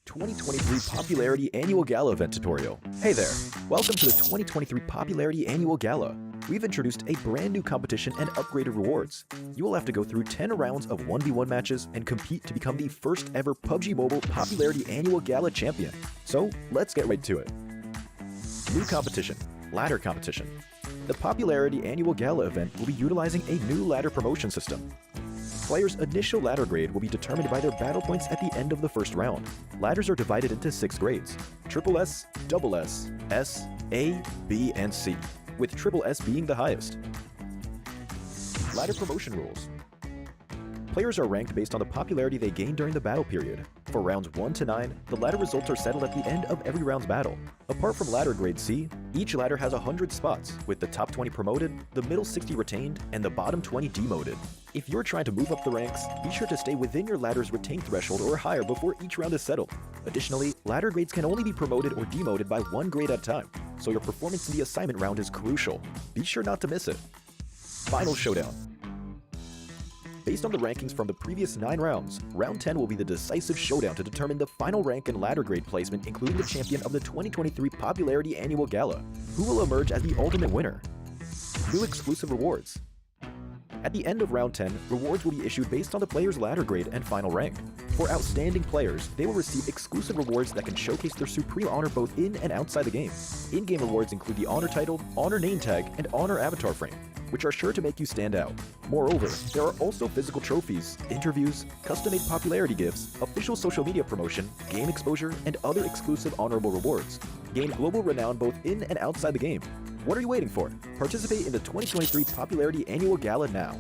2023 Popularity Annual Gala event tutorial. Hey there, welcome to the 2023 Popularity Annual Gala. We've introduced a brand new competition and upgraded rewards. You will have to go through 10 rounds of 1v1 matches and compete to become the first ever PUBG Mobile Popularity Annual Gala champion. So let's get right to it. New competition, ladder competition. The Popularity Annual Gala event will be utilizing a new ladder promotion system. Players' initial ladder grade will be determined by their battle points at the end of the first round. Ladders are divided into 6 grades: Triple S, Double S, S, A, B, and C, with Triple S being the highest. Ladder promotion rules. Players are ranked based on the popularity they gain during the battle period. For rounds 1 to 9, the ladder results are settled at the end of every round's battle. Apart from ladder grade C, each ladder has 100 spots, with the top 20 promoted, the middle 60 retained, and the bottom 20 demoted. If you're trying to move up the ranks, be sure to stay within your ladder's retained threshold or higher before each round is settled. Additionally, ladder grades can only be promoted or demoted by 1 grade at a time, so your performance in the assignment round is crucial. Be sure not to miss it. Final showdown. Based on the rankings from the previous 9 rounds, round 10 will be the decisive showdown to determine the final rank and ladder grade placement, including the champion of the 2023 Popularity Annual Gala, who will emerge as the ultimate winner. New exclusive rewards. At the end of round 10, rewards will be issued based on the player's ladder grade and final rank. For outstanding players, they will receive exclusive rewards that can showcase their supreme honor both in and outside the game. In-game rewards include the honor title, honor name tag, and honor avatar frame, which are sure to make you stand out. Moreover, there are also physical trophies, interviews, custom-made popularity gifts, official social media promotion, game exposure, and other exclusive honorable rewards. Gain global renown both in and outside the game. What are you waiting for? Participate in the 2023 Popularity Annual Gala now.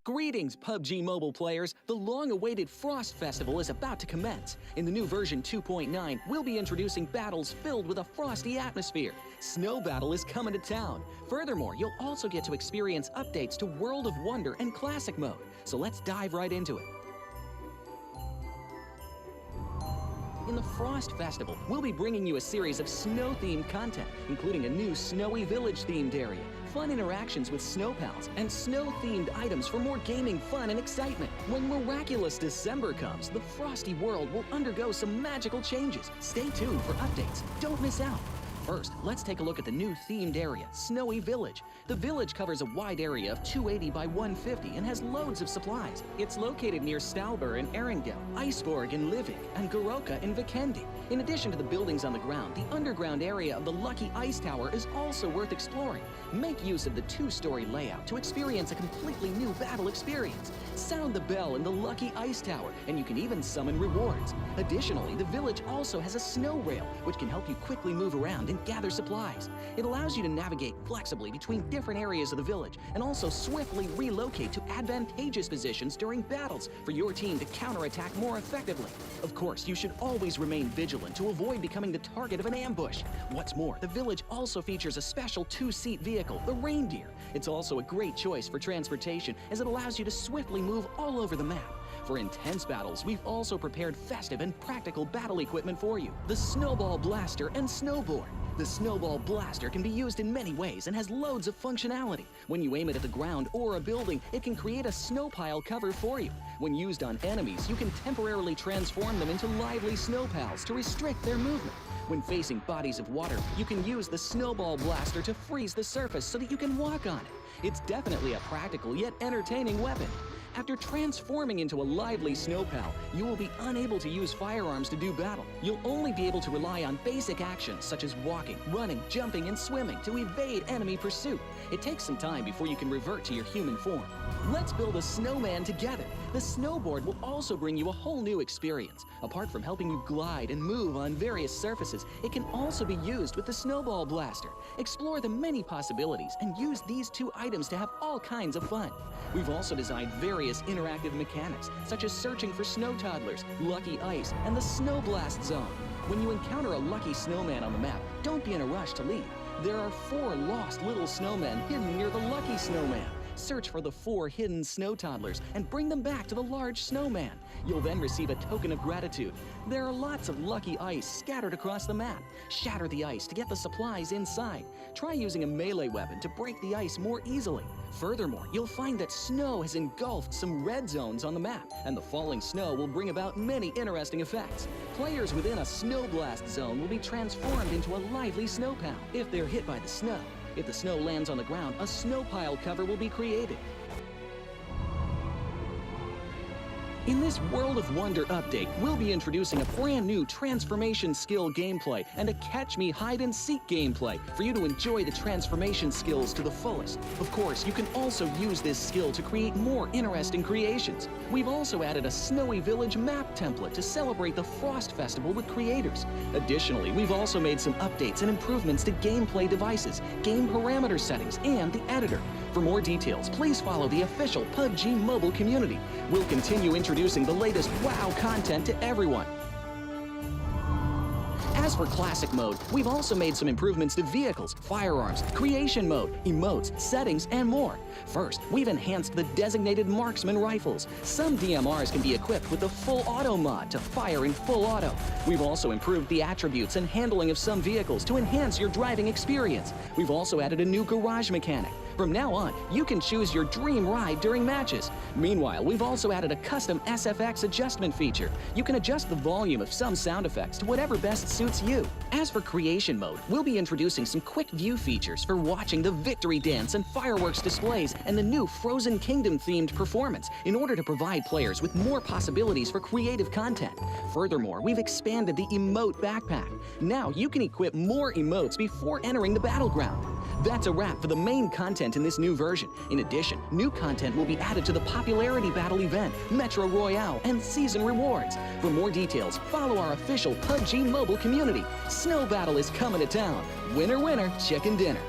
Greetings, PUBG Mobile players! The long-awaited Frost Festival is about to commence. In the new version 2.9, we'll be introducing battles filled with a frosty atmosphere. Snow Battle is coming to town. Furthermore, you'll also get to experience updates to World of Wonder and Classic Mode. So let's dive right into it. In the Frost Festival, we'll be bringing you a series of snow-themed content, including a new Snowy Village-themed area, fun interactions with snow pals, and snow-themed items for more gaming fun and excitement. When miraculous December comes, the frosty world will undergo some magical changes. Stay tuned for updates. Don't miss out. First, let's take a look at the new themed area, Snowy Village. The village covers a wide area of 280 by 150 and has loads of supplies. It's located near Stalber in Erringdale, Iceborg in Livik, and Goroka in Vikendi. In addition to the buildings on the ground, the underground area of the Lucky Ice Tower is also worth exploring. Make use of the 2-story layout to experience a completely new battle experience. Sound the bell in the Lucky Ice Tower, and you can even summon rewards. Additionally, the village also has a snow rail, which can help you quickly move around and gather supplies. It allows you to navigate flexibly between different areas of the village and also swiftly relocate to advantageous positions during battles for your team to counterattack more effectively. Of course, you should always remain vigilant to avoid becoming the target of an ambush. What's more, the village also features a special 2-seat vehicle, the Reindeer. It's also a great choice for transportation as it allows you to swiftly move all over the map. For intense battles, we've also prepared festive and practical battle equipment for you, the Snowball Blaster and Snowboard. The Snowball Blaster can be used in many ways and has loads of functionality. When you aim it at the ground or a building, it can create a snow pile cover for you. When used on enemies, you can temporarily transform them into lively snow pals to restrict their movement. When facing bodies of water, you can use the snowball blaster to freeze the surface so that you can walk on it. It's definitely a practical yet entertaining weapon. After transforming into a lively snow pal, you will be unable to use firearms to do battle. You'll only be able to rely on basic actions such as walking, running, jumping, and swimming to evade enemy pursuit. It takes some time before you can revert to your human form. Let's build a snowman together. The snowboard will also bring you a whole new experience. Apart from helping you glide and move on various surfaces, it can also be used with the snowball blaster. Explore the many possibilities and use these two items to have all kinds of fun. We've also designed various interactive mechanics, such as searching for snow toddlers, lucky ice, and the snow blast zone. When you encounter a lucky snowman on the map, don't be in a rush to leave. There are 4 lost little snowmen hidden near the lucky snowman. Search for the 4 hidden snow toddlers and bring them back to the large snowman. You'll then receive a token of gratitude. There are lots of lucky ice scattered across the map. Shatter the ice to get the supplies inside. Try using a melee weapon to break the ice more easily. Furthermore, you'll find that snow has engulfed some red zones on the map, and the falling snow will bring about many interesting effects. Players within a snow blast zone will be transformed into a lively snow pal if they're hit by the snow. If the snow lands on the ground, a snow pile cover will be created. In this World of Wonder update, we'll be introducing a brand new transformation skill gameplay and a catch me hide and seek gameplay for you to enjoy the transformation skills to the fullest. Of course, you can also use this skill to create more interesting creations. We've also added a snowy village map template to celebrate the Frost Festival with creators. Additionally, we've also made some updates and improvements to gameplay devices, game parameter settings, and the editor. For more details, please follow the official PUBG mobile community. We'll continue introducing the latest WoW content to everyone. As for Classic Mode, we've also made some improvements to vehicles, firearms, creation mode, emotes, settings, and more. First, we've enhanced the designated marksman rifles. Some DMRs can be equipped with the full auto mod to fire in full auto. We've also improved the attributes and handling of some vehicles to enhance your driving experience. We've also added a new garage mechanic. From now on, you can choose your dream ride during matches. Meanwhile, we've also added a custom SFX adjustment feature. You can adjust the volume of some sound effects to whatever best suits you. As for creation mode, we'll be introducing some quick view features for watching the victory dance and fireworks displays and the new Frozen Kingdom themed performance in order to provide players with more possibilities for creative content. Furthermore, we've expanded the emote backpack. Now you can equip more emotes before entering the battleground. That's a wrap for the main content in this new version. In addition, new content will be added to the Popularity Battle event, Metro Royale, and Season Rewards. For more details, follow our official PUBG mobile community. Snow Battle is coming to town. Winner, winner, chicken dinner.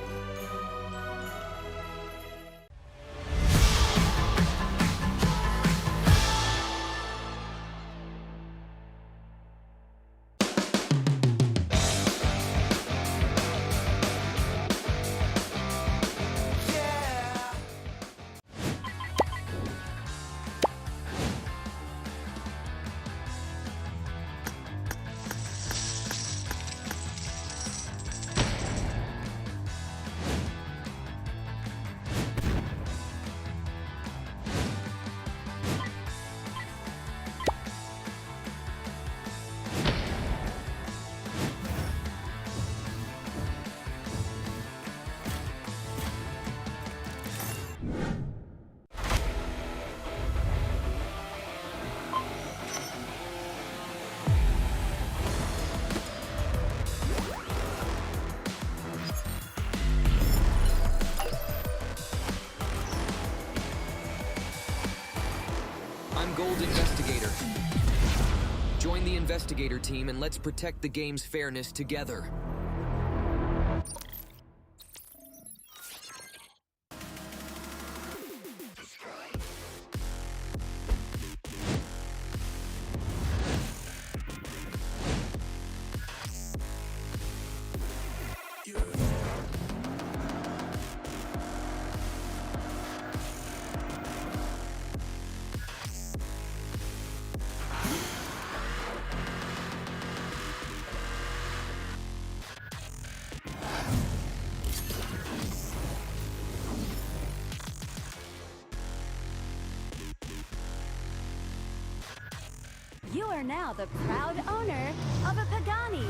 Gold Investigator. Join the Investigator team and let's protect the game's fairness together. are now the proud owner of a Pagani.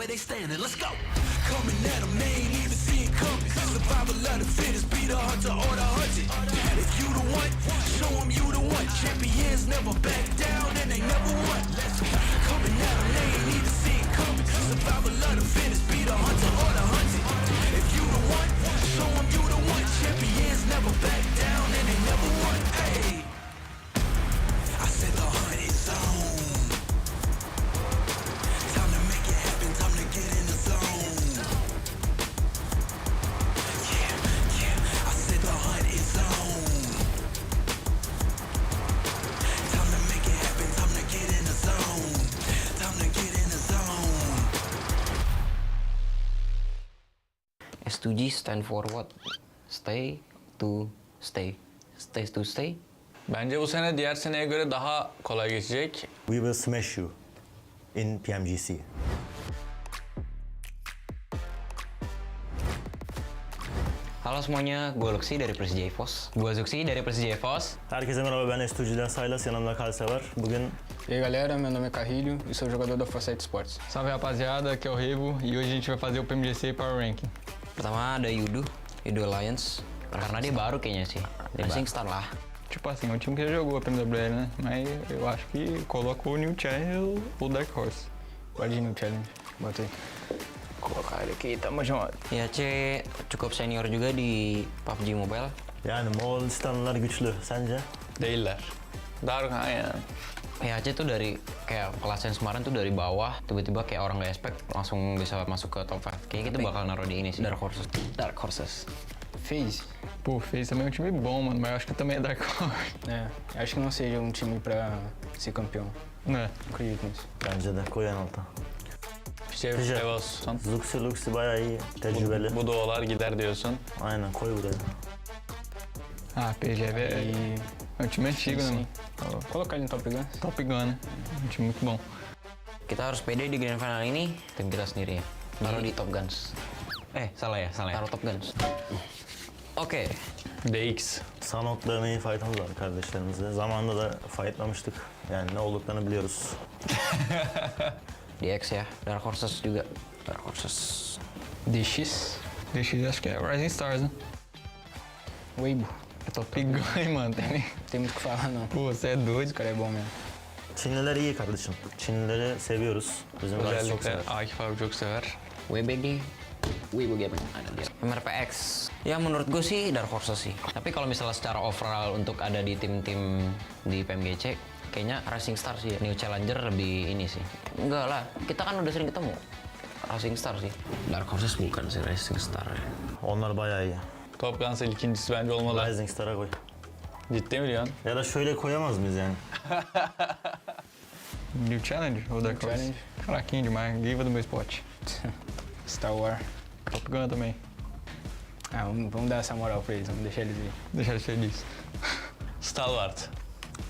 They standing, let's go. Coming at them, they ain't even see it coming. Survival of the fittest, be the hunter or the hunted. If you the one, show them you the one. Champions never back down and they never won. Let's go. Coming at them, they ain't even see it coming. Survival of the fittest, be the hunter or the hunted. If you the one, show them you the one. Champions never back down and they never won. Hey, I said the hunt is on. S2G stand for what? Stay to stay. Stay to stay. Bence bu sene diğer seneye göre daha kolay geçecek. We will smash you in PMGC. Halo semuanya, gue Luxi dari Persija EVOS. Gue Zuxi dari Persija EVOS. Herkese merhaba, ben S2G'den Saylas, yanımda Kalse var. Bugün... E aí galera, meu nome é Carrilho e sou jogador da Foresight Sports. Salve rapaziada, aqui é o Revo e hoje a gente vai fazer o PMGC Power Ranking. Pertama ada Yudu. Indo Alliance. Karena dia baru kayaknya sih. Rising Star lah. Tipo assim, é um time que já jogou a PMGC, né? Mas eu acho que colocou o New Challenge ou o Dark Horse. Guarda de New Challenge. Bota aí. Colocar ele aqui, tamo junto. IAC cukup senior juga di PUBG Mobile. Yani Moğolistanlılar güçlü. Sence? Değiller. Dark aynen. IAC tuh dari kayak kelas yang kemarin tuh dari bawah, tiba-tiba kayak orang nggak expect langsung bisa masuk ke top 5. Kayaknya kita bakal naruh di ini sih. Dark Horses. Dark Horses. FaZe. Pô, FaZe também é um time bom, mano, mas eu acho que também é Dark Horse. É, acho que não seja um time pra ser campeão. Né? Acredito nisso. Bence de. Koy en alta. Şey, Güzel. Evas'tan. Luxi Luxi bayağı iyi. Tecrübeli. Bu duolar gider diyorsun. Aynen koy buraya. Ah, PGV é um time antigo, né, mano? Colocar ele no Top Gun. Top Gun, né? Um time muito bom. Kita harus pede di grand final ini tim kita sendiri ya. Taruh di Top Guns. Salah ya. Taruh Top Guns. Oke. DX. Sanok dövmeyi fight'ımız var kardeşlerimizle. Zamanında da fight'lamıştık. Yani ne olduklarını biliyoruz. DX ya. Dark Horses juga. Dark Horses. DX. DX acho que é Rising Stars, né? Weibo. É Top Gun, hein, mano? Tem muito o que falar, não. Pô, você é doido. Esse cara é bom mesmo. Çinliler iyi kardeşim. Çinlileri seviyoruz. Bizim Rice çok Özellikle sever. Akif abi çok sever. WBG. Wibu Gaming ada dia. MRPX. Ya menurut gue sih Dark Horses sih. Tapi kalau misalnya secara overall untuk ada di tim-tim di PMGC, kayaknya Rising Star sih ya. New Challenger lebih ini sih. Enggak lah, kita kan udah sering ketemu. Rising Star sih. Dark Horses bukan sih Rising Star ya. Onlar bayağı iyi. Top Guns ikincisi bence olmalı. Rising Star'a koy. Ciddi mi diyorsun? Ya da şöyle koyamaz mıyız yani? New Challenge ou Dark Horse? Challenge. Fraquinho demais, Giva do meu spot. Star Wars. Top Gun também. Ah, vamos dar essa moral pra eles, vamos deixar eles ir. Deixar eles felizes. Stalwart.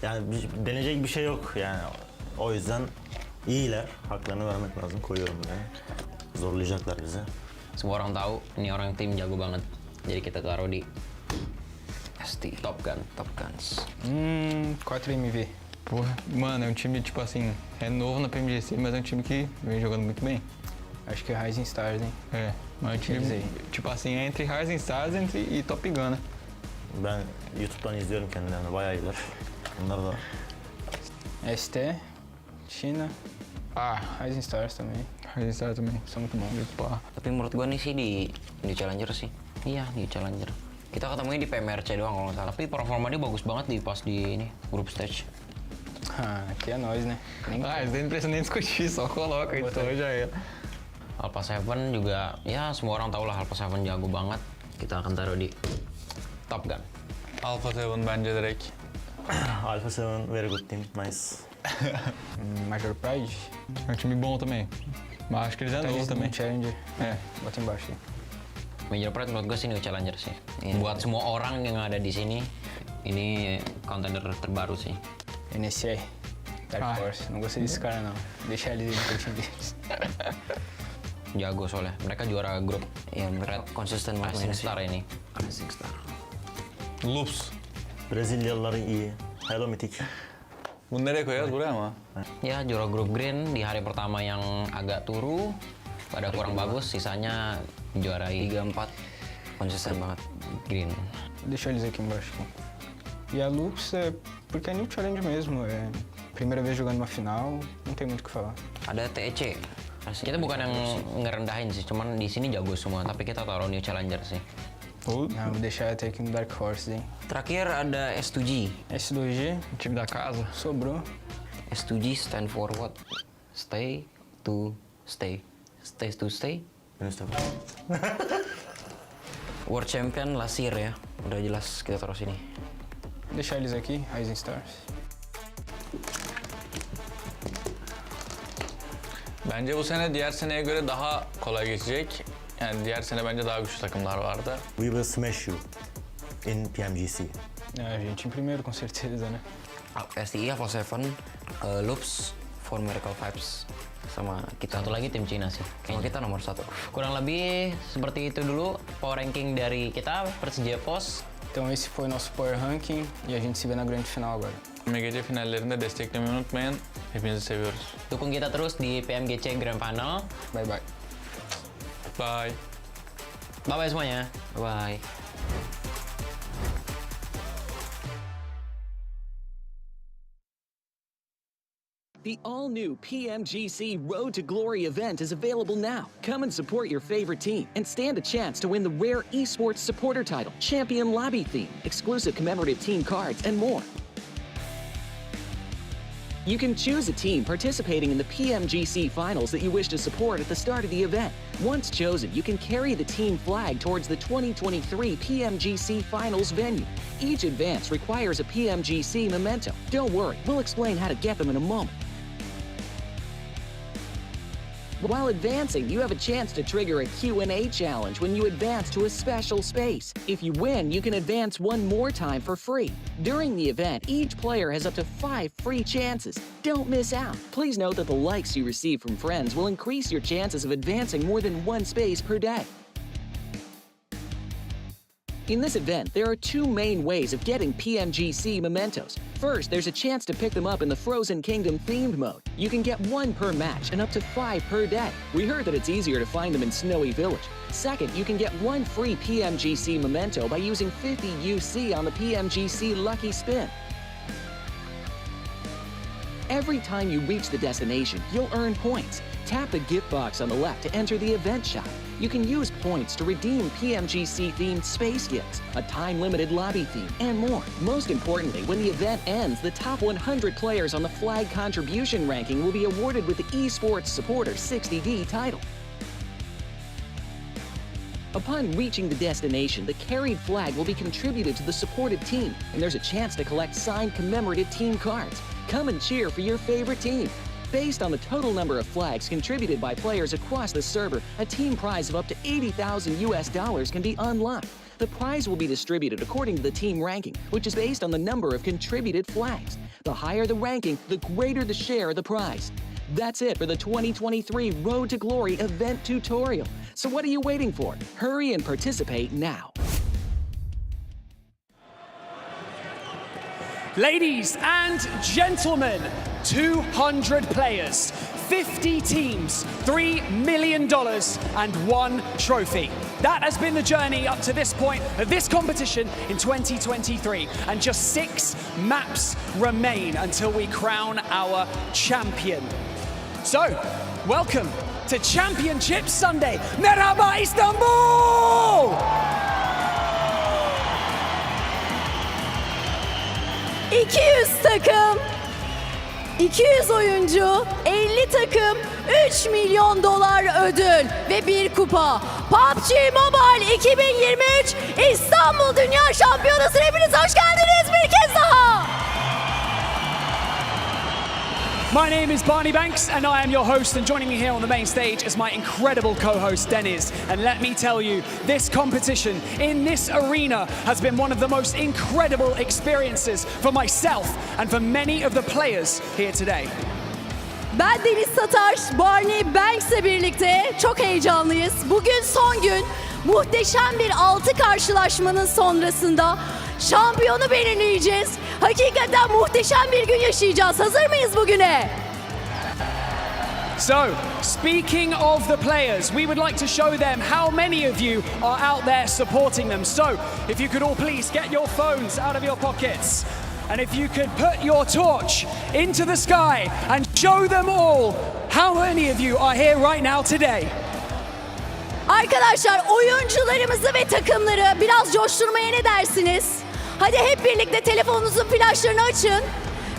Yani deneyecek bir şey yok yani. O yüzden iyiler. Haklarını vermek lazım. Koyuyorum buraya. Zorlayacaklar bizi. Semua orang tahu ini orang tim jago banget. Jadi kita taruh di ST Top Guns. 4 MV. Porra, mano, é um time, tipo assim, é novo na PMGC, mas é um time que vem jogando muito bem. Acho que é Rising Stars, hein? É, mas é um time, Eles aí. tipo assim, é entre Rising Stars e Top Gun, né? Ben YouTube'dan izliyorum kendilerini. Bayağı iyiler. Bunlar da ST, China. Ah, Rising Stars também. Rising Stars também. São muito bons. Pá. Tapi menurut gua nih sih di Challenger sih. Iya, di Challenger. Kita ketemunya di PMRC doang kalau nggak salah. Tapi performa dia bagus banget pas di ini grup stage. Ah, aqui é nós, né? Nem Ah, eles não precisam nem discutir, só coloca, então já era. Alpha 7 juga, ya semua orang tahu lah Alpha 7 jago banget. Kita akan taruh di Top Gun. Alpha 7 bence direkt. Alpha 7 very good team. Nice. Major Pride. É um time bom também. Mas acho que eles é novo também. Challenger. É. Bota embaixo aí. Major Pride menurut gue sih New Challenger sih. Buat semua orang yang ada di sini, ini contender terbaru sih. NSR. Dark Horse. Não gostei desse cara, não. Deixa eles ir pro time deles. Jago soalnya. Mereka juara grup. Ya, mereka konsisten banget Rising Star ini. Rising Star. Loops. Brezilyalılar iyi. Hello Mythic. Bunu nereye koyarız? Buraya mı? Ya, juara grup green di hari pertama yang agak turu, pada kurang bagus, sisanya juarai 3-4. Konsisten banget green. Deixa eles aqui embaixo. Aqui. E a Lux é porque é New Challenge mesmo. É primeira vez jogando uma final, não tem muito o que falar. Ada TEC. Kita bukan yang ngerendahin sih, cuman di sini jago semua. Tapi kita taruh New Challenger sih. Ah, vou deixar até aqui no Dark Horse, hein? Terakhir ada S2G. S2G, Time da casa. sobrou. S2G stand for what? Stay to stay. Stay to stay. Önüste bak. World Champion last year ya. Udah jelas kita taruh sini. Deixar eles aqui, Rising Stars. Bence bu sene diğer seneye göre daha kolay geçecek. Yani diğer sene bence daha güçlü takımlar vardı. We will smash you in PMGC. A gente em primeiro, com certeza, né? STI Alpha 7, Loops, For Miracle Vibes, sama kita. Satu lagi tim Cina sih. Kayaknya kita nomor 1. Kurang lebih seperti itu dulu power ranking dari kita Persija Pos. Então esse foi nosso Power Ranking e a gente se vê na grande final agora. PMGC finallerinde desteklemeyi unutmayın. Hepinizi seviyoruz. Dukung kita terus di PMGC Grand Final. Bye bye. Bye. Bye-bye semuanya. Bye-bye. The all-new PMGC Road to Glory event is available now. Come and support your favorite team and stand a chance to win the rare esports supporter title, champion lobby theme, exclusive commemorative team cards, and more. You can choose a team participating in the PMGC finals that you wish to support at the start of the event. Once chosen, you can carry the team flag towards the 2023 PMGC finals venue. Each advance requires a PMGC memento. Don't worry, we'll explain how to get them in a moment. While advancing, you have a chance to trigger a Q&A challenge when you advance to a special space. If you win, you can advance one more time for free. During the event, each player has up to 5 free chances. Don't miss out. Please note that the likes you receive from friends will increase your chances of advancing more than one space per day. In this event, there are 2 main ways of getting PMGC mementos. First, there's a chance to pick them up in the Frozen Kingdom themed mode. You can get 1 per match and up to 5 per day. We heard that it's easier to find them in Snowy Village. Second, you can get 1 free PMGC memento by using 50 UC on the PMGC Lucky Spin. Every time you reach the destination, you'll earn points. Tap the gift box on the left to enter the event shop. You can use points to redeem PMGC-themed space gifts, a time-limited lobby theme, and more. Most importantly, when the event ends, the top 100 players on the flag contribution ranking will be awarded with the Esports Supporter 60D title. Upon reaching the destination, the carried flag will be contributed to the supported team, and there's a chance to collect signed commemorative team cards. Come and cheer for your favorite team. Based on the total number of flags contributed by players across the server, a team prize of up to $80,000 can be unlocked. The prize will be distributed according to the team ranking, which is based on the number of contributed flags. The higher the ranking, the greater the share of the prize. That's it for the 2023 Road to Glory event tutorial. So what are you waiting for? Hurry and participate now. Ladies and gentlemen, 200 players, 50 teams, $3 million, and 1 trophy. That has been the journey up to this point of this competition in 2023, and just 6 maps remain until we crown our champion. So, welcome to Championship Sunday. Merhaba İstanbul! 200 takım, 200 oyuncu, 50 takım, $3 milyon ödül ve 1 kupa. PUBG Mobile 2023 İstanbul Dünya Şampiyonası'na hepiniz hoş geldiniz bir kez daha. My name is Barney Banks and I am your host, and joining me here on the main stage is my incredible co-host Deniz. And let me tell you, this competition in this arena has been one of the most incredible experiences for myself and for many of the players here today. Ben Deniz Satar, Barney Banks'le birlikte çok heyecanlıyız. Bugün son gün, muhteşem bir 6 karşılaşmanın sonrasında şampiyonu belirleyeceğiz. Hakikaten muhteşem bir gün yaşayacağız. Hazır mıyız bugüne? So, speaking of the players, we would like to show them how many of you are out there supporting them. So, if you could all please get your phones out of your pockets. And if you could put your torch into the sky and show them all how many of you are here right now today. Arkadaşlar, oyuncularımızı ve takımları biraz coşturmaya ne dersiniz? Hadi hep birlikte telefonunuzun flaşlarını açın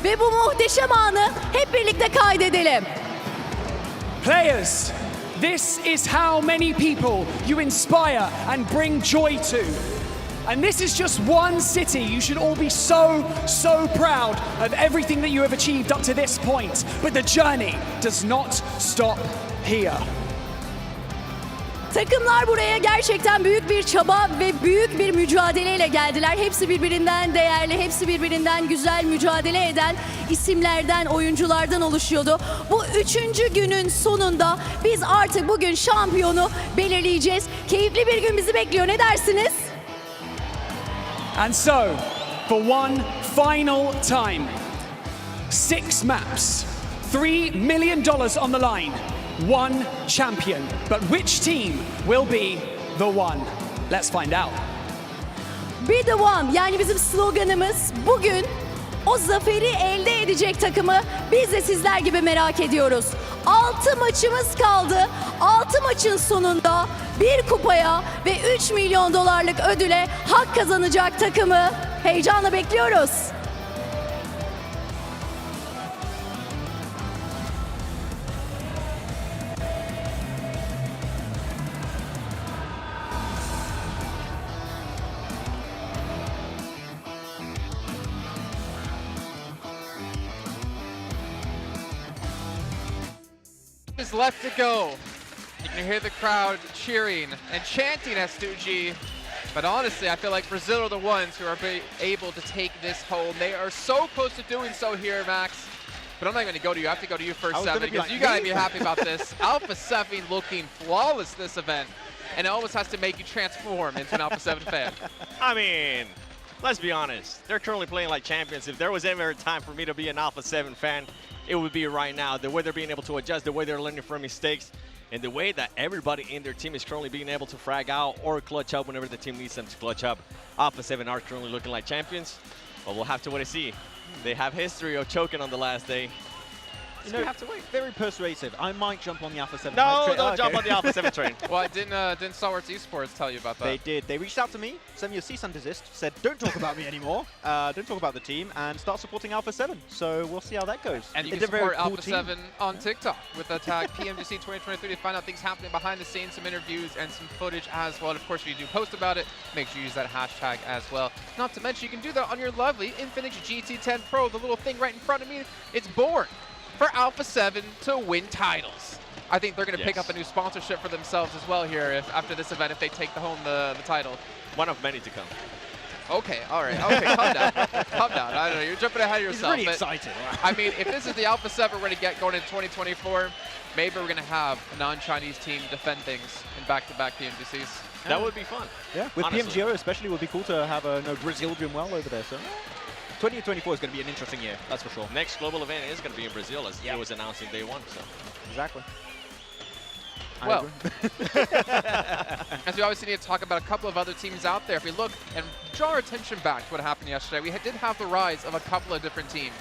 ve bu muhteşem anı hep birlikte kaydedelim. Players, this is how many people you inspire and bring joy to. And this is just one city. You should all be so proud of everything that you have achieved up to this point. But the journey does not stop here. Takımlar buraya gerçekten büyük bir çaba ve büyük bir mücadeleyle geldiler. Hepsi birbirinden değerli, hepsi birbirinden güzel mücadele eden isimlerden, oyunculardan oluşuyordu. Bu 3. günün sonunda biz artık bugün şampiyonu belirleyeceğiz. Keyifli bir gün bizi bekliyor. Ne dersiniz? And so, for one final time, 6 maps, $3 million on the line. 1 champion. But which team will be the one? Let's find out. Be the one, yani bizim sloganımız. Bugün o zaferi elde edecek takımı biz de sizler gibi merak ediyoruz. 6 maçımız kaldı. 6 maçın sonunda bir kupaya ve 3 milyon dolarlık ödüle hak kazanacak takımı heyecanla bekliyoruz. Is left to go. You can hear the crowd cheering and chanting S2G. But honestly, I feel like Brazil are the ones who are able to take this home. They are so close to doing so here, Max. But I'm not going to go to you. I have to go to you first, Seven, because you got to be happy about this. Alpha 7 looking flawless this event. And it almost has to make you transform into an Alpha 7 fan. I mean, let's be honest. They're currently playing like champions. If there was ever a time for me to be an Alpha 7 fan, it would be right now. The way they're being able to adjust, the way they're learning from mistakes, and the way that everybody in their team is currently being able to frag out or clutch up whenever the team needs them to clutch up. Alpha 7 are currently looking like champions, but we'll have to wait and see. They have history of choking on the last day. You know, we have to wait. Very persuasive. I might jump on the Alpha 7. No, don't jump on the Alpha 7 train. Well, didn't Stalwarts Esports tell you about that? They did. They reached out to me, sent me a cease and desist, said, don't talk about me anymore, don't talk about the team, and start supporting Alpha 7. So we'll see how that goes. And you can support Alpha 7 on TikTok with the tag PMGC 2023 to find out things happening behind the scenes, some interviews, and some footage as well. And of course, if you do post about it, make sure you use that hashtag as well. Not to mention, you can do that on your lovely Infinix GT10 Pro, the little thing right in front of me. It's born for Alpha 7 to win titles. I think they're going to pick up a new sponsorship for themselves as well here after this event if they take home the title. One of many to come. Okay, all right. Okay, calm down. Calm down. I don't know. You're jumping ahead of yourself. He's really excited. I mean, if this is the Alpha 7 we're going to get going into 2024, maybe we're going to have a non-Chinese team defend things in back-to-back PMGCs. That would be fun. Yeah, with honestly. PMGO especially, it would be cool to have Brazil doing well over there. So 2024 is going to be an interesting year, that's for sure. Next global event is going to be in Brazil, as it was announced in day one. So exactly. Well, as we obviously need to talk about a couple of other teams out there. If we look and draw our attention back to what happened yesterday, we did have the rise of a couple of different teams.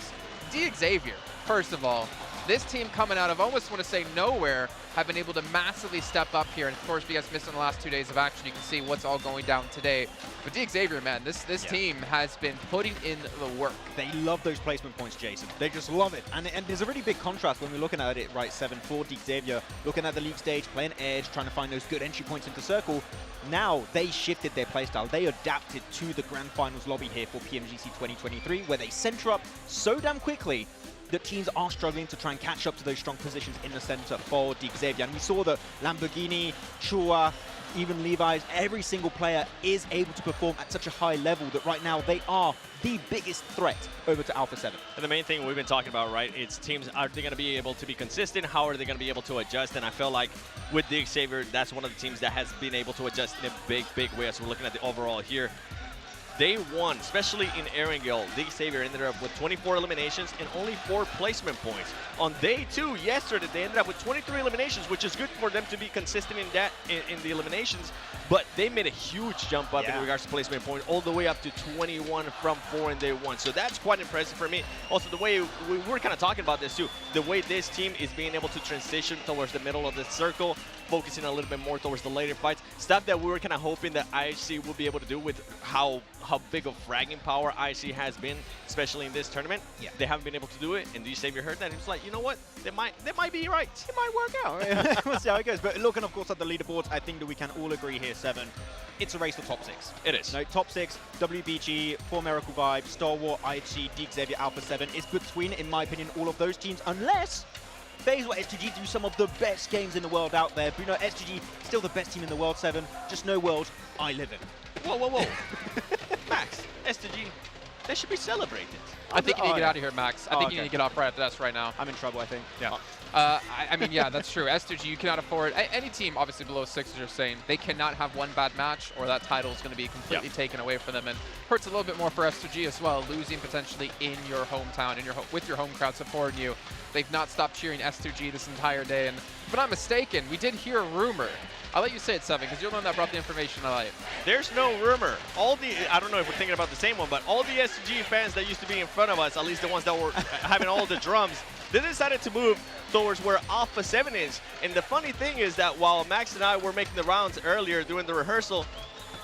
Xavier, first of all, this team coming out of almost want to say nowhere have been able to massively step up here. And of course, if you guys missed on the last 2 days of action, you can see what's all going down today. But Xavier, man, this team has been putting in the work. They love those placement points, Jason. They just love it. And there's a really big contrast when we're looking at it, right, 7 for Xavier, looking at the league stage, playing edge, trying to find those good entry points into circle. Now they shifted their playstyle. They adapted to the grand finals lobby here for PMGC 2023, where they center up so damn quickly that teams are struggling to try and catch up to those strong positions in the center for Xavier. And we saw that Lamborghini, Chua, even Levi's, every single player is able to perform at such a high level that right now they are the biggest threat over to Alpha 7. And the main thing we've been talking about, right, it's teams, are they going to be able to be consistent? How are they going to be able to adjust? And I feel like with Xavier, that's one of the teams that has been able to adjust in a big, big way. So we're looking at the overall here. They won, especially in Erangel. Xavier ended up with 24 eliminations and only 4 placement points. On day 2, yesterday, they ended up with 23 eliminations, which is good for them to be consistent in that in the eliminations. But they made a huge jump up in regards to placement point, all the way up to 21 from 4 in day 1. So that's quite impressive for me. Also, the way we were kind of talking about this too, the way this team is being able to transition towards the middle of the circle, focusing a little bit more towards the later fights. Stuff that we were kind of hoping that IHC would be able to do with how big of fragging power IHC has been, especially in this tournament. Yeah. They haven't been able to do it, and Xavier heard that, and he was like, you know what? They might be right. It might work out. We'll see how it goes. But looking, of course, at the leaderboards, I think that we can all agree here, 7. It's a race for top 6. It is. No, top 6, WBG, 4 Miracle Vibe, Star Wars, IHC, Xavier, Alpha 7 is between, in my opinion, all of those teams, unless FaZe or STG do some of the best games in the world out there. But you know, STG, still the best team in the world, 7. Just no world I live in. Whoa, whoa, whoa. Max, STG, they should be celebrated. I think you need to get out of here, Max. I think you need to get off right after this right now. I'm in trouble, I think. Yeah. I mean, yeah, that's true. S2G, you cannot afford any team, obviously below 6, as you're saying, they cannot have one bad match, or that title is going to be completely taken away from them. And hurts a little bit more for S2G as well, losing potentially in your hometown, with your home crowd supporting you. They've not stopped cheering S2G this entire day. And if I'm not mistaken, we did hear a rumor. I'll let you say it, Seven, because you're the one that brought the information to light. There's no rumor. I don't know if we're thinking about the same one, but all the SG fans that used to be in front of us, at least the ones that were having all the drums, they decided to move towards where Alpha 7 is. And the funny thing is that while Max and I were making the rounds earlier during the rehearsal,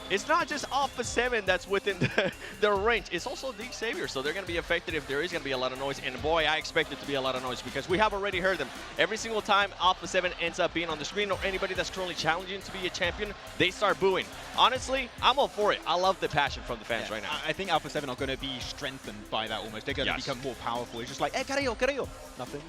it's not just Alpha 7 that's within the range. It's also the Xavier, so they're going to be affected if there is going to be a lot of noise. And boy, I expect it to be a lot of noise because we have already heard them. Every single time Alpha 7 ends up being on the screen or anybody that's currently challenging to be a champion, they start booing. Honestly, I'm all for it. I love the passion from the fans right now. I think Alpha 7 are going to be strengthened by that almost. They're going to become more powerful. It's just like, carrillo. Nothing.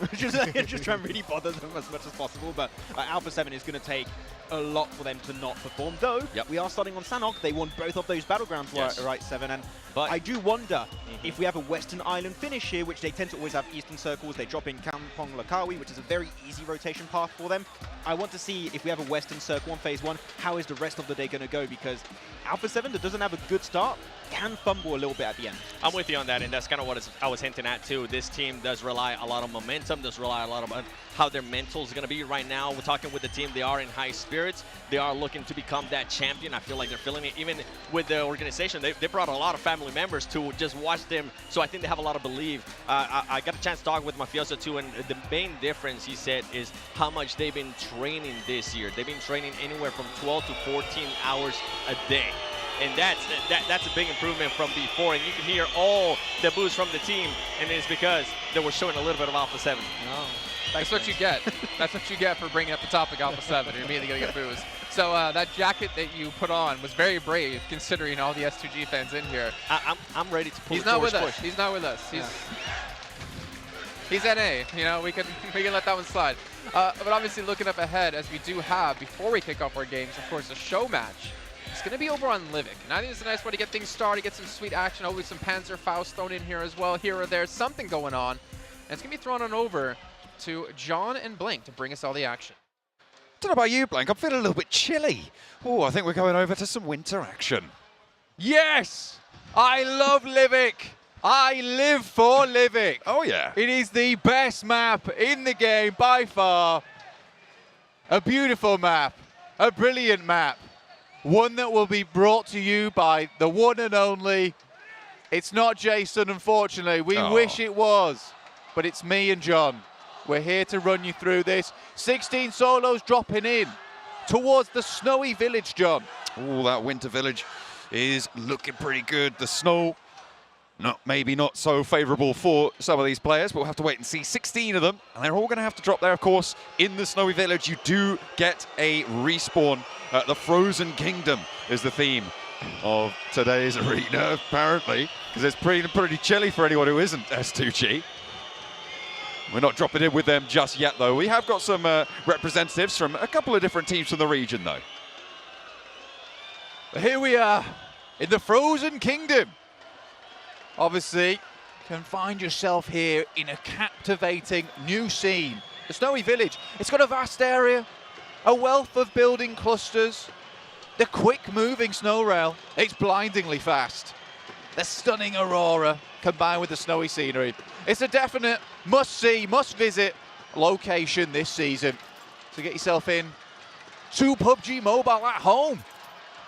just try and really bother them as much as possible. But Alpha 7 is going to take a lot for them to not perform. Though, we are starting on Sanhok. They won both of those battlegrounds, right, Seven. And but I do wonder if we have a Western Island finish here, which they tend to always have Eastern Circles. They drop in Kampong Lakawi, which is a very easy rotation path for them. I want to see if we have a Western Circle on Phase 1, how is the rest of the day going to go? Because Alpha 7 that doesn't have a good start can fumble a little bit at the end. I'm with you on that, and that's kind of what I was hinting at too. This team does rely a lot on momentum, does rely a lot on how their mental is going to be right now. We're talking with the team, they are in high spirits. They are looking to become that champion. I feel like they're feeling it. Even with the organization, they brought a lot of family members to just watch them, so I think they have a lot of belief. I got a chance to talk with Mafioso too, and the main difference, he said, is how much they've been training this year. They've been training anywhere from 12 to 14 hours a day. And that's a big improvement from before. And you can hear all the boos from the team, and it's because they were showing a little bit of Alpha 7. Oh, that's what you get. That's what you get for bringing up the topic Alpha 7. You're immediately going to get boos. So that jacket that you put on was very brave, considering all the S2G fans in here. I'm ready to pull. He's not with us. He's not with us. He's NA. You know, we can let that one slide. But obviously, looking up ahead, as we do have before we kick off our games, of course, a show match. It's going to be over on Livik. And I think it's a nice way to get things started, get some sweet action. Always some Panzer Faust thrown in here as well. Here or there, something going on. And it's going to be thrown on over to John and Blink to bring us all the action. Don't know about you, Blank. I'm feeling a little bit chilly. Oh, I think we're going over to some winter action. Yes! I love Livik. I live for Livik. Oh, yeah. It is the best map in the game by far. A beautiful map. A brilliant map. One that will be brought to you by the one and only. It's not Jason, unfortunately. We wish it was, but it's me and John. We're here to run you through this. 16 solos dropping in towards the snowy village, John. Oh, that winter village is looking pretty good. The snow, maybe not so favorable for some of these players, but we'll have to wait and see. 16 of them, and they're all going to have to drop there, of course. In the snowy village, you do get a respawn. The Frozen Kingdom is the theme of today's arena, apparently, because it's pretty chilly for anyone who isn't S2G. We're not dropping in with them just yet, though. We have got some representatives from a couple of different teams from the region, though. Here we are in the Frozen Kingdom. Obviously, you can find yourself here in a captivating new scene. The Snowy Village. It's got a vast area, a wealth of building clusters, the quick-moving snow rail. It's blindingly fast. The stunning aurora combined with the snowy scenery. It's a definite must-see, must-visit location this season. So get yourself in to PUBG Mobile at home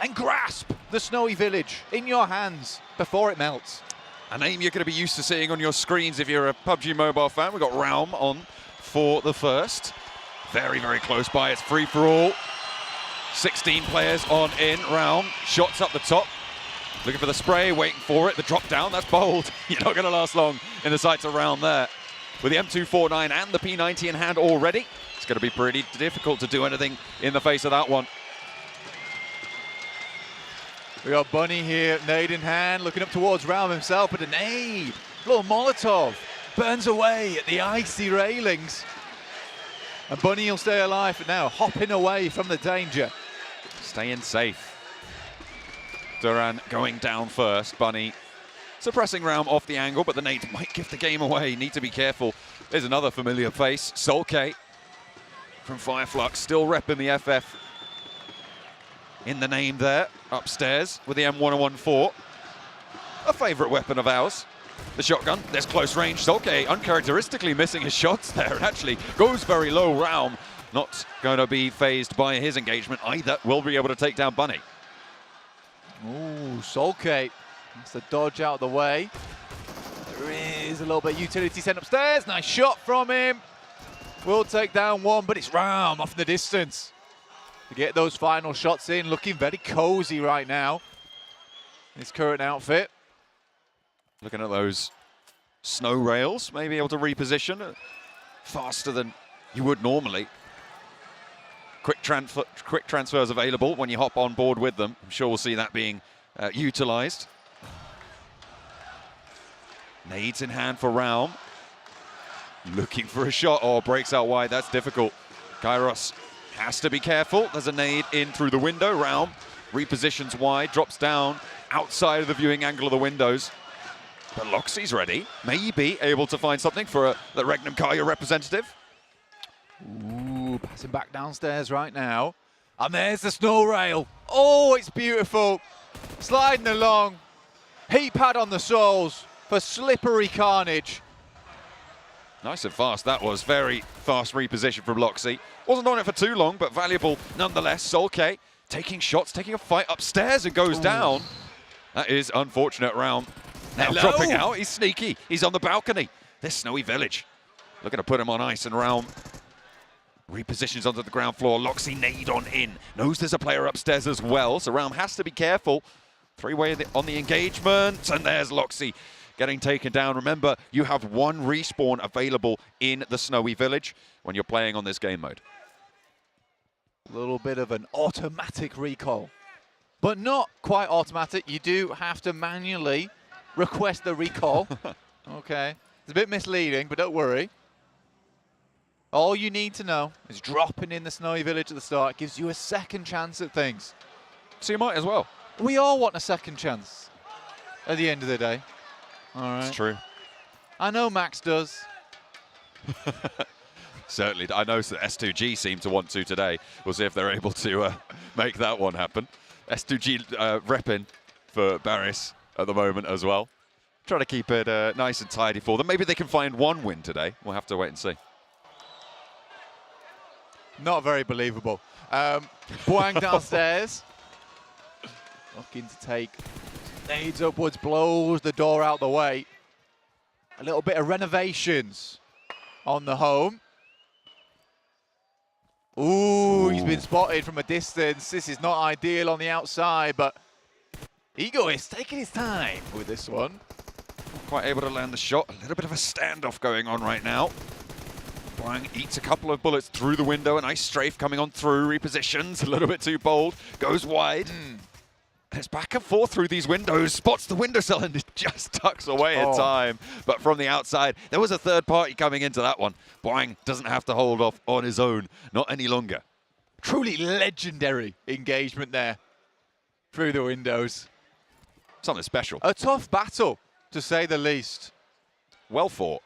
and grasp the Snowy Village in your hands before it melts. A name you're going to be used to seeing on your screens if you're a PUBG Mobile fan. We've got Realm on for the first. Very, very close by. It's free for all. 16 players on in. Realm, shots up the top. Looking for the spray, waiting for it. The drop down, that's bold. You're not going to last long in the sights around there. With the M249 and the P90 in hand already, it's going to be pretty difficult to do anything in the face of that one. We got Bunny here, nade in hand, looking up towards Realm himself, but a nade. A little Molotov burns away at the icy railings. And Bunny will stay alive for now, hopping away from the danger. Staying safe. Duran going down first. Bunny Suppressing Realm off the angle, but the nades might give the game away. Need to be careful. There's another familiar face. Solke from Fireflux, still repping the FF in the name there, upstairs with the M114. A favourite weapon of ours. The shotgun, there's close range. Solke uncharacteristically missing his shots there and actually goes very low. Realm not going to be phased by his engagement either. Will be able to take down Bunny. Ooh, Solke. That's the dodge out of the way. There is a little bit of utility sent upstairs. Nice shot from him. Will take down one, but it's Realm off in the distance to get those final shots in. Looking very cozy right now. His current outfit. Looking at those snow rails, maybe able to reposition faster than you would normally. Quick transfers available when you hop on board with them. I'm sure we'll see that being utilized. Nades in hand for Realm. Looking for a shot. Oh, breaks out wide. That's difficult. Kairos has to be careful. There's a nade in through the window. Realm repositions wide, drops down outside of the viewing angle of the windows. But Loxy's ready. Maybe able to find something for the Regnum Kaya representative. Ooh, passing back downstairs right now. And there's the snow rail. Oh, it's beautiful. Sliding along. Heat pad on the soles for slippery carnage. Nice and fast that was. Very fast reposition from Loxy. Wasn't on it for too long, but valuable nonetheless. Solke taking shots, taking a fight upstairs and goes down. That is unfortunate. Realm now dropping out. He's sneaky. He's on the balcony. This snowy village. Looking to put him on ice, and Realm repositions onto the ground floor. Loxy nade on in. Knows there's a player upstairs as well, so Realm has to be careful. Three-way on the engagement, and there's Loxy getting taken down. Remember, you have one respawn available in the snowy village when you're playing on this game mode. A little bit of an automatic recall, but not quite automatic. You do have to manually request the recall. Okay, it's a bit misleading, but don't worry. All you need to know is dropping in the snowy village at the start gives you a second chance at things. So you might as well. We all want a second chance at the end of the day. All right. It's true. I know Max does. Certainly. I know that S2G seem to want to today. We'll see if they're able to make that one happen. S2G repping for Barris at the moment as well. Try to keep it nice and tidy for them. Maybe they can find one win today. We'll have to wait and see. Not very believable. Boang downstairs. Looking to take nades upwards, blows the door out the way. A little bit of renovations on the home. Ooh, he's been spotted from a distance. This is not ideal on the outside, but Egoist taking his time with this one. Not quite able to land the shot. A little bit of a standoff going on right now. Boang eats a couple of bullets through the window. A nice strafe coming on through. Repositions, a little bit too bold. Goes wide. It's back and forth through these windows. Spots the windowsill and just tucks away in time. But from the outside, there was a third party coming into that one. Boang doesn't have to hold off on his own. Not any longer. Truly legendary engagement there through the windows. Something special. A tough battle, to say the least. Well fought.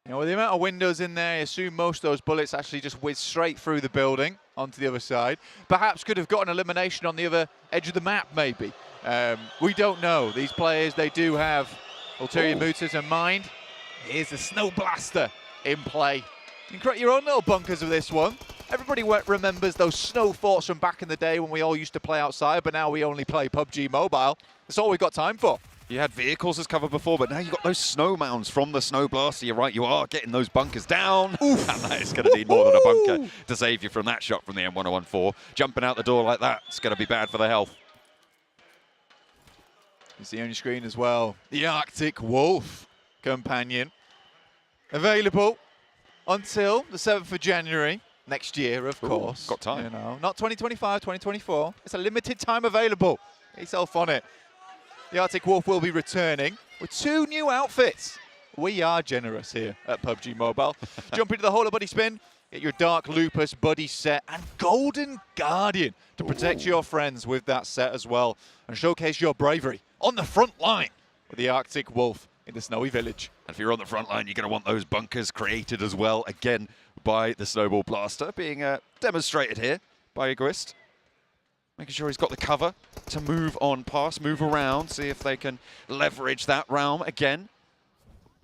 You know, with the amount of windows in there, I assume most of those bullets actually just whiz straight through the building onto the other side. Perhaps could have got an elimination on the other edge of the map, maybe. We don't know. These players, they do have ulterior motives in mind. Here's the Snow Blaster in play. You can create your own little bunkers with this one. Everybody remembers those snow forts from back in the day when we all used to play outside, but now we only play PUBG Mobile. That's all we've got time for. You had vehicles as cover before, but now you've got those snow mounds from the Snow Blaster. You're right, you are getting those bunkers down. Oof. And that is going to need more than a bunker to save you from that shot from the M1014. Jumping out the door like that, it's going to be bad for the health. You see on your screen as well, the Arctic Wolf companion. Available until the 7th of January. Next year, of course. Got time. You know, not 2025, 2024. It's a limited time available. Get yourself on it. The Arctic Wolf will be returning with 2 new outfits. We are generous here at PUBG Mobile. Jump into the Hola Buddy Spin, get your Dark Lupus Buddy set and Golden Guardian to protect your friends with that set as well and showcase your bravery on the front line with the Arctic Wolf in the Snowy Village. And if you're on the front line, you're going to want those bunkers created as well, again, by the Snowball Blaster, being demonstrated here by Egoist. Making sure he's got the cover to move on past, move around, see if they can leverage that realm again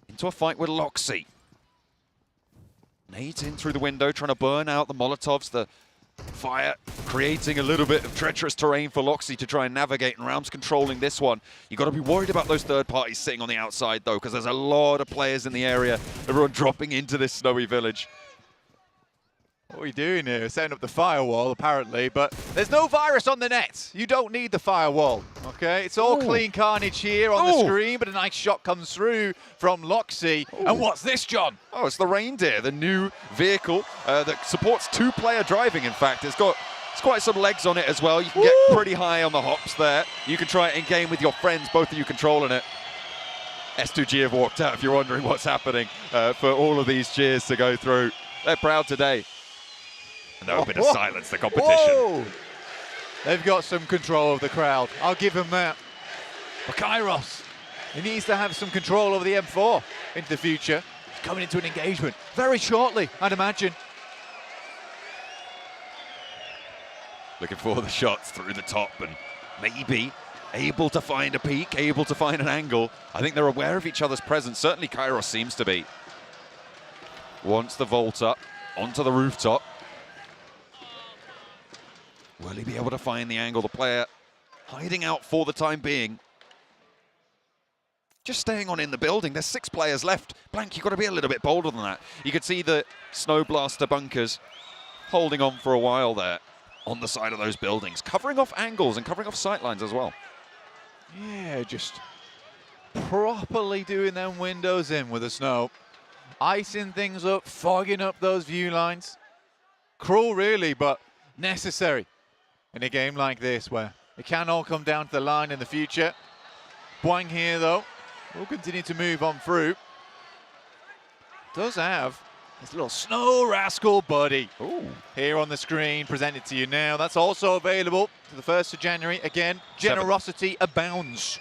into a fight with Loxy. Nades in through the window, trying to burn out the Molotovs, the fire creating a little bit of treacherous terrain for Loxy to try and navigate, and Realm's controlling this one. You've got to be worried about those third parties sitting on the outside though, because there's a lot of players in the area, everyone dropping into this Snowy Village. What are we doing here? Setting up the firewall, apparently, but there's no virus on the net. You don't need the firewall, okay? It's all clean carnage here on the screen, but a nice shot comes through from Loxy. And what's this, John? Oh, it's the Reindeer, the new vehicle that supports two-player driving, in fact. It's quite some legs on it as well. You can get pretty high on the hops there. You can try it in game with your friends, both of you controlling it. S2G have walked out, if you're wondering what's happening, for all of these cheers to go through. They're proud today. And they're a bit of silence, the competition. Whoa. They've got some control of the crowd. I'll give them that. But Kairos, he needs to have some control over the M4 into the future. He's coming into an engagement very shortly, I'd imagine. Looking for the shots through the top and maybe able to find a peak, able to find an angle. I think they're aware of each other's presence. Certainly Kairos seems to be. Wants the vault up onto the rooftop. Will he be able to find the angle? The player hiding out for the time being. Just staying on in the building. There's 6 players left. Blank, you've got to be a little bit bolder than that. You could see the Snow Blaster bunkers holding on for a while there on the side of those buildings, covering off angles and covering off sightlines as well. Yeah, just properly doing them windows in with the snow. Icing things up, fogging up those view lines. Cruel, really, but necessary in a game like this where it can all come down to the line in the future. Boing here, though, will continue to move on through. Does have his little Snow Rascal buddy here on the screen, presented to you now. That's also available to the 1st of January. Again, generosity abounds.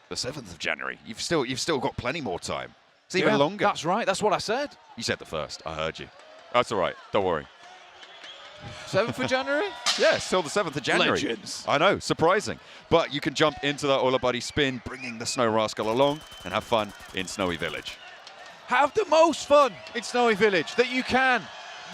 The 7th of January. You've still got plenty more time. It's even longer. That's right. That's what I said. You said the 1st. I heard you. That's all right. Don't worry. 7th of January? Yeah, still the 7th of January. Legends. I know, surprising. But you can jump into that Ola Buddy spin, bringing the Snow Rascal along, and have fun in Snowy Village. Have the most fun in Snowy Village that you can.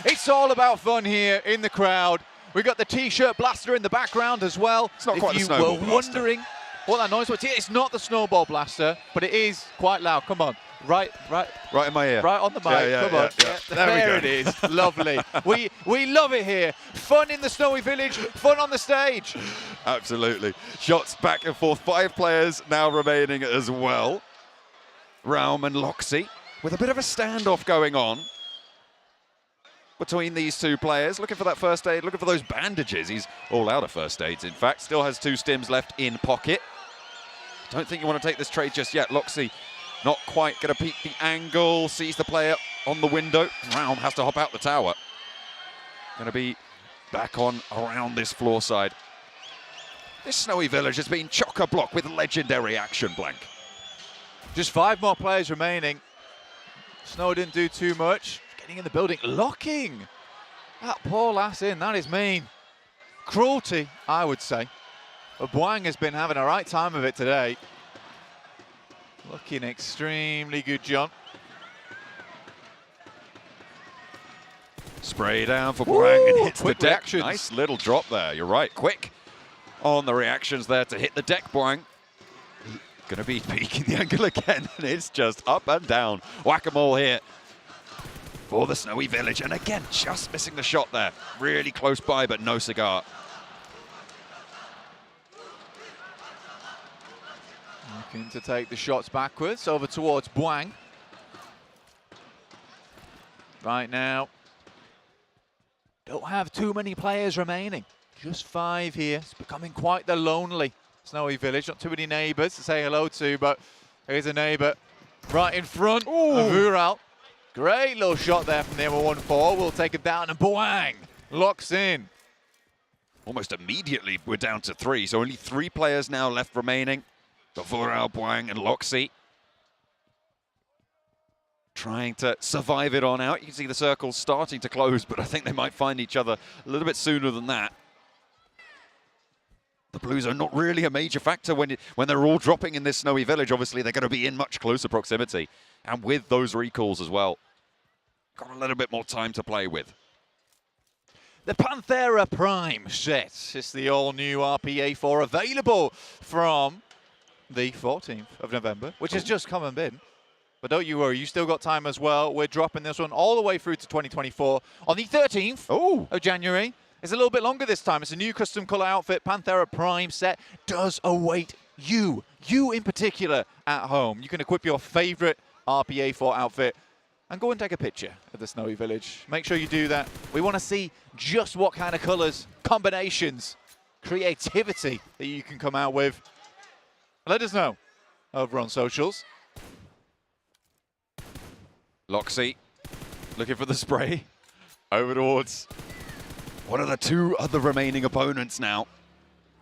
It's all about fun here in the crowd. We've got the T-shirt blaster in the background as well. It's not quite the Snowball Blaster. If you were wondering what that noise was, it's not the Snowball Blaster, but it is quite loud. Come on. Right in my ear. Right on the mic. Come on. Yeah. There it is. Lovely. We love it here. Fun in the Snowy Village. Fun on the stage. Absolutely. Shots back and forth. 5 players now remaining as well. Realm and Loxy with a bit of a standoff going on between these 2 players. Looking for that first aid. Looking for those bandages. He's all out of first aids, in fact. Still has 2 stims left in pocket. Don't think you want to take this trade just yet. Loxy not quite going to peek the angle, sees the player on the window. Realm has to hop out the tower. Going to be back on around this floor side. This Snowy Village has been chock-a-block with legendary action, Blank. Just 5 more players remaining. Snow didn't do too much. Getting in the building, locking that poor lass in. That is mean. Cruelty, I would say. But Boang has been having a right time of it today. Looking extremely good, John. Spray down for Boang and hits the deck. Reactions. Nice little drop there. You're right. Quick on the reactions there to hit the deck, Boang. Going to be peeking the angle again, and it's just up and down. Whack-a-mole here for the Snowy Village. And again, just missing the shot there. Really close by, but no cigar. Looking to take the shots backwards over towards Boang. Right now, don't have too many players remaining. Just 5 here. It's becoming quite the lonely Snowy Village. Not too many neighbours to say hello to, but here's a neighbour right in front of Ural. Great little shot there from the M14. We'll take him down, and Boang locks in. Almost immediately, we're down to 3, so only 3 players now left remaining. Got Vural, Bwang, and Loxy trying to survive it on out. You can see the circles starting to close, but I think they might find each other a little bit sooner than that. The Blues are not really a major factor when they're all dropping in this snowy village. Obviously, they're going to be in much closer proximity. And with those recalls as well, got a little bit more time to play with. The Panthera Prime set. It's the all-new RPA4 available from the 14th of November, which has just come and been. But don't you worry, you still got time as well. We're dropping this one all the way through to 2024 on the 13th of January. It's a little bit longer this time. It's a new custom color outfit. Panthera Prime set does await you in particular, at home. You can equip your favorite RPA4 outfit and go and take a picture of the snowy village. Make sure you do that. We want to see just what kind of colors, combinations, creativity that you can come out with. Let us know over on socials. Loxy looking for the spray over towards one of the two other remaining opponents now.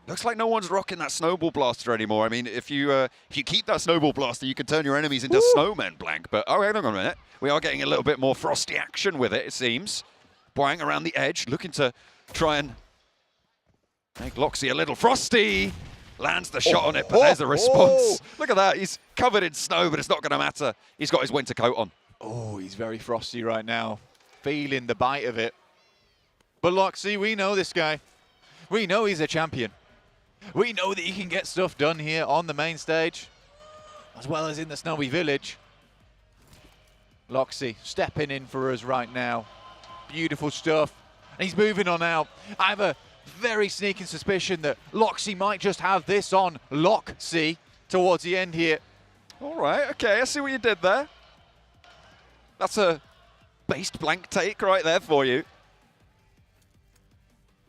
Looks like no one's rocking that snowball blaster anymore. I mean, if you keep that snowball blaster, you can turn your enemies into snowmen, Blank. But hang on a minute, we are getting a little bit more frosty action with it. It seems. Bwang around the edge, looking to try and make Loxy a little frosty. Lands the shot on it, but there's a response. Look at that. He's covered in snow, but it's not going to matter. He's got his winter coat on. Oh, he's very frosty right now. Feeling the bite of it. But Loxy, we know this guy. We know he's a champion. We know that he can get stuff done here on the main stage, as well as in the snowy village. Loxy stepping in for us right now. Beautiful stuff. And he's moving on out. I have a very sneaking suspicion that Loxy might just have this on Loxy towards the end here. All right, okay, I see what you did there. That's a based Blank take right there for you.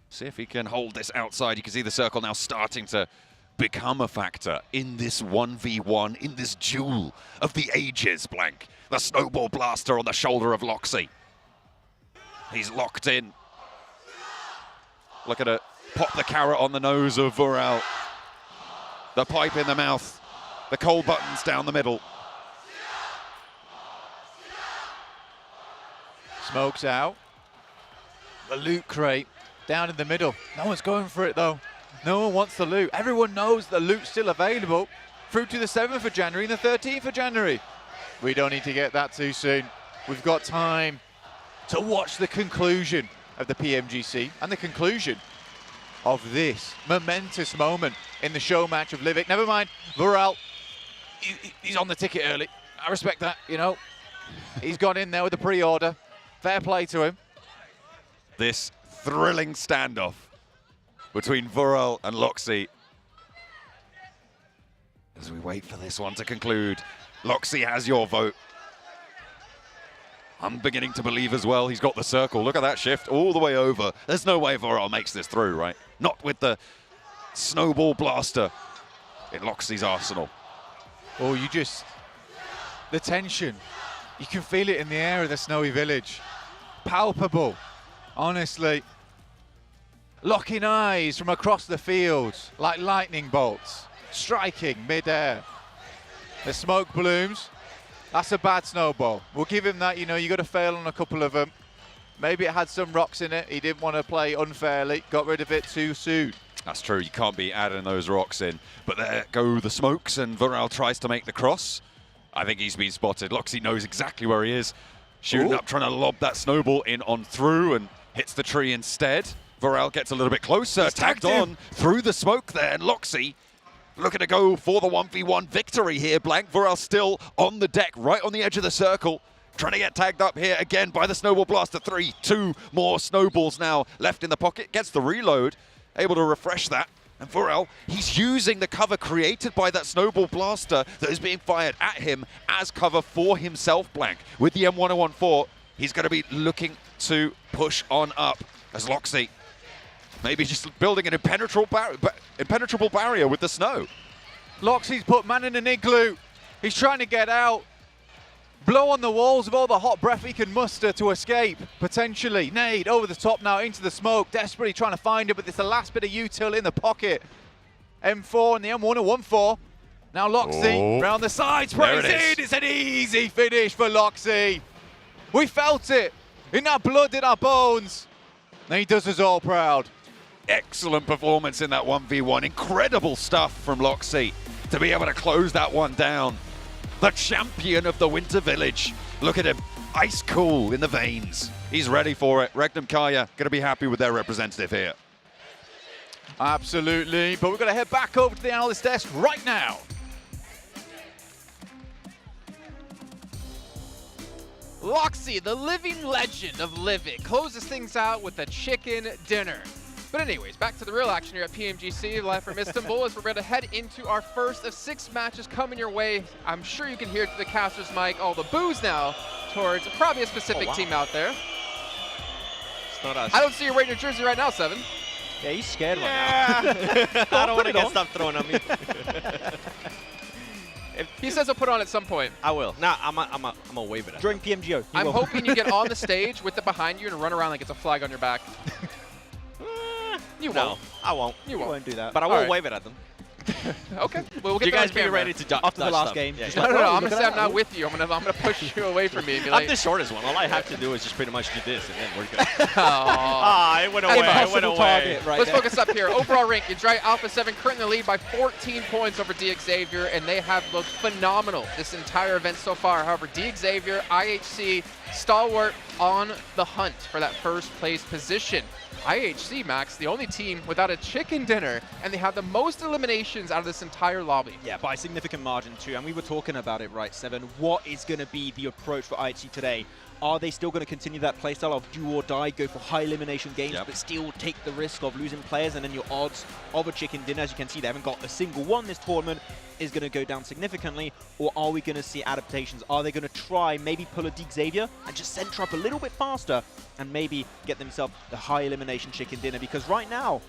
See if he can hold this outside. You can see the circle now starting to become a factor in this 1v1, in this duel of the ages, Blank. The snowball blaster on the shoulder of Loxy. He's locked in. Look at it. Pop the carrot on the nose of Vural. The pipe in the mouth. The cold buttons down the middle. Smokes out. The loot crate down in the middle. No one's going for it though. No one wants the loot. Everyone knows the loot's still available through to the 7th of January and the 13th of January. We don't need to get that too soon. We've got time to watch the conclusion of the PMGC and the conclusion of this momentous moment in the show match of Livik. Never mind, Vural, he's on the ticket early. I respect that, you know. He's gone in there with the pre-order. Fair play to him. This thrilling standoff between Vural and Loxy. As we wait for this one to conclude, Loxy has your vote. I'm beginning to believe as well he's got the circle. Look at that shift all the way over. There's no way Vural makes this through, right? Not with the snowball blaster in Loxy's arsenal. Oh, the tension. You can feel it in the air of the snowy village. Palpable, honestly. Locking eyes from across the field like lightning bolts, striking mid-air. The smoke blooms. That's a bad snowball. We'll give him that, you know, you got to fail on a couple of them. Maybe it had some rocks in it. He didn't want to play unfairly, got rid of it too soon. That's true, you can't be adding those rocks in. But there go the smokes, and Vural tries to make the cross. I think he's been spotted. Loxy knows exactly where he is. Shooting up, trying to lob that snowball in on through, and hits the tree instead. Vural gets a little bit closer, He's tagged on through the smoke there, and Loxy looking to go for the 1v1 victory here. Blank, Vural still on the deck, right on the edge of the circle. Trying to get tagged up here again by the snowball blaster. 2 more snowballs now left in the pocket. Gets the reload, able to refresh that. And Vural, he's using the cover created by that snowball blaster that is being fired at him as cover for himself, Blank. With the M1014, he's going to be looking to push on up as Loxy maybe just building an impenetrable barrier with the snow. Loxy's put man in an igloo. He's trying to get out. Blow on the walls of all the hot breath he can muster to escape, potentially. Nade over the top now into the smoke, desperately trying to find it, but it's the last bit of util in the pocket. M4 and the M1014 Now Loxy round the sides, There prays it is. in. It's an easy finish for Loxy. We felt it in our blood, in our bones. And he does us all proud. Excellent performance in that 1v1. Incredible stuff from Loxy to be able to close that one down. The champion of the Winter Village. Look at him, ice cool in the veins. He's ready for it. Regnum Kaya going to be happy with their representative here. Absolutely, but we're going to head back over to the analyst desk right now. Loxy, the living legend of Livik, closes things out with a chicken dinner. But anyways, back to the real action here at PMGC, live from Istanbul, as we're going to head into our first of 6 matches coming your way. I'm sure you can hear through the caster's mic all the boos now towards probably a specific team out there. It's not us. I don't see you wearing your jersey right now, Seven. Yeah, he's scared right now. I don't want to get stuff thrown at me. He says he'll put on at some point. I will. Nah, I'm a wave it at During PMGO. I'm hoping you get on the stage with it behind you and run around like it's a flag on your back. You No, won't. I won't. You won't do that. But I All will right. wave it at them. Okay. Well, we'll get You that on guys be camera. ready to duck After the last stuff. game, Yeah. just No, like, no, no. oh, I'm look gonna at say I'm that. not with you. I'm gonna push you away from me and be I'm like, the shortest one. All I have to do is just pretty much do this, and then we're good. Aw, it went away. It went away. Target right Let's there. focus up here. Overall rank, Dry Alpha 7 currently in the lead by 14 points over D Xavier, and they have looked phenomenal this entire event so far. However, D Xavier, IHC, Stalwart on the hunt for that first place position. IHC, Max, the only team without a chicken dinner, and they have the most eliminations out of this entire lobby. Yeah, by a significant margin too. And we were talking about it, right, Seven? What is going to be the approach for IHC today? Are they still going to continue that playstyle of do or die, go for high elimination games, but still take the risk of losing players, and then your odds of a chicken dinner, as you can see, they haven't got a single one this tournament, is going to go down significantly? Or are we going to see adaptations? Are they going to try maybe pull a D Xavier and just center up a little bit faster and maybe get themselves the high elimination chicken dinner? Because right now,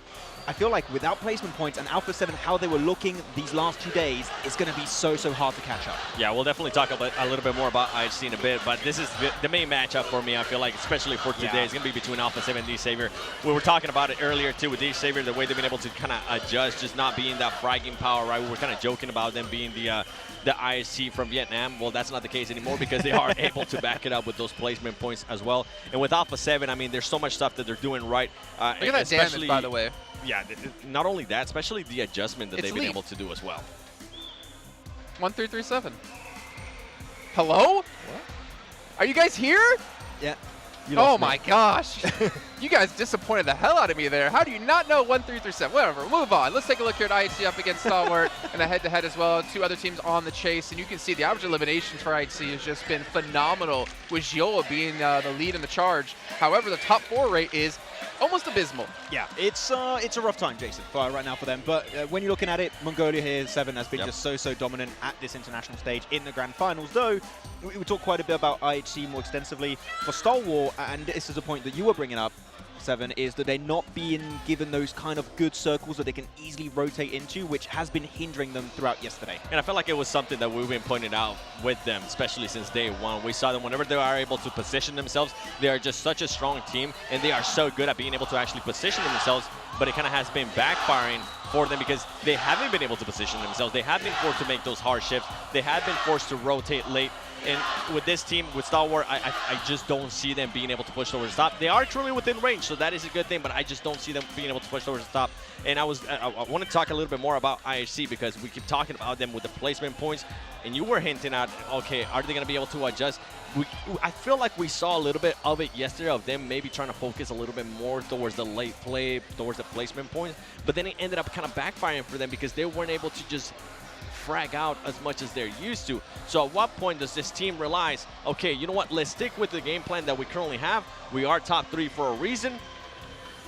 I feel like without placement points and Alpha 7, how they were looking these last 2 days, it's going to be so hard to catch up. Yeah, we'll definitely talk about a little bit more about IHC in a bit, but this is the main matchup for me, I feel like, especially for today. It's going to be between Alpha 7 and D Xavier. We were talking about it earlier, too, with D Xavier, the way they've been able to kind of adjust, just not being that fragging power, right? We were kind of joking about them being the IHC from Vietnam. Well, that's not the case anymore because they are able to back it up with those placement points as well. And with Alpha 7, I mean, there's so much stuff that they're doing right. Look at that damage, by the way. Yeah, not only that, especially the adjustment that they've been able to do as well. 1337. Hello? What? Are you guys here? Yeah. Oh my gosh. You guys disappointed the hell out of me there. How do you not know 1337? Whatever, move on. Let's take a look here at IHC up against Stalwart and a head-to-head as well. 2 other teams on the chase, and you can see the average eliminations for IHC has just been phenomenal, with Giola being the lead in the charge. However, the top 4 rate is almost abysmal. Yeah, it's a rough time, Jason, right now for them. But when you're looking at it, Mongolia here, 7 has been just so dominant at this international stage in the grand finals. Though we talk quite a bit about IHC more extensively for Stalwart, and this is a point that you were bringing up, 7, is that they're not being given those kind of good circles that they can easily rotate into, which has been hindering them throughout yesterday. And I felt like it was something that we've been pointing out with them, especially since day one. We saw them whenever they are able to position themselves, they are just such a strong team, and they are so good at being able to actually position themselves, but it kind of has been backfiring for them because they haven't been able to position themselves. They have been forced to make those hard shifts. They have been forced to rotate late. And with this team, with Stalwart, I just don't see them being able to push towards the top. They are truly within range, so that is a good thing, but I just don't see them being able to push towards the top. And I want to talk a little bit more about IHC because we keep talking about them with the placement points, and you were hinting at, okay, are they going to be able to adjust? I feel like we saw a little bit of it yesterday of them maybe trying to focus a little bit more towards the late play, towards the placement points, but then it ended up kind of backfiring for them because they weren't able to just frag out as much as they're used to. So at what point does this team realize, okay, you know what, let's stick with the game plan that we currently have. We are top 3 for a reason,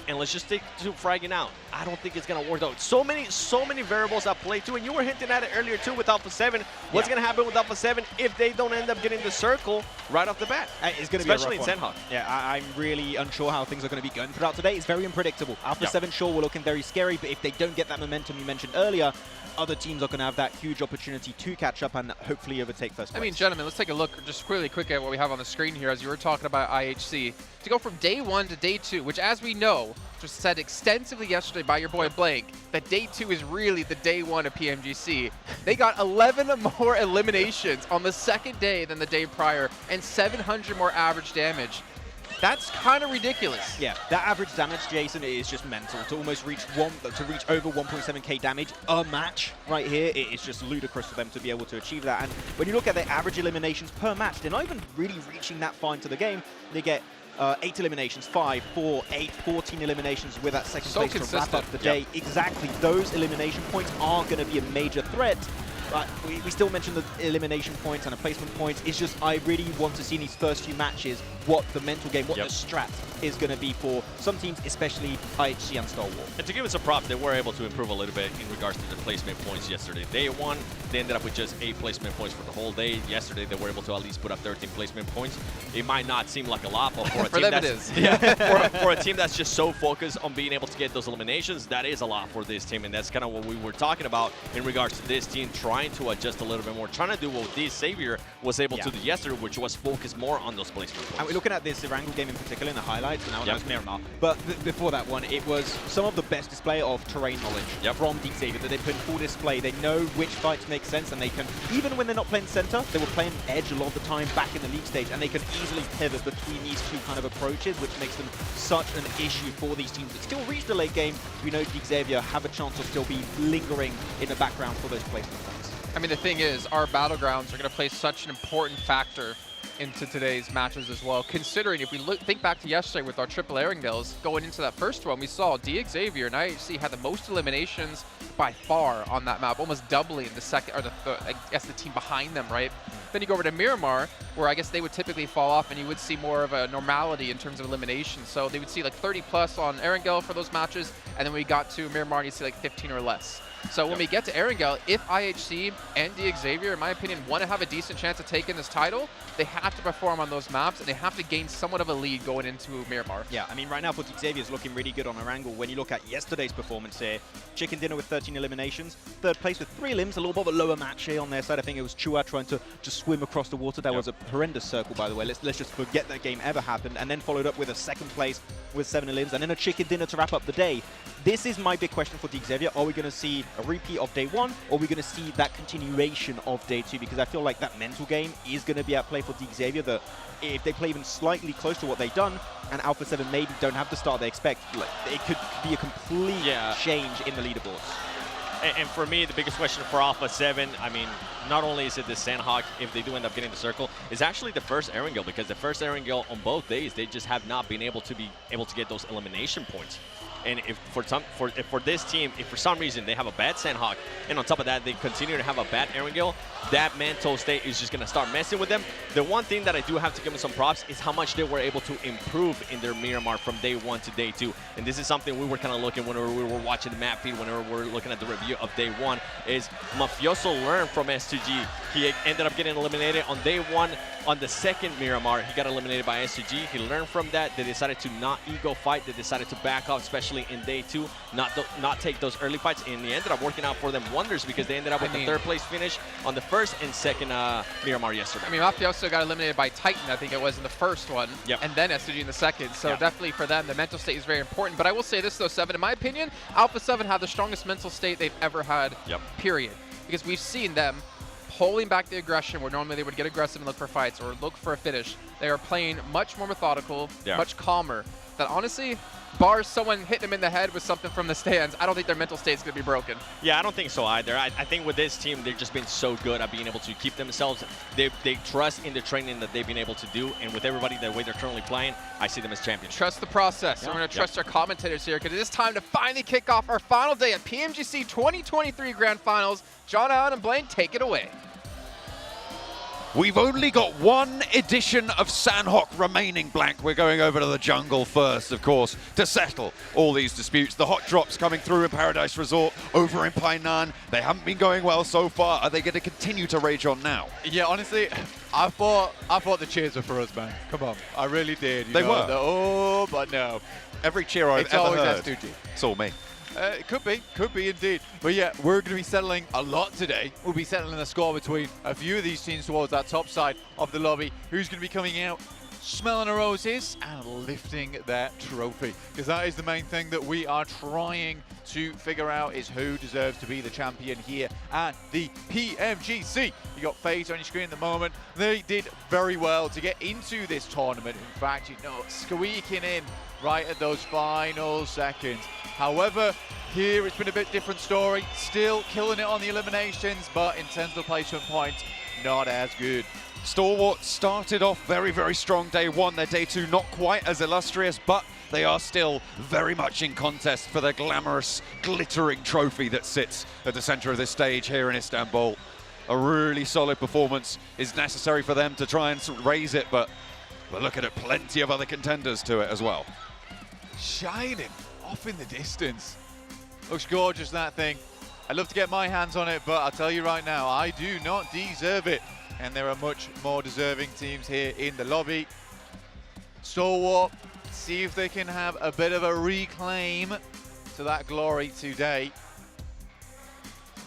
and let's just stick to fragging out. I don't think it's going to work out. So many variables at play too, and you were hinting at it earlier too with Alpha 7. What's going to happen with Alpha 7 if they don't end up getting the circle right off the bat? It's going to be especially in Senhawk. Yeah, I'm really unsure how things are going to be going throughout today. It's very unpredictable. Alpha 7 sure were looking very scary, but if they don't get that momentum you mentioned earlier, other teams are going to have that huge opportunity to catch up and hopefully overtake first place. I mean, gentlemen, let's take a look just really quick at what we have on the screen here as you were talking about IHC. To go from day 1 to day 2, which as we know, Joe just said extensively yesterday by your boy Blake that day 2 is really the day 1 of PMGC. They got 11 more eliminations on the second day than the day prior and 700 more average damage. That's kind of ridiculous. Yeah, that average damage, Jason, is just mental. To almost reach over 1.7k damage a match right here, it is just ludicrous for them to be able to achieve that. And when you look at their average eliminations per match, they're not even really reaching that far into the game. They get 8 eliminations, 5, 4, 8, 14 eliminations with that second place to wrap up the day. Exactly, those elimination points are going to be a major threat. But we still mentioned the elimination points and the placement points. It's just I really want to see in these first few matches what the mental game, what the strat is going to be for some teams, especially IHC and Star Wars. And to give us a prop, they were able to improve a little bit in regards to the placement points yesterday. Day 1, they ended up with just 8 placement points for the whole day. Yesterday, they were able to at least put up 13 placement points. It might not seem like a lot, but for a team that's for a team that's just so focused on being able to get those eliminations, that is a lot for this team. And that's kind of what we were talking about in regards to this team trying to adjust a little bit more, trying to do what this Xavier was able to do yesterday, which was focus more on those placement points. And we're looking at this Erangel game in particular in the highlights, and now that was Miramar. But before that one, it was some of the best display of terrain knowledge from Deep Xavier that they put in full display. They know which fights make sense, and they can, even when they're not playing center, they were playing edge a lot of the time back in the league stage, and they can easily pivot between these two kind of approaches, which makes them such an issue for these teams that still reach the late game. We know Deep Xavier have a chance to still be lingering in the background for those placement points. I mean, the thing is, our battlegrounds are going to play such an important factor into today's matches as well, considering if we think back to yesterday with our triple Erangels, going into that first one, we saw Xavier and IHC had the most eliminations by far on that map, almost doubling the second, or the third, I guess the team behind them, right? Then you go over to Miramar, where I guess they would typically fall off and you would see more of a normality in terms of elimination. So they would see like 30 plus on Erangel for those matches, and then when we got to Miramar, you'd see like 15 or less. So when we get to Erangel, if IHC and Xavier, in my opinion, want to have a decent chance of taking this title, they have to perform on those maps, and they have to gain somewhat of a lead going into Miramar. Yeah, I mean, right now for Xavier is looking really good on Erangel. When you look at yesterday's performance here, Chicken Dinner with 13 eliminations, third place with 3 limbs, a little bit of a lower match here on their side. I think it was Chua trying to just swim across the water. That was a horrendous circle, by the way. Let's just forget that game ever happened. And then followed up with a second place with 7 limbs, and then a Chicken Dinner to wrap up the day. This is my big question for Xavier. Are we going to see a repeat of day 1, or are we going to see that continuation of day 2? Because I feel like that mental game is going to be at play for Xavier, that if they play even slightly close to what they've done, and Alpha 7 maybe don't have the start they expect, like, it could be a complete change in the leaderboards. And for me, the biggest question for Alpha 7, I mean, not only is it the Sandhawk, if they do end up getting the circle, is actually the first Erangel, because the first Erangel on both days, they just have not been able to get those elimination points. And if for this team, if for some reason they have a bad Sandhawk, and on top of that they continue to have a bad Erangel, that mental state is just going to start messing with them. The one thing that I do have to give them some props is how much they were able to improve in their Miramar from day 1 to day 2. And this is something we were kind of looking whenever we were watching the map feed, whenever we were looking at the review of day 1, is Mafioso learned from S2G. He ended up getting eliminated on day 1. On the second Miramar, he got eliminated by S2G. He learned from that. They decided to not ego fight. They decided to back off, especially in day 2, not take those early fights. And it ended up working out for them wonders, because they ended up with the 3rd place finish on the first and second Miramar yesterday. I mean, Mafioso got eliminated by Titan, I think it was, in the first one, and then S2G in the second. So definitely for them, the mental state is very important. But I will say this, though, 7, in my opinion, Alpha 7 had the strongest mental state they've ever had, period. Because we've seen them pulling back the aggression where normally they would get aggressive and look for fights or look for a finish. They are playing much more methodical, much calmer. That honestly, bars someone hitting them in the head with something from the stands, I don't think their mental state is going to be broken. Yeah, I don't think so either. I think with this team, they've just been so good at being able to keep themselves. They trust in the training that they've been able to do, and with everybody the way they're currently playing, I see them as champions. Trust the process. We're going to trust our commentators here, because it is time to finally kick off our final day at PMGC 2023 Grand Finals. John Allen and Blaine, take it away. We've only got 1 edition of Sandhawk remaining, Blank. We're going over to the jungle first, of course, to settle all these disputes. The hot drops coming through in Paradise Resort, over in Painan. They haven't been going well so far. Are they going to continue to rage on now? Yeah, honestly, I thought the cheers were for us, man. Come on, I really did. They were. Oh, but no. Every cheer I've ever heard. It's always S2G. It's all me. It could be indeed. But yeah, we're going to be settling a lot today. We'll be settling the score between a few of these teams towards that top side of the lobby. Who's going to be coming out smelling the roses and lifting their trophy. Because that is the main thing that we are trying to figure out, is who deserves to be the champion here at the PMGC. You got FaZe on your screen at the moment. They did very well to get into this tournament. In fact, you know, squeaking in right at those final seconds. However, here it's been a bit different story. Still killing it on the eliminations, but in terms of the placement points, not as good. Stalwart started off very, very strong day one. Their day two not quite as illustrious, but they are still very much in contest for the glamorous, glittering trophy that sits at the center of this stage here in Istanbul. A really solid performance is necessary for them to try and raise it, but we're looking at plenty of other contenders to it as well. Shining off in the distance. Looks gorgeous, that thing. I'd love to get my hands on it, but I'll tell you right now, I do not deserve it. And there are much more deserving teams here in the lobby. Stalwart, see if they can have a bit of a reclaim to that glory today.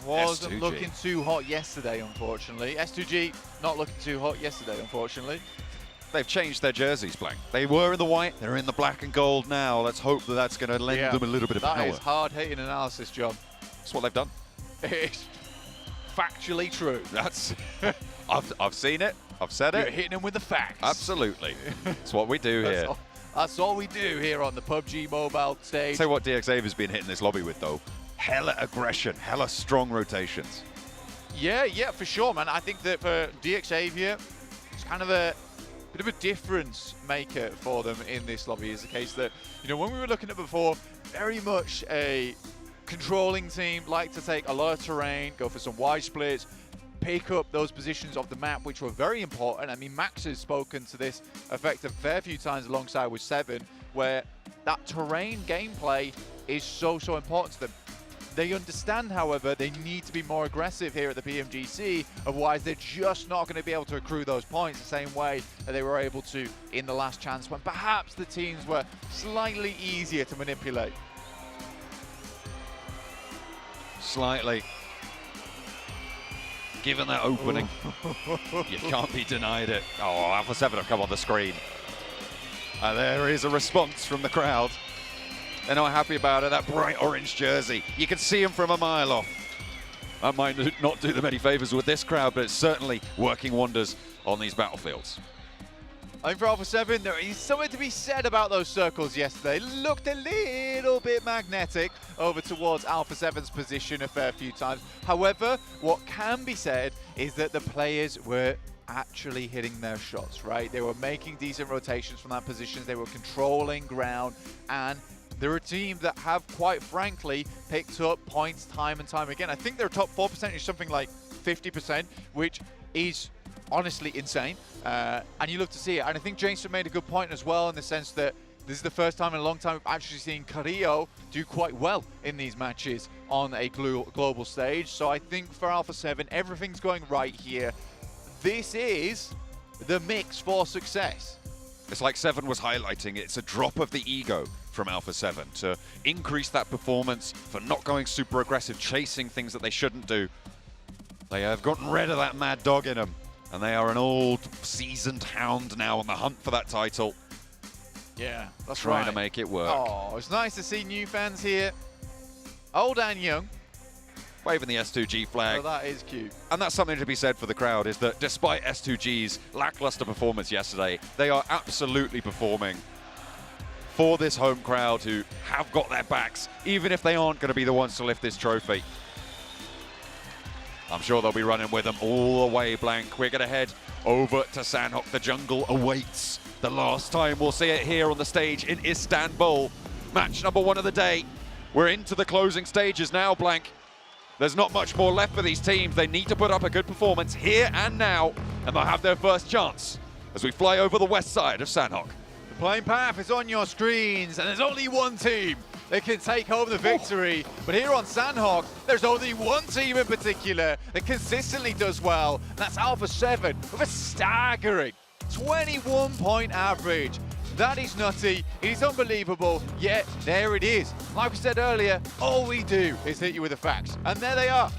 Wasn't S2G. looking too hot yesterday, unfortunately. S2G not looking too hot yesterday, unfortunately. They've changed their jerseys, Blank. They were in the white, they're in the black and gold now. Let's hope that that's going to lend them a little bit of power. That is hard-hitting analysis, John. That's what they've done. It's factually true. That's... I've seen it. I've said it. You're hitting them with the facts. Absolutely. That's what we do here. That's all we do here on the PUBG mobile stage. Tell you what DXaver's been hitting this lobby with, though. Hella aggression, hella strong rotations. Yeah, for sure, man. I think that for DXavier, it's kind of a bit of a difference maker for them in this lobby. Is the case that, you know, when we were looking at before, very much a controlling team, like to take a lot of terrain, go for some wide splits, pick up those positions of the map, which were very important. I mean, Max has spoken to this effect a fair few times alongside with Seven, where that terrain gameplay is so important to them. They understand, however, they need to be more aggressive here at the PMGC, otherwise they're just not going to be able to accrue those points the same way that they were able to in the last chance, when perhaps the teams were slightly easier to manipulate. Slightly. Given that opening, you can't be denied it. Oh, Alpha 7 have come on the screen. And there is a response from the crowd. They're not happy about it, that bright orange jersey. You can see them from a mile off. That might not do them any favors with this crowd, but it's certainly working wonders on these battlefields. I think for Alpha 7, there is something to be said about those circles yesterday. Looked a little bit magnetic over towards Alpha 7's position a fair few times. However, what can be said is that the players were actually hitting their shots, right? They were making decent rotations from that position. They were controlling ground, and they're a team that have, quite frankly, picked up points time and time again. I think their top 4% is something like 50%, which is honestly insane. And you love to see it. And I think Jason made a good point as well, in the sense that this is the first time in a long time we've actually seen Carrillo do quite well in these matches on a global stage. So I think for Alpha 7, everything's going right here. This is the mix for success. It's like Seven was highlighting, it's a drop of the ego from Alpha 7 to increase that performance, for not going super aggressive, chasing things that they shouldn't do. They have gotten rid of that mad dog in them, and they are an old, seasoned hound now on the hunt for that title. Yeah, that's trying right. to make it work. Oh, it's nice to see new fans here, old and young. Waving the S2G flag. Oh, that is cute. And that's something to be said for the crowd, is that despite S2G's lackluster performance yesterday, they are absolutely performing for this home crowd who have got their backs, even if they aren't going to be the ones to lift this trophy. I'm sure they'll be running with them all the way, Blank. We're going to head over to Sanhok. The jungle awaits. The last time we'll see it here on the stage in Istanbul. Match number 1 of the day. We're into the closing stages now, Blank. There's not much more left for these teams. They need to put up a good performance here and now, and they'll have their first chance as we fly over the west side of Sanhok. The playing path is on your screens, and there's only one team that can take home the victory. But here on Sanhok, there's only one team in particular that consistently does well, and that's Alpha 7 with a staggering 21-point average. That is nutty, it is unbelievable, yet there it is. Like we said earlier, all we do is hit you with the facts, and there they are.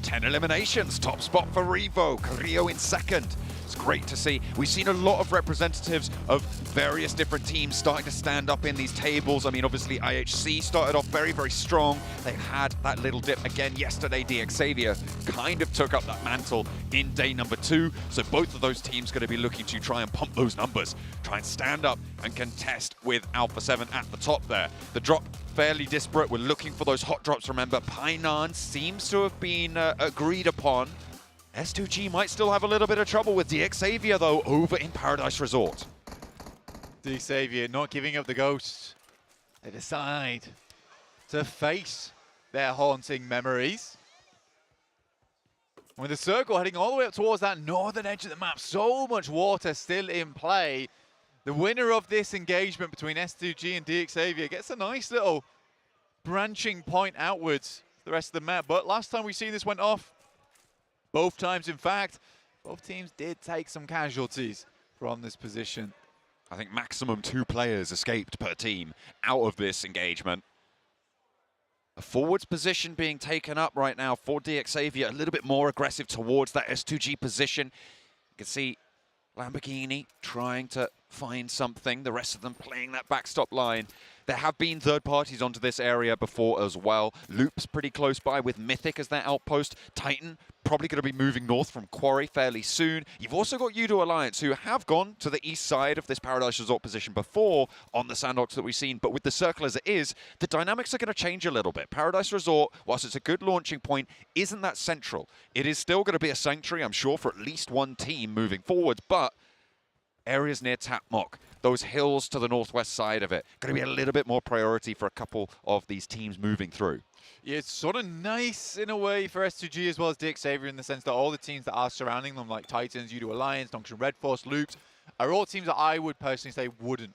10 eliminations, top spot for Revo, Carrillo in second. It's great to see. We've seen a lot of representatives of various different teams starting to stand up in these tables. I mean, obviously IHC started off very, very strong. They had that little dip again yesterday. DXavier kind of took up that mantle in day number 2. So both of those teams going to be looking to try and pump those numbers, try and stand up and contest with Alpha 7 at the top there. The drop fairly disparate. We're looking for those hot drops. Remember, Painan seems to have been agreed upon. S2G might still have a little bit of trouble with DXavier, though, over in Paradise Resort. DXavier not giving up the ghost. They decide to face their haunting memories. With the circle heading all the way up towards that northern edge of the map, so much water still in play. The winner of this engagement between S2G and DXavier gets a nice little branching point outwards to the rest of the map. But last time we seen this went off, both times, in fact, both teams did take some casualties from this position. I think maximum 2 players escaped per team out of this engagement. A forwards position being taken up right now for DXavier, a little bit more aggressive towards that S2G position. You can see Lamborghini trying to find something, the rest of them playing that backstop line. There have been third parties onto this area before as well. Loop's pretty close by with Mythic as their outpost. Titan probably going to be moving north from Quarry fairly soon. You've also got Udo Alliance, who have gone to the east side of this Paradise Resort position before on the Sandbox that we've seen. But with the circle as it is, the dynamics are going to change a little bit. Paradise Resort, whilst it's a good launching point, isn't that central. It is still going to be a sanctuary, I'm sure, for at least one team moving forwards, but areas near Tapmok, those hills to the northwest side of it, going to be a little bit more priority for a couple of these teams moving through. Yeah, it's sort of nice in a way for S2G as well as DXavier in the sense that all the teams that are surrounding them, like Titans, Udo Alliance, Donkshan Red Force, Loops, are all teams that I would personally say wouldn't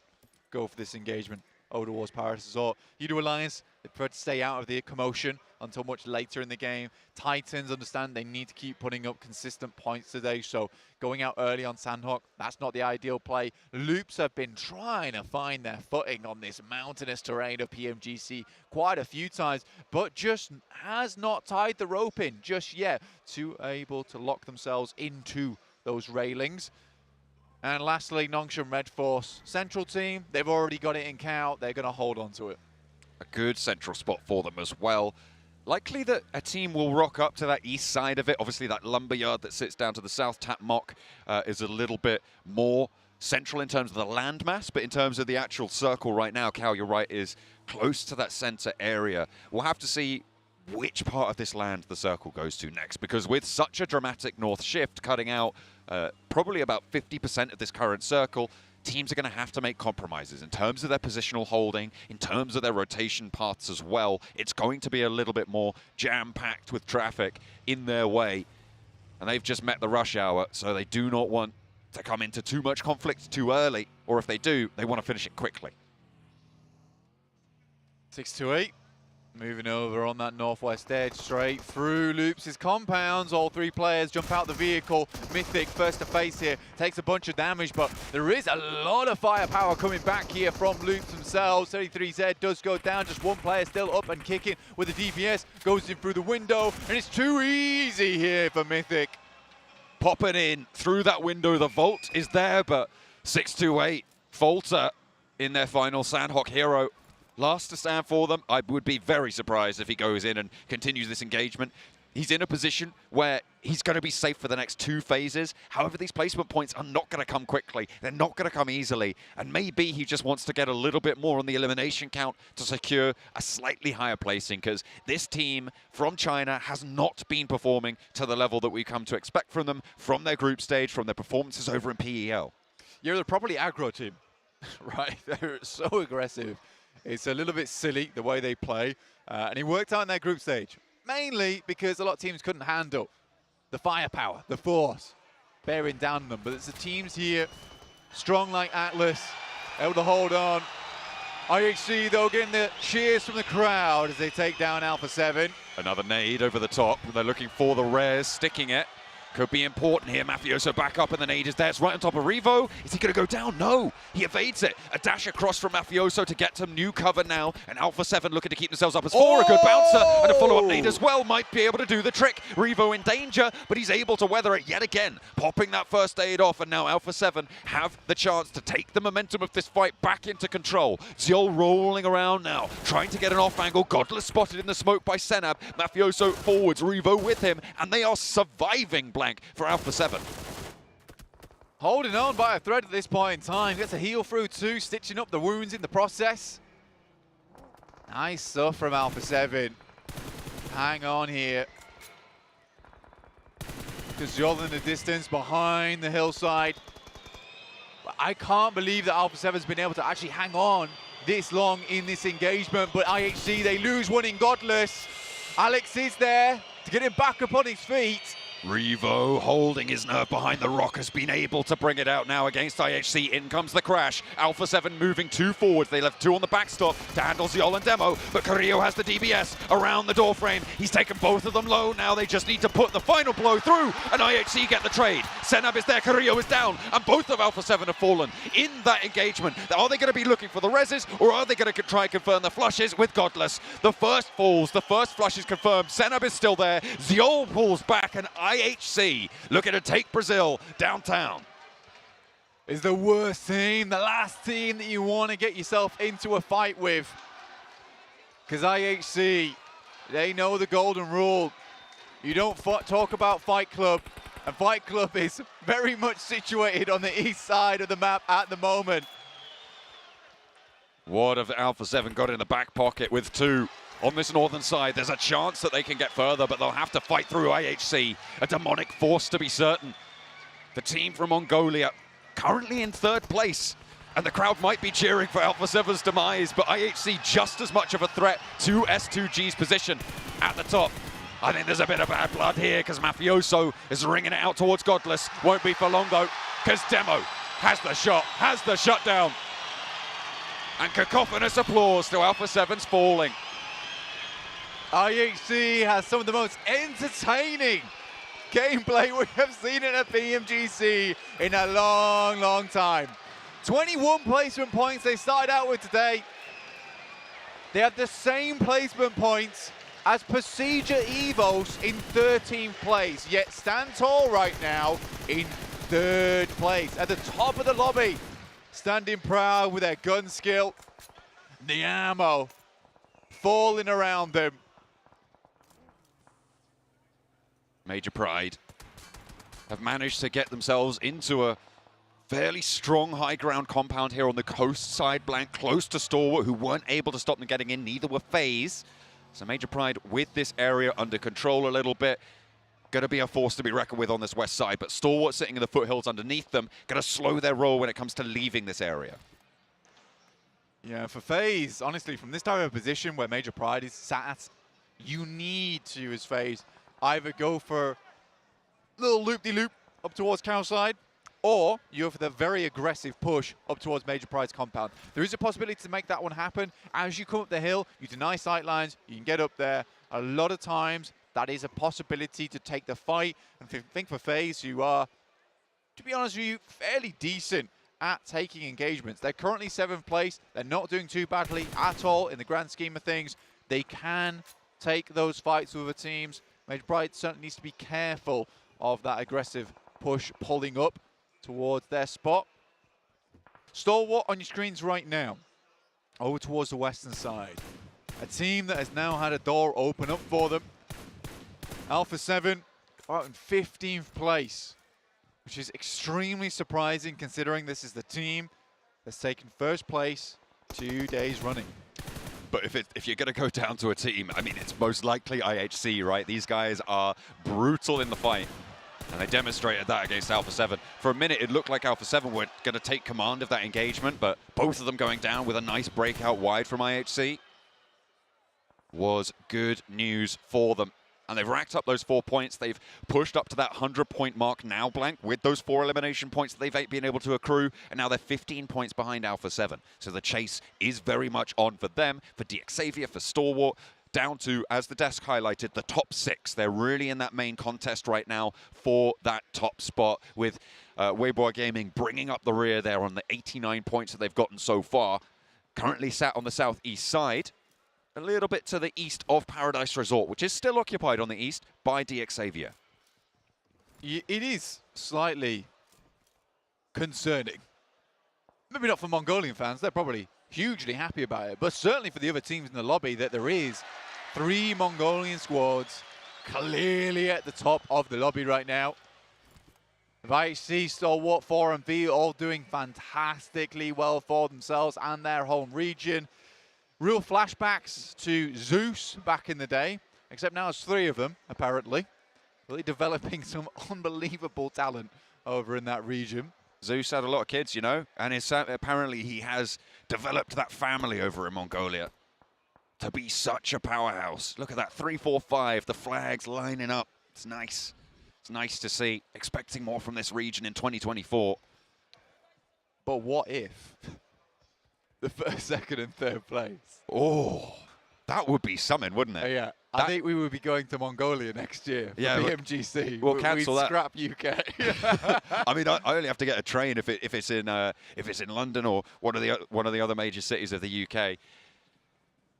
go for this engagement over towards Paradise Resort. Udo Alliance, they prefer to stay out of the commotion until much later in the game. Titans understand they need to keep putting up consistent points today, so going out early on Sandhawk, that's not the ideal play. Loops have been trying to find their footing on this mountainous terrain of PMGC quite a few times, but just has not tied the rope in just yet to able to lock themselves into those railings. And lastly, Nongshim Red Force, central team, they've already got it in count, they're going to hold on to it. A good central spot for them as well. Likely that a team will rock up to that east side of it. Obviously, that lumberyard that sits down to the south, Tapmok, is a little bit more central in terms of the landmass, but in terms of the actual circle right now, Cal, you're right, is close to that center area. We'll have to see which part of this land the circle goes to next, because with such a dramatic north shift cutting out probably about 50% of this current circle, teams are going to have to make compromises in terms of their positional holding, in terms of their rotation paths as well. It's going to be a little bit more jam-packed with traffic in their way. And they've just met the rush hour, so they do not want to come into too much conflict too early, or if they do, they want to finish it quickly. 6-8. Moving over on that northwest edge, straight through Loops' compounds. All 3 players jump out the vehicle. Mythic first to face here, takes a bunch of damage, but there is a lot of firepower coming back here from Loops themselves. 33Z does go down, just 1 player still up and kicking with the DPS. Goes in through the window, and it's too easy here for Mythic. Popping in through that window, the vault is there, but 628 falter in their final Sandhawk hero. Last to stand for them. I would be very surprised if he goes in and continues this engagement. He's in a position where he's going to be safe for the next 2 phases. However, these placement points are not going to come quickly. They're not going to come easily. And maybe he just wants to get a little bit more on the elimination count to secure a slightly higher placing, because this team from China has not been performing to the level that we come to expect from them, from their group stage, from their performances over in PEL. Yeah, they're probably aggro team, right? They're so aggressive. It's a little bit silly the way they play, and it worked out in their group stage, mainly because a lot of teams couldn't handle the firepower, the force, bearing down on them. But it's the teams here, strong like Atlas, able to hold on. IHC, though, getting the cheers from the crowd as they take down Alpha 7. Another nade over the top. They're looking for the rares, sticking it. Could be important here. Mafioso back up and the nade is there. It's right on top of Revo. Is he going to go down? No. He evades it. A dash across from Mafioso to get some new cover now. And Alpha 7 looking to keep themselves up as 4. A good bouncer and a follow-up nade as well might be able to do the trick. Revo in danger, but he's able to weather it yet again. Popping that first aid off, and now Alpha 7 have the chance to take the momentum of this fight back into control. Ziol rolling around now, trying to get an off angle. Godless spotted in the smoke by Senab. Mafioso forwards, Revo with him, and they are surviving blank for Alpha 7. Holding on by a thread at this point in time. Gets a heal through too, stitching up the wounds in the process. Nice stuff from Alpha 7. Hang on here. Ziol in the distance behind the hillside. But I can't believe that Alpha 7's been able to actually hang on this long in this engagement. But IHC, they lose one in Godless. Alex is there to get him back up on his feet. Revo holding his nerve behind the rock has been able to bring it out now against IHC. In comes the crash. Alpha 7 moving 2 forwards. They left 2 on the backstop to handle Ziol and Demo, but Carrillo has the DBS around the doorframe. He's taken both of them low. Now they just need to put the final blow through, and IHC get the trade. Senab is there, Carrillo is down, and both of Alpha 7 have fallen in that engagement. Are they going to be looking for the reses, or are they going to try and confirm the flushes with Godless? The first falls, the first flush is confirmed. Senab is still there. Ziol pulls back, and IHC looking to take Brazil downtown. Is the worst team, the last team that you want to get yourself into a fight with. Because IHC, they know the golden rule. You don't talk about Fight Club, and Fight Club is very much situated on the east side of the map at the moment. What have Alpha 7 got in the back pocket with 2? On this northern side, there's a chance that they can get further, but they'll have to fight through IHC, a demonic force to be certain. The team from Mongolia currently in 3rd place, and the crowd might be cheering for Alpha 7's demise, but IHC just as much of a threat to S2G's position at the top. I think there's a bit of bad blood here because Mafioso is ringing it out towards Godless. Won't be for long though, because Demo has the shot, has the shutdown. And cacophonous applause to Alpha 7's falling. IHC has some of the most entertaining gameplay we have seen in a PMGC in a long, long time. 21 placement points they started out with today. They have the same placement points as Procedure Evos in 13th place, yet stand tall right now in 3rd place at the top of the lobby. Standing proud with their gun skill, the ammo falling around them. Major Pride have managed to get themselves into a fairly strong high ground compound here on the coast side, blank close to Stalwart, who weren't able to stop them getting in, neither were FaZe. So Major Pride with this area under control a little bit. Going to be a force to be reckoned with on this west side, but Stalwart sitting in the foothills underneath them, going to slow their roll when it comes to leaving this area. Yeah, for FaZe, honestly, from this type of position where Major Pride is sat, you need to, as FaZe, either go for a little loop-de-loop up towards cow side, or you go for the very aggressive push up towards Major Pride's compound. There is a possibility to make that one happen. As you come up the hill, you deny sightlines, you can get up there. A lot of times, that is a possibility to take the fight. And I think for FaZe, who are, to be honest with you, fairly decent at taking engagements. They're currently 7th place. They're not doing too badly at all in the grand scheme of things. They can take those fights with other teams. Major Pride certainly needs to be careful of that aggressive push pulling up towards their spot. Stalwart on your screens right now, over towards the western side. A team that has now had a door open up for them. Alpha 7 are out in 15th place, which is extremely surprising considering this is the team that's taken 1st place 2 days running. But if you're going to go down to a team, I mean, it's most likely IHC, right? These guys are brutal in the fight, and they demonstrated that against Alpha 7. For a minute, it looked like Alpha 7 were going to take command of that engagement, but both of them going down with a nice breakout wide from IHC was good news for them. And they've racked up those 4 points. They've pushed up to that 100-point mark now, blank, with those 4 elimination points that they've been able to accrue. And now they're 15 points behind Alpha 7. So the chase is very much on for them, for DXavier, for Stalwart. down to, as the desk highlighted, the top 6. They're really in that main contest right now for that top spot, with Weibo Gaming bringing up the rear there on the 89 points that they've gotten so far. Currently sat on the southeast side, a little bit to the east of Paradise Resort, which is still occupied on the east by DXavier. It is slightly concerning. Maybe not for Mongolian fans, they're probably hugely happy about it, but certainly for the other teams in the lobby, that there is 3 Mongolian squads clearly at the top of the lobby right now. IHC, Stalwart, 4MV all doing fantastically well for themselves and their home region. Real flashbacks to Zeus back in the day, except now it's 3 of them, apparently. Really developing some unbelievable talent over in that region. Zeus had a lot of kids, you know, and apparently he has developed that family over in Mongolia to be such a powerhouse. Look at that, 3-4-5, the flags lining up. It's nice. It's nice to see. Expecting more from this region in 2024. But what if the first, second, and third place? Oh, that would be something, wouldn't it? Yeah. I think we would be going to Mongolia next year for PMGC. We'll cancel that. Scrap UK. I mean, I only have to get a train if it's in London or one of the other major cities of the UK.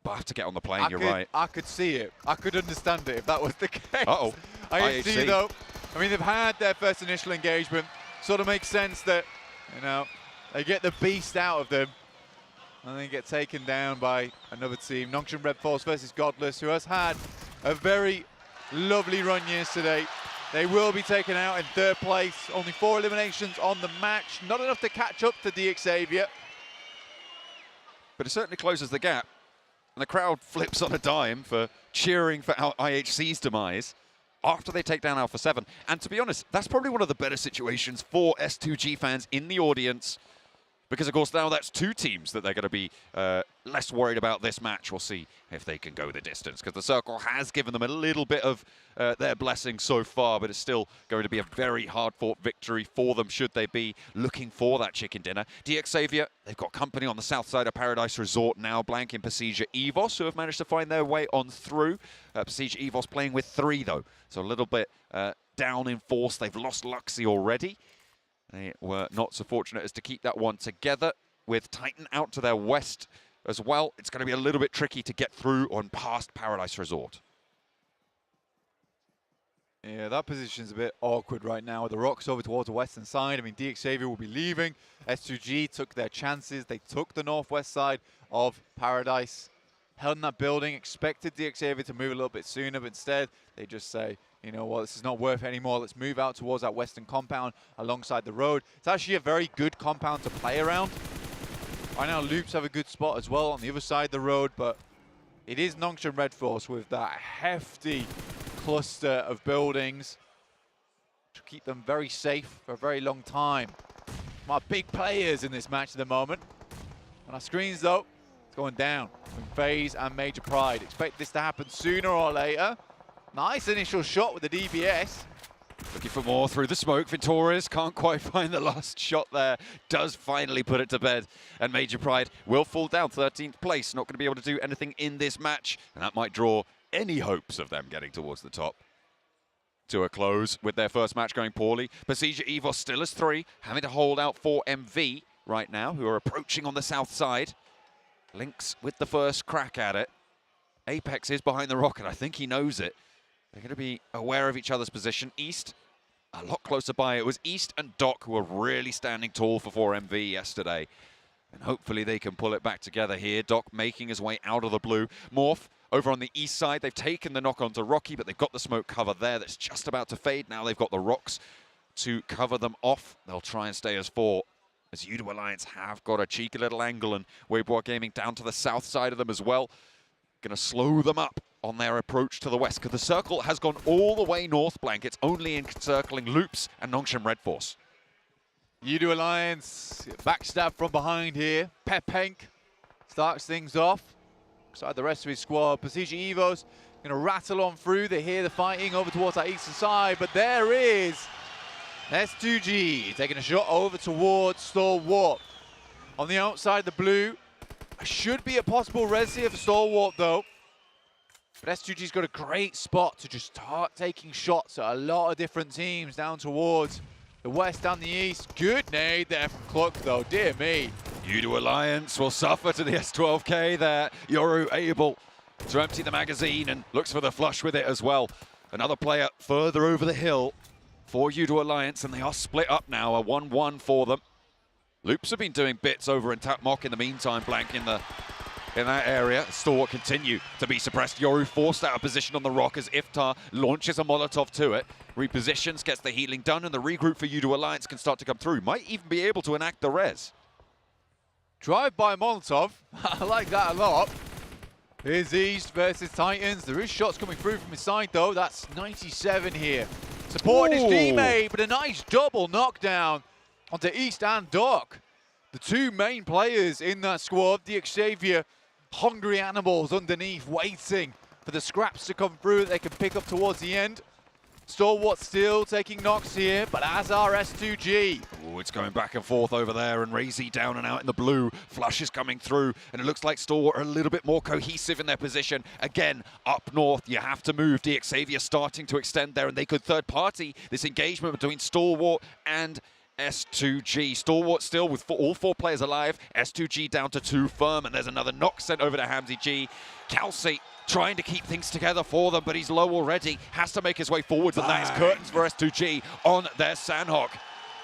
But I have to get on the plane. You're right. I could see it. I could understand it if that was the case. Uh-oh. IHC though. I mean, they've had their first initial engagement. Sort of makes sense that, you know, they get the beast out of them. And then get taken down by another team. Nongshim Red Force versus Godless, who has had a very lovely run yesterday. They will be taken out in 3rd place. Only 4 eliminations on the match. Not enough to catch up to DXavier. But it certainly closes the gap. And the crowd flips on a dime for cheering for IHC's demise after they take down Alpha 7. And to be honest, that's probably one of the better situations for S2G fans in the audience. Because, of course, now that's 2 teams that they're going to be less worried about this match. We'll see if they can go the distance, because the Circle has given them a little bit of their blessing so far, but it's still going to be a very hard-fought victory for them should they be looking for that chicken dinner. DXavier, they've got company on the south side of Paradise Resort now, blanking Pasija Evos, who have managed to find their way on through. Pasija Evos playing with 3, though, so a little bit down in force. They've lost Luxie already. They were not so fortunate as to keep that one together, with Titan out to their west as well. It's going to be a little bit tricky to get through on past Paradise Resort. Yeah, that position's a bit awkward right now. The Rocks over towards the western side. I mean, DXavier will be leaving. S2G took their chances. They took the northwest side of Paradise, held in that building, expected DXavier to move a little bit sooner, but instead they just say, you know what, this is not worth it anymore. Let's move out towards that western compound alongside the road. It's actually a very good compound to play around. Right now, Loops have a good spot as well on the other side of the road, but it is Nongshim Red Force with that hefty cluster of buildings to keep them very safe for a very long time. My big players in this match at the moment. On our screens, though, it's going down from FaZe and Major Pride. Expect this to happen sooner or later. Nice initial shot with the DBS. Looking for more through the smoke. Vittorious can't quite find the last shot there. Does finally put it to bed. And Major Pride will fall down 13th place. Not going to be able to do anything in this match. And that might draw any hopes of them getting towards the top. To a close with their first match going poorly. Pasija Evos still as 3. Having to hold out for MV right now, who are approaching on the south side. Lynx with the first crack at it. Apex is behind the rocket. I think he knows it. They're going to be aware of each other's position. East, a lot closer by. It was East and Doc who were really standing tall for 4MV yesterday. And hopefully they can pull it back together here. Doc making his way out of the blue. Morph over on the east side. They've taken the knock onto Rocky, but they've got the smoke cover there that's just about to fade. Now they've got the rocks to cover them off. They'll try and stay as 4. As U2 Alliance have got a cheeky little angle, and Weibo Gaming down to the south side of them as well. Going to slow them up on their approach to the west, because the circle has gone all the way north, Blank. It's only encircling Loops and Nongshim Red Force. U2 Alliance, backstab from behind here. Pepenk starts things off. Beside the rest of his squad, Pasija Evos going to rattle on through. They hear the fighting over towards that eastern side, but there is S2G taking a shot over towards Stalwart. On the outside, the blue. Should be a possible res here for Stalwart, though. But S2G's got a great spot to just start taking shots at a lot of different teams down towards the west and the east. Good nade there from Cluck, though. Dear me. Udo Alliance will suffer to the S12K there. Yoru able to empty the magazine and looks for the flush with it as well. Another player further over the hill for Udo Alliance, and they are split up now, a 1-1 for them. Loops have been doing bits over in Tapmok in the meantime, Blank in that area. Stalwart continue to be suppressed. Yoru forced out of position on the rock as Iftar launches a Molotov to it. Repositions, gets the healing done, and the regroup for Udo Alliance can start to come through. Might even be able to enact the res. Drive-by Molotov. I like that a lot. Here's East versus Titans. There is shots coming through from his side, though. That's 97 here. Supporting his teammate, but a nice double knockdown onto East and Doc. The two main players in that squad, the Xavier, hungry animals underneath, waiting for the scraps to come through that they can pick up towards the end. Stalwart still taking knocks here, but as are S2G. Oh, it's going back and forth over there, and Razy down and out in the blue. Flush is coming through, and it looks like Stalwart are a little bit more cohesive in their position. Again, up north, you have to move. The Xavier starting to extend there, and they could third party this engagement between Stalwart and S2G. Stalwart still with all four players alive. S2G down to 2 firm, and there's another knock sent over to Hamzy G. Kelsey trying to keep things together for them, but he's low already. Has to make his way forwards, and that is curtains for S2G on their Sandhawk.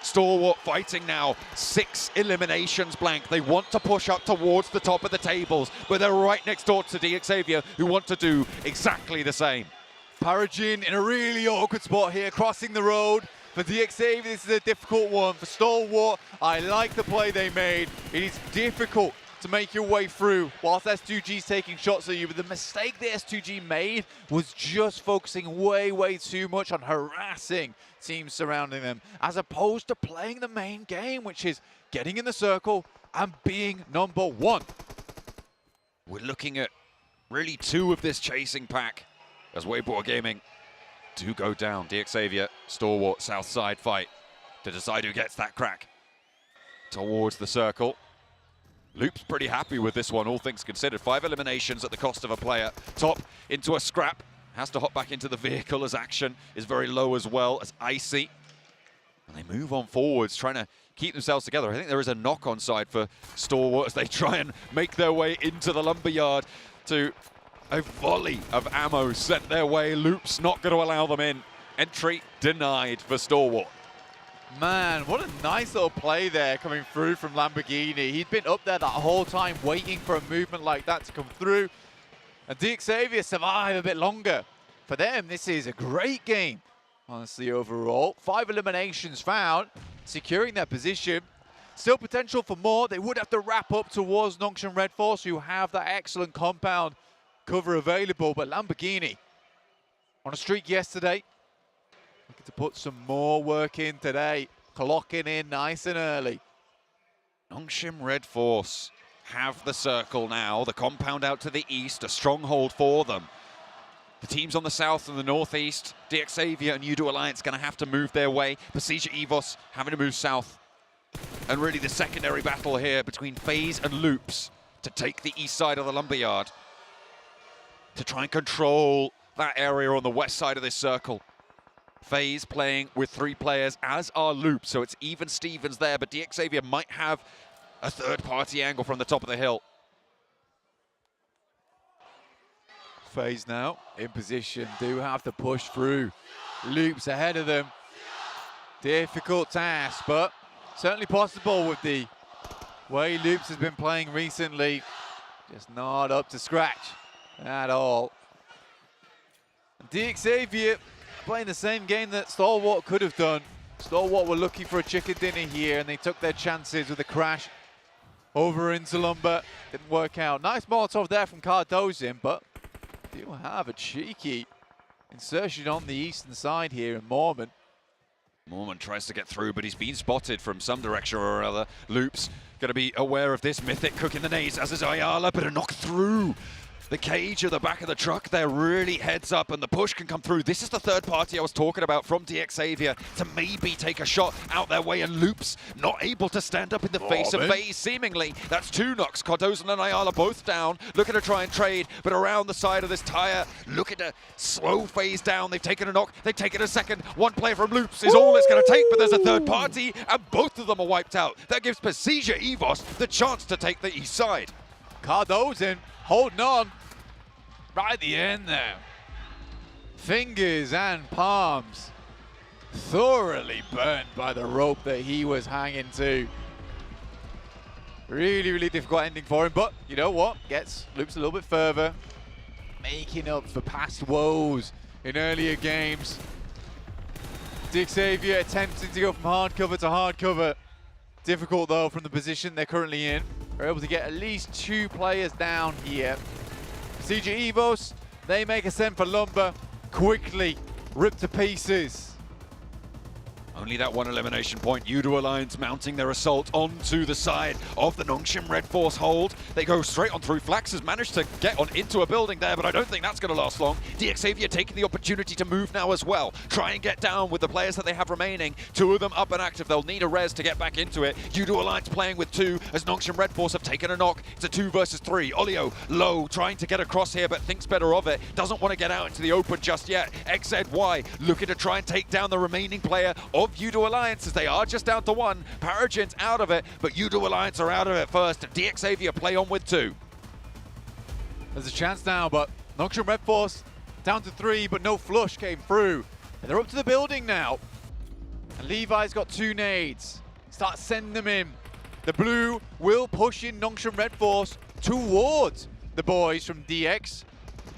Stalwart fighting now. 6 eliminations, Blank. They want to push up towards the top of the tables, but they're right next door to the Xavier, who want to do exactly the same. Paragin in a really awkward spot here, crossing the road. For DXavier, this is a difficult one. For Stalwart, I like the play they made. It is difficult to make your way through whilst S2G's taking shots at you, but the mistake that S2G made was just focusing way too much on harassing teams surrounding them, as opposed to playing the main game, which is getting in the circle and being number 1. We're looking at really 2 of this chasing pack as Weibo Gaming do go down. DXavier, Stalwart, south side fight to decide who gets that crack towards the circle. Loop's pretty happy with this one, all things considered. 5 eliminations at the cost of a player. Top into a scrap. Has to hop back into the vehicle as action is very low as well as Icy. And they move on forwards, trying to keep themselves together. I think there is a knock on side for Stalwart as they try and make their way into the lumberyard to a volley of ammo sent their way. Loop's not going to allow them in. Entry denied for Stalwart. Man, what a nice little play there coming through from Lamborghini. He'd been up there that whole time waiting for a movement like that to come through. And DXavier survive a bit longer. For them, this is a great game, honestly, overall. 5 eliminations found, securing their position. Still potential for more. They would have to wrap up towards Nongshim Red Force, who have that excellent compound cover available. But Lamborghini, on a streak yesterday, looking to put some more work in today. Clocking in nice and early. Nongshim Red Force have the circle now. The compound out to the east, a stronghold for them. The teams on the south and the northeast, DXavier and Udo Alliance going to have to move their way. Pasija Evos having to move south. And really the secondary battle here between FaZe and Loops to take the east side of the lumberyard, to try and control that area on the west side of this circle. FaZe playing with 3 players, as are Loops, so it's even Stevens there, but DXavier might have a third-party angle from the top of the hill. FaZe now in position, do have to push through. Loops ahead of them. Difficult task, but certainly possible with the way Loops has been playing recently. Just not up to scratch at all. DXavier playing the same game that Stalwart could have done. Stalwart were looking for a chicken dinner here, and they took their chances with a crash over into Lumber. Didn't work out. Nice Molotov there from Cardozin, but do have a cheeky insertion on the eastern side here in Mormon. Mormon tries to get through, but he's been spotted from some direction or other. Loops going to be aware of this. Mythic cooking the nades, as is Ayala, but a knock through the cage of the back of the truck there really heads up and the push can come through. This is the third party I was talking about from DXavier to maybe take a shot out their way, and Loops not able to stand up in the face of FaZe seemingly. That's 2 knocks. Cardozo and Ayala both down, looking to try and trade, but around the side of this tire, looking to slow FaZe down. They've taken a knock, they've taken a second. One player from Loops is all it's going to take, but there's a third party, and both of them are wiped out. That gives Persija Evos the chance to take the east side. Cardozo holding on right at the end there. Fingers and palms thoroughly burnt by the rope that he was hanging to. Really, really difficult ending for him, but you know what? Gets Loops a little bit further, making up for past woes in earlier games. DXavier attempting to go from hard cover to hard cover. Difficult though from the position they're currently in. They're able to get at least 2 players down here. PMGC Evos, they make a send for Lumber, quickly ripped to pieces. Only that one elimination point. Udo Alliance mounting their assault onto the side of the Nongshim Red Force hold. They go straight on through. Flax has managed to get on into a building there, but I don't think that's going to last long. DXavier taking the opportunity to move now as well. Try and get down with the players that they have remaining. 2 of them up and active. They'll need a res to get back into it. Udo Alliance playing with 2 as Nongshim Red Force have taken a knock. It's a 2 versus 3. Olio low, trying to get across here, but thinks better of it. Doesn't want to get out into the open just yet. XZY looking to try and take down the remaining player of Udo Alliance as they are just down to 1. Paragent out of it, but Udo Alliance are out of it first. DXavier play on with 2. There's a chance now, but Nongshim Red Force down to 3, but no flush came through. And they're up to the building now. And Levi's got 2 nades. Start sending them in. The blue will push in Nongshim Red Force towards the boys from DX.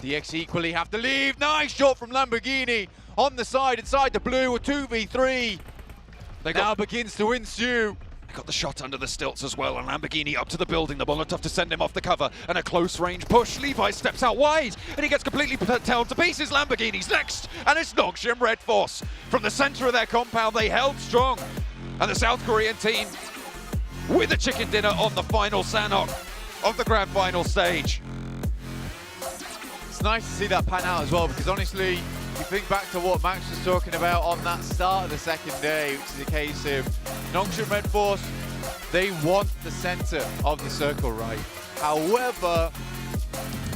DX equally have to leave. Nice shot from Lamborghini on the side inside the blue, a 2v3. Now begins to ensue. They got the shot under the stilts as well, and Lamborghini up to the building. The Molotov to send him off the cover, and a close range push. Levi steps out wide, and he gets completely torn to pieces. Lamborghini's next, and it's Nongshim Red Force. From the center of their compound, they held strong. And the South Korean team with a chicken dinner on the final Sanok of the grand final stage. It's nice to see that pan out as well, because honestly, you think back to what Max was talking about on that start of the second day, which is a case of Nongshim Red Force, they want the center of the circle, right? However,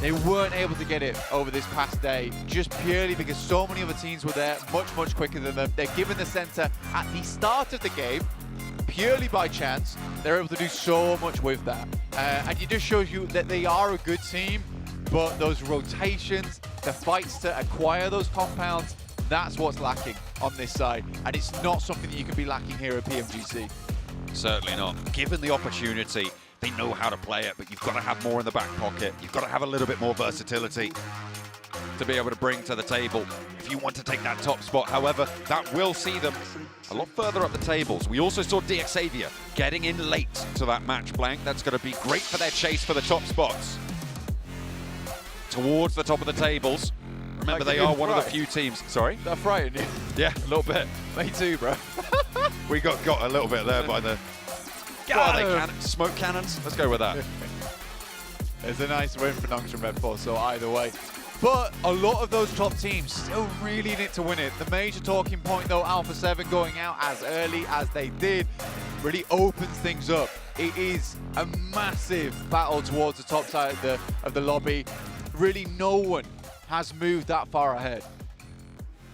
they weren't able to get it over this past day, just purely because so many other teams were there much, much quicker than them. They're given the center at the start of the game, purely by chance. They're able to do so much with that. And it just shows you that they are a good team, but those rotations, the fights to acquire those compounds, that's what's lacking on this side. And it's not something that you can be lacking here at PMGC. Certainly not. Given the opportunity, they know how to play it, but you've got to have more in the back pocket. You've got to have a little bit more versatility to be able to bring to the table if you want to take that top spot. However, that will see them a lot further up the tables. We also saw DXavier getting in late to that match blank. That's going to be great for their chase for the top spots. Towards the top of the tables. Remember, they are one of the few teams. Sorry? That frightened you? Yeah, a little bit. Me too, bro. We got a little bit there by the... What are they, smoke cannons? Let's go with that. It's a nice win for Nongshim Red Force, so either way. But a lot of those top teams still really need to win it. The major talking point, though, Alpha 7 going out as early as they did really opens things up. It is a massive battle towards the top side of the lobby. Really, no one has moved that far ahead.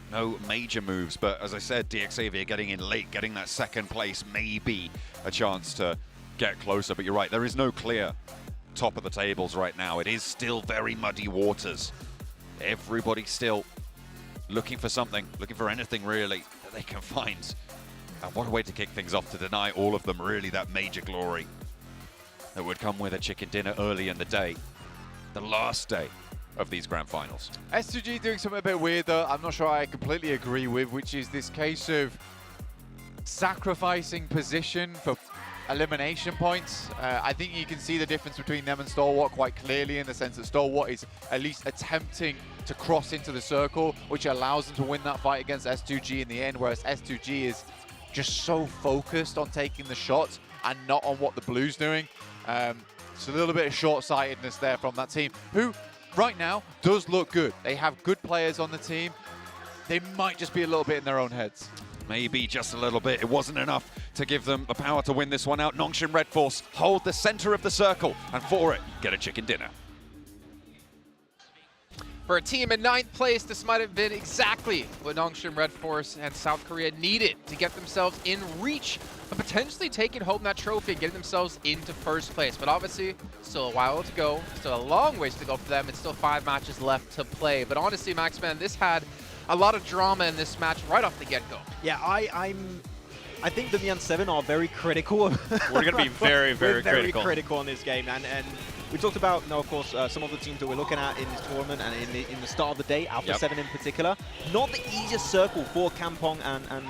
No major moves, but as I said, DXavier getting in late, getting that second place, maybe a chance to get closer. But you're right, there is no clear top of the tables right now. It is still very muddy waters. Everybody's still looking for something, looking for anything really that they can find. And what a way to kick things off to deny all of them really that major glory that would come with a chicken dinner early in the day. The last day of these grand finals. S2G doing something a bit weird though, I'm not sure I completely agree with, which is this case of sacrificing position for elimination points. I think you can see the difference between them and Stalwart quite clearly, in the sense that Stalwart is at least attempting to cross into the circle, which allows them to win that fight against S2G in the end, whereas S2G is just so focused on taking the shots and not on what the Blue's doing. It's a little bit of short-sightedness there from that team, who right now does look good. They have good players on the team. They might just be a little bit in their own heads. Maybe just a little bit. It wasn't enough to give them the power to win this one out. Nongshim Red Force hold the center of the circle, and for it, get a chicken dinner. For a team in 9th place, this might have been exactly what Nongshim Red Force and South Korea needed to get themselves in reach of potentially taking home that trophy and getting themselves into 1st place. But obviously, still a while to go, still a long ways to go for them, and still 5 matches left to play. But honestly, Maxman, this had a lot of drama in this match right off the get-go. Yeah, I think the Neon 7 are very critical. We're going to be very, very critical. Very critical in this game, and we talked about, of course, some of the teams that we're looking at in this tournament and in the start of the day, Alpha 7 in particular. Not the easiest circle for Kampong and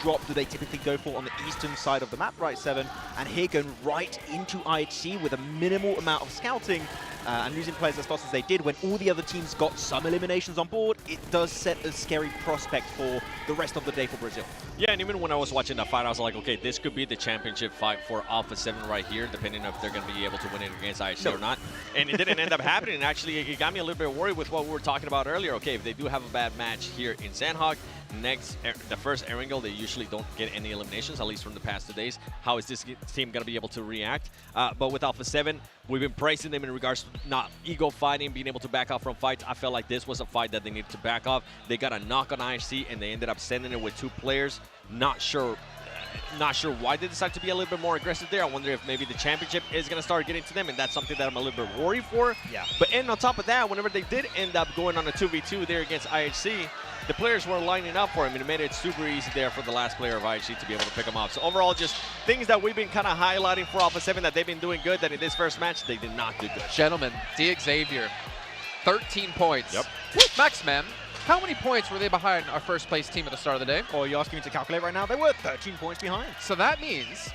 Drop do they typically go for on the eastern side of the map, right, 7. And here going right into IHC with a minimal amount of scouting and losing players as fast as they did when all the other teams got some eliminations on board. It does set a scary prospect for the rest of the day for Brazil. Yeah, and even when I was watching that fight, I was like, okay, this could be the championship fight for Alpha 7 right here, depending if they're going to be able to win it against IHC or not. And it didn't end up happening. Actually, it got me a little bit worried with what we were talking about earlier. Okay, if they do have a bad match here in Sandhog, the first Erangel, they usually don't get any eliminations, at least from the past 2 days. How is this team going to be able to react? But with Alpha 7, we've been praising them in regards to not ego fighting, being able to back off from fights. I felt like this was a fight that they needed to back off. They got a knock on IHC, and they ended up sending it with 2 players. Not sure why they decided to be a little bit more aggressive there. I wonder if maybe the championship is going to start getting to them, and that's something that I'm a little bit worried for. Yeah. But and on top of that, whenever they did end up going on a 2v2 there against IHC, the players were lining up for him, and it made it super easy there for the last player of IHC to be able to pick him off. So overall, just things that we've been kind of highlighting for Alpha 7 that they've been doing good, that in this first match, they did not do good. Gentlemen, Xavier, 13 points. Yep. Maxman, how many points were they behind our 1st place team at the start of the day? Oh, you're asking me to calculate right now? They were 13 points behind. So that means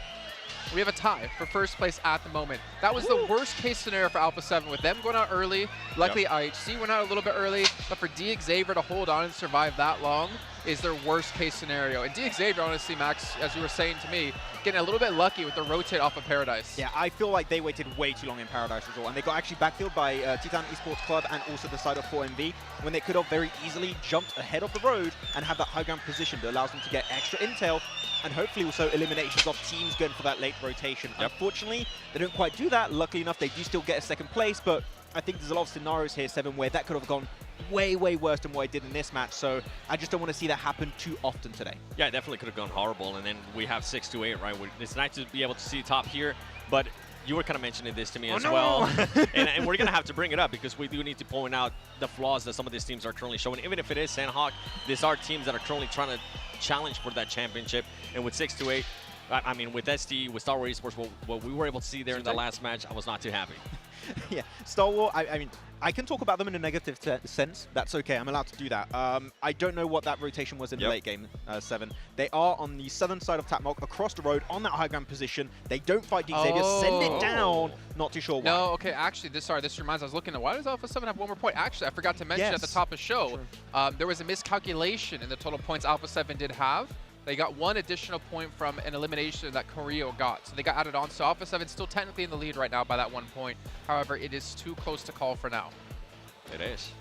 we have a tie for 1st place at the moment. That was the worst case scenario for Alpha 7 with them going out early. Luckily, IHC went out a little bit early, but for Xavier to hold on and survive that long is their worst case scenario. And Xavier, honestly, Max, as you were saying to me, getting a little bit lucky with the rotate off of Paradise. Yeah, I feel like they waited way too long in Paradise as well, and they got actually backfilled by Titan Esports Club and also the side of 4MV when they could have very easily jumped ahead of the road and have that high ground position that allows them to get extra intel and hopefully also eliminations of teams going for that late rotation. Unfortunately, they don't quite do that. Luckily enough, they do still get a 2nd place, but I think there's a lot of scenarios here, 7, where that could have gone way, way worse than what I did in this match. So I just don't want to see that happen too often today. Yeah, it definitely could have gone horrible. And then we have 6-8, right? It's nice to be able to see top here, but you were kind of mentioning this to me as well. and we're going to have to bring it up because we do need to point out the flaws that some of these teams are currently showing. Even if it is Sandhawk, these are teams that are currently trying to challenge for that championship. And with 6-8, I mean, with SD, with Star Wars Esports, what we were able to see there in the last match, I was not too happy. Yeah, Star Wars, I mean, I can talk about them in a negative sense. That's okay. I'm allowed to do that. I don't know what that rotation was in the late game, 7. They are on the southern side of Tapmok, across the road, on that high ground position. They don't fight Xavier, send it down. Not too sure why. No, okay, actually, this reminds, I was looking at, why does Alpha 7 have 1 more point? Actually, I forgot to mention at the top of the show, there was a miscalculation in the total points Alpha 7 did have. They got 1 additional point from an elimination that Koryo got. So they got added on. So Alpha 7 still technically in the lead right now by that 1 point. However, it is too close to call for now. It is.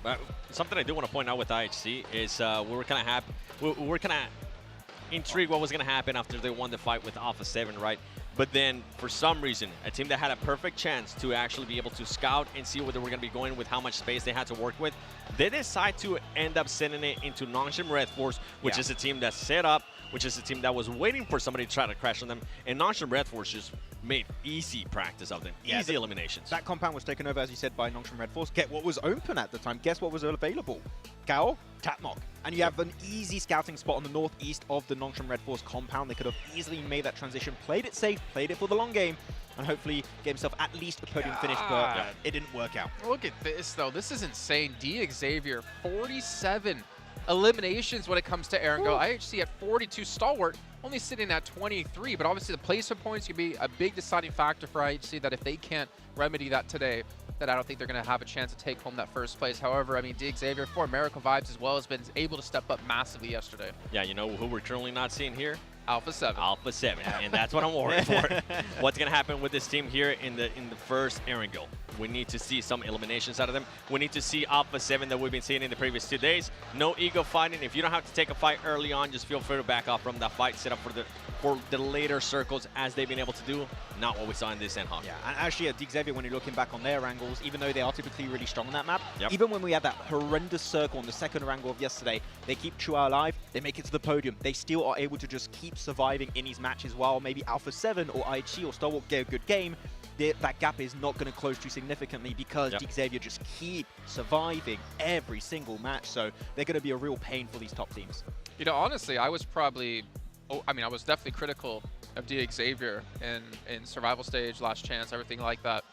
But something I do want to point out with IHC is we were kind of happy. We were kind of intrigued what was going to happen after they won the fight with Alpha 7, right? But then, for some reason, a team that had a perfect chance to actually be able to scout and see where they were going to be going with how much space they had to work with, they decide to end up sending it into Nongshim Red Force, which is a team that's set up, which is a team that was waiting for somebody to try to crash on them. And Nongshim Red Force just made easy practice of them, easy eliminations. That compound was taken over, as you said, by Nongshim Red Force. Get what was open at the time. Guess what was available? Gao, Tapmok. And you have an easy scouting spot on the northeast of the Nongshim Red Force compound. They could have easily made that transition, played it safe, played it for the long game, and hopefully get himself at least a podium finish, but it didn't work out. Look at this, though. This is insane. Xavier, 47 eliminations when it comes to Erangel. IHC at 42. Stalwart only sitting at 23, but obviously the placement points can be a big deciding factor for IHC that if they can't remedy that today, that I don't think they're going to have a chance to take home that 1st place. However, I mean, Xavier, for Miracle Vibes as well, has been able to step up massively yesterday. Yeah, you know who we're currently not seeing here? Alpha 7. Alpha 7, and that's what I'm worried for. What's going to happen with this team here in the first Erangel? We need to see some eliminations out of them. We need to see Alpha 7 that we've been seeing in the previous 2 days. No ego fighting. If you don't have to take a fight early on, just feel free to back off from that fight. Set up for the later circles as they've been able to do. Not what we saw in this N-Hawk. Yeah, and actually at Xavier, when you're looking back on their angles, even though they are typically really strong on that map, even when we had that horrendous circle on the second angle of yesterday, they keep Chua alive, they make it to the podium. They still are able to just keep surviving in these matches while maybe Alpha 7 or IHC or Star Wars get a good game. That gap is not going to close too significantly because Xavier just keep surviving every single match. So they're going to be a real pain for these top teams. You know, honestly, I was probably, I was definitely critical of Xavier in survival stage, last chance, everything like that.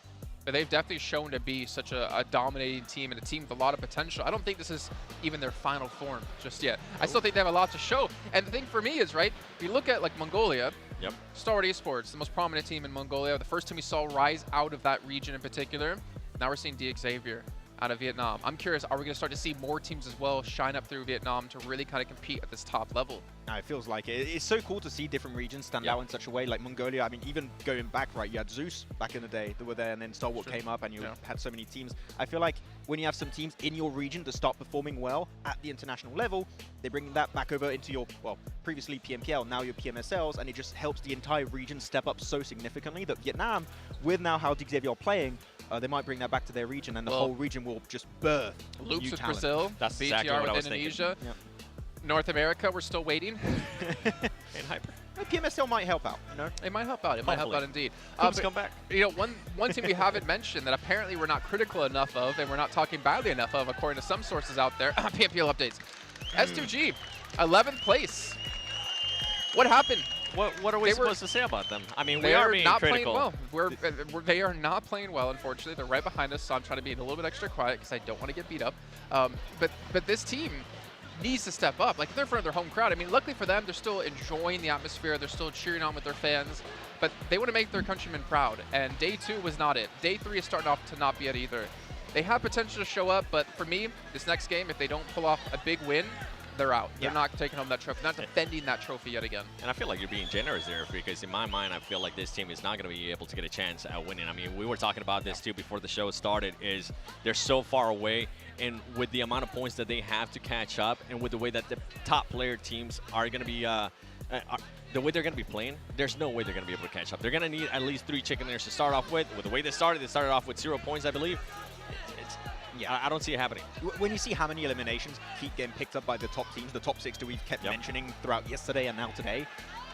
But they've definitely shown to be such a dominating team and a team with a lot of potential. I don't think this is even their final form just yet. I still think they have a lot to show. And the thing for me is, right, if you look at like Mongolia, Star Wars Esports, the most prominent team in Mongolia, the first team we saw rise out of that region in particular. Now we're seeing Xavier out of Vietnam. I'm curious, are we going to start to see more teams as well shine up through Vietnam to really kind of compete at this top level? It feels like it. It's so cool to see different regions stand out in such a way. Like Mongolia, I mean, even going back, right, you had Zeus back in the day that were there, and then Star Wars came up, and you had so many teams. I feel like when you have some teams in your region that start performing well at the international level, they bring that back over into your, well, previously PMPL, now your PMSLs, and it just helps the entire region step up so significantly that Vietnam, with now how Xavier are playing, they might bring that back to their region, and the whole region will just birth Loops new with talent. Brazil, That's BTR exactly what I with was Indonesia. thinking. North America, we're still waiting. In Hyper. PMSL might help out, you know? It might help out. It might help out indeed. Hoops come back. You know, one team we haven't mentioned that apparently we're not critical enough of, and we're not talking badly enough of, according to some sources out there. PMPL updates. S2G, 11th place. What happened? What are we supposed to say about them? I mean, we They are are being not critical. playing well. They are not playing well, unfortunately. They're right behind us, so I'm trying to be a little bit extra quiet because I don't want to get beat up. But this team needs to step up. Like, they're in front of their home crowd. I mean, luckily for them, they're still enjoying the atmosphere. They're still cheering on with their fans. But they want to make their countrymen proud. And day 2 was not it. Day 3 is starting off to not be it either. They have potential to show up, but for me, this next game, if they don't pull off a big win, they're out. They're not taking home that trophy. They're not defending that trophy yet again. And I feel like you're being generous there because in my mind, I feel like this team is not going to be able to get a chance at winning. I mean, we were talking about this too before the show started, is they're so far away, and with the amount of points that they have to catch up and with the way that the top player teams are going to be the way they're going to be playing, there's no way they're going to be able to catch up. They're going to need at least 3 chicken dinners to start off with. With the way they started off with 0 points, I believe. I don't see it happening. When you see how many eliminations keep getting picked up by the top teams, the top 6 that we've kept mentioning throughout yesterday and now today,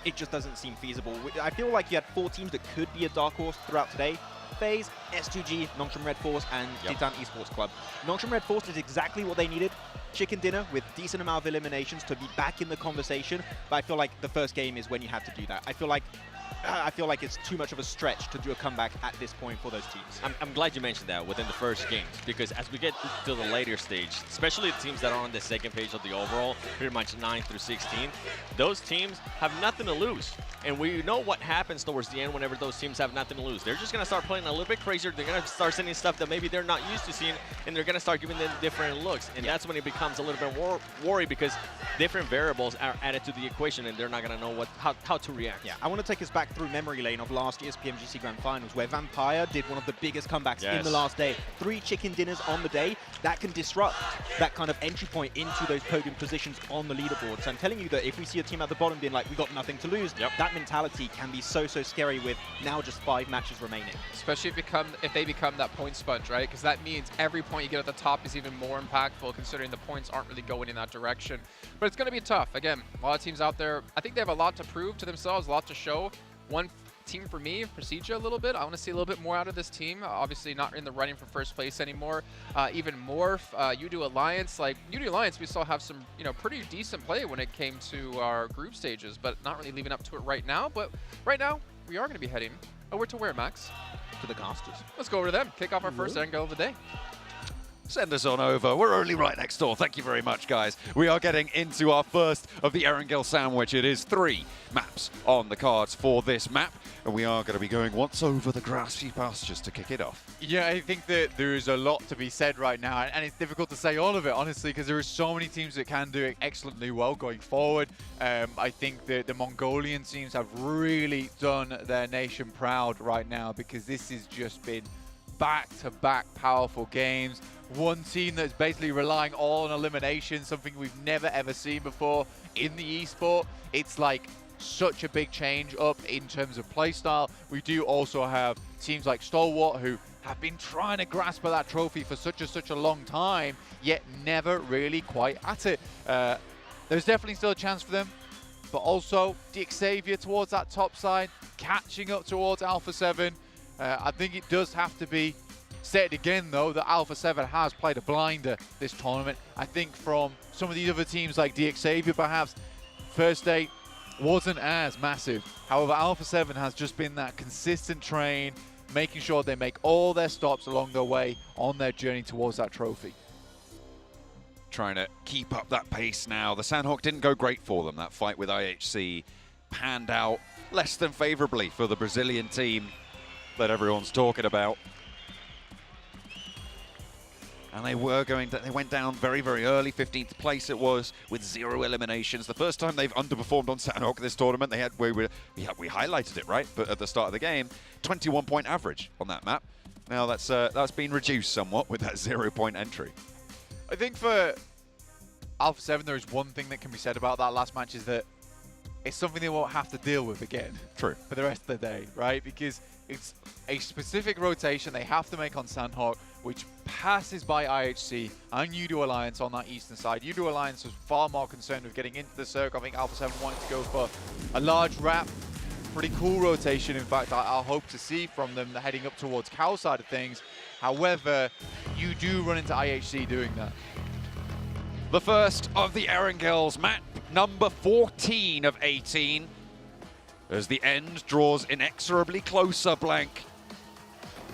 it just doesn't seem feasible. I feel like you had 4 teams that could be a dark horse throughout today. FaZe, S2G, Nongshim Red Force, and Titan Esports Club. Nongshim Red Force did exactly what they needed. Chicken dinner with decent amount of eliminations to be back in the conversation, but I feel like the first game is when you have to do that. I feel like it's too much of a stretch to do a comeback at this point for those teams. I'm glad you mentioned that within the first games, because as we get to the later stage, especially the teams that are on the second page of the overall, pretty much 9 through 16, those teams have nothing to lose. And we know what happens towards the end whenever those teams have nothing to lose. They're just going to start playing a little bit crazier. They're going to start sending stuff that maybe they're not used to seeing, and they're going to start giving them different looks. And that's when it becomes a little bit worry because different variables are added to the equation, and they're not going to know how to react. I want to take us back through memory lane of last year's PMGC Grand Finals, where Vampire did one of the biggest comebacks in the last day. 3 chicken dinners on the day. That can disrupt that kind of entry point into those podium positions on the leaderboard. So I'm telling you that if we see a team at the bottom being like, we got nothing to lose, that mentality can be so scary with now just 5 matches remaining. Especially if they become that point sponge, right? Because that means every point you get at the top is even more impactful, considering the points aren't really going in that direction. But it's going to be tough. Again, a lot of teams out there, I think they have a lot to prove to themselves, a lot to show. One team for me, Procedure a little bit. I want to see a little bit more out of this team. Obviously not in the running for first place anymore. Even Morph, UDO Alliance. Like, UDO Alliance, we still have some, pretty decent play when it came to our group stages, but not really leaving up to it right now. But right now, we are going to be heading over to where, Max? To the casters. Let's go over to them. Kick off our first angle of the day. Send us on over. We're only right next door. Thank you very much, guys. We are getting into our first of the Erangel sandwich. It is 3 maps on the cards for this map, and we are going to be going once over the grassy pastures to kick it off. Yeah, I think that there is a lot to be said right now, and it's difficult to say all of it, honestly, because there are so many teams that can do it excellently well going forward. I think that the Mongolian teams have really done their nation proud right now, because this has just been back-to-back powerful games. One team that's basically relying all on elimination, something we've never ever seen before in the esport. It's like such a big change up in terms of playstyle. We do also have teams like Stalwart who have been trying to grasp at that trophy for such a long time, yet never really quite at it. There's definitely still a chance for them, but also Xavier towards that top side, catching up towards Alpha 7. I think it does have to be stated again, though, that Alpha 7 has played a blinder this tournament. I think from some of these other teams like Xavier, perhaps, first day wasn't as massive. However, Alpha 7 has just been that consistent train, making sure they make all their stops along their way on their journey towards that trophy. Trying to keep up that pace now. The Sandhawk didn't go great for them. That fight with IHC panned out less than favorably for the Brazilian team that everyone's talking about. And they went down very, very early. 15th place it was, with 0 eliminations. The first time they've underperformed on Sandhawk this tournament. We highlighted it, right? But at the start of the game, 21-point average on that map. Now that's been reduced somewhat with that 0-point entry. I think for Alpha 7, there is one thing that can be said about that last match, is that it's something they won't have to deal with again. True. For the rest of the day, right? Because it's a specific rotation they have to make on Sandhawk, which passes by IHC and Udo Alliance on that eastern side. Udo Alliance was far more concerned with getting into the circle. I think Alpha 7 wanted to go for a large wrap. Pretty cool rotation, in fact, I'll hope to see from them heading up towards Cow side of things. However, you do run into IHC doing that. The first of the Erangels, map number 14 of 18. As the end draws inexorably closer, Blank.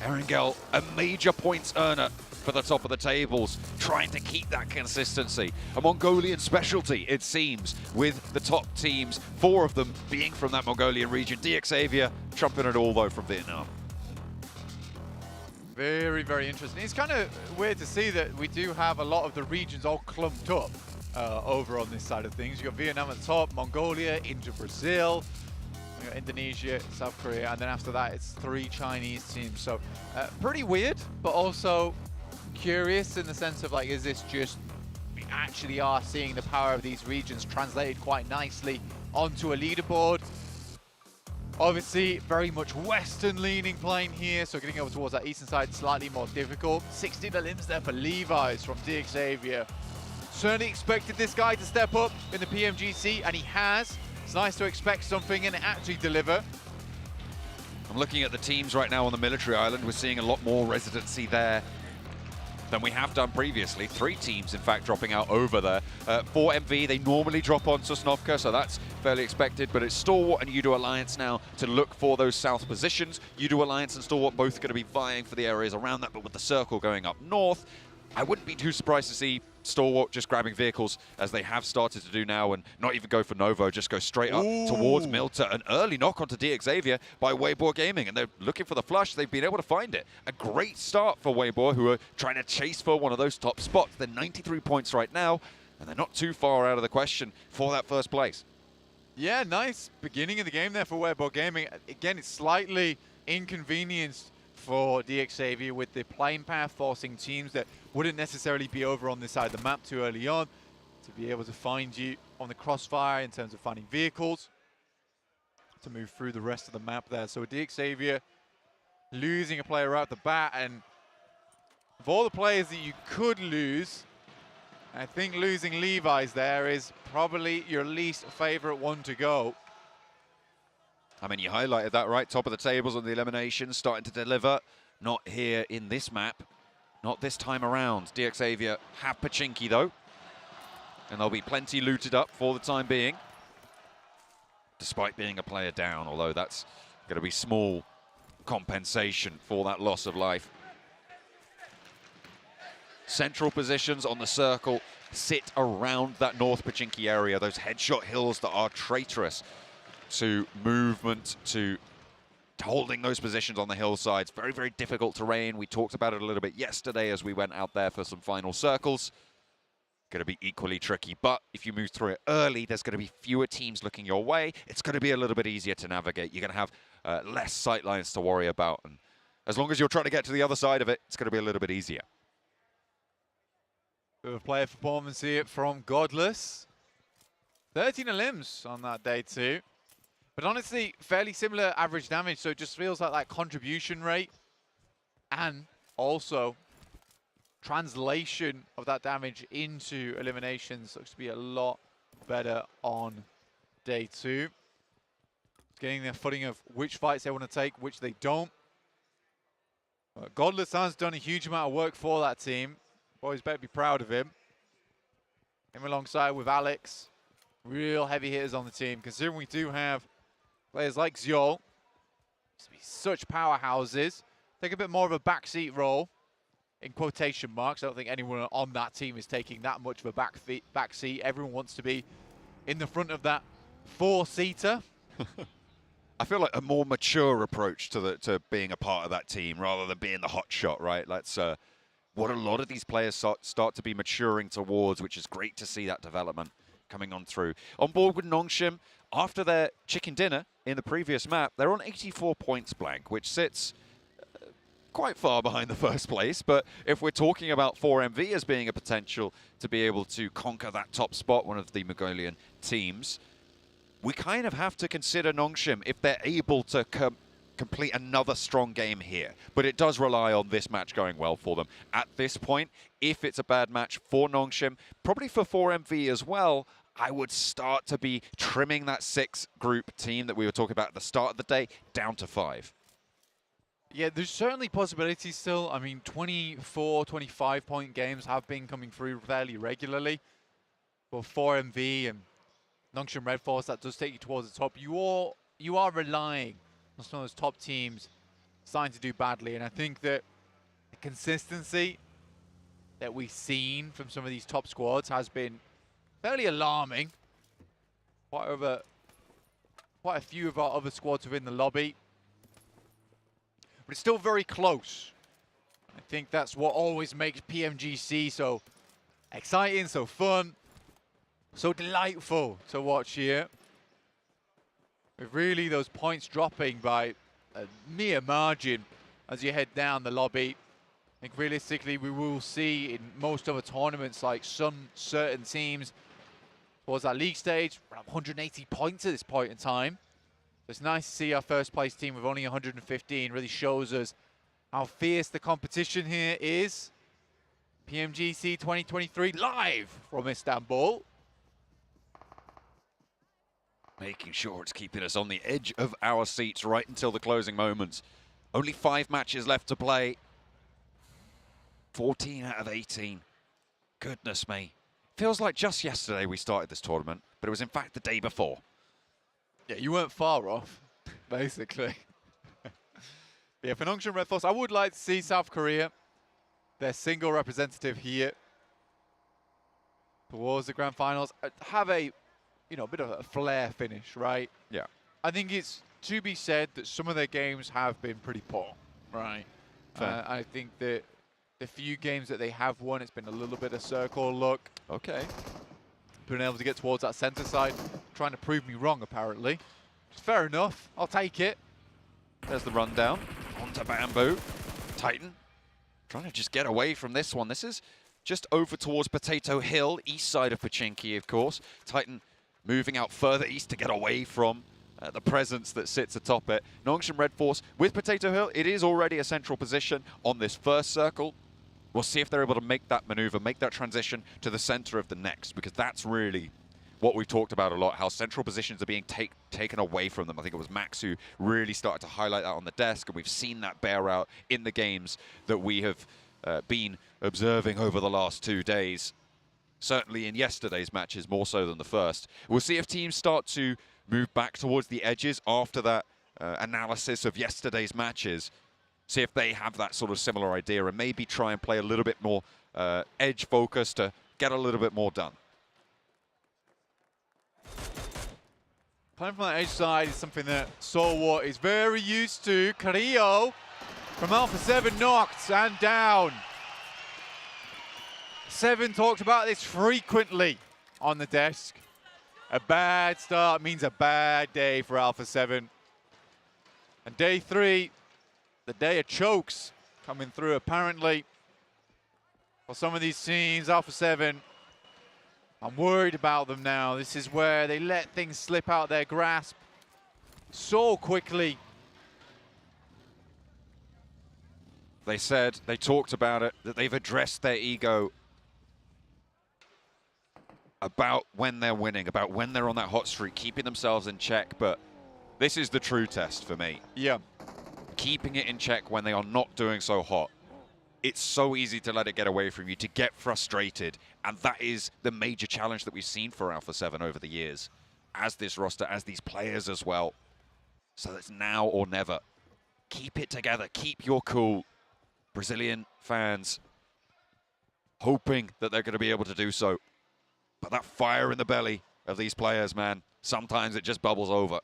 Erangel, a major points earner for the top of the tables, trying to keep that consistency. A Mongolian specialty, it seems, with the top teams, 4 of them being from that Mongolian region. Xavier trumping it all, though, from Vietnam. Very, very interesting. It's kind of weird to see that we do have a lot of the regions all clumped up over on this side of things. You've got Vietnam at the top, Mongolia, into Brazil, you know, Indonesia, South Korea, and then after that it's 3 Chinese teams. So pretty weird, but also curious in the sense of, like, is this just we actually are seeing the power of these regions translated quite nicely onto a leaderboard? Obviously, very much Western-leaning playing here, so getting over towards that eastern side slightly more difficult. 60 limbs there for Levi's from Xavier. Certainly expected this guy to step up in the PMGC, and he has. It's nice to expect something and actually deliver. I'm looking at the teams right now on the military island. We're seeing a lot more residency there than we have done previously. 3 teams, in fact, dropping out over there. For MV, they normally drop on Sosnovka, so that's fairly expected, but it's Stalwart and Udo Alliance now to look for those south positions. Udo Alliance and Stalwart both going to be vying for the areas around that, but with the circle going up north, I wouldn't be too surprised to see Stalwart just grabbing vehicles, as they have started to do now, and not even go for Novo, just go straight up towards Milta. An early knock onto Xavier by Weibo Gaming, and they're looking for the flush. They've been able to find it. A great start for Weibo, who are trying to chase for one of those top spots. They're 93 points right now, and they're not too far out of the question for that first place. Yeah, nice beginning of the game there for Weibo Gaming. Again, it's slightly inconvenienced for Xavier with the plane path, forcing teams that wouldn't necessarily be over on this side of the map too early on to be able to find you on the crossfire in terms of finding vehicles to move through the rest of the map there. So Xavier losing a player right at the bat, and of all the players that you could lose, I think losing Levi's there is probably your least favorite one to go. I mean, you highlighted that, right? Top of the tables on the eliminations, starting to deliver. Not here in this map. Not this time around. Xavier have Pachinki, though. And they'll be plenty looted up for the time being, despite being a player down, although that's going to be small compensation for that loss of life. Central positions on the circle sit around that North Pachinki area, those headshot hills that are traitorous to movement, to holding those positions on the hillsides. Very, very difficult terrain. We talked about it a little bit yesterday as we went out there for some final circles. Going to be equally tricky, but if you move through it early, there's going to be fewer teams looking your way. It's going to be a little bit easier to navigate. You're going to have less sightlines to worry about, and as long as you're trying to get to the other side of it, it's going to be a little bit easier. Bit of player performance here from Godless. 13 limbs on that day too. But honestly, fairly similar average damage, so it just feels like that contribution rate and also translation of that damage into eliminations looks to be a lot better on day 2. Getting their footing of which fights they want to take, which they don't. But Godless has done a huge amount of work for that team. Boys better be proud of him. Him alongside with Alex. Real heavy hitters on the team, considering we do have players like Xiol. Such powerhouses. Take a bit more of a backseat role, in quotation marks. I don't think anyone on that team is taking that much of a backseat. Everyone wants to be in the front of that 4-seater. I feel like a more mature approach to being a part of that team rather than being the hot shot, right? That's what a lot of these players start to be maturing towards, which is great to see that development coming on through. On board with Nongshim, after their chicken dinner in the previous map, they're on 84 points blank, which sits quite far behind the first place. But if we're talking about 4MV as being a potential to be able to conquer that top spot, one of the Mongolian teams, we kind of have to consider Nongshim if they're able to complete another strong game here. But it does rely on this match going well for them. At this point, if it's a bad match for Nongshim, probably for 4MV as well, I would start to be trimming that 6-group team that we were talking about at the start of the day down to 5. Yeah, there's certainly possibilities still. I mean, 24, 25-point games have been coming through fairly regularly. For 4MV and Nongshim Red Force, that does take you towards the top. You are relying on some of those top teams starting to do badly, and I think that the consistency that we've seen from some of these top squads has been fairly alarming. Quite a few of our other squads within the lobby, but it's still very close. I think that's what always makes PMGC so exciting, so fun, so delightful to watch here. With really those points dropping by a mere margin as you head down the lobby. I think realistically we will see in most other tournaments, like some certain teams towards that league stage, around 180 points at this point in time. So it's nice to see our first place team with only 115. Really shows us how fierce the competition here is. PMGC 2023 live from Istanbul. Making sure it's keeping us on the edge of our seats right until the closing moments. Only 5 matches left to play. 14 out of 18. Goodness me. Feels like just yesterday we started this tournament, but it was in fact the day before. Yeah, you weren't far off, basically. Yeah, for Nongshim Red Force, I would like to see South Korea, their single representative here, towards the grand finals, have a bit of a flair finish, right? Yeah. I think it's to be said that some of their games have been pretty poor, right? I think that the few games that they have won, it's been a little bit of circle look. Okay. Been able to get towards that center side, trying to prove me wrong, apparently. Fair enough. I'll take it. There's the rundown. Onto Bamboo. Titan trying to just get away from this one. This is just over towards Potato Hill, east side of Pochinki, of course. Titan moving out further east to get away from the presence that sits atop it. Nongshim Red Force with Potato Hill, it is already a central position on this first circle. We'll see if they're able to make that maneuver, make that transition to the center of the next, because that's really what we've talked about a lot, how central positions are being taken away from them. I think it was Max who really started to highlight that on the desk, and we've seen that bear out in the games that we have been observing over the last 2 days. Certainly in yesterday's matches, more so than the first. We'll see if teams start to move back towards the edges after that analysis of yesterday's matches. See if they have that sort of similar idea and maybe try and play a little bit more edge focus to get a little bit more done. Playing from that edge side is something that Solwar is very used to. Carrillo from Alpha 7 knocked and down. 7 talked about this frequently on the desk. A bad start means a bad day for Alpha 7. And day 3 the day of chokes coming through apparently. For some of these teams, Alpha 7, I'm worried about them now. This is where they let things slip out their grasp so quickly. They said, they talked about it, that they've addressed their ego about when they're winning, about when they're on that hot streak, keeping themselves in check, but this is the true test for me. Yeah. Keeping it in check when they are not doing so hot. It's so easy to let it get away from you, to get frustrated, and that is the major challenge that we've seen for Alpha 7 over the years, as this roster, as these players as well. So it's now or never. Keep it together, keep your cool. Brazilian fans hoping that they're going to be able to do so. But that fire in the belly of these players, man, sometimes it just bubbles over.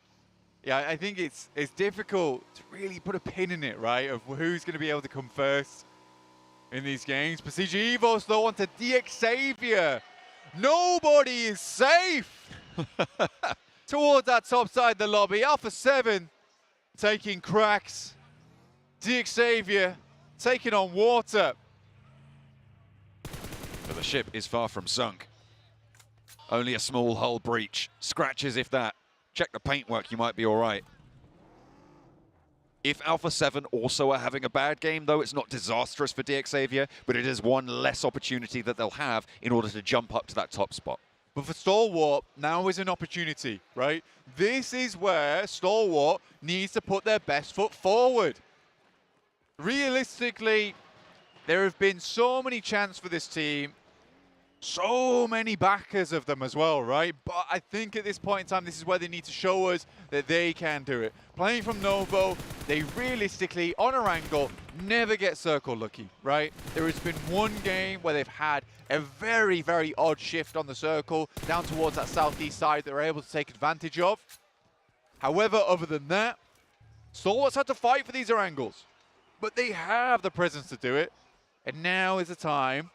Yeah, I think it's difficult to really put a pin in it, right, of who's going to be able to come first in these games. Precision Evos, though, onto Xavier. Nobody is safe towards that top side of the lobby. Alpha 7 taking cracks. Xavier taking on water. But the ship is far from sunk. Only a small hull breach. Scratches if that. Check the paintwork, you might be all right. If Alpha 7 also are having a bad game, though, it's not disastrous for Xavier, but it is one less opportunity that they'll have in order to jump up to that top spot. But for Stalwart, now is an opportunity, right? This is where Stalwart needs to put their best foot forward. Realistically, there have been so many chances for this team, so many backers of them as well, right? But I think at this point in time, this is where they need to show us that they can do it. Playing from Novo, they realistically, on a angle, never get circle lucky, right? There has been one game where they've had a very, very odd shift on the circle down towards that southeast side that they're able to take advantage of. However, other than that, Stalwart's had to fight for these angles, but they have the presence to do it. And now is the time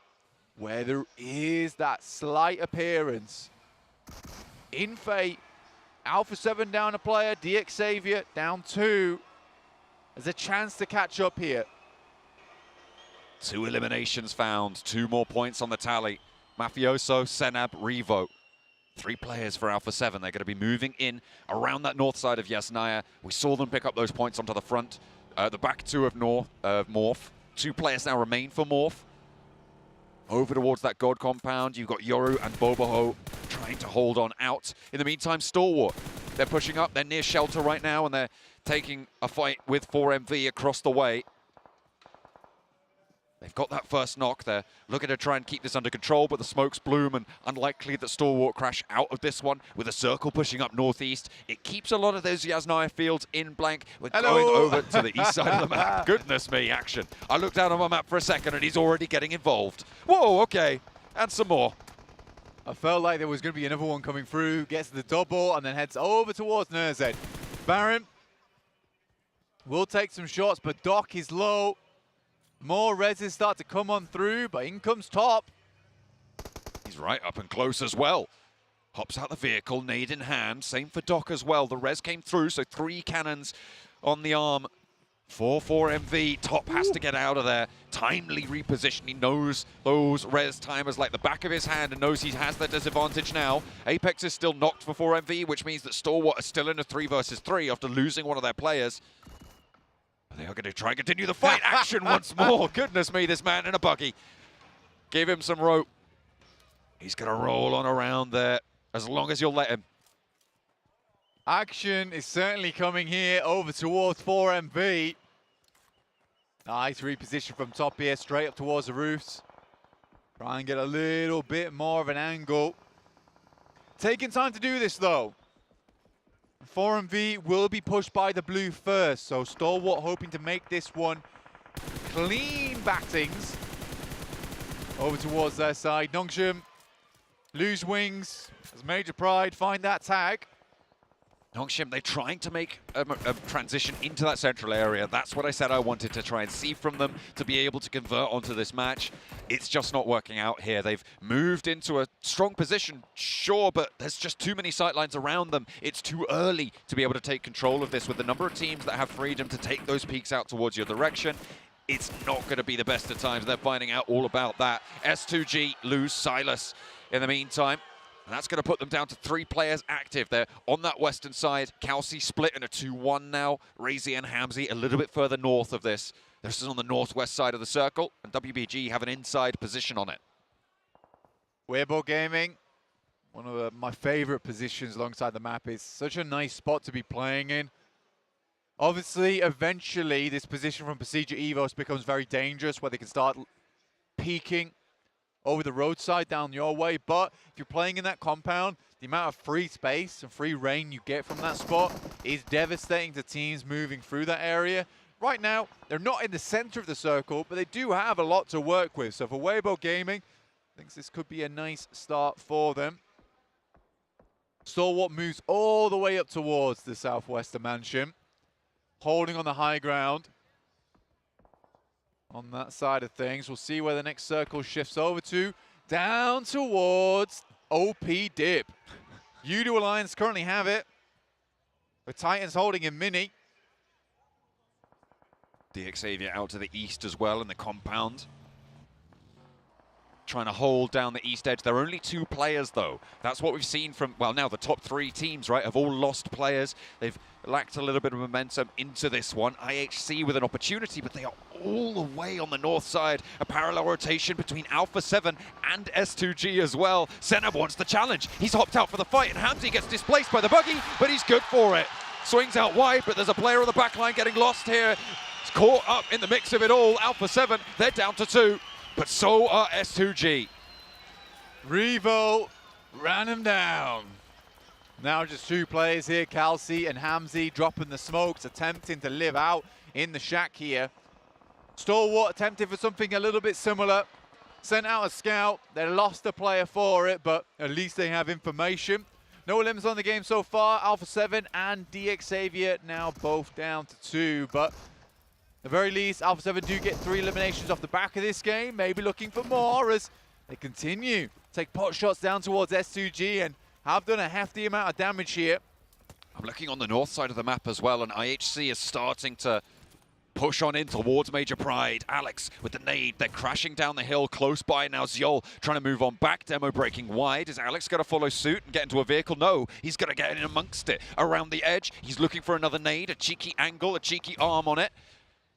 where there is that slight appearance. In Fate, Alpha 7 down a player, Xavier down 2. There's a chance to catch up here. 2 eliminations found, 2 more points on the tally. Mafioso, Senab, Revo. 3 players for Alpha 7. They're going to be moving in around that north side of Yasnaya. We saw them pick up those points onto the front. The back 2 of Morph. 2 players now remain for Morph. Over towards that God compound, you've got Yoru and Boboho trying to hold on out. In the meantime, Stalwart, they're pushing up. They're near shelter right now, and they're taking a fight with 4MV across the way. They've got that first knock. They're looking to try and keep this under control, but the smokes bloom, and unlikely that Stalwart crash out of this one with a circle pushing up northeast. It keeps a lot of those Yasnaya fields in blank. We're going over to the east side of the map. Goodness me, action. I looked down on my map for a second, and he's already getting involved. Whoa, okay. And some more. I felt like there was going to be another one coming through, gets the double, and then heads over towards Nerzed. Baron will take some shots, but Doc is low. More reses start to come on through, but in comes Top. He's right up and close as well. Hops out the vehicle, nade in hand. Same for Doc as well. The res came through, so 3 cannons on the arm. 4-4-MV. Top has to get out of there. Timely reposition. He knows those res timers like the back of his hand and knows he has that disadvantage now. Apex is still knocked for 4MV, which means that Stalwart are still in a 3 versus 3 after losing one of their players. They are going to try and continue the fight. Action once more. Goodness me, this man in a buggy. Give him some rope. He's going to roll on around there as long as you'll let him. Action is certainly coming here over towards 4MV. Nice reposition from Top here, straight up towards the roofs. Try and get a little bit more of an angle. Taking time to do this, though. 4MV will be pushed by the blue first, so Stalwart hoping to make this one clean battings over towards their side. Nongshim lose wings as Major Pride find that tag. Nongshim, they're trying to make a transition into that central area. That's what I said I wanted to try and see from them, to be able to convert onto this match. It's just not working out here. They've moved into a strong position, sure, but there's just too many sightlines around them. It's too early to be able to take control of this. With the number of teams that have freedom to take those peaks out towards your direction, it's not going to be the best of times. They're finding out all about that. S2G lose Silas in the meantime. And that's going to put them down to 3 players active. They're on that western side. Kelsey split in a 2-1 now. Razy and Hamzy a little bit further north of this. This is on the northwest side of the circle, and WBG have an inside position on it. Weibo Gaming, one of my favorite positions alongside the map. Is such a nice spot to be playing in. Obviously, eventually, this position from Procedure Evos becomes very dangerous, where they can start peeking over the roadside down your way. But if you're playing in that compound, the amount of free space and free reign you get from that spot is devastating to teams moving through that area. Right now, they're not in the center of the circle, but they do have a lot to work with. So for Weibo Gaming, I think this could be a nice start for them. Stalwart moves all the way up towards the southwestern mansion, holding on the high ground. On that side of things, we'll see where the next circle shifts over to. Down towards OP Dip. Udo Alliance currently have it. The Titans holding in mini. DXavier out to the east as well in the compound. Trying to hold down the east edge. There are only 2 players, though. That's what we've seen from, well, now the top 3 teams, right, have all lost players. They've lacked a little bit of momentum into this one. IHC with an opportunity, but they are all the way on the north side. A parallel rotation between Alpha 7 and S2G as well. Senab wants the challenge. He's hopped out for the fight, and Hamzy gets displaced by the buggy, but he's good for it. Swings out wide, but there's a player on the back line getting lost here. It's caught up in the mix of it all. Alpha 7, they're down to 2. But so are S2G. Revo ran him down. Now just 2 players here, Kelsey and Hamzy dropping the smokes, attempting to live out in the shack here. Stalwart attempted for something a little bit similar. Sent out a scout. They lost a player for it, but at least they have information. No limits on the game so far. Alpha 7 and DXavier now both down to 2, but at the very least, Alpha 7 do get 3 eliminations off the back of this game. Maybe looking for more as they continue to take pot shots down towards S2G and have done a hefty amount of damage here. I'm looking on the north side of the map as well, and IHC is starting to push on in towards Major Pride. Alex with the nade. They're crashing down the hill close by now. Ziol trying to move on back. Demo breaking wide. Is Alex going to follow suit and get into a vehicle? No, he's going to get in amongst it. Around the edge, he's looking for another nade, a cheeky angle, a cheeky arm on it.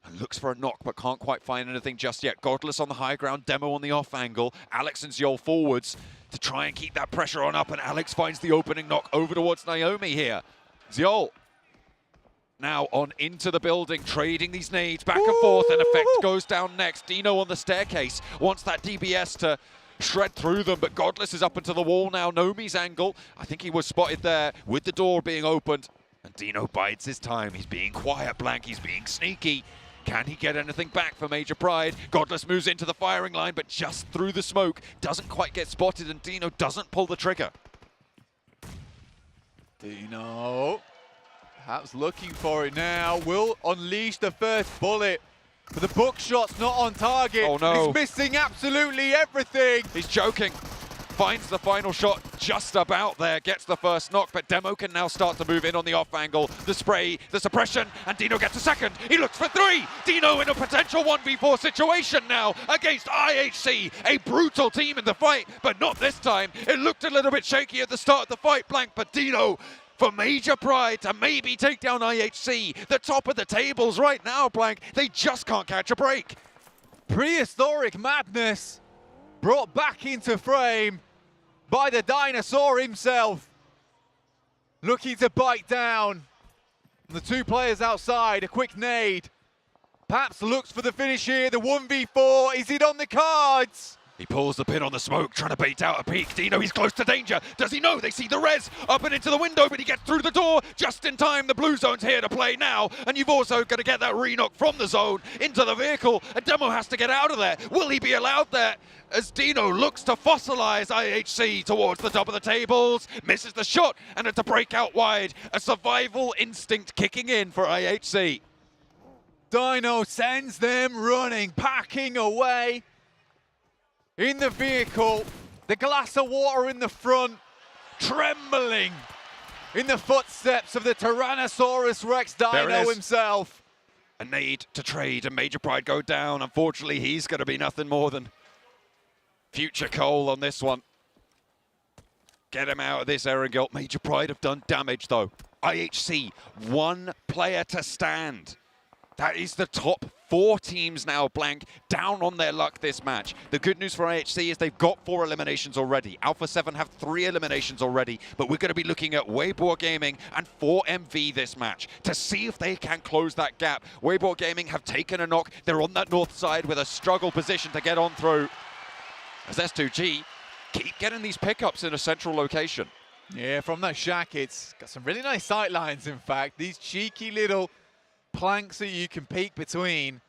And looks for a knock, but can't quite find anything just yet. Godless on the high ground, Demo on the off angle. Alex and Ziol forwards to try and keep that pressure on up, and Alex finds the opening knock over towards Naomi here. Ziol now on into the building, trading these nades back and forth, and Effect goes down next. Dino on the staircase wants that DBS to shred through them, but Godless is up into the wall now. Nomi's angle, I think he was spotted there with the door being opened, and Dino bides his time. He's being quiet, Blank, he's being sneaky. Can he get anything back for Major Pride? Godless moves into the firing line, but just through the smoke. Doesn't quite get spotted, and Dino doesn't pull the trigger. Dino, perhaps looking for it now. Will unleash the first bullet. But the bookshot's not on target. Oh no. He's missing absolutely everything. He's joking. Finds the final shot just about there, gets the first knock, but Demo can now start to move in on the off angle. The spray, the suppression, and Dino gets a second. He looks for 3. Dino in a potential 1v4 situation now against IHC, a brutal team in the fight, but not this time. It looked a little bit shaky at the start of the fight, Blank, but Dino for Major Pride to maybe take down IHC. The top of the tables right now, Blank. They just can't catch a break. Prehistoric madness brought back into frame by the dinosaur himself. Looking to bite down the 2 players outside. A quick nade. Perhaps looks for the finish here. The 1v4. Is it on the cards? He pulls the pin on the smoke, trying to bait out a peek. Dino, he's close to danger. Does he know? They see the res up and into the window, but he gets through the door just in time. The blue zone's here to play now, and you've also got to get that re-knock from the zone into the vehicle. And Demo has to get out of there. Will he be allowed there? As Dino looks to fossilize IHC towards the top of the tables, misses the shot, and it's a breakout wide. A survival instinct kicking in for IHC. Dino sends them running, packing away. In the vehicle, the glass of water in the front, trembling in the footsteps of the Tyrannosaurus Rex Dino himself. A nade to trade and Major Pride go down. Unfortunately, he's going to be nothing more than future coal on this one. Get him out of this, Erangel. Major Pride have done damage, though. IHC, one player to stand. That is the top 4 teams now blank, down on their luck this match. The good news for IHC is they've got 4 eliminations already. Alpha 7 have 3 eliminations already, but we're going to be looking at Weibo Gaming and 4MV this match to see if they can close that gap. Weibo Gaming have taken a knock. They're on that north side with a struggle position to get on through. As S2G keep getting these pickups in a central location. Yeah, from that shack, it's got some really nice sight lines, in fact. These cheeky little planks that you can peek between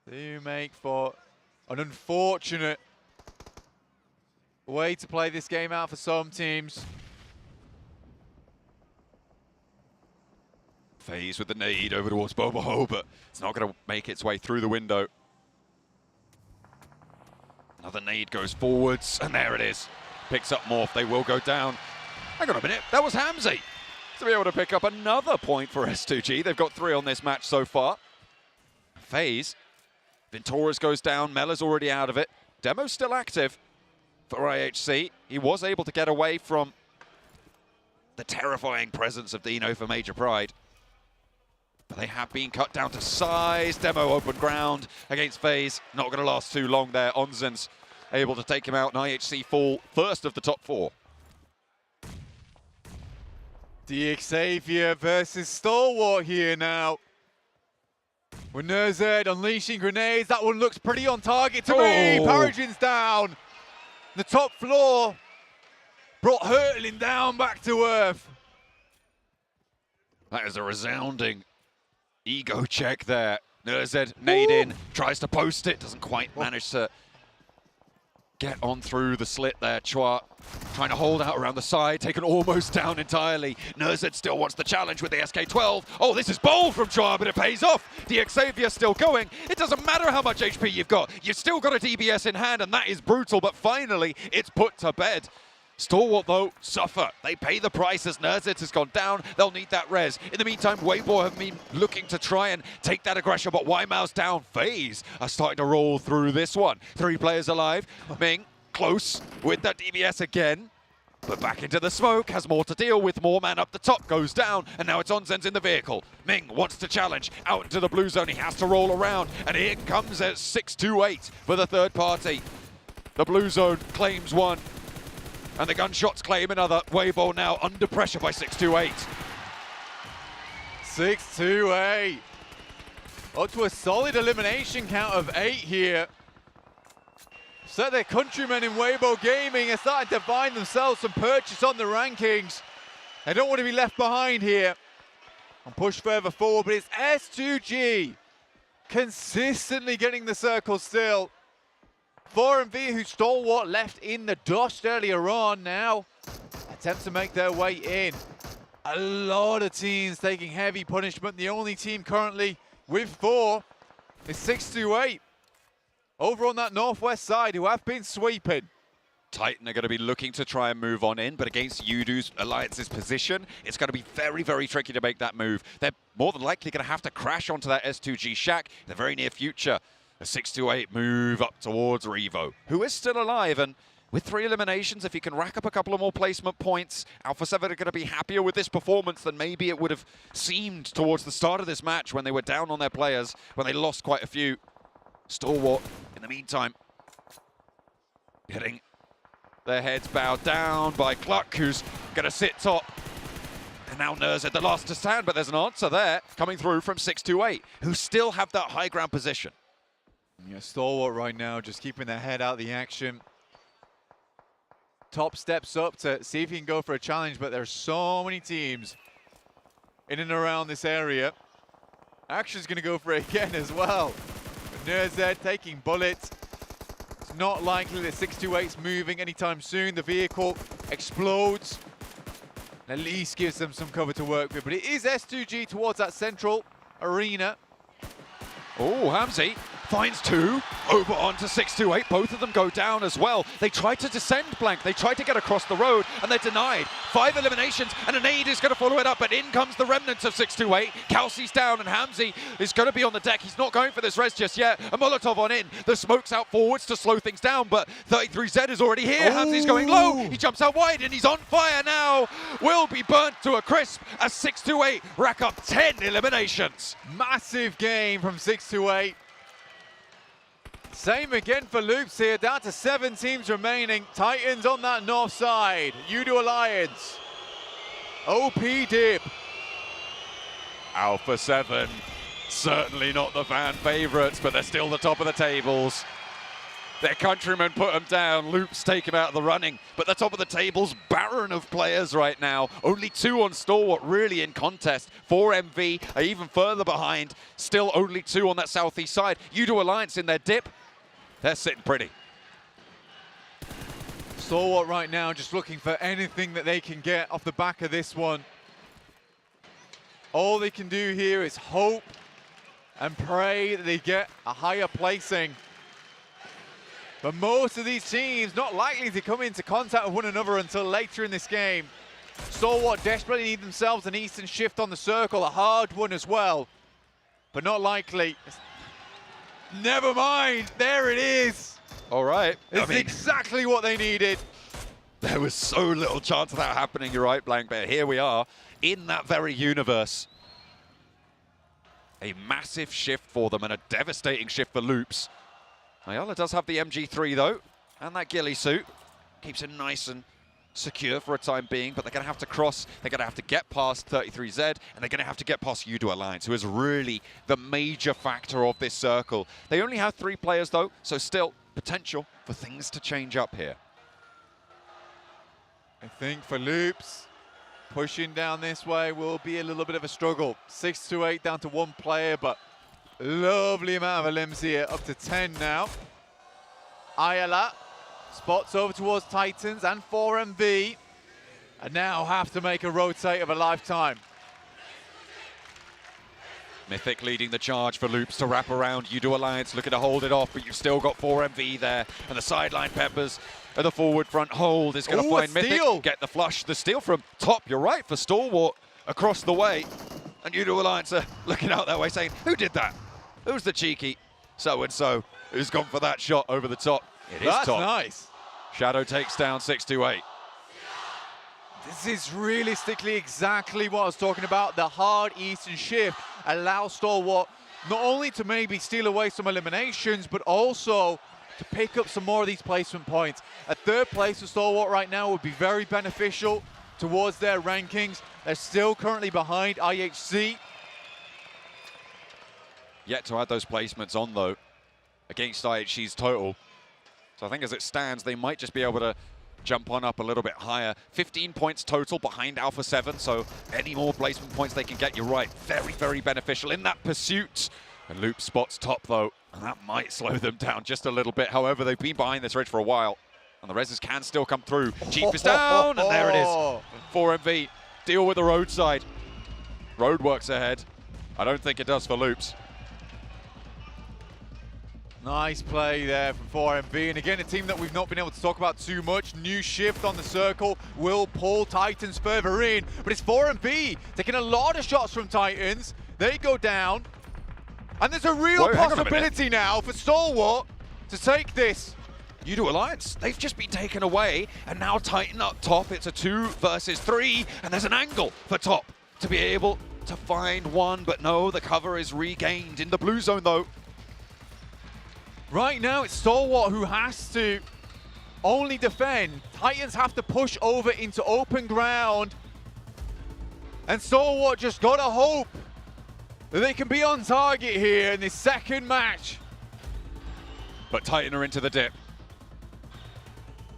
do make for an unfortunate way to play this game out for some teams. FaZe with the nade over towards Boboho, but it's not going to make its way through the window. Another nade goes forwards, and there it is. Picks up Morph, they will go down. Hang on a minute, that was Hamzy. To be able to pick up another point for S2G. They've got 3 on this match so far. FaZe. Venturas goes down, Mela's already out of it. Demo's still active for IHC. He was able to get away from the terrifying presence of Dino for Major Pride. But they have been cut down to size. Demo open ground against FaZe. Not going to last too long there. Onzen's able to take him out, and IHC fall first of the top 4. Xavier versus Stalwart here now. With Nerzed unleashing grenades. That one looks pretty on target to me. Paragin's down. The top floor brought hurtling down back to earth. That is a resounding ego check there. Nerzed nade in, tries to post it, doesn't quite manage to get on through the slit there. Chua trying to hold out around the side, taken almost down entirely. Nerzed still wants the challenge with the SK-12. Oh, this is bold from Chua, but it pays off. Xavier still going. It doesn't matter how much HP you've got. You've still got a DBS in hand, and that is brutal, but finally, it's put to bed. Stalwart, though, suffer. They pay the price as Nerzed has gone down. They'll need that res. In the meantime, Weibo have been looking to try and take that aggression, but Ymao's down. FaZe are starting to roll through this one. 3 players alive. Ming, close with that DBS again. But back into the smoke, has more to deal with. More man up the top, goes down, and now it's Onzen's in the vehicle. Ming wants to challenge, out into the blue zone. He has to roll around, and here comes at 6-2-8 for the third party. The blue zone claims one. And the gunshots claim another. Weibo now under pressure by 6-2-8. 6-2-8. Up to a solid elimination count of 8 here. So their countrymen in Weibo Gaming are starting to find themselves some purchase on the rankings. They don't want to be left behind here and push further forward, but it's S2G consistently getting the circle still. 4MV, who Stalwart left in the dust earlier on, now attempt to make their way in. A lot of teams taking heavy punishment. The only team currently with 4 is 6-2-8. Over on that northwest side, who have been sweeping. Titan are going to be looking to try and move on in, but against Yudu's Alliance's position, it's going to be very, very tricky to make that move. They're more than likely going to have to crash onto that S2G shack in the very near future. A 6-2-8 move up towards Revo, who is still alive, and with 3 eliminations, if he can rack up a couple of more placement points, Alpha 7 are going to be happier with this performance than maybe it would have seemed towards the start of this match when they were down on their players, when they lost quite a few. Stalwart, in the meantime, getting their heads bowed down by Cluck, who's going to sit top. And now Nerzed, the last to stand, but there's an answer there coming through from 6-2-8, who still have that high ground position. Yeah, Stalwart right now just keeping their head out of the action. Top steps up to see if he can go for a challenge, but there's so many teams in and around this area. Action's going to go for it again as well. Nerzed taking bullets. It's not likely that 628's moving anytime soon. The vehicle explodes. At least gives them some cover to work with. But it is S2G towards that central arena. Oh, Hamzy finds two, over onto 628. Both of them go down as well. They tried to descend blank. They tried to get across the road, and they're denied. 5 eliminations, and an aid is going to follow it up, but in comes the remnants of 628. Kelsey's down, and Hamzy is going to be on the deck. He's not going for this res just yet. A Molotov on in. The smoke's out forwards to slow things down, but 33Z is already here. Hamzy's going low. He jumps out wide, and he's on fire now. Will be burnt to a crisp as 628 rack up 10 eliminations. Massive game from 628. Same again for Loops here, down to 7 teams remaining. Titans on that north side. Udo Alliance. OP Dip. Alpha 7, certainly not the fan favourites, but they're still the top of the tables. Their countrymen put them down. Loops take him out of the running, but the top of the table's barren of players right now. Only 2 on Stalwart really in contest. 4MV are even further behind. Still only 2 on that southeast side. Udo Alliance in their dip. They're sitting pretty. Stalwart right now just looking for anything that they can get off the back of this one. All they can do here is hope and pray that they get a higher placing. But most of these teams not likely to come into contact with one another until later in this game. Stalwart desperately need themselves an Eastern shift on the circle, a hard one as well, but not likely. Never mind, there it is. All right. It's exactly what they needed. There was so little chance of that happening, you're right, Blank, but here we are in that very universe. A massive shift for them and a devastating shift for Loops. Ayala does have the MG3 though, and that ghillie suit keeps him nice and secure for a time being, but they're going to have to cross, they're going to have to get past 33Z, and they're going to have to get past Udo Alliance, who is really the major factor of this circle. They only have 3 players though, so still potential for things to change up here. I think for Loops, pushing down this way will be a little bit of a struggle. 6-8 down to 1 player, but lovely amount of LMs here, up to 10 now. Ayala spots over towards Titans and 4MV, and now have to make a rotate of a lifetime. Mythic leading the charge for Loops to wrap around. Udo Alliance looking to hold it off, but you've still got 4MV there, and the sideline peppers and the forward front hold is going to find Mythic. Get the flush, the steal from top, you're right, for Stalwart across the way. And Udo Alliance are looking out that way saying, who did that? Who's the cheeky so-and-so who's gone for that shot over the top? It is That's top. nice. Shadow takes down 628. This is realistically exactly what I was talking about. The hard Eastern shift allows Stalwart not only to maybe steal away some eliminations, but also to pick up some more of these placement points. A 3rd place for Stalwart right now would be very beneficial towards their rankings. They're still currently behind IHC. Yet to add those placements on though, against IHC's total. So I think as it stands, they might just be able to jump on up a little bit higher. 15 points total behind Alpha 7, so any more placement points they can get, you're right, very, very beneficial in that pursuit. And Loop spots top though, and that might slow them down just a little bit. However, they've been behind this ridge for a while, and the reses can still come through. Chief is down, and there it is. 4MV, deal with the roadside. Roadworks ahead. I don't think it does for Loops. Nice play there from 4MV, and again a team that we've not been able to talk about too much. New shift on the circle will pull Titans further in, but it's 4MV taking a lot of shots from Titans. They go down, and there's a real possibility now for Stalwart to take this. Udo Alliance, they've just been taken away, and now Titan up top. It's a 2 versus 3, and there's an angle for top to be able to find one, but no, the cover is regained in the blue zone though. Right now, it's Stalwart who has to only defend. Titans have to push over into open ground. And Stalwart just got to hope that they can be on target here in this second match. But Titan are into the dip.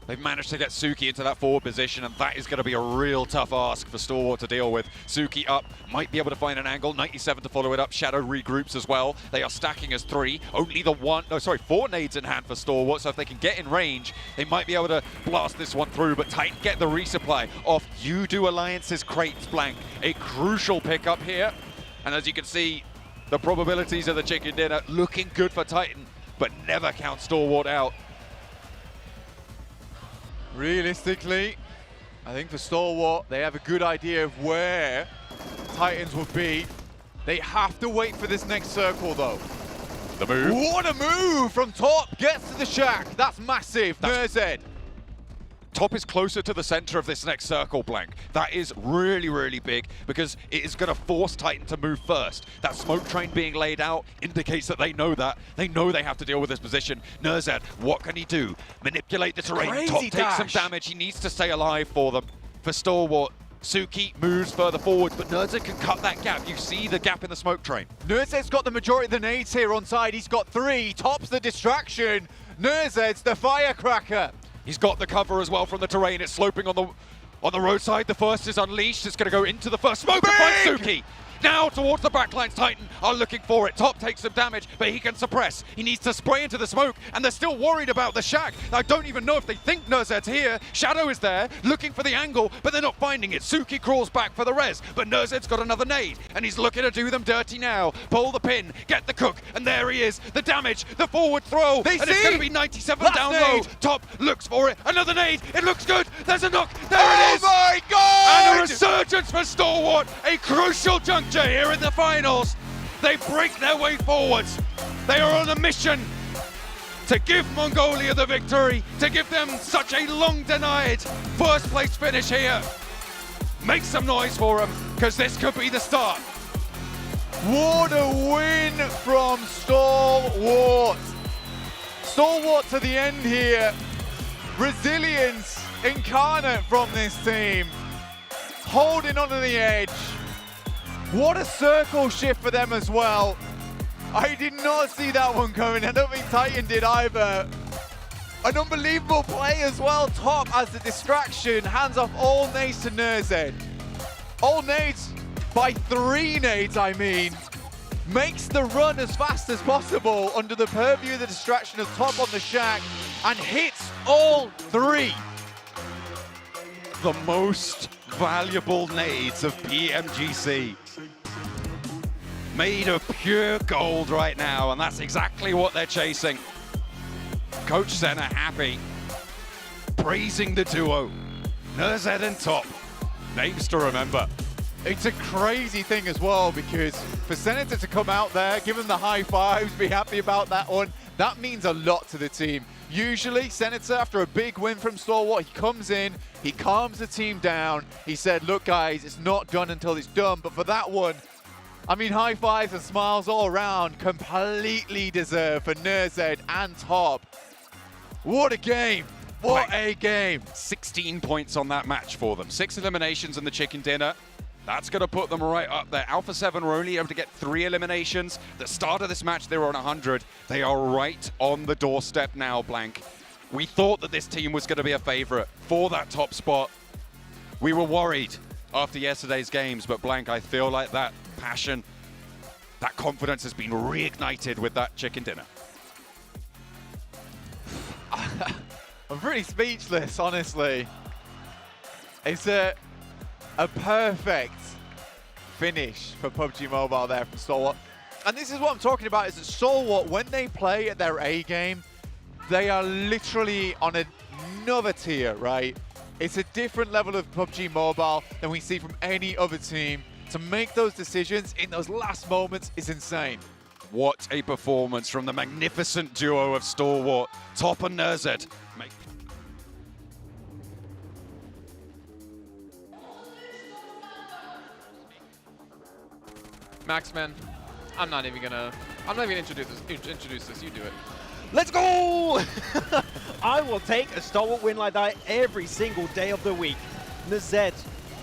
They've managed to get Suki into that forward position, and that is going to be a real tough ask for Stalwart to deal with. Suki up, might be able to find an angle. 97 to follow it up. Shadow regroups as well. They are stacking as 3. Only the 4 nades in hand for Stalwart, so if they can get in range, they might be able to blast this one through. But Titan get the resupply off You-Do Alliance's crates blank. A crucial pickup here. And as you can see, the probabilities of the chicken dinner looking good for Titan, but never count Stalwart out. Realistically, I think for Stalwart, they have a good idea of where Titans will be. They have to wait for this next circle, though. The move. What a move from Top. Gets to the shack. That's massive. Nerzed. Top is closer to the center of this next circle blank. That is really, really big because it is going to force Titan to move first. That smoke train being laid out indicates that they know that. They know they have to deal with this position. Nerzed, what can he do? Manipulate the terrain. Crazy Top takes some damage. He needs to stay alive for them. For Stalwart, Suki moves further forward, but Nerzed can cut that gap. You see the gap in the smoke train. Nerzed's got the majority of the nades here on side. He's got 3. Top's the distraction. Nerzed's the firecracker. He's got the cover as well from the terrain. It's sloping on the roadside. The first is unleashed. It's going to go into the first smoke to find Suki. Now towards the backlines, Titan are looking for it. Top takes some damage, but he can suppress. He needs to spray into the smoke, and they're still worried about the shack. I don't even know if they think Nerzed's here. Shadow is there, looking for the angle, but they're not finding it. Suki crawls back for the res, but Nerzed's got another nade, and he's looking to do them dirty now. Pull the pin, get the cook, and there he is. The damage, the forward throw, and it's going to be 97 Last down nade. low. Top looks for it. Another nade. It looks good. There's a knock. There it is. Oh my God! And a resurgence for Stalwart. A crucial juncture here in the finals. They break their way forwards. They are on a mission to give Mongolia the victory, to give them such a long-denied first place finish here. Make some noise for them, because this could be the start. What a win from Stalwart. Stalwart to the end here. Resilience incarnate from this team. Holding onto the edge. What a circle shift for them as well. I did not see that one coming. I don't think Titan did either. An unbelievable play as well. Top as the distraction. Hands off all nades to Nerzed. All nades by 3 nades, I mean. Makes the run as fast as possible under the purview of the distraction of Top on the shack and hits all 3. The most valuable nades of PMGC. Made of pure gold right now, and that's exactly what they're chasing. Coach Senna happy, praising the duo, Nerzed and Top. Names to remember. It's a crazy thing as well, because for Senator to come out there, give him the high fives, be happy about that one, that means a lot to the team. Usually, Senator, after a big win from Stalwart, he comes in, he calms the team down. He said, look guys, it's not done until it's done. But for that one, I mean, high fives and smiles all around, completely deserved for Nerzed and Top. What a game. What a game. 16 points on that match for them. 6 eliminations in the chicken dinner. That's going to put them right up there. Alpha 7 were only able to get 3 eliminations. The start of this match, they were on 100. They are right on the doorstep now, Blank. We thought that this team was going to be a favorite for that top spot. We were worried after yesterday's games, but Blank, I feel like that passion, that confidence has been reignited with that chicken dinner. I'm pretty speechless, honestly. It's a perfect finish for PUBG Mobile there from Stalwart. And this is what I'm talking about, is that Stalwart, when they play at their A game, they are literally on another tier, right? It's a different level of PUBG Mobile than we see from any other team. To make those decisions in those last moments is insane. What a performance from the magnificent duo of Stalwart, Top and Nerzed. Maxman, I'm not even gonna introduce this. You do it. Let's go! I will take a Stalwart win like that every single day of the week. Nerzed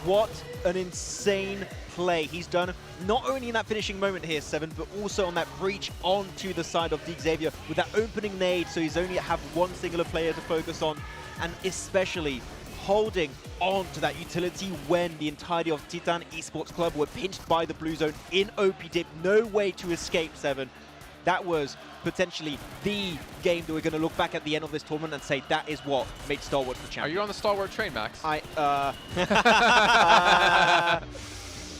What an insane play he's done, not only in that finishing moment here, Seven, but also on that breach onto the side of Xavier with that opening nade, so he's only have one singular player to focus on, and especially holding on to that utility when the entirety of Titan Esports Club were pinched by the blue zone in OP dip. No way to escape, Seven. That was potentially the game that we're going to look back at the end of this tournament and say that is what made Stalwart the champion. Are you on the Stalwart train, Max?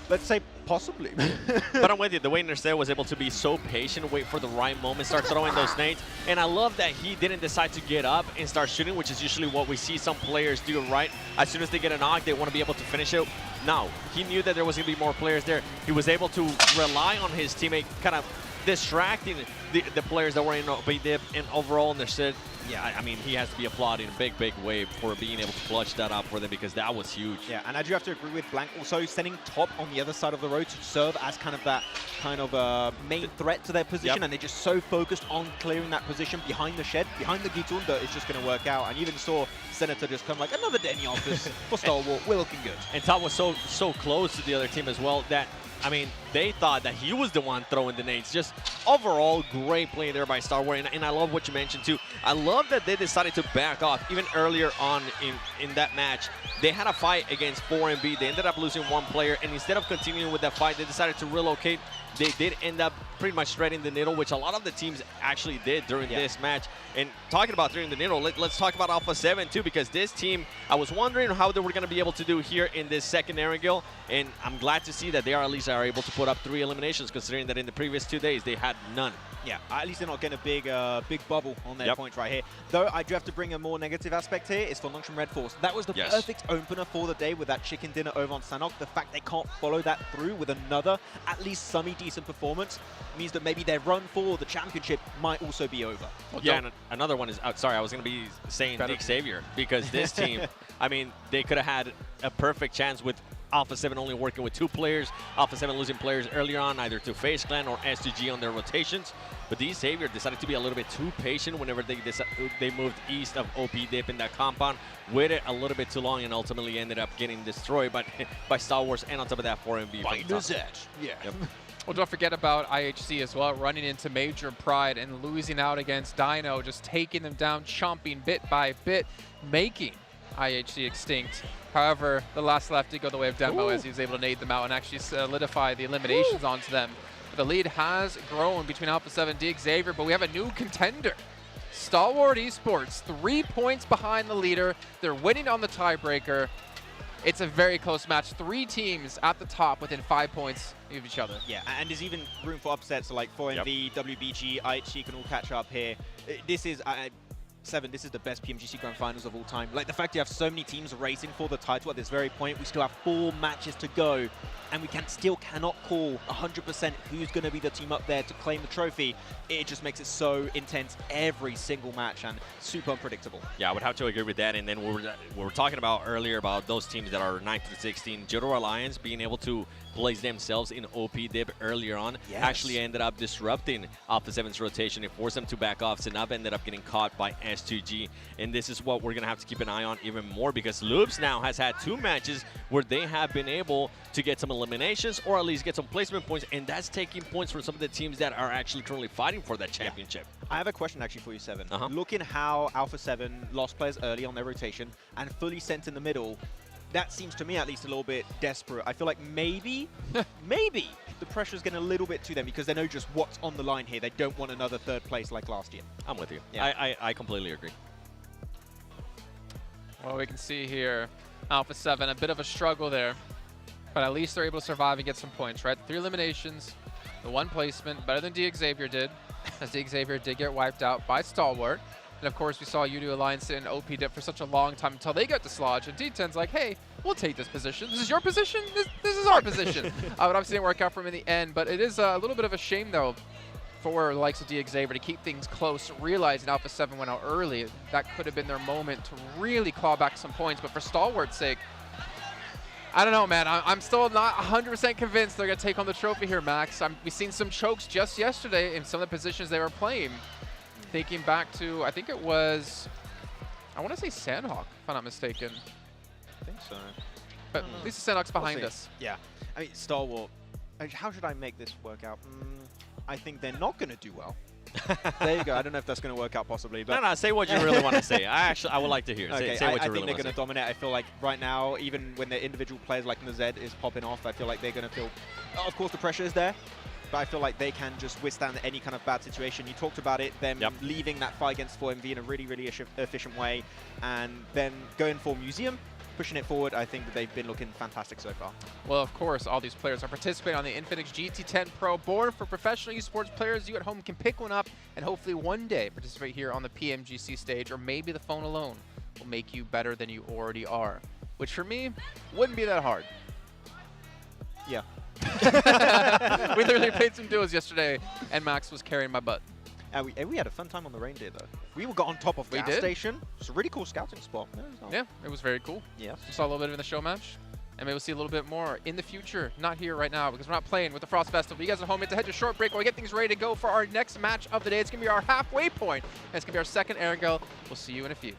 Let's say possibly. But I'm with you. The way Nercea was able to be so patient, wait for the right moment, start throwing those nades. And I love that he didn't decide to get up and start shooting, which is usually what we see some players do, right? As soon as they get a knock, they want to be able to finish it. No, he knew that there was going to be more players there. He was able to rely on his teammate, kind of distracting the players that were in OP dip, and overall Nercea, yeah, I mean, he has to be applauded in a big, big way for being able to clutch that up for them, because that was huge. Yeah, and I do have to agree with Blank. Also, sending Top on the other side of the road to serve as kind of that main threat to their position, and they're just so focused on clearing that position behind the shed, behind the Gitun, that it's just going to work out. And you even saw Senator just come like, another day in the office for Stalwart. We're looking good. And Top was so close to the other team as well that, I mean, they thought that he was the one throwing the nades. Just overall, great play there by Stalwart. And I love what you mentioned, too. I love that they decided to back off. Even earlier on in that match, they had a fight against 4MB. They ended up losing one player. And instead of continuing with that fight, they decided to relocate. They did end up pretty much threading the needle, which a lot of the teams actually did during this match. And talking about threading the needle, let's talk about Alpha 7 too, because this team, I was wondering how they were going to be able to do here in this second Erangel, and I'm glad to see that they at least are able to put up 3 eliminations, considering that in the previous 2 days they had none. Yeah, at least they're not getting a big bubble on their points right here. Though I do have to bring a more negative aspect here, is for Lunch from Red Force. That was the perfect opener for the day with that chicken dinner over on Sanok. The fact they can't follow that through with another, at least semi-decent performance, means that maybe their run for the championship might also be over. Well, yeah, and another one is, sorry, I was going to be saying Xavier, because this team, I mean, they could have had a perfect chance with Alpha 7 only working with 2 players, Alpha 7 losing players earlier on, either to FaZe Clan or S2G on their rotations. But these Xavier decided to be a little bit too patient whenever they moved east of OP dip in that compound, waited a little bit too long, and ultimately ended up getting destroyed by Stalwart, and on top of that 4MB. Finder's edge. Yeah. Yep. Well, don't forget about IHC as well, running into major pride and losing out against Dino, just taking them down, chomping bit by bit, making IHC extinct. However, the last left did go the way of Demo as he was able to nade them out and actually solidify the eliminations onto them. The lead has grown between Alpha 7 and Xavier, but we have a new contender. Stalwart Esports, 3 points behind the leader. They're winning on the tiebreaker. It's a very close match. 3 teams at the top within 5 points of each other. Yeah, and there's even room for upsets, so like 4MV, WBG, IHC can all catch up here. This is... Seven, this is the best PMGC Grand Finals of all time. Like, the fact you have so many teams racing for the title at this very point, we still have 4 matches to go, and we still cannot call 100% who's going to be the team up there to claim the trophy. It just makes it so intense every single match and super unpredictable. Yeah, I would have to agree with that. And then we were talking about earlier about those teams that are 9 to 16. Judo Alliance being able to place themselves in OP dip earlier on actually ended up disrupting Alpha 7's rotation and forced them to back off. Sinab ended up getting caught by S2G, and this is what we're going to have to keep an eye on even more, because Loops now has had 2 matches where they have been able to get some eliminations or at least get some placement points, and that's taking points from some of the teams that are actually currently fighting for that championship. I have a question actually for you, Seven. Looking how Alpha 7 lost players early on their rotation and fully sent in the middle, that seems to me at least a little bit desperate. I feel like maybe the pressure's getting a little bit to them because they know just what's on the line here. They don't want another 3rd place like last year. I'm with you. Yeah. I completely agree. Well, we can see here, Alpha 7, a bit of a struggle there, but at least they're able to survive and get some points, right? 3 eliminations, the 1 placement, better than Xavier did, as Xavier did get wiped out by Stalwart. And of course, we saw Udo Alliance sit in OP dip for such a long time until they got dislodged. And D10's like, hey, we'll take this position. This is your position? This is our position. But obviously didn't work out for him in the end. But it is a little bit of a shame, though, for the likes of Xavier to keep things close, realizing Alpha 7 went out early. That could have been their moment to really claw back some points. But for Stalwart's sake, I don't know, man. I'm still not 100% convinced they're going to take on the trophy here, Max. We've seen some chokes just yesterday in some of the positions they were playing. Thinking back to, I think it was, I want to say Sandhawk, if I'm not mistaken. I think so. But at least the Senox behind us. Yeah. I mean, Star Wars, how should I make this work out? I think they're not going to do well. There you go. I don't know if that's going to work out possibly. But No, say what you really want to say. I would like to hear. Okay, Say what you I think really they're want going to dominate. I feel like right now, even when their individual players like Nazed is popping off, I feel like they're going to feel, of course, the pressure is there. But I feel like they can just withstand any kind of bad situation. You talked about it, them leaving that 5 against 4 MV in a really, really efficient way, and then going for Museum, pushing it forward. I think that they've been looking fantastic so far. Well, of course, all these players are participating on the Infinix GT10 Pro, born for professional esports players. You at home can pick one up and hopefully one day participate here on the PMGC stage, or maybe the phone alone will make you better than you already are, which for me wouldn't be that hard. Yeah. We literally played some duos yesterday, and Max was carrying my butt. We had a fun time on the reindeer, though. We got on top of gas station. It's a really cool scouting spot. Yeah, it was very cool. Yes. We saw a little bit of it in the show match, and maybe we'll see a little bit more in the future. Not here right now, because we're not playing with the Frost Festival. You guys at home, it's a head to short break while we get things ready to go for our next match of the day. It's going to be our halfway point, and it's going to be our second Erangel. We'll see you in a few.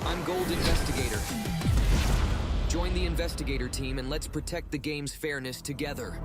I'm Gold Investigator. Join the Investigator team and let's protect the game's fairness together.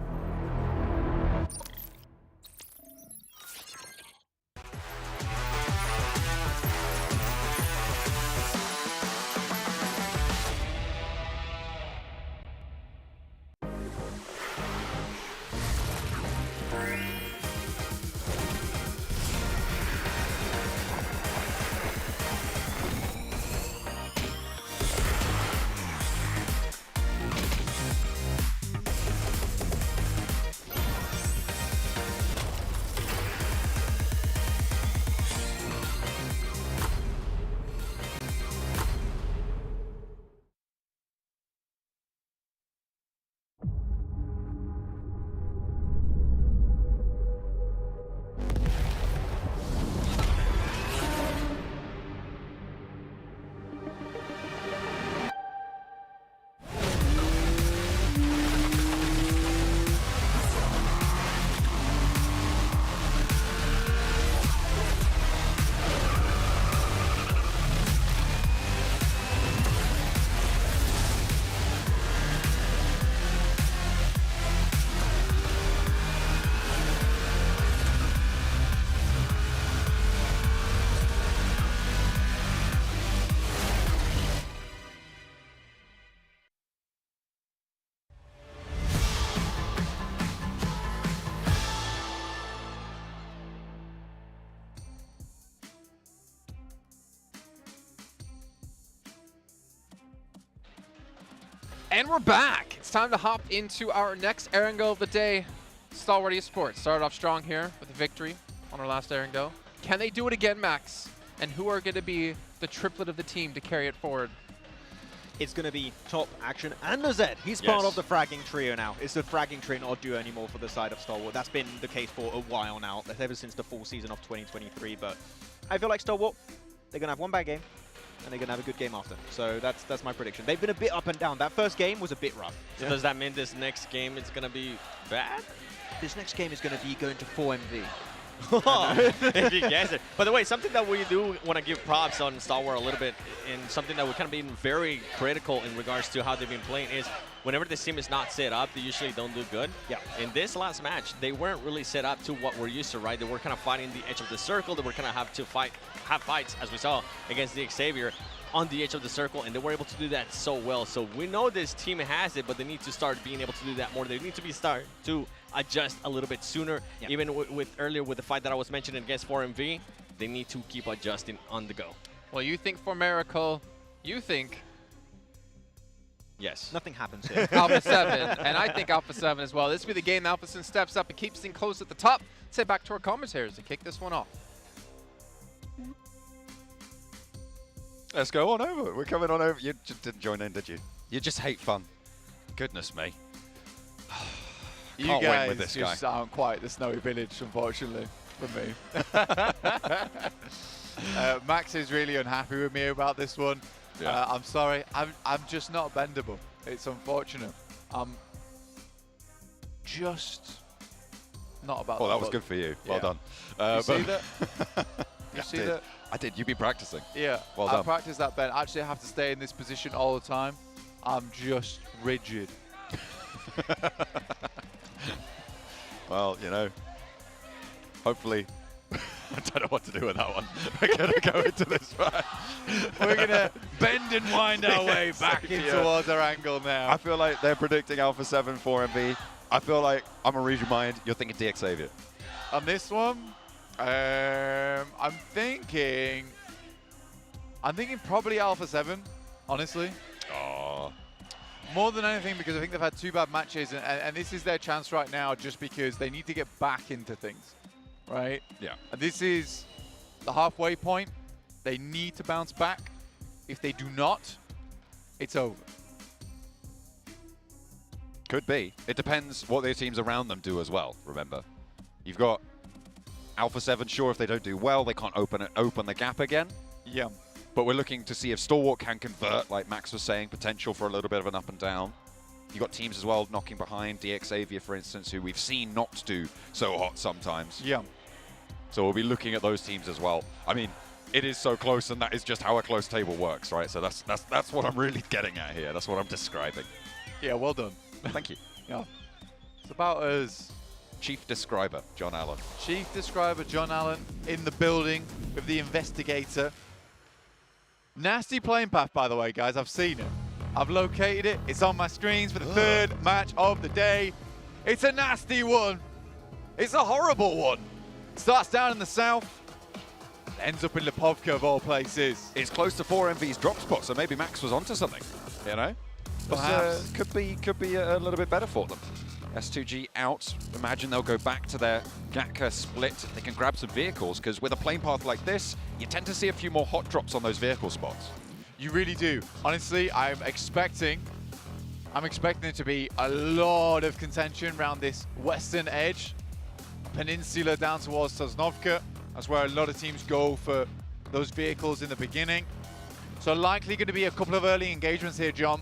And we're back. It's time to hop into our next Erangel of the day. Stalwart Esports started off strong here with a victory on our last Erangel. Can they do it again, Max? And who are going to be the triplet of the team to carry it forward? It's going to be Top, Action, and Nazed. He's part of the fragging trio now. It's the fragging trio, not a duo anymore for the side of Stalwart. That's been the case for a while now, ever since the full season of 2023. But I feel like Stalwart, they're going to have one bad game, and they're going to have a good game after. So that's my prediction. They've been a bit up and down. That first game was a bit rough. So does that mean this next game is going to be bad? This next game is going to be going to 4MV. If you guess it. By the way, something that we do want to give props on Star Wars a little bit, and something that we're kind of being very critical in regards to how they've been playing is whenever this team is not set up, they usually don't do good. Yeah. In this last match, they weren't really set up to what we're used to, right? They were kind of fighting the edge of the circle. They were kind of have fights, as we saw, against the Xavier on the edge of the circle, and they were able to do that so well. So we know this team has it, but they need to start being able to do that more. They need to start to adjust a little bit sooner. Yeah. Even with earlier with the fight that I was mentioning against 4MV, they need to keep adjusting on the go. Well, you think for Miracle, you think... Yes. Nothing happens here. Alpha 7, and I think Alpha 7 as well. This will be the game Alpha 7 steps up and keeps things close at the top. Let's head back to our commentators to kick this one off. Let's go on over. We're coming on over. You just didn't join in, did you? You just hate fun. Goodness me. You Can't guys win with this guy. just aren't quite the Snowy Village, unfortunately, for me. Max is really unhappy with me about this one. Yeah. I'm sorry. I'm just not bendable. It's unfortunate. I'm just not about. Oh, that was good for you. Well done. You see that? You see that? I did. You've been practicing. Yeah. Well I done. practiced that bend. Actually, I have to stay in this position all the time. I'm just rigid. Well, you know, hopefully, I don't know what to do with that one. We're going to go into this match. We're going to bend and wind our way back in towards our angle now. I feel like they're predicting Alpha 7 4MV. I feel like I'm a read your mind. You're thinking DX Xavier. On this one, I'm thinking probably Alpha 7, honestly. Oh. More than anything, because I think they've had 2 bad matches, and this is their chance right now just because they need to get back into things, right? Yeah. And this is the halfway point. They need to bounce back. If they do not, it's over. Could be. It depends what their teams around them do as well, remember. You've got Alpha 7, sure, if they don't do well, they can't open the gap again. Yeah. But we're looking to see if Stalwart can convert, like Max was saying, potential for a little bit of an up and down. You've got teams as well knocking behind, DX Xavier, for instance, who we've seen not do so hot sometimes. Yeah. So we'll be looking at those teams as well. I mean, it is so close, and that is just how a close table works, right? So that's what I'm really getting at here. That's what I'm describing. Yeah, well done. Thank you. Yeah. It's about as Chief Describer, John Allen. Chief Describer John Allen in the building with the investigator. Nasty playing path, by the way, guys. I've seen it. I've located it. It's on my screens for the third match of the day. It's a nasty one. It's a horrible one. Starts down in the south. Ends up in Lipovka, of all places. It's close to 4MV's drop spot, so maybe Max was onto something, you know? Perhaps. Could be a little bit better for them. S2G out. Imagine they'll go back to their Gatka split. They can grab some vehicles, because with a plane path like this, you tend to see a few more hot drops on those vehicle spots. You really do. Honestly, I'm expecting it to be a lot of contention around this western edge. Peninsula down towards Sosnovka. That's where a lot of teams go for those vehicles in the beginning. So likely going to be a couple of early engagements here, John,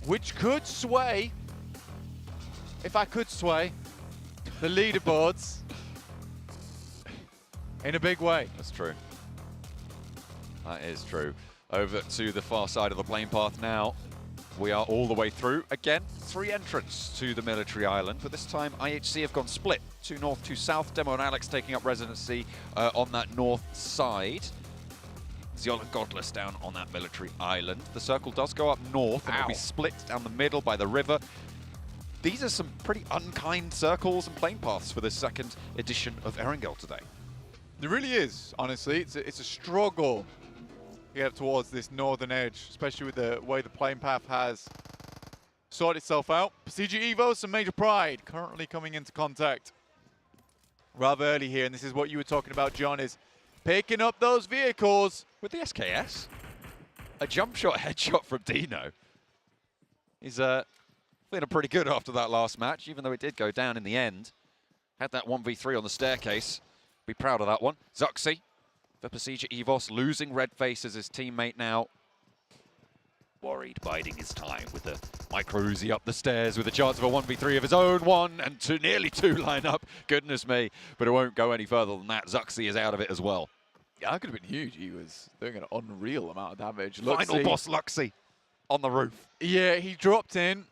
which could sway, if I could sway, the leaderboards in a big way. That's true. That is true. Over to the far side of the plane path now. We are all the way through. Again, 3 entrants to the military island, but this time IHC have gone split. 2 north, 2 south. Demo and Alex taking up residency on that north side. Zeol and Godless down on that military island. The circle does go up north and it'll be split down the middle by the river. These are some pretty unkind circles and plane paths for this second edition of Erangel today. It really is, honestly. It's a struggle to get up towards this northern edge, especially with the way the plane path has sorted itself out. CG Evo, some major pride currently coming into contact rather early here, and this is what you were talking about, John, is picking up those vehicles. With the SKS, a jump shot headshot from Dino. He's feeling pretty good after that last match, even though it did go down in the end. Had that 1v3 on the staircase. Be proud of that one. Zuxi for Pasija Evos, losing Redface as his teammate now. worried, biding his time with the micro Uzi up the stairs with a chance of a 1v3 of his own. 1 and 2, nearly 2 line up. Goodness me. But it won't go any further than that. Zuxi is out of it as well. Yeah, that could have been huge. He was doing an unreal amount of damage. Final boss Luxy on the roof. Yeah, he dropped in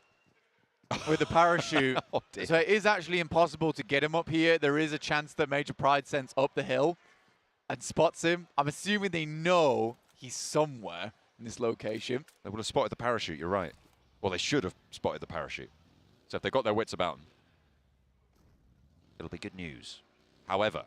with a parachute. Oh, dear. So it is actually impossible to get him up here. There is a chance that Major Pride sends up the hill and spots him. I'm assuming they know he's somewhere in this location. They would have spotted the parachute, you're right. Well, they should have spotted the parachute. So if they got their wits about them, it'll be good news. However,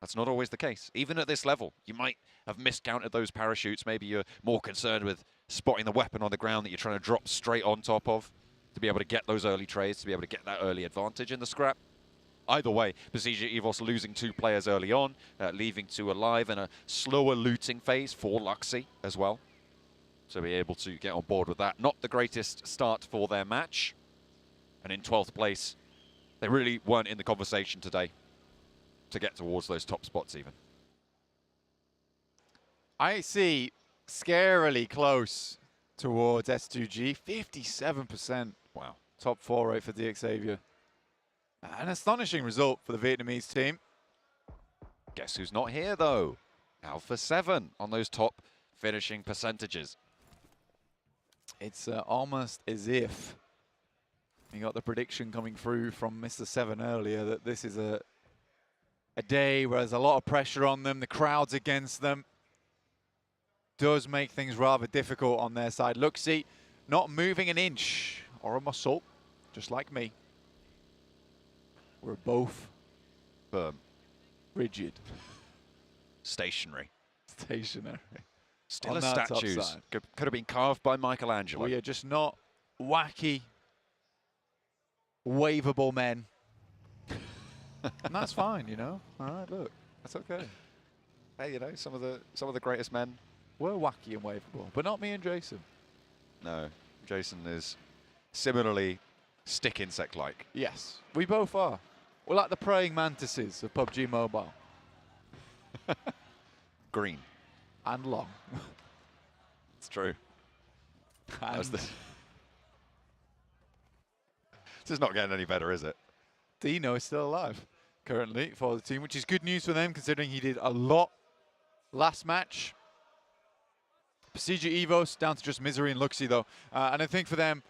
that's not always the case. Even at this level, you might have miscounted those parachutes. Maybe you're more concerned with spotting the weapon on the ground that you're trying to drop straight on top of to be able to get those early trades, to be able to get that early advantage in the scrap. Either way, Besieger Evos losing 2 players early on, leaving 2 alive in a slower looting phase for Luxy as well. So be able to get on board with that. Not the greatest start for their match. And in 12th place, they really weren't in the conversation today to get towards those top spots even. I see scarily close towards S2G. 57%. Wow. Top 4 rate for DXavier. An astonishing result for the Vietnamese team. Guess who's not here, though? Alpha 7 on those top finishing percentages. It's almost as if we got the prediction coming through from Mr. 7 earlier that this is a day where there's a lot of pressure on them, the crowd's against them. Does make things rather difficult on their side. Luxy not moving an inch or a muscle, just like me. We're both firm, rigid, stationary. Stationary. Still as statues. Could have been carved by Michelangelo. We are just not wacky, waveable men. And that's fine, you know. All right, look, that's okay. Hey, you know, some of the greatest men were wacky and waveable, but not me and Jason. No, Jason is similarly stick insect-like. Yes, we both are. We're like the praying mantises of PUBG Mobile. Green. And long. It's true. This is not getting any better, is it? Dino is still alive currently for the team, which is good news for them considering he did a lot last match. Besieger Evos down to just Misery and Luxy though. And I think for them,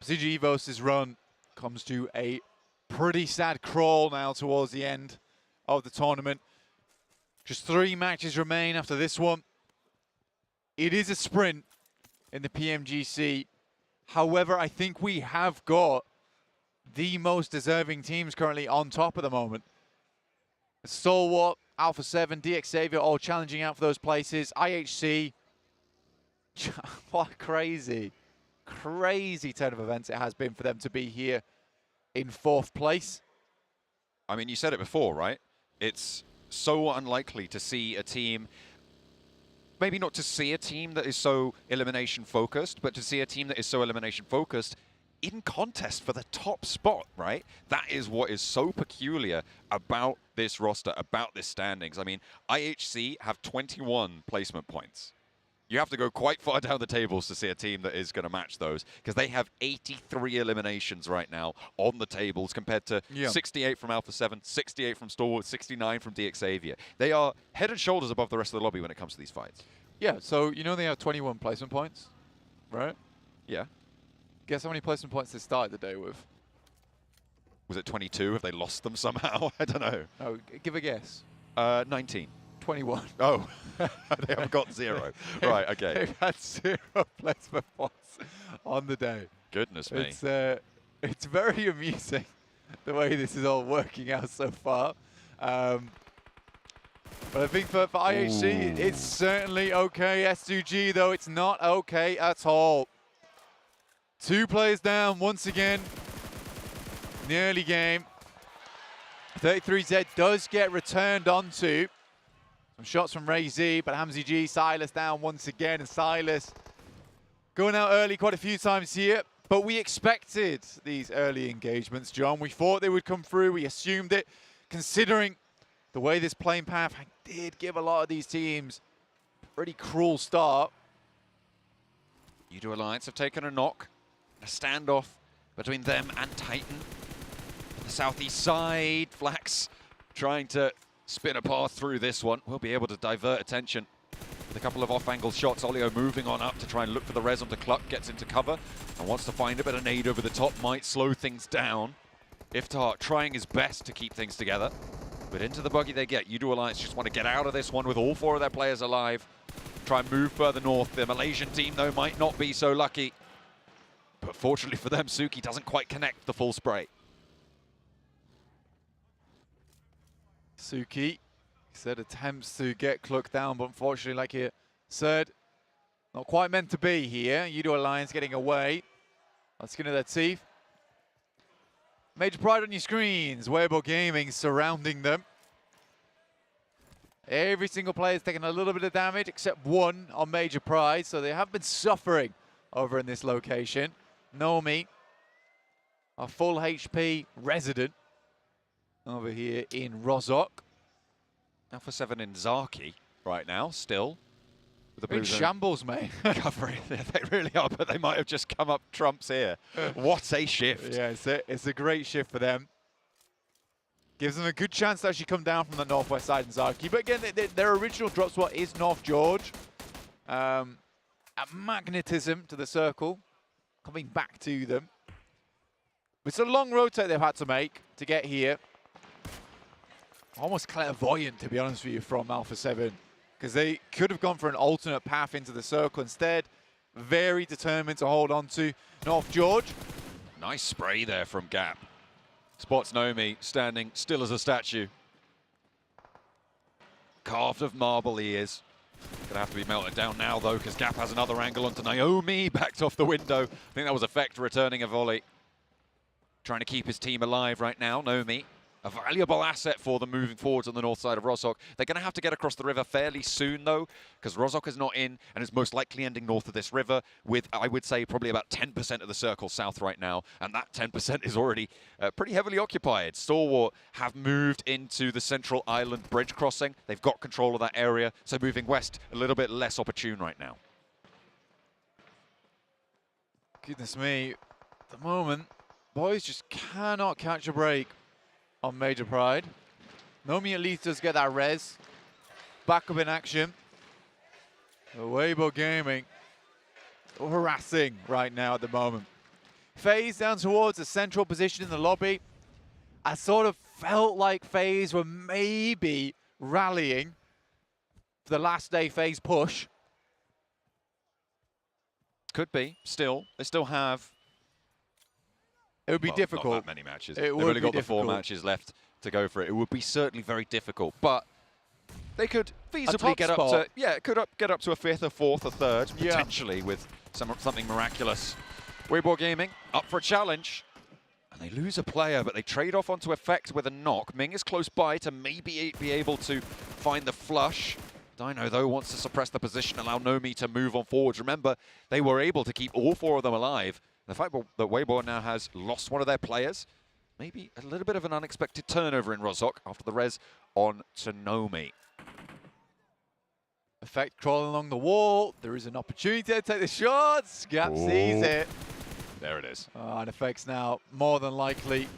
Besieger Evos' run comes to a pretty sad crawl now towards the end of the tournament. Just 3 matches remain after this one. It is a sprint in the PMGC. However, I think we have got the most deserving teams currently on top at the moment. Stalwart, Alpha 7, DXavier all challenging out for those places. IHC, what crazy turn of events it has been for them to be here in 4th place. I mean, you said it before, right? It's so unlikely to see a team, maybe not to see a team that is so elimination focused, but to see a team that is so elimination focused in contest for the top spot, right? That is what is so peculiar about this roster, about this standings. I mean, IHC have 21 placement points. You have to go quite far down the tables to see a team that is going to match those, because they have 83 eliminations right now on the tables compared to 68 from Alpha 7, 68 from Stalwart, 69 from DXavier. They are head and shoulders above the rest of the lobby when it comes to these fights. Yeah, so you know they have 21 placement points, right? Yeah. Guess how many placement points they started the day with? Was it 22? Have they lost them somehow? I don't know. Oh, give a guess. 19. 21. Oh, they have got 0. Right, okay. They've had 0 placement points on the day. Goodness me. It's very amusing the way this is all working out so far. But I think for IHC, it's certainly okay. S2G, though, it's not okay at all. 2 players down once again. In the early game. 33Z does get returned onto. Some shots from Ray Z, but Hamzy G, Silas down once again, and Silas going out early quite a few times here. But we expected these early engagements, John. We thought they would come through. We assumed it, considering the way this playing path did give a lot of these teams a pretty cruel start. Udo Alliance have taken a knock. A standoff between them and Titan. On the southeast side, Flax trying to spin a path through this one. Will be able to divert attention with a couple of off-angle shots. Olio moving on up to try and look for the res onto Cluck, gets into cover and wants to find a bit of nade over the top, might slow things down. Iftar trying his best to keep things together, but into the buggy they get. Udo Alliance just want to get out of this one with all 4 of their players alive. Try and move further north. The Malaysian team, though, might not be so lucky. But fortunately for them, Suki doesn't quite connect the full spray. Suki said attempts to get Cluck down, but unfortunately, like he said, not quite meant to be here. Udo Alliance getting away. On skin of their teeth. Major Pride on your screens. Weibo Gaming surrounding them. Every single player is taking a little bit of damage, except one on Major Pride, so they have been suffering over in this location. Nomi, a full HP resident over here in Rozhok. Alpha 7 in Zaki right now, still. With the blue in zone shambles, mate. covering. They really are, but they might have just come up trumps here. What a shift. Yeah, it's a great shift for them. Gives them a good chance to actually come down from the northwest side in Zaki. But again, their original drop spot is North George. A magnetism to the circle, coming back to them. It's a long rotate they've had to make to get here. Almost clairvoyant, to be honest with you, from Alpha 7. Because they could have gone for an alternate path into the circle. Instead, very determined to hold on to North George. Nice spray there from Gap. Spots Nomi standing still as a statue. Carved of marble he is. Gonna have to be melted down now though, because Gap has another angle onto Naomi, backed off the window. I think that was Effect returning a volley. Trying to keep his team alive right now, Nomi. A valuable asset for them moving forwards on the north side of Rozhok. They're going to have to get across the river fairly soon, though, because Rozhok is not in and is most likely ending north of this river with, I would say, probably about 10% of the circle south right now, and that 10% is already pretty heavily occupied. Stalwart have moved into the central island bridge crossing. They've got control of that area, so moving west a little bit less opportune right now. Goodness me, at the moment, boys just cannot catch a break on Major Pride. Nomi at least does get that res. Back up in action. Weibo Gaming harassing right now at the moment. FaZe down towards the central position in the lobby. I sort of felt like FaZe were maybe rallying for the last day FaZe push. Could be, still. They still have... It would be difficult. Not that many matches. It They've would only be got the difficult. 4 matches left to go for it. It would be certainly very difficult, but they could feasibly get up to get up to a 5th, a 4th, a 3rd, potentially with something miraculous. Weibo Gaming up for a challenge, and they lose a player, but they trade off onto Effect with a knock. Ming is close by to maybe be able to find the flush. Dino, though, wants to suppress the position, allow Nomi to move on forwards. Remember, they were able to keep all 4 of them alive. The fact that Weibo now has lost one of their players, maybe a little bit of an unexpected turnover in Rozhok after the res on Nomi. Effect crawling along the wall. There is an opportunity to take the shots. Gap sees it. There it is. And Effect's now more than likely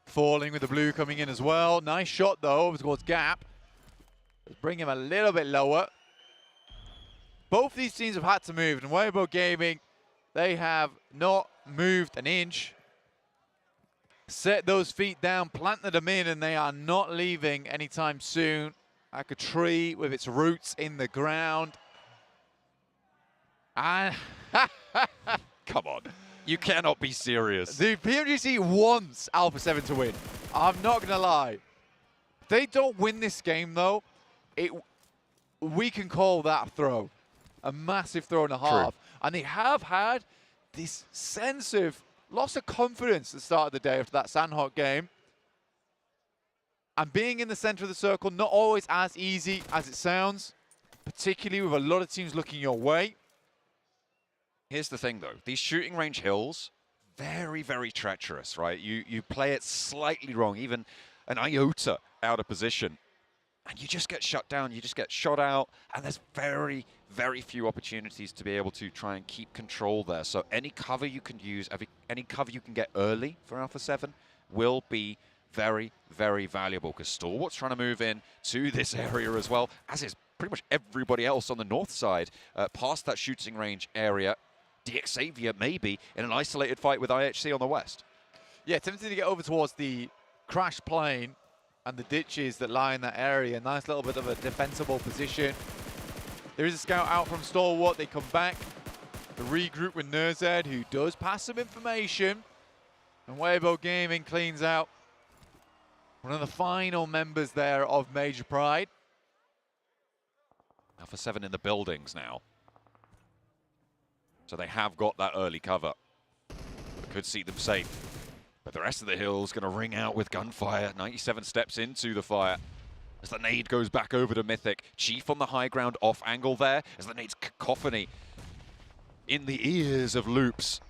falling with the blue coming in as well. Nice shot, though, over towards Gap. Let's bring him a little bit lower. Both these teams have had to move, and Weibo Gaming, they have not moved an inch. Set those feet down, planted them in, and they are not leaving anytime soon. Like a tree with its roots in the ground. And come on, you cannot be serious. The PMGC wants Alpha 7 to win. I'm not gonna lie. If they don't win this game though, we can call that a throw. A massive throw and a half. And they have had this sense of loss of confidence at the start of the day after that Sandhawk game. And being in the center of the circle, not always as easy as it sounds, particularly with a lot of teams looking your way. Here's the thing, though. These shooting range hills, very, very treacherous, right? You play it slightly wrong, even an iota out of position. and you just get shut down, you just get shot out, and there's very, very few opportunities to be able to try and keep control there. So any cover you can use, any cover you can get early for Alpha 7 will be very, very valuable, because Stalwart's trying to move in to this area as well, as is pretty much everybody else on the north side, past that shooting range area. Xavier maybe in an isolated fight with IHC on the west. Yeah, tempted to get over towards the crash plane and the ditches that lie in that area. Nice little bit of a defensible position. There is a scout out from Stalwart. They come back. The regroup with Nurzed, who does pass some information. And Weibo Gaming cleans out one of the final members there of Major Pride. Alpha 7 in the buildings now. So they have got that early cover. Could see them safe. But the rest of the hill's going to ring out with gunfire. 97 steps into the fire as the nade goes back over to Mythic. Chief on the high ground off angle there as the nade's cacophony in the ears of Loops.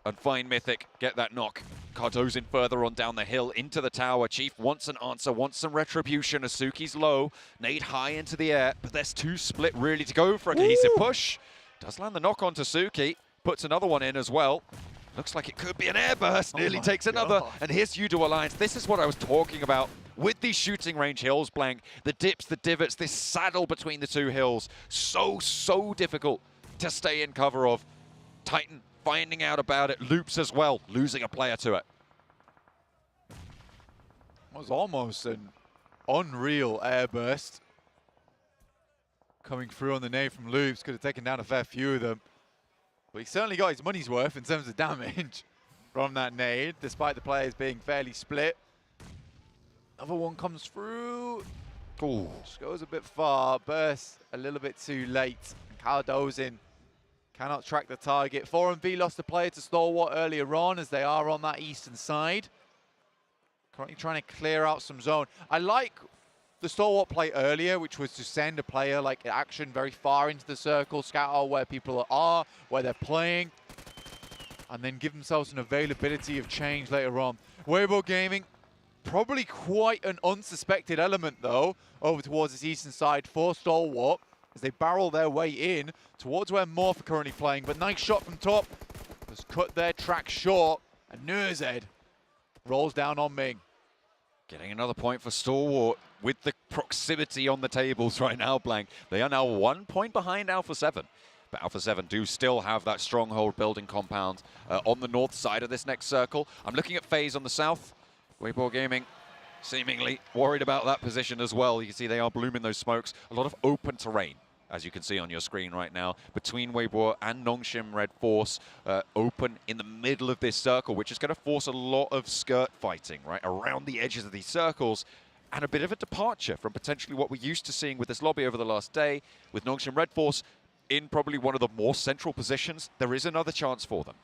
And find Mythic, get that knock. Cardo's in further on down the hill into the tower. Chief wants an answer, wants some retribution. Asuki's low, nade high into the air, but there's two split really to go for a cohesive push. Does land the knock on Suki, puts another one in as well. Looks like it could be an airburst, nearly takes another. And here's Udo Alliance. This is what I was talking about with these shooting range hills, Blank. The dips, the divots, this saddle between the two hills. So difficult to stay in cover of. Titan finding out about it. Loops as well, losing a player to it. It was almost an unreal airburst. Coming through on the nade from Loops, could have taken down a fair few of them. But he certainly got his money's worth in terms of damage from that nade, despite the players being fairly split. Another one comes through. Ooh. Just goes a bit far, bursts a little bit too late. And Caldozin cannot track the target. 4&B lost a player to Stalwart earlier on, as they are on that eastern side. Currently trying to clear out some zone. I like the Stalwart play earlier, which was to send a player like Action very far into the circle, scout out where people are, where they're playing, and then give themselves an availability of change later on. Weibo Gaming, probably quite an unsuspected element though, over towards this eastern side for Stalwart, as they barrel their way in towards where Morph are currently playing. But nice shot from top, has cut their track short, and Nurzed rolls down on Ming. Getting another point for Stalwart with the proximity on the tables right now, Blank. They are now 1 point behind Alpha 7. But Alpha 7 do still have that stronghold building compound on the north side of this next circle. I'm looking at FaZe on the south. Weibo Gaming seemingly worried about that position as well. You can see they are blooming those smokes. A lot of open terrain, as you can see on your screen right now, between Weibo and Nongshim Red Force, open in the middle of this circle, which is going to force a lot of skirt fighting, right, around the edges of these circles, and a bit of a departure from potentially what we're used to seeing with this lobby over the last day, with Nongshim Red Force in probably one of the more central positions. There is another chance for them.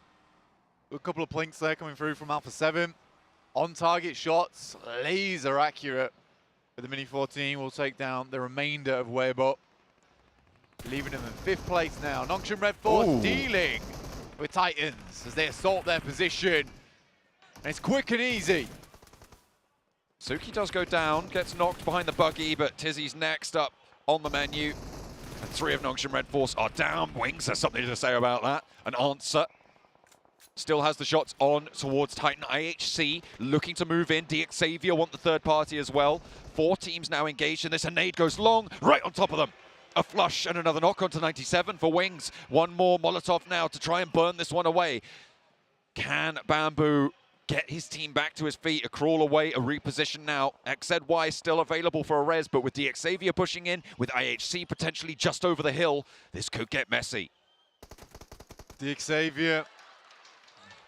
A couple of plinks there coming through from Alpha 7. On-target shots, laser accurate. But the Mini 14 will take down the remainder of Weibo, leaving them in 5th place now. Nongshim Red Force dealing with Titans as they assault their position. And it's quick and easy. Suki does go down, gets knocked behind the buggy, but Tizzy's next up on the menu. And 3 of Nongshim Red Force are down. Wings has something to say about that. An answer. Still has the shots on towards Titan. IHC looking to move in. Xavier want the third party as well. 4 teams now engaged in this. A nade goes long, right on top of them. A flush and another knock onto 97 for Wings. One more Molotov now to try and burn this one away. Can Bamboo get his team back to his feet? A crawl away, a reposition now. XZY still available for a res, but with Xavier pushing in, with IHC potentially just over the hill, this could get messy. Xavier,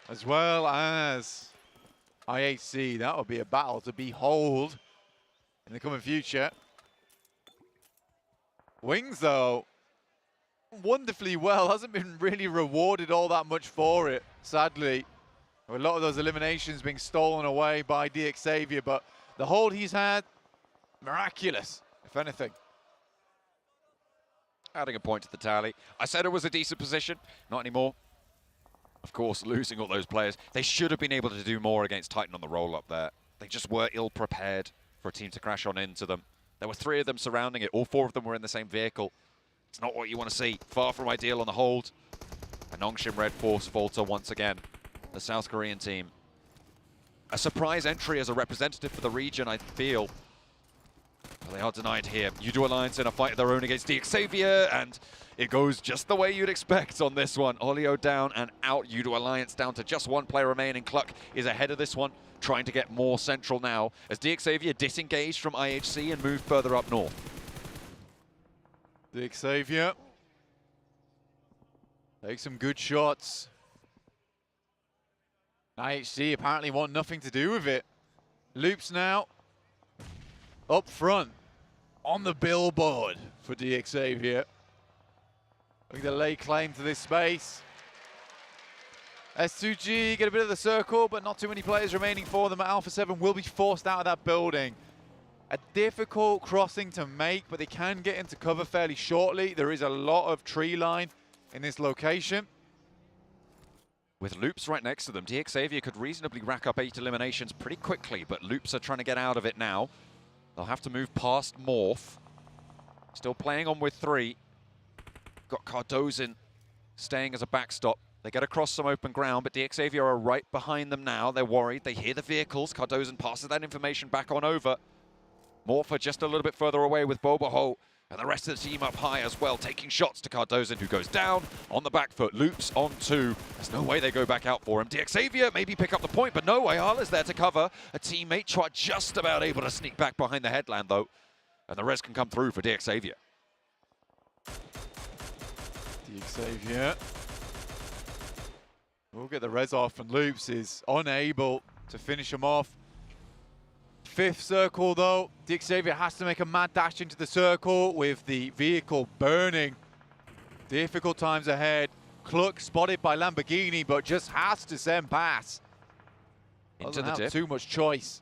as well as IHC. That will be a battle to behold in the coming future. Wings, though, wonderfully well. Hasn't been really rewarded all that much for it, sadly. A lot of those eliminations being stolen away by Xavier, but the hold he's had, miraculous, if anything. Adding a point to the tally. I said it was a decent position, not anymore. Of course, losing all those players. They should have been able to do more against Titan on the roll-up there. They just were ill-prepared for a team to crash on into them. There were 3 of them surrounding it. All 4 of them were in the same vehicle. It's not what you want to see. Far from ideal on the hold. A Nongshim Red Force falter once again. The South Korean team. A surprise entry as a representative for the region, I feel. Well, they are denied here. Udo Alliance in a fight of their own against Xavier, and it goes just the way you'd expect on this one. Olio down and out. Udo Alliance down to just 1 player remaining. Cluck is ahead of this one, trying to get more central now, as Xavier disengaged from IHC and moved further up north. Xavier takes some good shots. IHC apparently want nothing to do with it. Loops now up front on the billboard for Xavier. Looking to lay claim to this space. S2G get a bit of the circle, but not too many players remaining for them. Alpha 7 will be forced out of that building. A difficult crossing to make, but they can get into cover fairly shortly. There is a lot of tree line in this location. With Loops right next to them, Xavier could reasonably rack up 8 eliminations pretty quickly, but Loops are trying to get out of it now. They'll have to move past Morph. Still playing on with 3. Got Cardozin staying as a backstop. They get across some open ground, but Xavier are right behind them now. They're worried. They hear the vehicles. Cardozin passes that information back on over. Morph are just a little bit further away with Boboho. And the rest of the team up high as well, taking shots to Cardozin, who goes down on the back foot. Loops on 2. There's no way they go back out for him. Xavier maybe pick up the point, but no, Ayala's there to cover. A teammate just about able to sneak back behind the headland, though. And the rest can come through for Xavier. Xavier will get the res off, and Loops is unable to finish him off. 5th circle though, Xavier has to make a mad dash into the circle with the vehicle burning. Difficult times ahead. Cluck spotted by Lamborghini, but just has to send pass. Into the Doesn't have dip. too much choice.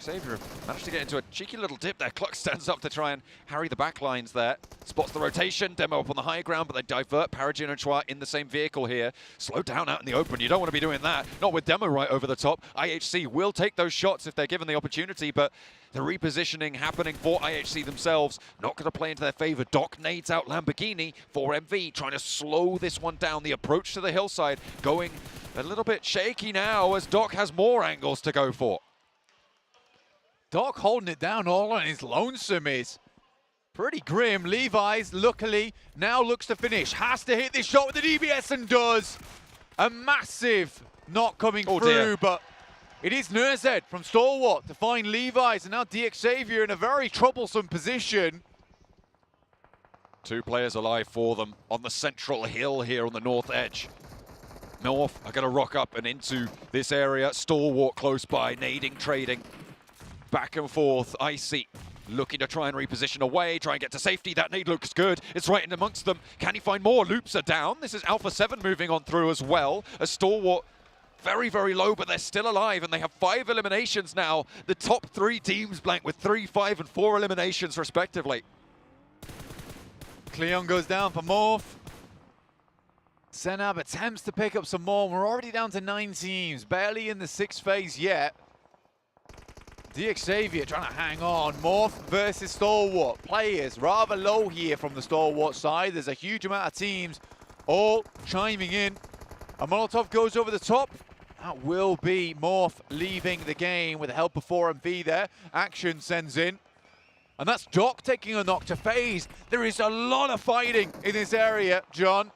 Xavier managed to get into a cheeky little dip there. Cluck stands up to try and harry the back lines there. Spots the rotation. Demo up on the high ground, but they divert. Paragin and Chua in the same vehicle here. Slow down out in the open. You don't want to be doing that. Not with Demo right over the top. IHC will take those shots if they're given the opportunity, but the repositioning happening for IHC themselves. Not going to play into their favor. Doc nades out Lamborghini for MV, trying to slow this one down. The approach to the hillside going a little bit shaky now as Doc has more angles to go for. Doc holding it down all on his lonesome is pretty grim. Levi's, luckily, now looks to finish. Has to hit this shot with the DBS and does. A massive not coming through, dear. but it is Nurzed from Stalwart to find Levi's, and now Xavier in a very troublesome position. 2 players alive for them on the central hill here on the north edge. North are going to rock up and into this area. Stalwart close by, nading, trading. Back and forth, Icy looking to try and reposition away, try and get to safety. That nade looks good. It's right in amongst them. Can he find more? Loops are down. This is Alpha 7 moving on through as well. A Stalwart very, very low, but they're still alive, and they have 5 eliminations now. The top 3 teams blank with 3, 5, and 4 eliminations respectively. Cleon goes down for Morph. Senab attempts to pick up some more. We're already down to 9 teams, barely in the 6th phase yet. Xavier trying to hang on. Morph versus Stalwart. Players rather low here from the Stalwart side. There's a huge amount of teams all chiming in. A Molotov goes over the top. That will be Morph leaving the game with the help of 4MV there. Action sends in. And that's Doc taking a knock to phase. There is a lot of fighting in this area, John.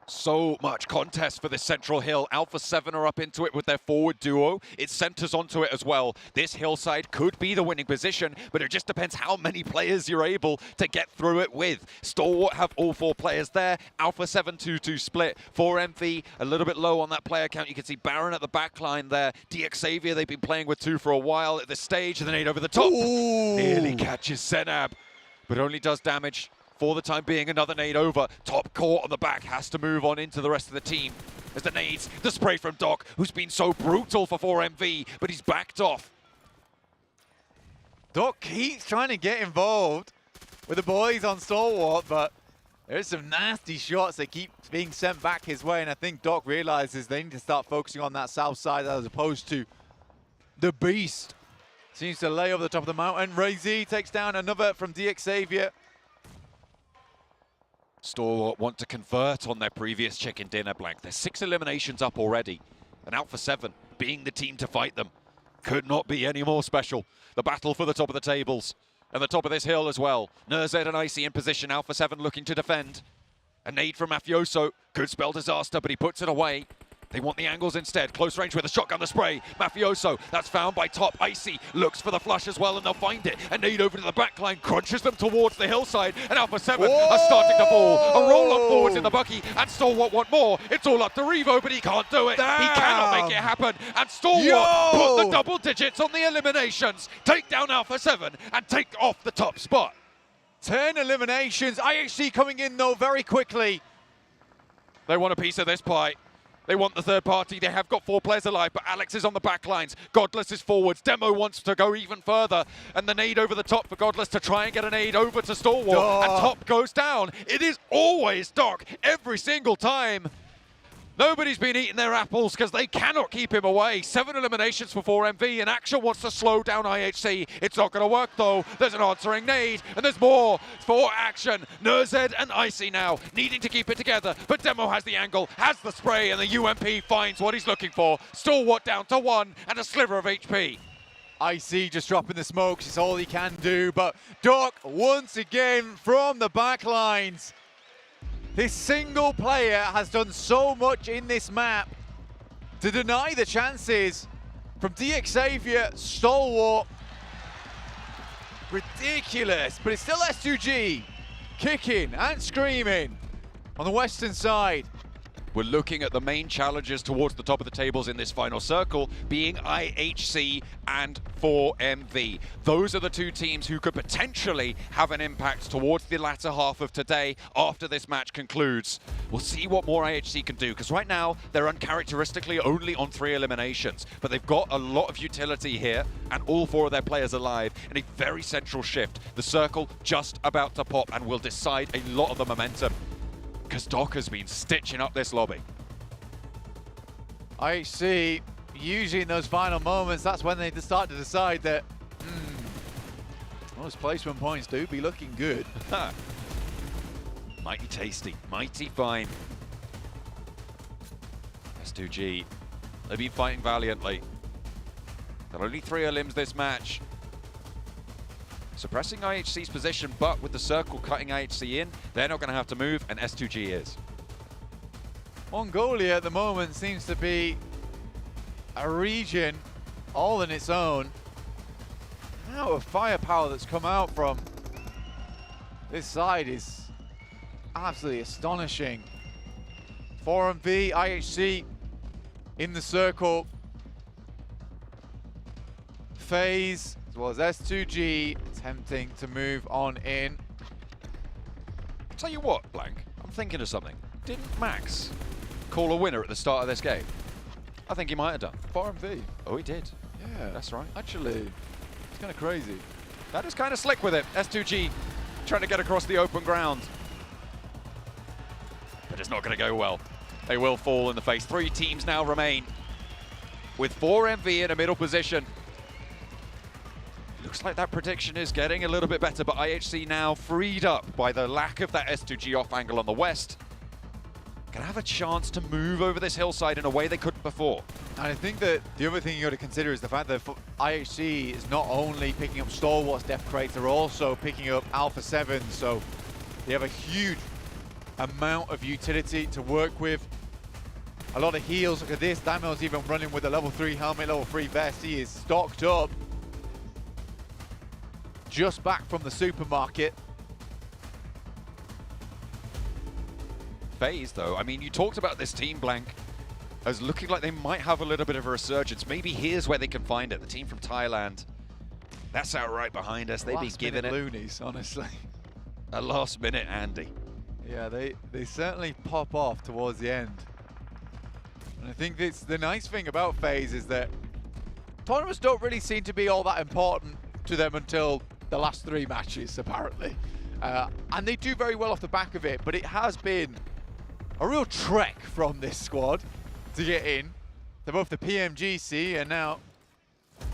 So much contest for this central hill. Alpha 7 are up into it with their forward duo. It centers onto it as well. This hillside could be the winning position, but it just depends how many players you're able to get through it with. Stalwart have all 4 players there. Alpha 7 2-2 split. 4MV a little bit low on that player count. You can see Baron at the back line there. Xavier, they've been playing with 2 for a while at this stage. The nade over the top. Ooh. Nearly catches Senab, but only does damage. For the time being, another nade over. Top court on the back has to move on into the rest of the team. As the nades, the spray from Doc, who's been so brutal for 4MV, but he's backed off. Doc keeps trying to get involved with the boys on Stalwart, but there's some nasty shots that keep being sent back his way, and I think Doc realizes they need to start focusing on that south side as opposed to the beast Seems to lay over the top of the mountain. Ray-Z takes down another from Xavier. Stalwart want to convert on their previous chicken dinner, Blank. There's 6 eliminations up already. And Alpha 7, being the team to fight them, could not be any more special. The battle for the top of the tables. And the top of this hill as well. Nerzed and Icy in position. Alpha 7 looking to defend. A nade from Mafioso could spell disaster, but he puts it away. They want the angles instead. Close range with a shotgun, the spray. Mafioso, that's found by top. Icy looks for the flush as well, and they'll find it. A nade over to the backline, crunches them towards the hillside, and Alpha 7 are starting to fall. A roll-up forwards in the Bucky, and Stalwart want more. It's all up to Revo, but he can't do it. Damn. He cannot make it happen. And Stalwart put the double digits on the eliminations. Take down Alpha 7 and take off the top spot. 10 eliminations. IHC coming in, though, very quickly. They want a piece of this pie. They want the third party. They have got 4 players alive, but Alex is on the back lines. Godless is forwards. Demo wants to go even further. And the nade over the top for Godless to try and get a nade over to Stalwart. And top goes down. It is always Doc every single time. Nobody's been eating their apples because they cannot keep him away. 7 eliminations for 4MV, and Action wants to slow down IHC. It's not going to work, though. There's an answering nade, and there's more for Action. Nerzed and Icy now needing to keep it together, but Demo has the angle, has the spray, and the UMP finds what he's looking for. Stalwart down to 1 and a sliver of HP. Icy just dropping the smokes. It's all he can do, but Doc once again from the back lines. This single player has done so much in this map to deny the chances from Xavier, Stalwart. Ridiculous, but it's still S2G kicking and screaming on the western side. We're looking at the main challenges towards the top of the tables in this final circle being IHC and 4MV. Those are the 2 teams who could potentially have an impact towards the latter half of today after this match concludes. We'll see what more IHC can do, because right now they're uncharacteristically only on 3 eliminations, but they've got a lot of utility here and all 4 of their players alive in a very central shift. The circle just about to pop and will decide a lot of the momentum, because Doc has been stitching up this lobby. IHC, usually in those final moments, that's when they start to decide that those placement points do be looking good. Mighty tasty, mighty fine. S2G, they've been fighting valiantly. They're only 3 elims this match. Suppressing IHC's position, but with the circle cutting IHC in, they're not going to have to move, and S2G is. Mongolia at the moment seems to be a region all in its own. The amount of firepower that's come out from this side is absolutely astonishing. 4MV, IHC in the circle. FaZe as well as S2G attempting to move on in. Tell you what, Blank, I'm thinking of something. Didn't Max call a winner at the start of this game? I think he might have done. 4MV. Oh, he did. Yeah. That's right. Actually, it's kind of crazy. That is kind of slick with it. S2G trying to get across the open ground. But it's not going to go well. They will fall in the face. 3 teams now remain, with 4MV in a middle position. Looks like that prediction is getting a little bit better, but IHC now freed up by the lack of that S2G off angle on the west. Gonna have a chance to move over this hillside in a way they couldn't before. And I think that the other thing you got to consider is the fact that IHC is not only picking up Stalwart's death crates, they're also picking up Alpha 7, so they have a huge amount of utility to work with. A lot of heals. Look at this, Damo's even running with a level 3 helmet, level 3 vest. He is stocked up. Just back from the supermarket. FaZe, though, I mean, you talked about this team, Blank, as looking like they might have a little bit of a resurgence. Maybe here's where they can find it. The team from Thailand. That's out right behind us. They've been giving it loonies, honestly. A last minute Andy. Yeah, they certainly pop off towards the end. And I think it's the nice thing about FaZe is that tournaments don't really seem to be all that important to them until the last 3 matches, apparently. And they do very well off the back of it, but it has been a real trek from this squad to get in. They're both the PMGC and now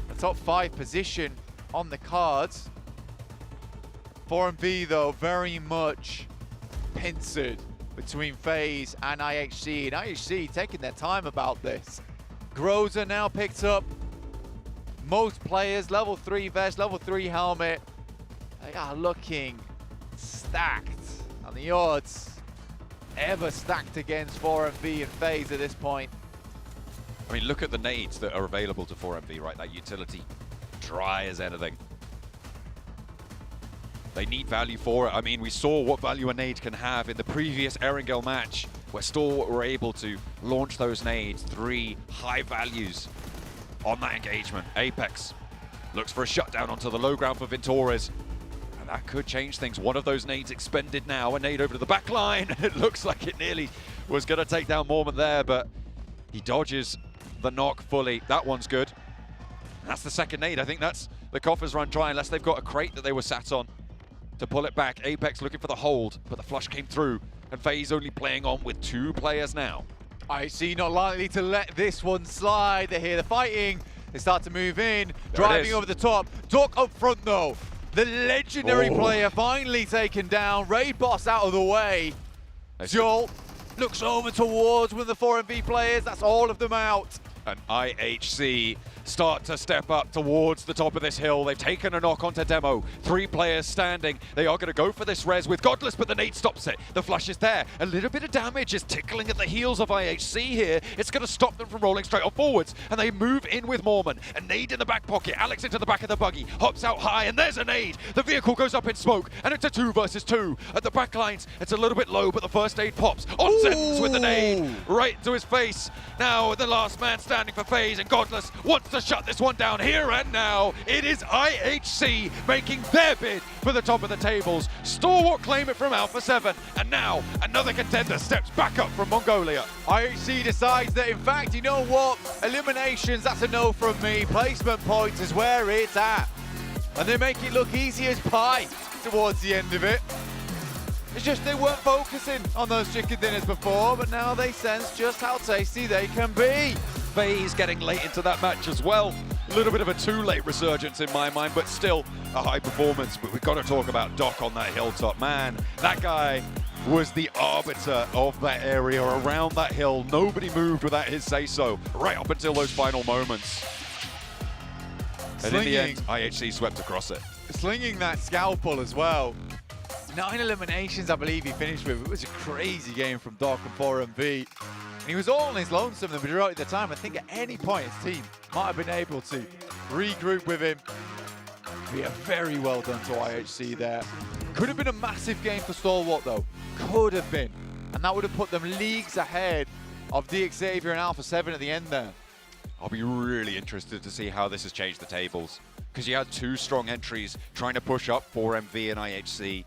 a top 5 position on the cards. 4MV though, very much pincered between FaZe and IHC. And IHC taking their time about this. Groza now picked up most players, level 3 vest, level 3 helmet. They are looking stacked. And the odds ever stacked against 4MV and FaZe at this point. I mean, look at the nades that are available to 4MV, right? That utility, dry as anything. They need value for it. I mean, we saw what value a nade can have in the previous Erangel match, where Stalwart were able to launch those nades, 3 high values on that engagement. Apex looks for a shutdown onto the low ground for Ventores, and that could change things. One of those nades expended now, a nade over to the back line, and it looks like it nearly was going to take down Mormon there, but he dodges the knock fully. That one's good. And that's the second nade. I think that's the coffers run dry, unless they've got a crate that they were sat on to pull it back. Apex looking for the hold, but the flush came through, and FaZe only playing on with 2 players now. IHC not likely to let this one slide. They hear the fighting. They start to move in, driving over the top. Dork up front though. The legendary player finally taken down. Raid boss out of the way. Joel looks over towards one of the 4MV players. That's all of them out. And IHC start to step up towards the top of this hill. They've taken a knock onto Demo. 3 players standing. They are going to go for this res with Godless, but the nade stops it. The flush is there. A little bit of damage is tickling at the heels of IHC here. It's going to stop them from rolling straight off forwards. And they move in with Mormon. A nade in the back pocket. Alex into the back of the buggy. Hops out high, and there's a nade. The vehicle goes up in smoke, and it's a 2 versus 2. At the back lines, it's a little bit low, but the first nade pops. Onsens with the nade right to his face. Now the last man standing for FaZe, and Godless wants to shut this one down here and now. It is IHC making their bid for the top of the tables. Stalwart claim it from Alpha 7, and now another contender steps back up from Mongolia. IHC decides that, in fact, you know what? Eliminations, that's a no from me. Placement points is where it's at. And they make it look easy as pie towards the end of it. It's just they weren't focusing on those chicken dinners before, but now they sense just how tasty they can be. FaZe getting late into that match as well. A little bit of a too late resurgence in my mind, but still a high performance. But we've got to talk about Doc on that hilltop. Man, that guy was the arbiter of that area around that hill. Nobody moved without his say-so, right up until those final moments. And in the end, IHC swept across it. Slinging that scalpel as well. 9 eliminations, I believe he finished with. It was a crazy game from Doc and 4MV. And he was all on his lonesome the majority of the time. I think at any point his team might have been able to regroup with him. Yeah, very well done to IHC there. Could have been a massive game for Stalwart though. Could have been. And that would have put them leagues ahead of DXavier and Alpha 7 at the end there. I'll be really interested to see how this has changed the tables, because you had 2 strong entries trying to push up 4MV and IHC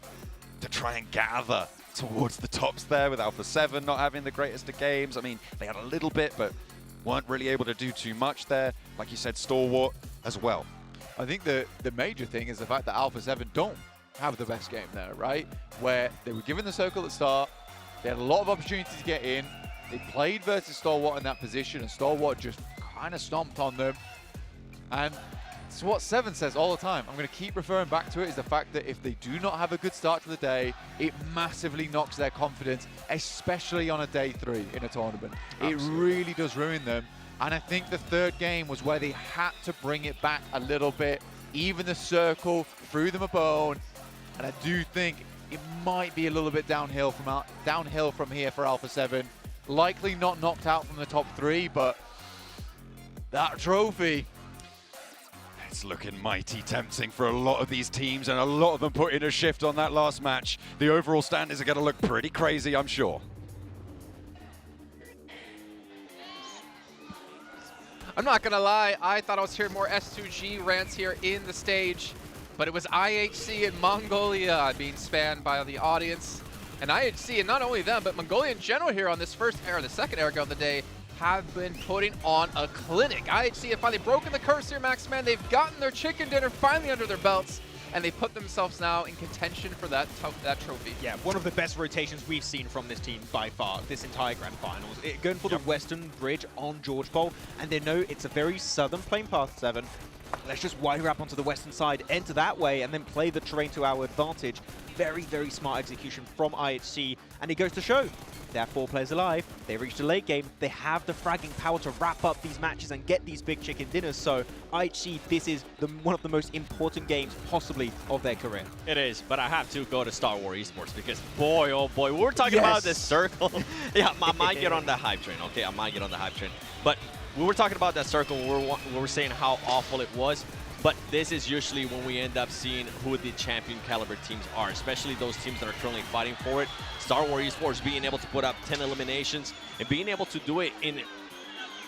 to try and gather towards the tops there, with Alpha 7 not having the greatest of games. I mean, they had a little bit, but weren't really able to do too much there. Like you said, Stalwart as well. I think the major thing is the fact that Alpha 7 don't have the best game there, right? Where they were given the circle at the start, they had a lot of opportunities to get in, they played versus Stalwart in that position, and Stalwart just kind of stomped on them. And it's what 7 says all the time. I'm going to keep referring back to it, is the fact that if they do not have a good start to the day, it massively knocks their confidence, especially on a day 3 in a tournament. Absolutely. It really does ruin them. And I think the 3rd game was where they had to bring it back a little bit. Even the circle threw them a bone. And I do think it might be a little bit downhill from here for Alpha 7. Likely not knocked out from the top 3, but that trophy, it's looking mighty tempting for a lot of these teams, and a lot of them put in a shift on that last match. The overall standings are going to look pretty crazy, I'm sure. I'm not going to lie, I thought I was hearing more S2G rants here in the stage, but it was IHC and Mongolia being spanned by the audience. And IHC, and not only them, but Mongolia in general here on this the second air go of the day, have been putting on a clinic. IHC have finally broken the curse here, Max Man. They've gotten their chicken dinner finally under their belts, and they put themselves now in contention for that trophy. Yeah, one of the best rotations we've seen from this team by far, this entire Grand Finals. Going for the Western Bridge on George Pole, and they know it's a very southern plane path 7. Let's just wire wrap onto the western side, enter that way, and then play the terrain to our advantage. Very, very smart execution from IHC, and it goes to show. They have 4 players alive, they reached the late game, they have the fragging power to wrap up these matches and get these big chicken dinners, so IHC, this is one of the most important games possibly of their career. It is, but I have to go to Star Wars Esports because boy, oh boy, we were talking about this circle. Yeah, I might get on the hype train, okay? I might get on the hype train. But we were talking about that circle, we were saying how awful it was. But this is usually when we end up seeing who the champion caliber teams are, especially those teams that are currently fighting for it. Star Wars Esports being able to put up 10 eliminations and being able to do it in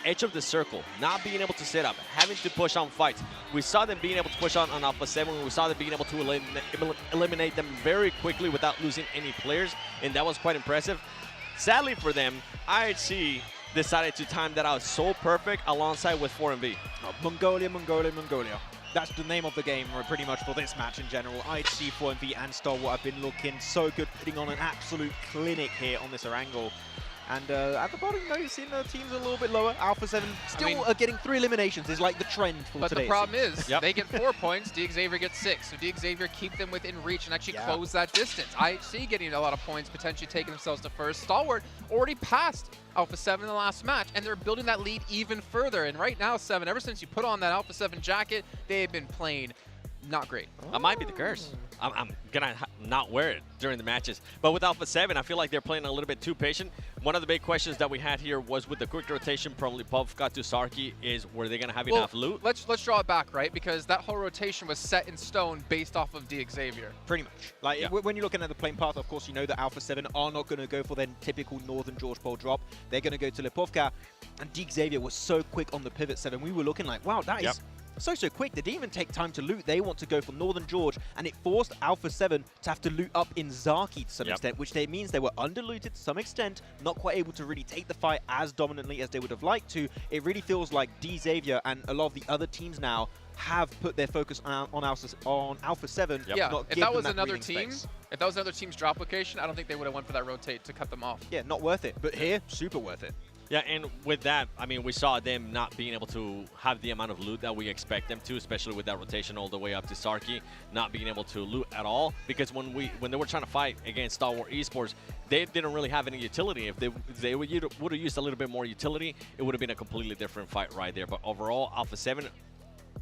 edge of the circle, not being able to sit up, having to push on fights. We saw them being able to push on Alpha 7. We saw them being able to eliminate them very quickly without losing any players, and that was quite impressive. Sadly for them, IHC decided to time that out so perfect alongside with 4MV. Mongolia. That's the name of the game pretty much for this match in general. IHC, 4MV and Stalwart have been looking so good, putting on an absolute clinic here on this Erangel. And at the bottom, you know, you've seen the teams a little bit lower. Alpha 7 still are getting 3 eliminations is like the trend for today. But the problem is, they get 4 points, DXavier gets 6. So DXavier keep them within reach and actually close that distance. IHC getting a lot of points, potentially taking themselves to first. Stalwart already passed Alpha 7 in the last match, and they're building that lead even further. And right now, 7, ever since you put on that Alpha 7 jacket, they have been playing not great. That might be the curse. I'm gonna not wear it during the matches. But with Alpha 7, I feel like they're playing a little bit too patient. One of the big questions that we had here was with the quick rotation from Lipovka to Sarki is, were they gonna have enough loot? Let's draw it back, right? Because that whole rotation was set in stone based off of DXavier. Pretty much. Like when you're looking at the playing path, of course, you know that Alpha 7 are not going to go for their typical Northern George Pole drop. They're going to go to Lipovka, and DXavier was so quick on the pivot 7. We were looking like, wow, that is so quick. They didn't even take time to loot. They want to go for Northern George, and it forced Alpha 7 to have to loot up in Zaki to some extent, which means they were underlooted to some extent, not quite able to really take the fight as dominantly as they would have liked to. It really feels like DXavier and a lot of the other teams now have put their focus on Alpha 7. Yeah, if that was another team, if that was another team's drop location, I don't think they would have went for that rotate to cut them off. Yeah, not worth it. But here, super worth it. Yeah, and with that, I mean, we saw them not being able to have the amount of loot that we expect them to, especially with that rotation all the way up to Sarki, not being able to loot at all. Because when they were trying to fight against Star Wars Esports, they didn't really have any utility. If they would have used a little bit more utility, it would have been a completely different fight right there. But overall, Alpha 7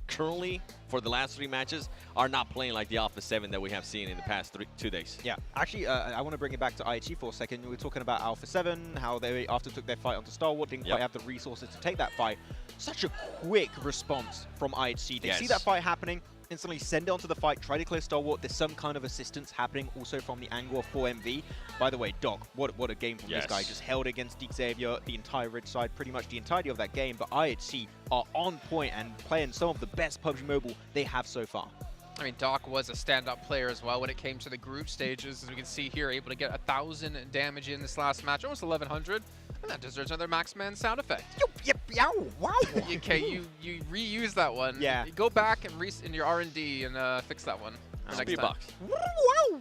currently, for the last 3 matches, are not playing like the Alpha 7 that we have seen in the past 2 days. Yeah, actually, I want to bring it back to IHG for a second. We were talking about Alpha 7, how they, after took their fight onto Stalwart, didn't quite have the resources to take that fight. Such a quick response from IHG. They see that fight happening, instantly send it onto the fight, try to clear Stalwart. There's some kind of assistance happening also from the angle of 4MV. By the way, Doc, what a game from this guy. Just held against DXavier the entire red side, pretty much the entirety of that game. But IHC are on point and playing some of the best PUBG Mobile they have so far. I mean, Doc was a stand-up player as well when it came to the group stages. As we can see here, able to get 1,000 damage in this last match, almost 1,100. And that deserves another Maxman sound effect. Wow. Okay, you reuse that one. Yeah. You go back and in your R&D and fix that one. Speedbox. Wow.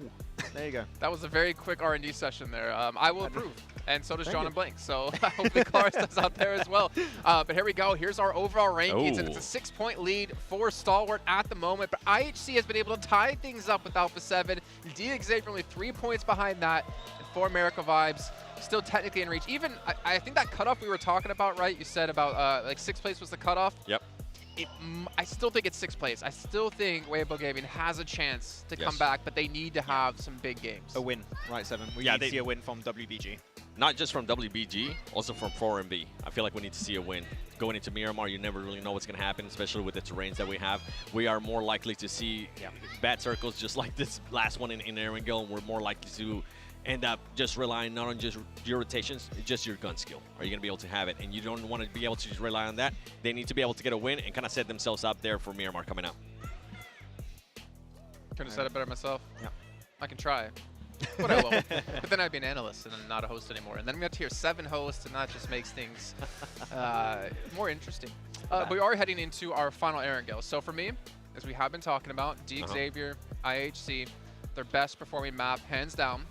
There you go. That was a very quick R&D session there. I will approve. And so does John and Blank. So I hope the Cars does out there as well. But here we go. Here's our overall rankings. And it's a 6-point lead for Stalwart at the moment. But IHC has been able to tie things up with Alpha 7. DXavier only 3 points behind that. And 4 America Vibes still technically in reach. Even, I think that cutoff we were talking about, right? You said about like 6th place was the cutoff. Yep. I still think it's 6th place. I still think Weibo Gaming has a chance to come back, but they need to have some big games. A win, right, 7. We need to see a win from WBG. Not just from WBG, also from 4MB. I feel like we need to see a win. Going into Miramar, you never really know what's going to happen, especially with the terrains that we have. We are more likely to see bad circles just like this last one in Erangel, and we're more likely to end up just relying not on just your rotations, just your gun skill. Are you going to be able to have it? And you don't want to be able to just rely on that. They need to be able to get a win and kind of set themselves up there for Miramar coming out. Couldn't have said it better myself. Yeah. I can try. But I won't. But then I'd be an analyst and I'm not a host anymore. And then we have to hear 7 hosts, and that just makes things more interesting. We are heading into our final Erangel. So for me, as we have been talking about, DXavier, IHC, their best performing map, hands down.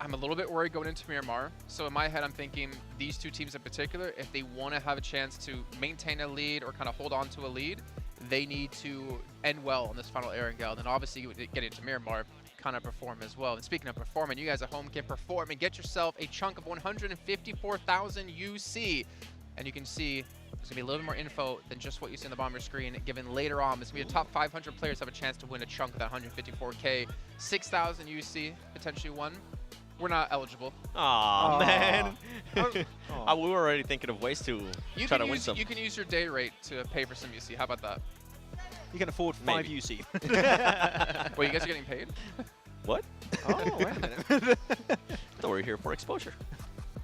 I'm a little bit worried going into Miramar. So in my head, I'm thinking these 2 teams in particular, if they want to have a chance to maintain a lead or kind of hold on to a lead, they need to end well on this final Erangel. Then obviously getting to Miramar, kind of perform as well. And speaking of performing, you guys at home can perform and get yourself a chunk of 154,000 UC. And you can see there's gonna be a little bit more info than just what you see on the bottom of your screen, given later on. There's gonna be a top 500 players have a chance to win a chunk of that 154K. 6,000 UC, potentially won. We're not eligible. Aw, man. We were already thinking of ways to try to win some. You can use your day rate to pay for some UC. How about that? You can afford 5 UC. Wait, you guys are getting paid? What? Oh, wait a minute. So we're here for exposure.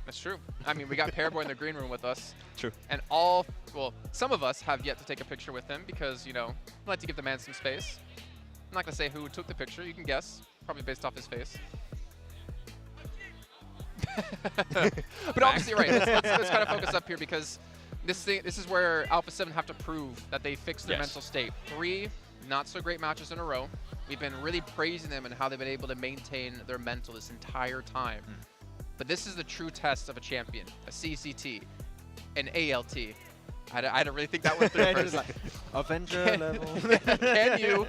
That's true. I mean, we got Pairboy in the green room with us. True. And some of us have yet to take a picture with him because, you know, we like to give the man some space. I'm not going to say who took the picture. You can guess, probably based off his face. But obviously, right, let's kind of focus up here because this is where Alpha 7 have to prove that they fix their mental state. 3 not so great matches in a row. We've been really praising them and how they've been able to maintain their mental this entire time. But this is the true test of a champion, a CCT, an ALT. I had to really think that one through first. Like, Avenger level. Can you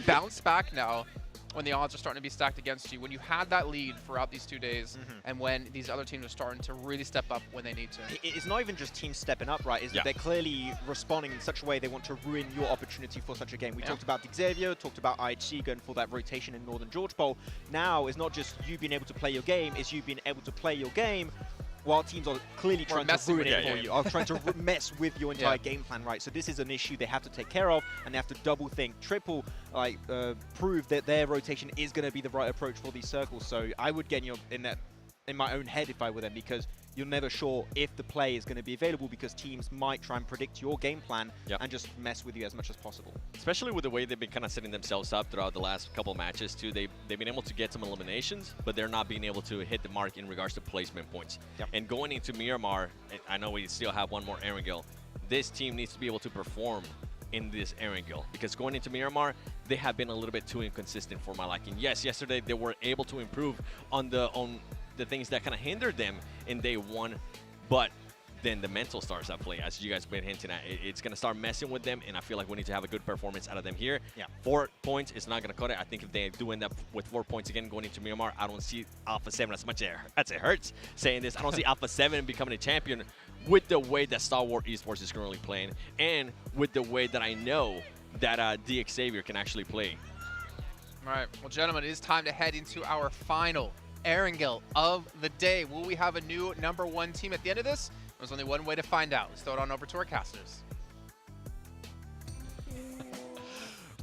bounce back now when the odds are starting to be stacked against you, when you had that lead throughout these 2 days, and when these other teams are starting to really step up when they need to? It's not even just teams stepping up, right? They're clearly responding in such a way they want to ruin your opportunity for such a game. We talked about Xavier, talked about IHC going for that rotation in Northern George Bowl. Now it's not just you being able to play your game, it's you being able to play your game while teams are clearly trying to ruin it for you, are trying to mess with your entire game plan, right? So this is an issue they have to take care of, and they have to double think, triple, prove that their rotation is going to be the right approach for these circles. So I would get in my own head if I were them, because you're never sure if the play is going to be available, because teams might try and predict your game plan and just mess with you as much as possible. Especially with the way they've been kind of setting themselves up throughout the last couple of matches too. They've been able to get some eliminations, but they're not being able to hit the mark in regards to placement points. And going into Miramar, I know we still have one more Erangel. This team needs to be able to perform in this Erangel, because going into Miramar, they have been a little bit too inconsistent for my liking. Yes, yesterday they were able to improve on the things that kind of hindered them in day 1, but then the mental starts at play, as you guys have been hinting at. It's going to start messing with them, and I feel like we need to have a good performance out of them here. 4 points is not going to cut it. I think if they do end up with 4 points again going into Miramar, I don't see Alpha 7, as much as it hurts saying this, I don't see Alpha 7 becoming a champion with the way that Star Wars Esports is currently playing, and with the way that I know that DX Xavier can actually play. All right, well, gentlemen, it is time to head into our final Erangel of the day. Will we have a new #1 team at the end of this? There's only one way to find out. Let's throw it on over to our casters.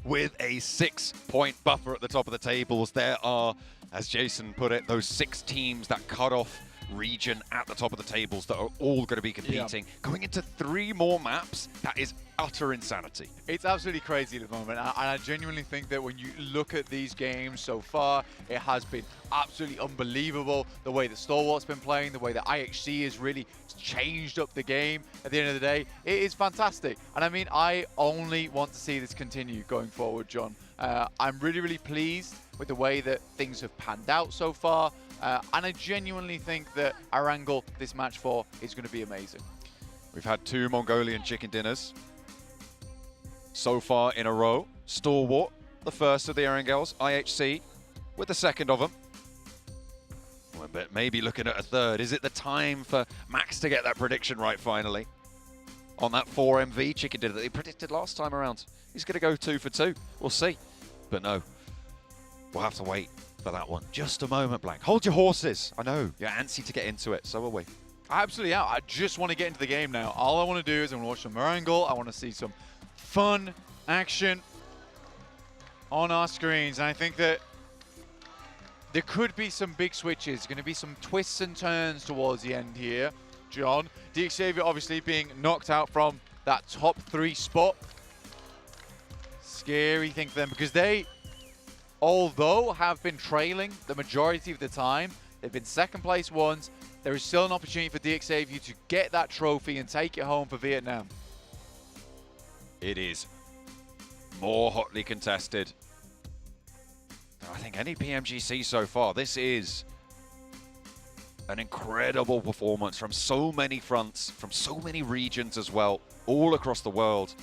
With a 6-point buffer at the top of the tables, there are, as Jason put it, those 6 teams that cut off region at the top of the tables that are all going to be competing. Going into 3 more maps, that is utter insanity. It's absolutely crazy at the moment, and I genuinely think that when you look at these games so far, it has been absolutely unbelievable the way that Stalwart's been playing, the way that IHC has really changed up the game. At the end of the day, it is fantastic, and I mean, I only want to see this continue going forward, John. I'm really, really pleased with the way that things have panned out so far. And I genuinely think that Erangel, this match 4, is going to be amazing. We've had 2 Mongolian chicken dinners so far in a row. Stalwart, the first of the Erangels. IHC with the second of them. But maybe looking at a third. Is it the time for Max to get that prediction right finally? On that 4 MV chicken dinner that he predicted last time around. He's going to go 2 for 2. We'll see. But no, we'll have to wait for that one. Just a moment, Blank. Hold your horses. I know you're antsy to get into it. So are we. I absolutely am. I just want to get into the game now. All I want to do is I want to watch some Erangel. I want to see some fun action on our screens. And I think that there could be some big switches. Going to be some twists and turns towards the end here. John, DX Xavier obviously being knocked out from that top 3 spot. Scary thing for them, because they, although have been trailing the majority of the time, they've been second place once. There is still an opportunity for DX Xavier to get that trophy and take it home for Vietnam. It is more hotly contested than I think any PMGC so far. This is an incredible performance from so many fronts, from so many regions as well, all across the world.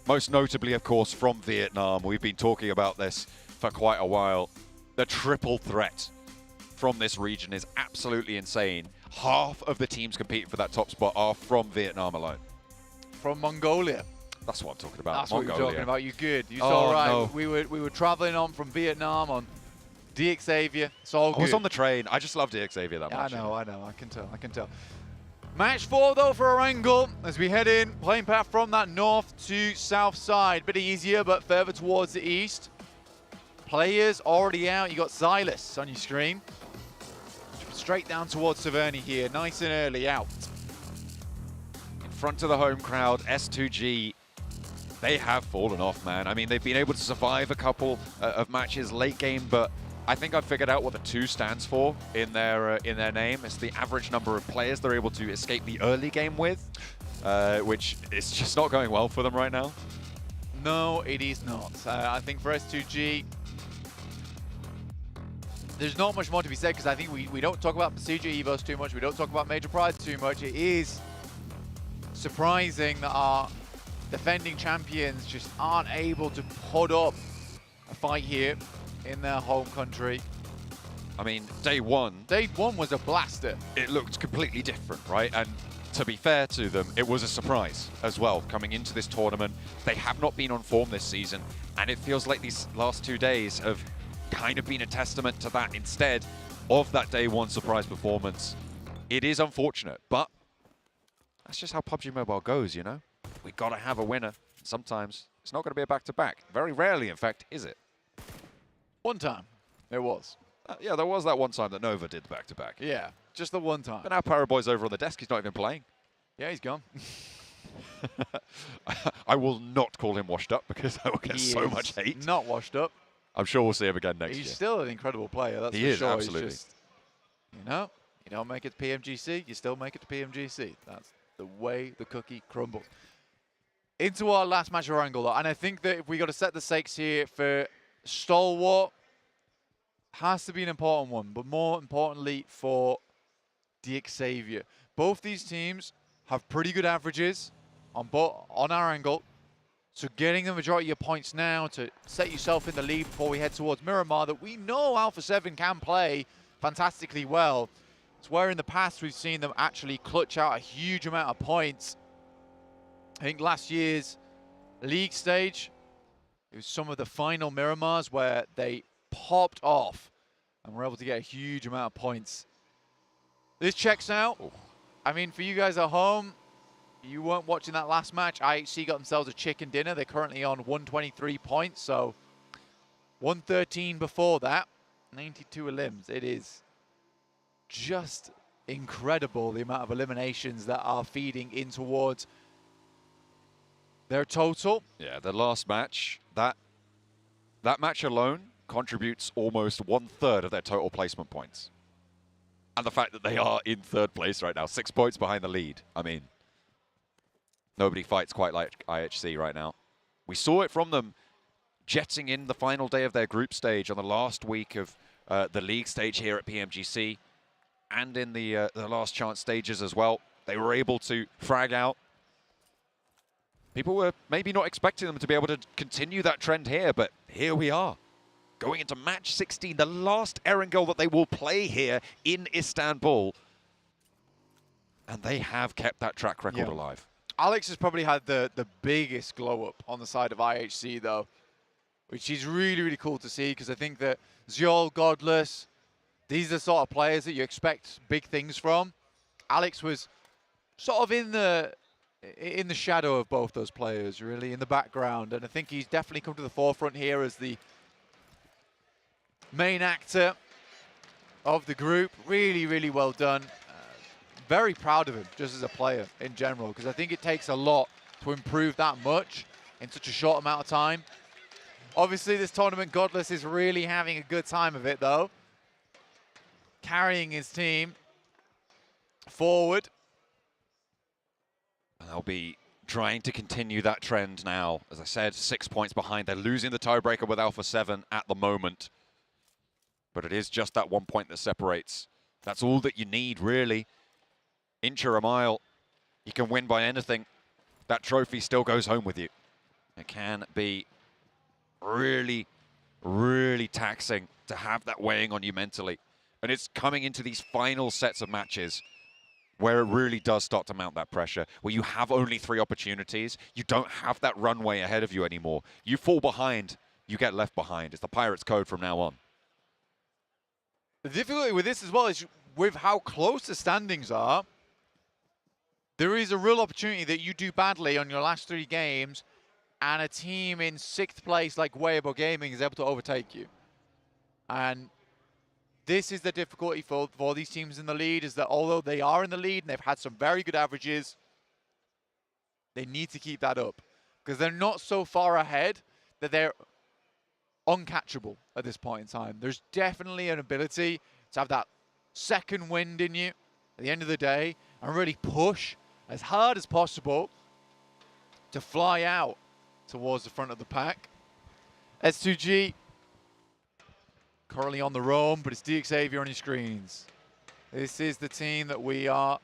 Most notably, of course, from Vietnam. We've been talking about this for quite a while. The triple threat from this region is absolutely insane. Half of the teams competing for that top spot are from Vietnam alone. From Mongolia. That's what I'm talking about. That's Mongolia. what you're talking about. You good. You saw right. No. We were traveling on from Vietnam on DXavier. It's all good. I was on the train. I just love DXavier that much. I know. I can tell. Match 4 though for Erangel as we head in, playing path from that north to south side. Bit easier, but further towards the east. Players already out. You got Xylus on your screen. Straight down towards Taverny here, nice and early out. In front of the home crowd, S2G, they have fallen off, man. I mean, they've been able to survive a couple of matches late game, but I think I've figured out what the 2 stands for in their name. It's the average number of players they're able to escape the early game with, which is just not going well for them right now. No, it is not. I think for S2G, there's not much more to be said because I think we don't talk about Procedure Evos too much. We don't talk about Major Pride too much. It is surprising that our defending champions just aren't able to put up a fight here in their home country. I mean, day one was a blaster. It looked completely different, right? And to be fair to them, it was a surprise as well coming into this tournament. They have not been on form this season, and it feels like these last 2 days have kind of been a testament to that instead of that day one surprise performance. It is unfortunate, but that's just how PUBG Mobile goes, you know? We gotta have a winner. Sometimes it's not gonna be a back-to-back. Very rarely, in fact, is it? One time, there was. Yeah, there was that one time that Nova did the back-to-back. Yeah, just the one time. But now Paraboy's over on the desk, he's not even playing. Yeah, he's gone. I will not call him washed up because I will get so much hate. Not washed up. I'm sure we'll see him again next year. He's still an incredible player, that's for sure. He is, absolutely. He's just, you know, you don't make it to PMGC, you still make it to PMGC. That's the way the cookie crumbles. Into our last match of Erangel, though, and I think that if we got to set the stakes here for Stalwart, has to be an important one, but more importantly for DXavier. Both these teams have pretty good averages on Erangel. So getting the majority of your points now to set yourself in the lead before we head towards Miramar that we know Alpha 7 can play fantastically well. It's where in the past we've seen them actually clutch out a huge amount of points. I think last year's league stage, it was some of the final Miramars where they popped off and were able to get a huge amount of points. This checks out. I mean, for you guys at home, you weren't watching that last match. IHC got themselves a chicken dinner. They're currently on 123 points, so 113 before that, 92 elims. It is just incredible the amount of eliminations that are feeding in towards their total. Yeah, the last match, that match alone contributes almost 1/3 of their total placement points. And the fact that they are in 3rd place right now, 6 points behind the lead. I mean, nobody fights quite like IHC right now. We saw it from them jetting in the final day of their group stage on the last week of the league stage here at PMGC and in the last chance stages as well. They were able to frag out. People were maybe not expecting them to be able to continue that trend here, but here we are. Going into match 16, the last Erangel that they will play here in Istanbul. And they have kept that track record alive. Alex has probably had the biggest glow up on the side of IHC though, which is really, really cool to see because I think that Zyol, Godless, these are the sort of players that you expect big things from. Alex was sort of in the shadow of both those players, really, in the background, and I think he's definitely come to the forefront here as the main actor of the group. Really, really well done. Very proud of him just as a player in general, because I think it takes a lot to improve that much in such a short amount of time. Obviously, this tournament, Godless is really having a good time of it, though. Carrying his team forward. And they'll be trying to continue that trend now. As I said, 6 points behind. They're losing the tiebreaker with Alpha 7 at the moment. But it is just that 1 point that separates. That's all that you need, really. Inch or a mile, you can win by anything. That trophy still goes home with you. It can be really, really taxing to have that weighing on you mentally. And it's coming into these final sets of matches where it really does start to mount that pressure, where you have only 3 opportunities. You don't have that runway ahead of you anymore. You fall behind, you get left behind. It's the Pirates code from now on. The difficulty with this as well is with how close the standings are, there is a real opportunity that you do badly on your last 3 games and a team in 6th place like Weibo Gaming is able to overtake you. And this is the difficulty for these teams in the lead, is that although they are in the lead and they've had some very good averages, they need to keep that up because they're not so far ahead that they're uncatchable at this point in time. There's definitely an ability to have that second wind in you at the end of the day and really push as hard as possible to fly out towards the front of the pack. S2G currently on the roam, but it's DXavier on your screens. This is the team that we are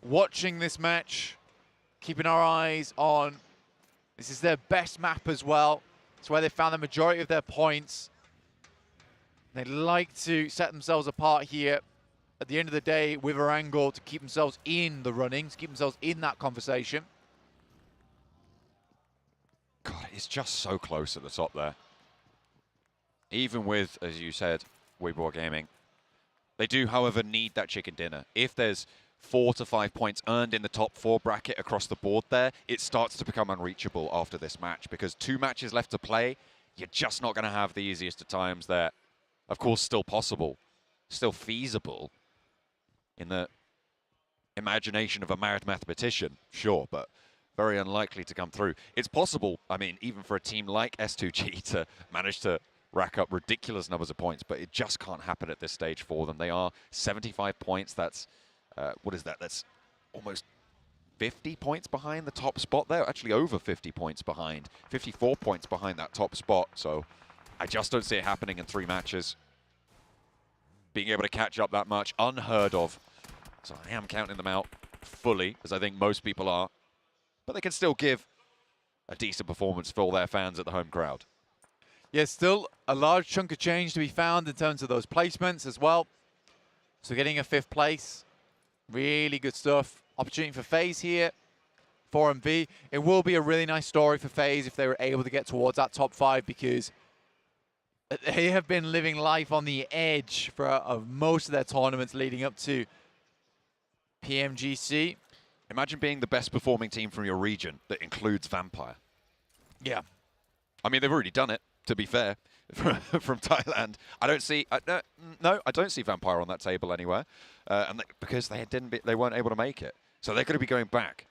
watching this match, keeping our eyes on. This is their best map as well. It's where they found the majority of their points. They like to set themselves apart here at the end of the day with Erangel to keep themselves in the running, to keep themselves in that conversation. God, it's just so close at the top there. Even with, as you said, Weibo Gaming, they do, however, need that chicken dinner. If there's 4 to 5 points earned in the top 4 bracket across the board there, it starts to become unreachable after this match because 2 matches left to play, you're just not going to have the easiest of times there. Of course, still possible, still feasible in the imagination of a mad mathematician, sure, but very unlikely to come through. It's possible, I mean, even for a team like S2G to manage to rack up ridiculous numbers of points, but it just can't happen at this stage for them. They are 75 points. That's, what is that? That's almost 50 points behind the top spot there. Actually over 50 points behind. 54 points behind that top spot. So I just don't see it happening in 3 matches. Being able to catch up that much, unheard of. So I am counting them out fully, as I think most people are. But they can still give a decent performance for all their fans at the home crowd. Yeah, still a large chunk of change to be found in terms of those placements as well. So getting a 5th place, really good stuff. Opportunity for FaZe here, 4MV. It will be a really nice story for FaZe if they were able to get towards that top 5 because they have been living life on the edge for most of their tournaments leading up to PMGC. Imagine being the best performing team from your region that includes Vampire. Yeah. I mean, they've already done it, to be fair, from Thailand. I don't see, no, I don't see Vampire on that table anywhere, and because they weren't able to make it. So they're going to be going back.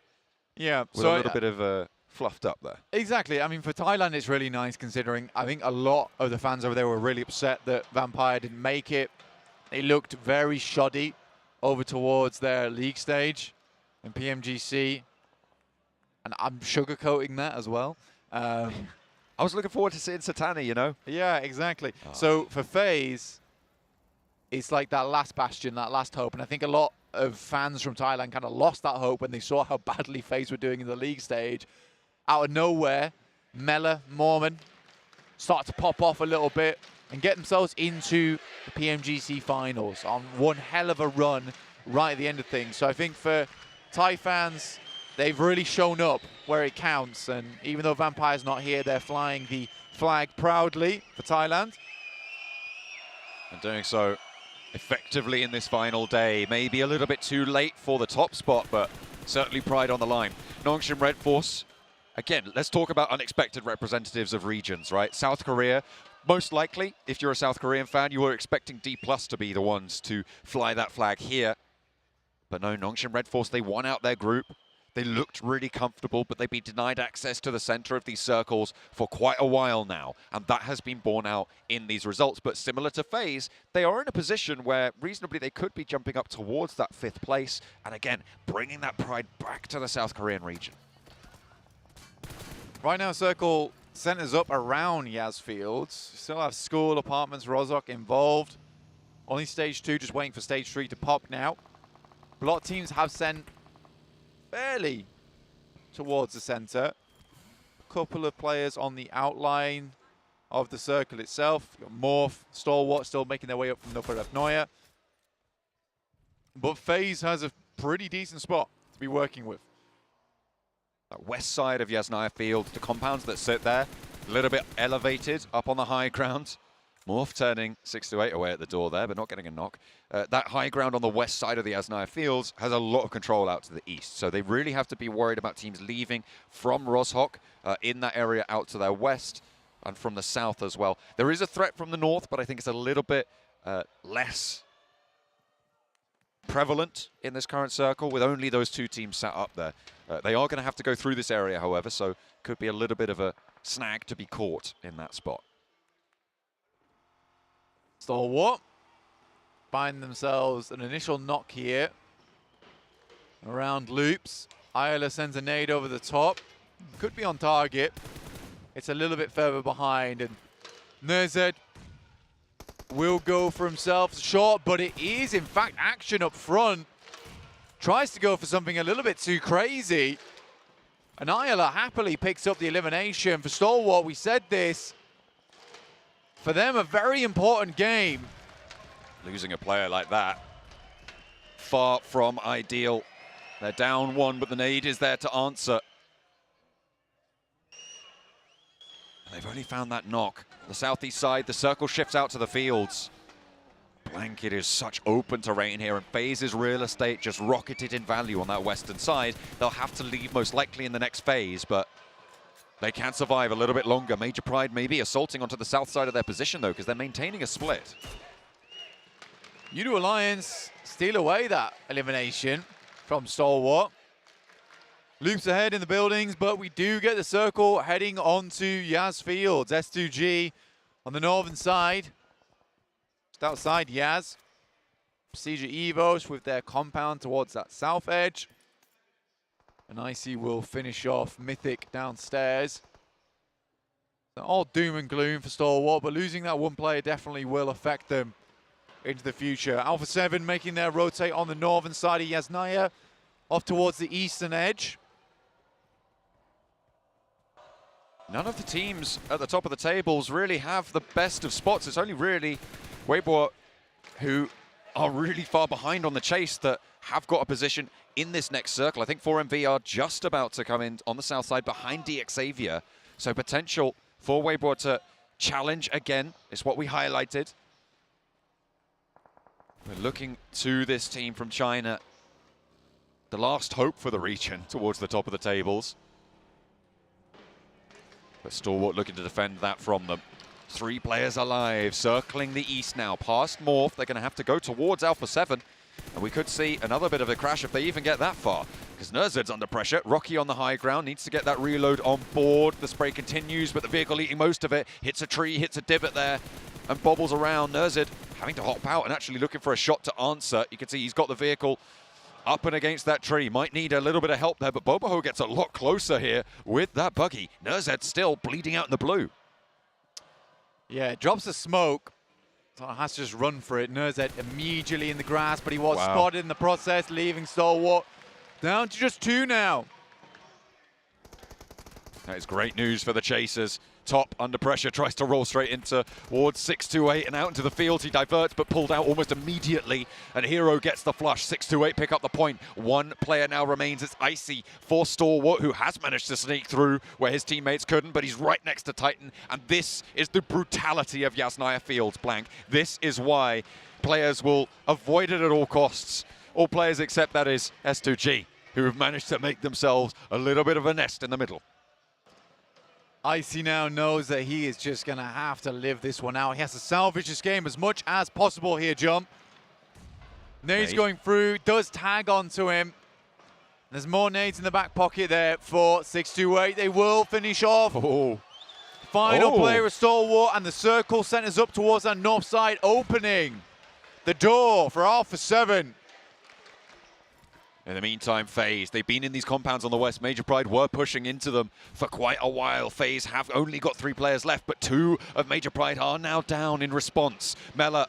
Yeah. With so a little bit of fluffed up there. Exactly. I mean, for Thailand, it's really nice considering I think a lot of the fans over there were really upset that Vampire didn't make it. They looked very shoddy over towards their league stage in PMGC, and I'm sugarcoating that as well. I was looking forward to seeing Satani, you know? Yeah, exactly. Oh. So for FaZe, it's like that last bastion, that last hope. And I think a lot of fans from Thailand kind of lost that hope when they saw how badly FaZe were doing in the league stage. Out of nowhere, Mela, Mormon start to pop off a little bit and get themselves into the PMGC finals on one hell of a run right at the end of things. So I think for Thai fans, they've really shown up where it counts, and even though Vampire's not here, they're flying the flag proudly for Thailand. And doing so effectively in this final day. Maybe a little bit too late for the top spot, but certainly pride on the line. Nongshim Red Force, again, let's talk about unexpected representatives of regions, right? South Korea, most likely, if you're a South Korean fan, you were expecting D+ to be the ones to fly that flag here. But no, Nongshim Red Force, they won out their group. They looked really comfortable, but they've been denied access to the center of these circles for quite a while now, and that has been borne out in these results. But similar to FaZe, they are in a position where reasonably they could be jumping up towards that 5th place, and again, bringing that pride back to the South Korean region. Right now, Circle centers up around Yas Fields. Still have school, apartments, Rozok involved. Only stage 2, just waiting for stage 3 to pop now. A lot of teams have sent fairly towards the center. couple of players on the outline of the circle itself. You've got Morph, Stalwart still making their way up from the upper left Neuer. But FaZe has a pretty decent spot to be working with. That west side of Yasnaya Field, the compounds that sit there, a little bit elevated up on the high ground. Morph turning 6-8 away at the door there, but not getting a knock. That high ground on the west side of the Yasnaya Fields has a lot of control out to the east. So they really have to be worried about teams leaving from Roshok in that area out to their west and from the south as well. There is a threat from the north, but I think it's a little bit less prevalent in this current circle with only those two teams sat up there. They are going to have to go through this area, however, so could be a little bit of a snag to be caught in that spot. Stalwart find themselves an initial knock here around loops. Ayala sends a nade over the top. Could be on target. It's a little bit further behind, and Nerzed will go for himself short, but it is in fact action up front. Tries to go for something a little bit too crazy. And Ayala happily picks up the elimination. For Stalwart, we said this. For them, a very important game. Losing a player like that, far from ideal. They're down one, but the nade is there to answer. And they've only found that knock. The southeast side, the circle shifts out to the fields. Blanket is such open terrain here, and FaZe's real estate just rocketed in value on that western side. They'll have to leave most likely in the next phase, but they can survive a little bit longer. Major Pride maybe assaulting onto the south side of their position, though, because they're maintaining a split. U2 Alliance steal away that elimination from Stalwart. Loops ahead in the buildings, but we do get the circle heading onto Yas Fields. S2G on the northern side. Just outside Yas. Procedure Evos with their compound towards that south edge. And Icy will finish off Mythic downstairs. So all doom and gloom for Stalwart, but losing that one player definitely will affect them into the future. Alpha 7 making their rotate on the northern side of Yasnaya, off towards the eastern edge. None of the teams at the top of the tables really have the best of spots. It's only really Weibo who are really far behind on the chase that have got a position in this next circle. I think 4MV are just about to come in on the south side behind DX Xavier. So potential for Weibo to challenge again is what we highlighted. We're looking to this team from China, the last hope for the region towards the top of the tables. But Stalwart looking to defend that from them. 3 players alive, circling the east now. Past Morph, they're going to have to go towards Alpha 7. And we could see another bit of a crash if they even get that far. Because Nerzed's under pressure. Rocky on the high ground, needs to get that reload on board. The spray continues, but the vehicle eating most of it. Hits a tree, hits a divot there, and bobbles around. Nerzed having to hop out and actually looking for a shot to answer. You can see he's got the vehicle up and against that tree. Might need a little bit of help there, but Boboho gets a lot closer here with that buggy. Nerzed still bleeding out in the blue. Yeah, drops the smoke. So has to just run for it. Nerzed immediately in the grass, but he was spotted in the process, leaving Stalwart down to just 2 now. That is great news for the chasers. Top under pressure, tries to roll straight into towards 628 and out into the field. He diverts, but pulled out almost immediately. And Hero gets the flush. 628 pick up the point. 1 player now remains. It's Icy for Stalwart, who has managed to sneak through where his teammates couldn't, but he's right next to Titan. And this is the brutality of Yasnaya Fields, Blank. This is why players will avoid it at all costs. All players except that is S2G, who have managed to make themselves a little bit of a nest in the middle. Icy now knows that he is just going to have to live this one out. He has to salvage this game as much as possible here, Jump. Nades going through, does tag onto him. There's more nades in the back pocket there for 628. They will finish off. Final player of Stalwart, and the circle centers up towards that north side, opening the door for Alpha 7. In the meantime, FaZe, they've been in these compounds on the west. Major Pride were pushing into them for quite a while. FaZe have only got 3 players left, but 2 of Major Pride are now down in response. Mela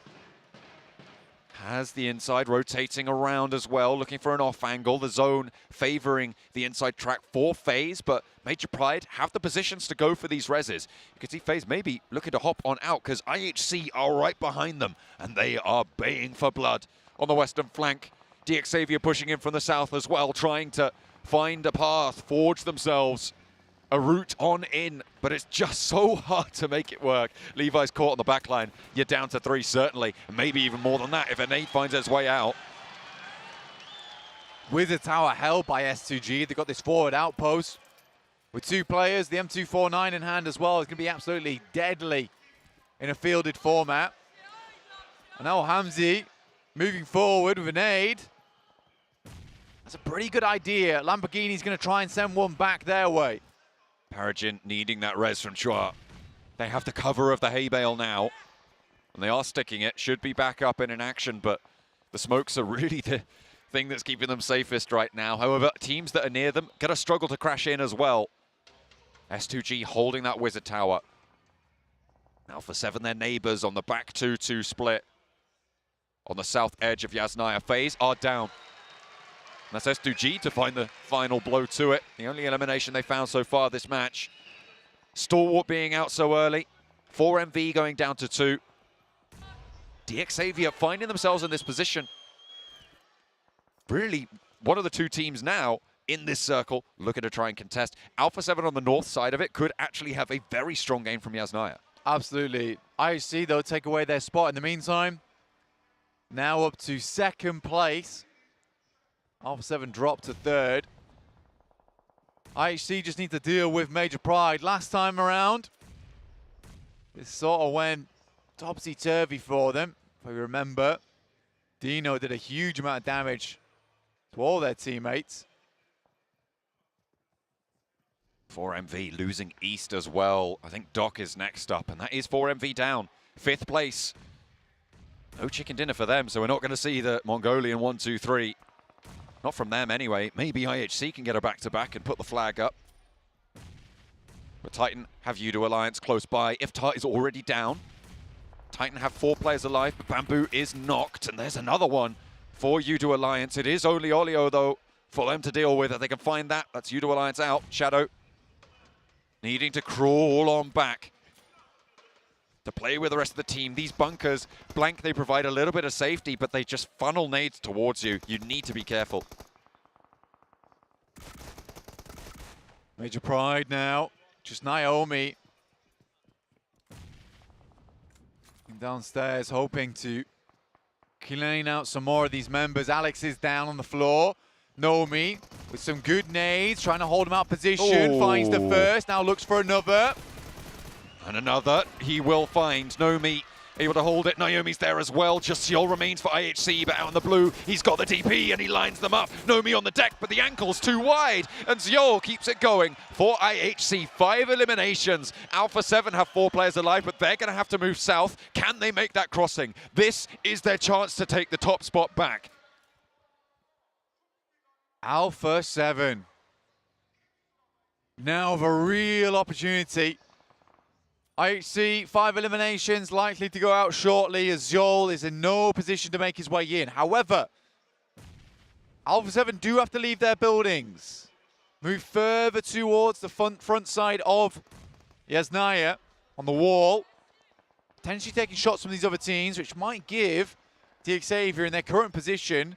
has the inside, rotating around as well, looking for an off angle. The zone favoring the inside track for FaZe, but Major Pride have the positions to go for these reses. You can see FaZe maybe looking to hop on out because IHC are right behind them, and they are baying for blood on the western flank. Xavier pushing in from the south as well, trying to find a path, forge themselves a route on in, but it's just so hard to make it work. Levi's caught on the back line. You're down to 3 certainly, maybe even more than that if a nade finds its way out. Wizard Tower held by S2G. They've got this forward outpost with 2 players, the M249 in hand as well. It's going to be absolutely deadly in a fielded format. And now Hamzi moving forward with a nade. That's a pretty good idea. Lamborghini's going to try and send one back their way. Paragin needing that res from Chua. They have the cover of the hay bale now, and they are sticking it. Should be back up and in action, but the smokes are really the thing that's keeping them safest right now. However, teams that are near them going to struggle to crash in as well. S2G holding that Wizard Tower. Alpha 7, their neighbors on the back 2-2 split. On the south edge of Yasnaya. FaZe are down. And that's S2G to find the final blow to it. The only elimination they found so far this match. Stalwart being out so early. 4MV going down to 2. Xavier finding themselves in this position. Really, one of the 2 teams now in this circle looking to try and contest. Alpha 7 on the north side of it could actually have a very strong game from Yasnaya. Absolutely. IHC, they'll take away their spot in the meantime. Now up to 2nd place. Alpha 7 dropped to 3rd. IHC just need to deal with Major Pride. Last time around, this sort of went topsy-turvy for them. If we remember, Dino did a huge amount of damage to all their teammates. 4MV losing East as well. I think Doc is next up, and that is 4MV down. 5th place. No chicken dinner for them, so we're not going to see the Mongolian 1-2-3. Not from them anyway. Maybe IHC can get a back-to-back and put the flag up. But Titan have Yudu Alliance close by. Iftar is already down. Titan have 4 players alive, but Bamboo is knocked, and there's another one for Yudu Alliance. It is only Olio, though, for them to deal with. If they can find that, that's Yudu Alliance out. Shadow needing to crawl on back to play with the rest of the team. These bunkers, blank, they provide a little bit of safety, but they just funnel nades towards you. You need to be careful. Major Pride now, just Naomi. Downstairs, hoping to clean out some more of these members. Alex is down on the floor. Naomi with some good nades, trying to hold him out position. Oh. Finds the first, now looks for another. And another, he will find. Naomi able to hold it. Naomi's there as well. Just Seol remains for IHC, but out in the blue, he's got the DP and he lines them up. Naomi on the deck, but the ankle's too wide. And Seol keeps it going for IHC. 5 eliminations. Alpha 7 have 4 players alive, but they're going to have to move south. Can they make that crossing? This is their chance to take the top spot back. Alpha 7 now have a real opportunity. IHC, 5 eliminations, likely to go out shortly as Zol is in no position to make his way in. However, Alpha 7 do have to leave their buildings. Move further towards the front side of Yasnaya on the wall. Potentially taking shots from these other teams, which might give Xavier in their current position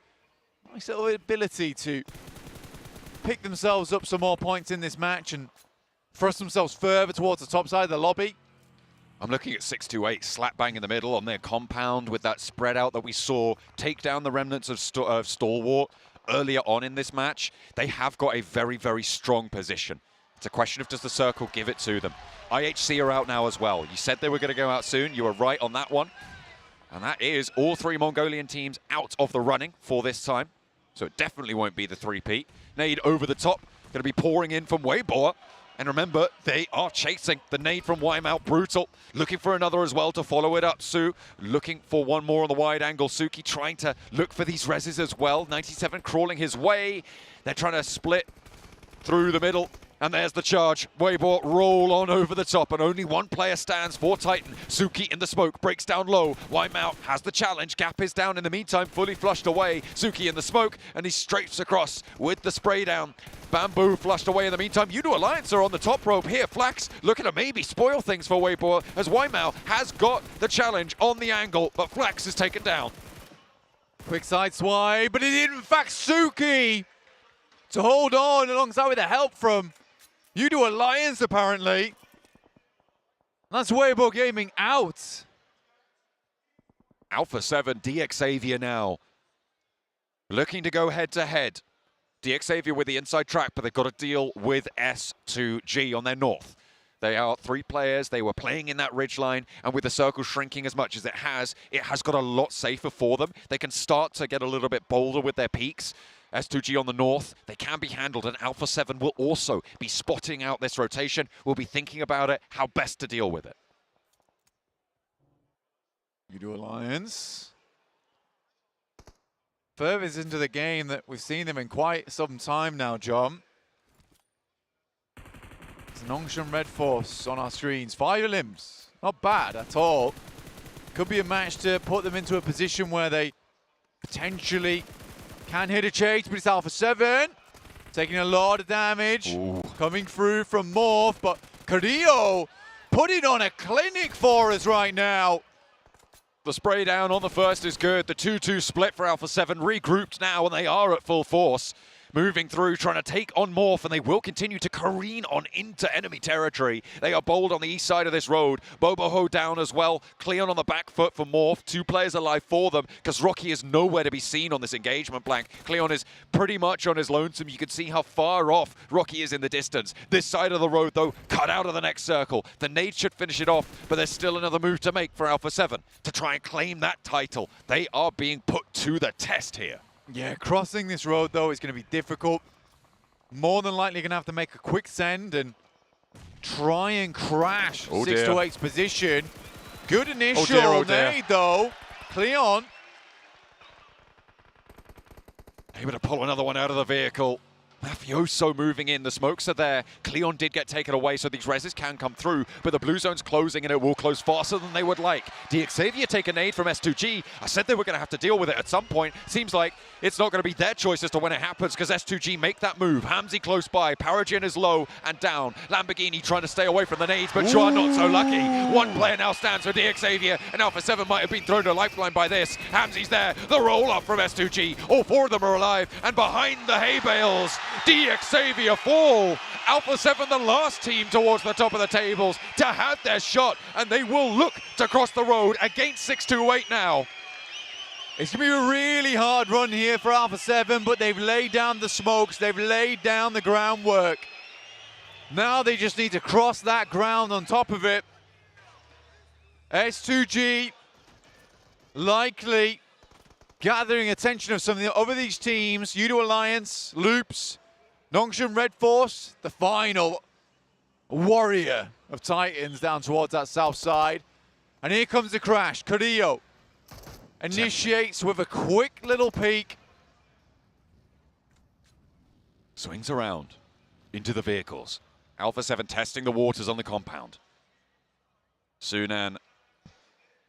a nice little ability to pick themselves up some more points in this match and thrust themselves further towards the top side of the lobby. I'm looking at 628, slap bang in the middle on their compound with that spread out that we saw take down the remnants of Stalwart earlier on in this match. They have got a very, very strong position. It's a question of does the circle give it to them. IHC are out now as well. You said they were going to go out soon. You were right on that one. And that is all 3 Mongolian teams out of the running for this time. So it definitely won't be the 3-peat. Nade over the top, going to be pouring in from Weibo. And remember, they are chasing the nade from Wymout. Brutal. Looking for another as well to follow it up. Su looking for one more on the wide angle. Suki trying to look for these reses as well. 97 crawling his way. They're trying to split through the middle. And there's the charge. Weibo roll on over the top, and only one player stands for Titan. Suki in the smoke, breaks down low. Wymao has the challenge. Gap is down in the meantime, fully flushed away. Suki in the smoke, and he strafes across with the spray down. Bamboo flushed away in the meantime. Udo Alliance are on the top rope here. Flax looking to maybe spoil things for Weibo, as Wymao has got the challenge on the angle, but Flax is taken down. Quick side swipe, but it is in fact Suki to hold on alongside with the help from Udo Alliance, apparently. That's Weibo Gaming out. Alpha 7, DXavier now. Looking to go head-to-head. DXavier with the inside track, but they've got to deal with S2G on their north. They are 3 players. They were playing in that ridge line, and with the circle shrinking as much as it has got a lot safer for them. They can start to get a little bit bolder with their peaks. S2G on the north, they can be handled, and Alpha 7 will also be spotting out this rotation. We'll be thinking about it, how best to deal with it. Udo Alliance. Furthest into the game that we've seen them in quite some time now, John. It's Nongshim Red Force on our screens. 5 limbs, not bad at all. Could be a match to put them into a position where they potentially can hit a chase, but it's Alpha 7. Taking a lot of damage. Ooh. Coming through from Morph, but Carrillo putting on a clinic for us right now. The spray down on the first is good. The 2-2 split for Alpha 7, regrouped now, and they are at full force. Moving through, trying to take on Morph, and they will continue to careen on into enemy territory. They are bold on the east side of this road. Boboho down as well. Cleon on the back foot for Morph. 2 players alive for them, because Rocky is nowhere to be seen on this engagement blank. Cleon is pretty much on his lonesome. You can see how far off Rocky is in the distance. This side of the road, though, cut out of the next circle. The nade should finish it off, but there's still another move to make for Alpha 7 to try and claim that title. They are being put to the test here. Yeah, crossing this road, though, is going to be difficult. More than likely going to have to make a quick send and try and crash 628's position. Good initial nade, though. Cleon able to pull another one out of the vehicle. Mafioso moving in, the smokes are there. Cleon did get taken away, so these reses can come through, but the blue zone's closing, and it will close faster than they would like. DXavier take a nade from S2G. I said they were going to have to deal with it at some point. Seems like it's not going to be their choice as to when it happens, because S2G make that move. Hamzy close by, Paragen is low and down. Lamborghini trying to stay away from the nades, but Chua not so lucky. One player now stands for DXavier, and Alpha 7 might have been thrown to a lifeline by this. Hamzy's there, the roll-up from S2G. All 4 of them are alive, and behind the hay bales, DXavier fall. Alpha 7, the last team towards the top of the tables to have their shot, and they will look to cross the road against 628 now. It's going to be a really hard run here for Alpha 7, but they've laid down the smokes, they've laid down the groundwork. Now they just need to cross that ground on top of it. S2G likely gathering attention of some of the other these teams. Udo Alliance, Loops, Nongshim Red Force, the final warrior of Titans down towards that south side. And here comes the crash. Carrillo initiates with a quick little peek. Swings around into the vehicles. Alpha 7 testing the waters on the compound. Sunan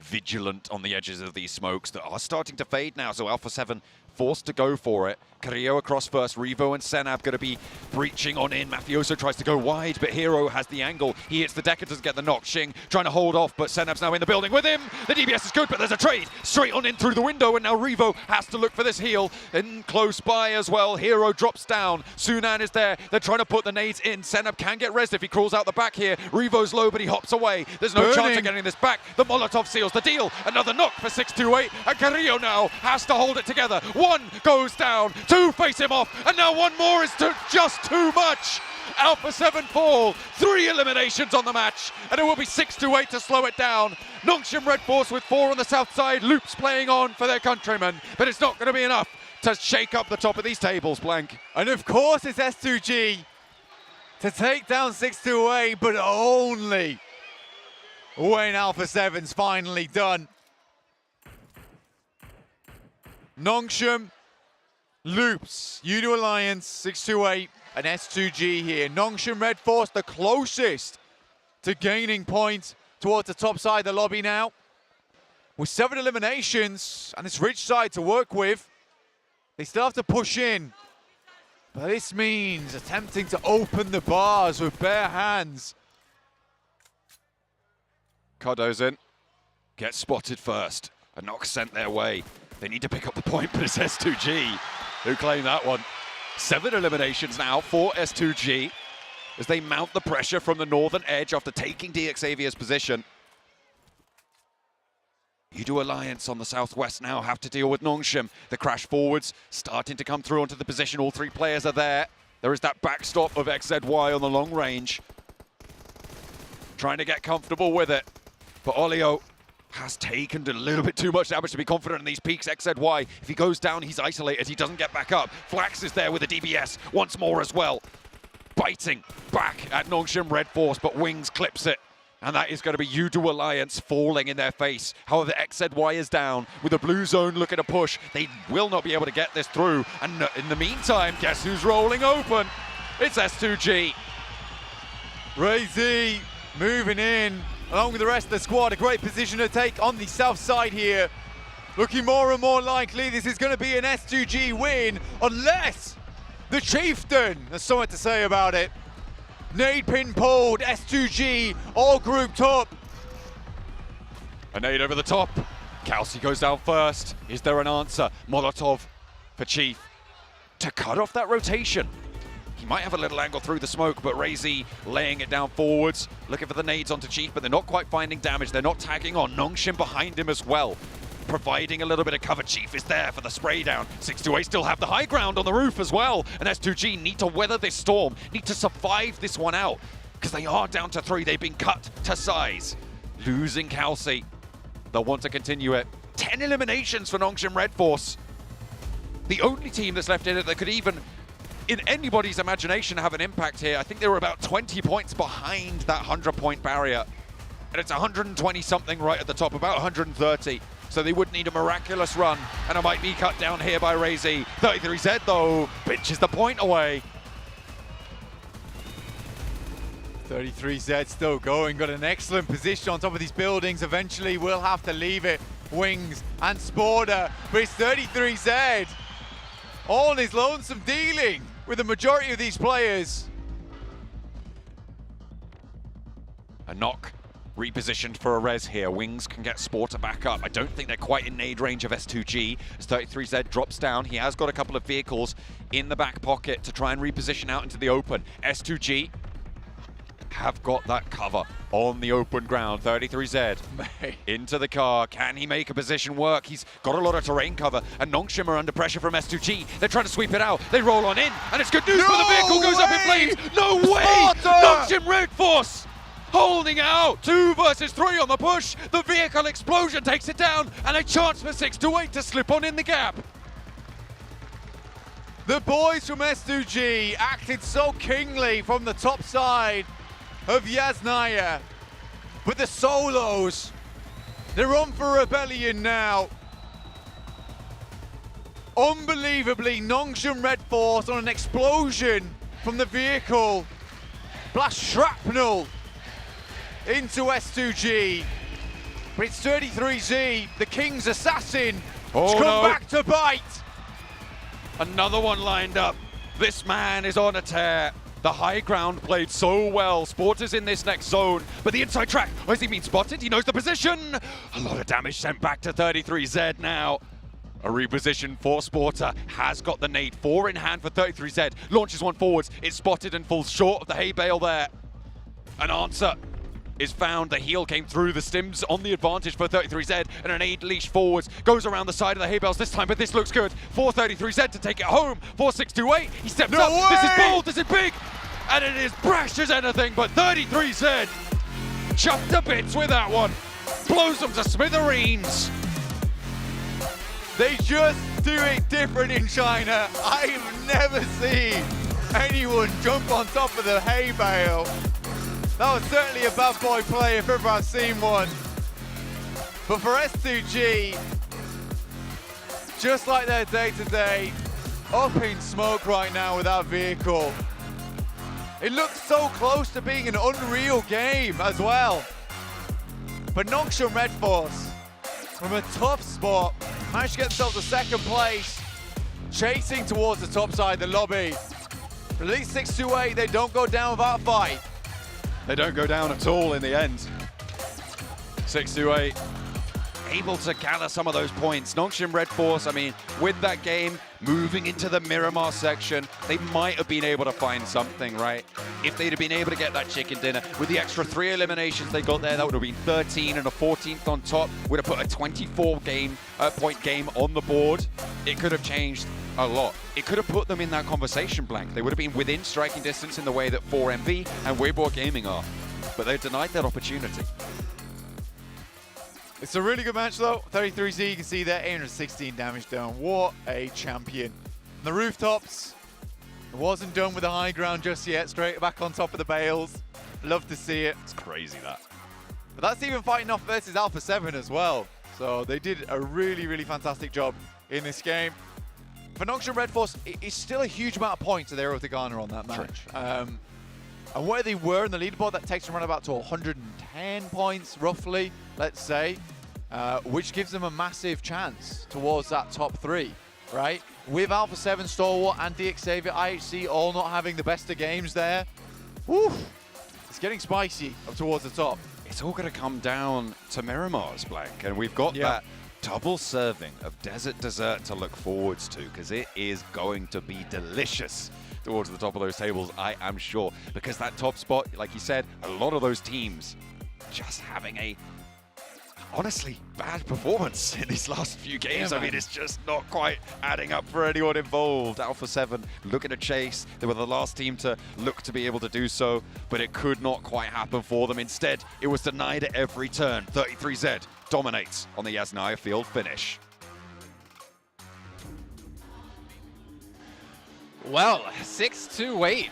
vigilant on the edges of these smokes that are starting to fade now, so Alpha 7 forced to go for it. Carrillo across first. Revo and Senab going to be breaching on in. Mafioso tries to go wide, but Hero has the angle. He hits the deck and doesn't get the knock. Shing trying to hold off, but Senab's now in the building with him. The DBS is good, but there's a trade straight on in through the window, and now Revo has to look for this heal. And close by as well. Hero drops down. Sunan is there. They're trying to put the nades in. Senab can get res if he crawls out the back here. Revo's low, but he hops away. There's no chance of getting this back. The Molotov seals the deal. Another knock for 628, and Carrillo now has to hold it together. 1 goes down, 2 face him off, and now 1 more is just too much. Alpha 7 fall, 3 eliminations on the match, and it will be 628 to slow it down. Nongshim Red Force with 4 on the south side, Loops playing on for their countrymen, but it's not going to be enough to shake up the top of these tables, Blank. And of course it's S2G to take down 628, but only when Alpha 7's finally done. Nongshim Loops, Udo Alliance, 628, and S2G here. Nongshim Red Force, the closest to gaining points towards the top side of the lobby now. With 7 eliminations and this rich side to work with, they still have to push in. But this means attempting to open the bars with bare hands. Kodo's in. Gets spotted first. A knock sent their way. They need to pick up the point, but it's S2G who claim that one. 7 eliminations now for S2G as they mount the pressure from the northern edge after taking DXavia's position. Udo Alliance on the southwest now have to deal with Nongshim. The crash forwards starting to come through onto the position. All 3 players are there. There is that backstop of XZY on the long range. Trying to get comfortable with it. But Olio has taken a little bit too much damage to be confident in these peaks. XZY, if he goes down, he's isolated. He doesn't get back up. Flax is there with a DBS once more as well. Biting back at Nongshim Red Force, but Wings clips it. And that is going to be Udo Alliance falling in their face. However, XZY is down with the blue zone looking to push. They will not be able to get this through. And in the meantime, guess who's rolling open? It's S2G. Ray-Z moving in along with the rest of the squad. A great position to take on the south side here. Looking more and more likely this is going to be an S2G win unless the Chieftain has something to say about it. Nade pin pulled, S2G all grouped up. A nade over the top. Kelsey goes down first. Is there an answer? Molotov for Chief to cut off that rotation. He might have a little angle through the smoke, but Ray-Z laying it down forwards, looking for the nades onto Chief, but they're not quite finding damage. They're not tagging on. Nongshim behind him as well, providing a little bit of cover. Chief is there for the spray down. 628 still have the high ground on the roof as well, and S2G need to weather this storm, need to survive this one out, because they are down to 3. They've been cut to size. Losing Kelsey. They'll want to continue it. 10 eliminations for Nongshim Red Force. The only team that's left in it that could even, in anybody's imagination, have an impact here. I think they were about 20 points behind that 100-point barrier. And it's 120-something right at the top, about 130. So they would need a miraculous run, and it might be cut down here by Ray-Z. 33Z, though, pinches the point away. 33Z still going, got an excellent position on top of these buildings. Eventually we'll have to leave it. Wings and Sporter, but it's 33Z on his lonesome dealing with the majority of these players. A knock. Repositioned for a res here. Wings can get Sporter back up. I don't think they're quite in nade range of S2G. As 33Z drops down, he has got a couple of vehicles in the back pocket to try and reposition out into the open. S2G have got that cover on the open ground. 33Z into the car. Can he make a position work? He's got a lot of terrain cover, and Nongshim are under pressure from S2G. They're trying to sweep it out. They roll on in, and it's good news, but the vehicle goes up in flames. No way! Nongshim Red Force holding out. 2 versus 3 on the push. The vehicle explosion takes it down, and a chance for 628 to slip on in the gap. The boys from S2G acted so kingly from the top side of Yasnaya, but the solos, they're on for rebellion now. Unbelievably, Nongshim Red Force on an explosion from the vehicle. Blast shrapnel into S2G, but it's 33Z, the King's assassin, to come back to bite. Another one lined up. This man is on a tear. The high ground played so well. Sporter's in this next zone, but the inside track, has he been spotted? He knows the position. A lot of damage sent back to 33Z now. A reposition for Sporter, has got the nade. 4 in hand for 33Z. Launches one forwards, it's spotted and falls short of the hay bale there. An answer is found. The heel came through. The stims on the advantage for 33Z, and an aid leash forwards goes around the side of the hay bales this time, but this looks good for 33Z to take it home. 4-6-2-8, he steps up. Way! This is bold, this is big, and it is brash as anything, but 33Z chopped to bits with that one. Blows them to smithereens. They just do it different in China. I've never seen anyone jump on top of the hay bale. That was certainly a bad boy play if ever I've seen one. But for S2G, just like their day-to-day, up in smoke right now with that vehicle. It looks so close to being an unreal game as well. But Noxian Red Force, from a tough spot, managed to get themselves a second place, chasing towards the top side of the lobby. At least 6-8, they don't go down without a fight. They don't go down at all in the end. 6-8, able to gather some of those points. Noxian Red Force, I mean, with that game moving into the Miramar section, they might have been able to find something, right? If they'd have been able to get that chicken dinner, with the extra 3 eliminations they got there, that would have been 13 and a 14th on top, would have put a 24-point game on the board. It could have changed a lot. It could have put them in that conversation blank. They would have been within striking distance in the way that 4MV and Weibo Gaming are, but they denied that opportunity. It's a really good match though. 33Z, you can see there, 816 damage done. What a champion. And the rooftops, it wasn't done with the high ground just yet. Straight back on top of the bales. Love to see it. It's crazy that. But that's even fighting off versus Alpha 7 as well. So they did a really, really fantastic job in this game. For Noxian Red Force, it's still a huge amount of points that they were able to garner on that match. And where they were in the leaderboard, that takes them around about to 110 points, roughly, let's say, which gives them a massive chance towards that top 3, right? With Alpha 7, Stalwart, and DXavier, IHC all not having the best of games there. Woo! It's getting spicy up towards the top. It's all going to come down to Miramar's, Blank, and we've got that double serving of Desert Dessert to look forwards to, because it is going to be delicious towards the top of those tables, I am sure. Because that top spot, like you said, a lot of those teams just having a honestly bad performance in these last few games. I mean, it's just not quite adding up for anyone involved. Alpha 7 looking to chase. They were the last team to look to be able to do so, but it could not quite happen for them. Instead, it was denied at every turn. 33Z dominates on the Yasnaya field finish. Well, 6-8.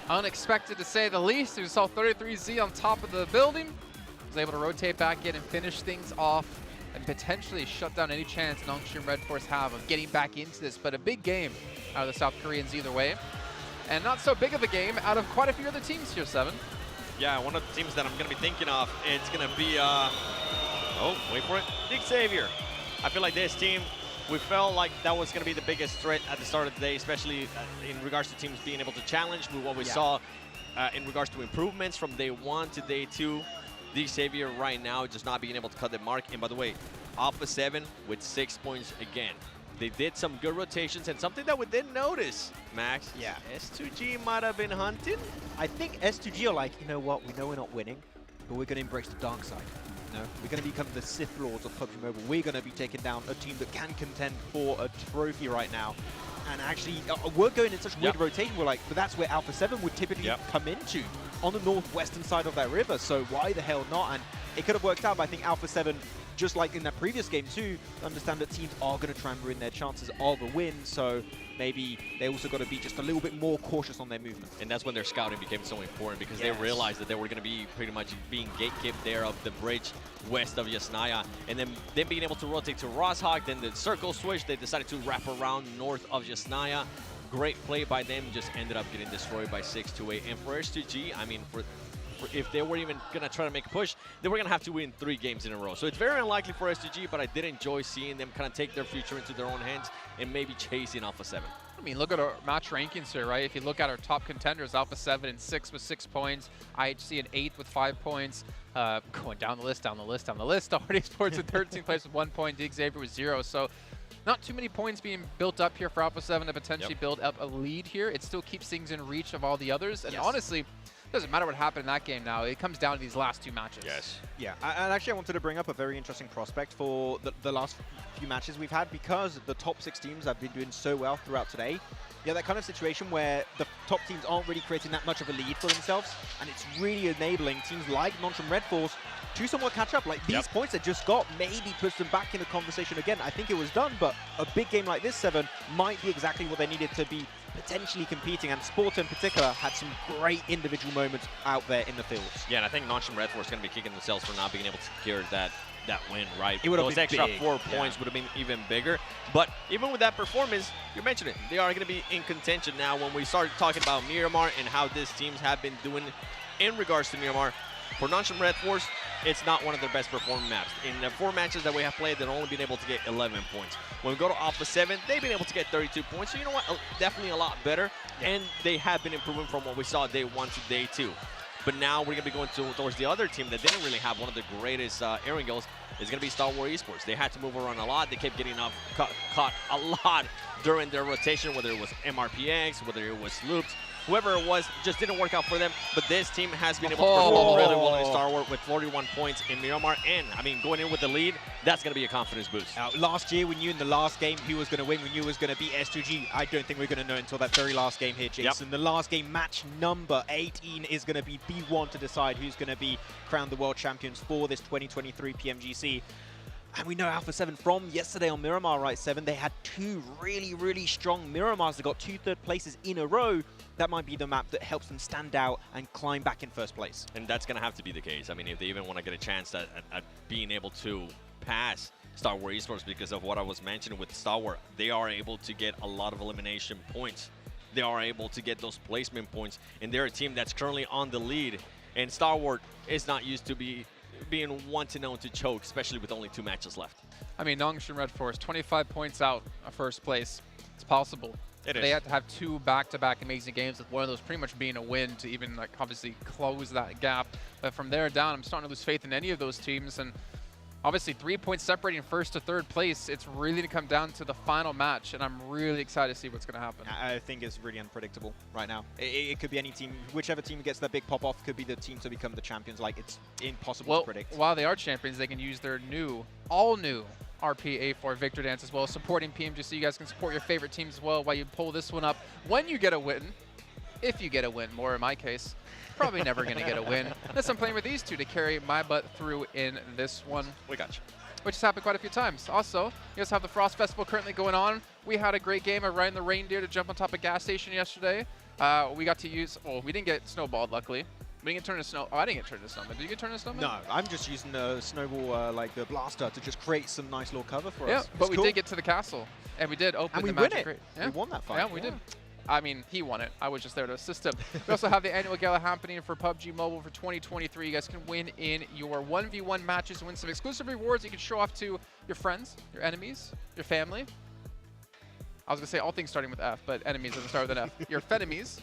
Unexpected to say the least. We saw 33Z on top of the building. Was able to rotate back in and finish things off and potentially shut down any chance Noxian Red Force have of getting back into this. But a big game out of the South Koreans either way. And not so big of a game out of quite a few other teams here, Seven. Yeah, one of the teams that I'm going to be thinking of, it's going to be, oh, wait for it, DXavier. I feel like this team, we felt like that was going to be the biggest threat at the start of the day, especially in regards to teams being able to challenge. With what we saw in regards to improvements from day 1 to day 2. DXavier right now just not being able to cut the mark. And by the way, Alpha 7 with 6 points again. They did some good rotations, and something that we didn't notice, Max. Yeah. S2G might have been hunting. I think S2G are like, you know what, we know we're not winning, but we're going to embrace the dark side. No, we're going to become the Sith Lords of PUBG Mobile. We're going to be taking down a team that can contend for a trophy right now. And actually, we're going in such weird rotation. We're like, but that's where Alpha 7 would typically come into, on the northwestern side of that river. So why the hell not? And it could have worked out, but I think Alpha 7, just like in that previous game too, understand that teams are going to try and ruin their chances of a win. So maybe they also got to be just a little bit more cautious on their movement. And that's when their scouting became so important, because they realized that they were going to be pretty much being gatekept there of the bridge west of Yasnaya. And then being able to rotate to Rosshog, then the circle switch, they decided to wrap around north of Yasnaya. Great play by them, just ended up getting destroyed by 6-8. And for S2G, I mean, if they were even going to try to make a push, they were going to have to win 3 games in a row. So it's very unlikely for S2G, but I did enjoy seeing them kind of take their future into their own hands and maybe chasing Alpha 7. I mean, look at our match rankings here, right? If you look at our top contenders, Alpha 7 and 6 with 6 points, IHC in 8th with 5 points. Going down the list. Already Sports in 13th place with 1 point. DXavier with 0. So not too many points being built up here for Alpha 7 to potentially build up a lead here. It still keeps things in reach of all the others. And honestly, doesn't matter what happened in that game now. It comes down to these last 2 matches. Yeah, and actually I wanted to bring up a very interesting prospect for the last few matches we've had, because the top 6 teams have been doing so well throughout today. Yeah, that kind of situation where the top teams aren't really creating that much of a lead for themselves, and it's really enabling teams like Noxian Red Force to somewhat catch up. Like these points they just got maybe puts them back in the conversation again. I think it was done, but a big game like this, 7, might be exactly what they needed to be potentially competing, and Sport in particular had some great individual moments out there in the fields. Yeah, and I think Nonchalant Red Force is going to be kicking themselves for not being able to secure that win, right? It would have Those been extra big. 4 points would have been even bigger. But even with that performance, you mentioned it, they are going to be in contention now. When we start talking about Miramar and how these teams have been doing in regards to Miramar, for Nonchalant Red Force, it's not one of their best performing maps. In the 4 matches that we have played, they've only been able to get 11 points. When we go to Alpha 7, they've been able to get 32 points. So you know what? Definitely a lot better. And they have been improving from what we saw day 1 to day 2. But now we're going to be going towards the other team that didn't really have one of the greatest Erangels. It's going to be Star Wars Esports. They had to move around a lot. They kept getting caught a lot during their rotation, whether it was MRPX, whether it was Loops. Whoever it was, just didn't work out for them. But this team has been able to perform really well in Star Wars with 41 points in Miramar. And, I mean, going in with the lead, that's going to be a confidence boost. Last year, we knew in the last game who was going to win. We knew it was going to be S2G. I don't think we're going to know until that very last game here, Jason. The last game, match number 18, is going to be B1 to decide who's going to be crowned the world champions for this 2023 PMGC. And we know Alpha 7 from yesterday on Miramar, right, 7, they had 2 really, really strong Miramars. They got 2 third places in a row. That might be the map that helps them stand out and climb back in first place. And that's going to have to be the case. I mean, if they even want to get a chance at being able to pass Star Wars Esports, because of what I was mentioning with Star Wars, they are able to get a lot of elimination points. They are able to get those placement points. And they're a team that's currently on the lead. And Star Wars is not used to being one to know to choke, especially with only 2 matches left. I mean, Nonchalant Red Force, 25 points out of first place. It's possible. It is. They had to have 2 back-to-back amazing games, with one of those pretty much being a win to even, like, obviously close that gap. But from there down, I'm starting to lose faith in any of those teams. And obviously 3 points separating first to third place. It's really going to come down to the final match, and I'm really excited to see what's going to happen. I think it's really unpredictable right now. It could be any team. Whichever team gets that big pop-off could be the team to become the champions. Like, it's impossible to predict. While they are champions, they can use their all-new RPA4 Victor Dance as well, supporting PMGC. You guys can support your favorite teams as well while you pull this one up. When you get a win, if you get a win, more in my case, probably never going to get a win. Unless I'm playing with these 2 to carry my butt through in this one. We got you. Which has happened quite a few times. Also, you guys have the Frost Festival currently going on. We had a great game of riding the reindeer to jump on top of a gas station yesterday. We got to use, well, we didn't get snowballed, luckily. We didn't get turned into snow. Oh, I didn't get turned into snowman. Did you get turned into snowman? No, I'm just using the snowball, like the blaster, to just create some nice little cover for us. Yeah, but we did get to the castle, and we did open the magic crate. Yeah. We won that fight. Yeah, we did. I mean, he won it. I was just there to assist him. We also have the annual gala happening for PUBG Mobile for 2023. You guys can win in your 1v1 matches, win some exclusive rewards you can show off to your friends, your enemies, your family. I was going to say all things starting with F, but enemies doesn't start with an F. Your frenemies.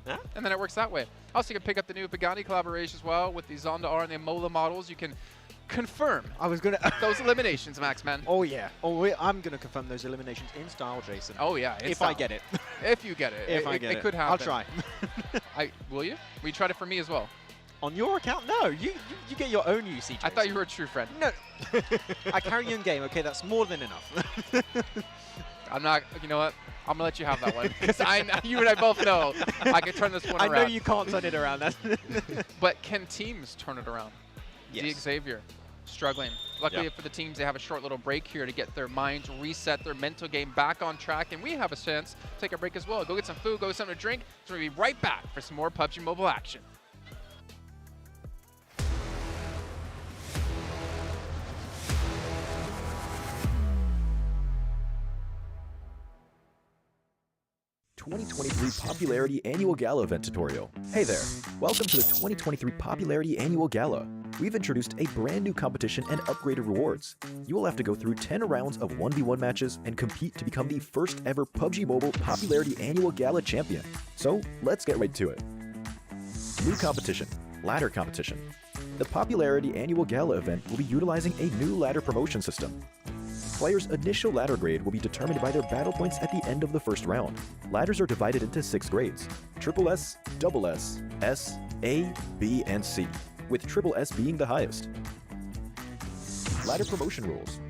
Huh? And then it works that way. Also, you can pick up the new Pagani collaboration as well with the Zonda R and the Mola models. You can confirm those eliminations, Max, man. Oh, yeah. Oh, I'm going to confirm those eliminations in style, Jason. Oh, yeah. If I get it. If you get it. If I get it. It could happen. I'll try. Will you? Will you try it for me as well? On your account? No. You get your own UC, Jason. I thought you were a true friend. No. I carry you in game, okay? That's more than enough. I'm not, you know what? I'm going to let you have that one. Because you and I both know I can turn this one around. I know you can't turn it around. But can teams turn it around? Yes. Xavier, struggling. Luckily for the teams, they have a short little break here to get their minds reset, their mental game back on track. And we have a chance to take a break as well. Go get some food, go get something to drink. So we'll be right back for some more PUBG Mobile action. '23 Popularity Annual Gala event tutorial. Hey there, welcome to the 2023 Popularity Annual Gala. We've introduced a brand new competition and upgraded rewards. You will have to go through 10 rounds of 1v1 matches and compete to become the first ever PUBG Mobile Popularity Annual Gala champion. So let's get right to it. New competition, ladder competition. The Popularity Annual Gala event will be utilizing a new ladder promotion system. Players' initial ladder grade will be determined by their battle points at the end of the first round. Ladders are divided into 6 grades: Triple S, Double S, S, A, B, and C, with Triple S being the highest. Ladder promotion rules.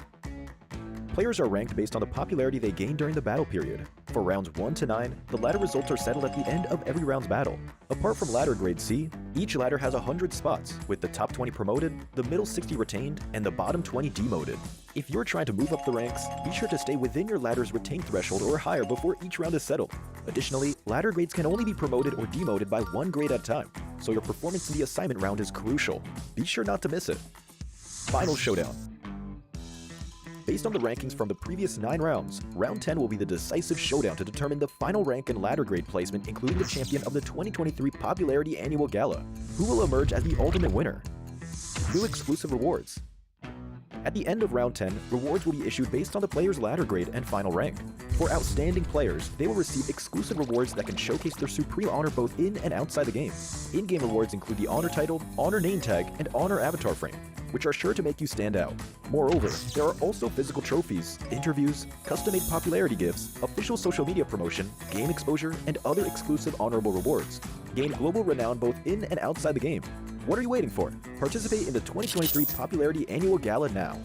Players are ranked based on the popularity they gain during the battle period. For rounds 1 to 9, the ladder results are settled at the end of every round's battle. Apart from ladder grade C, each ladder has 100 spots, with the top 20 promoted, the middle 60 retained, and the bottom 20 demoted. If you're trying to move up the ranks, be sure to stay within your ladder's retained threshold or higher before each round is settled. Additionally, ladder grades can only be promoted or demoted by 1 grade at a time, so your performance in the assignment round is crucial. Be sure not to miss it. Final Showdown. Based on the rankings from the previous 9 rounds, Round 10 will be the decisive showdown to determine the final rank and ladder grade placement, including the champion of the 2023 Popularity Annual Gala. Who will emerge as the ultimate winner? New exclusive rewards. At the end of Round 10, rewards will be issued based on the player's ladder grade and final rank. For outstanding players, they will receive exclusive rewards that can showcase their supreme honor both in and outside the game. In-game rewards include the Honor Title, Honor Name Tag, and Honor Avatar Frame, which are sure to make you stand out. Moreover, there are also physical trophies, interviews, custom-made popularity gifts, official social media promotion, game exposure, and other exclusive honorable rewards. Gain global renown both in and outside the game. What are you waiting for? Participate in the 2023 Popularity Annual Gala now.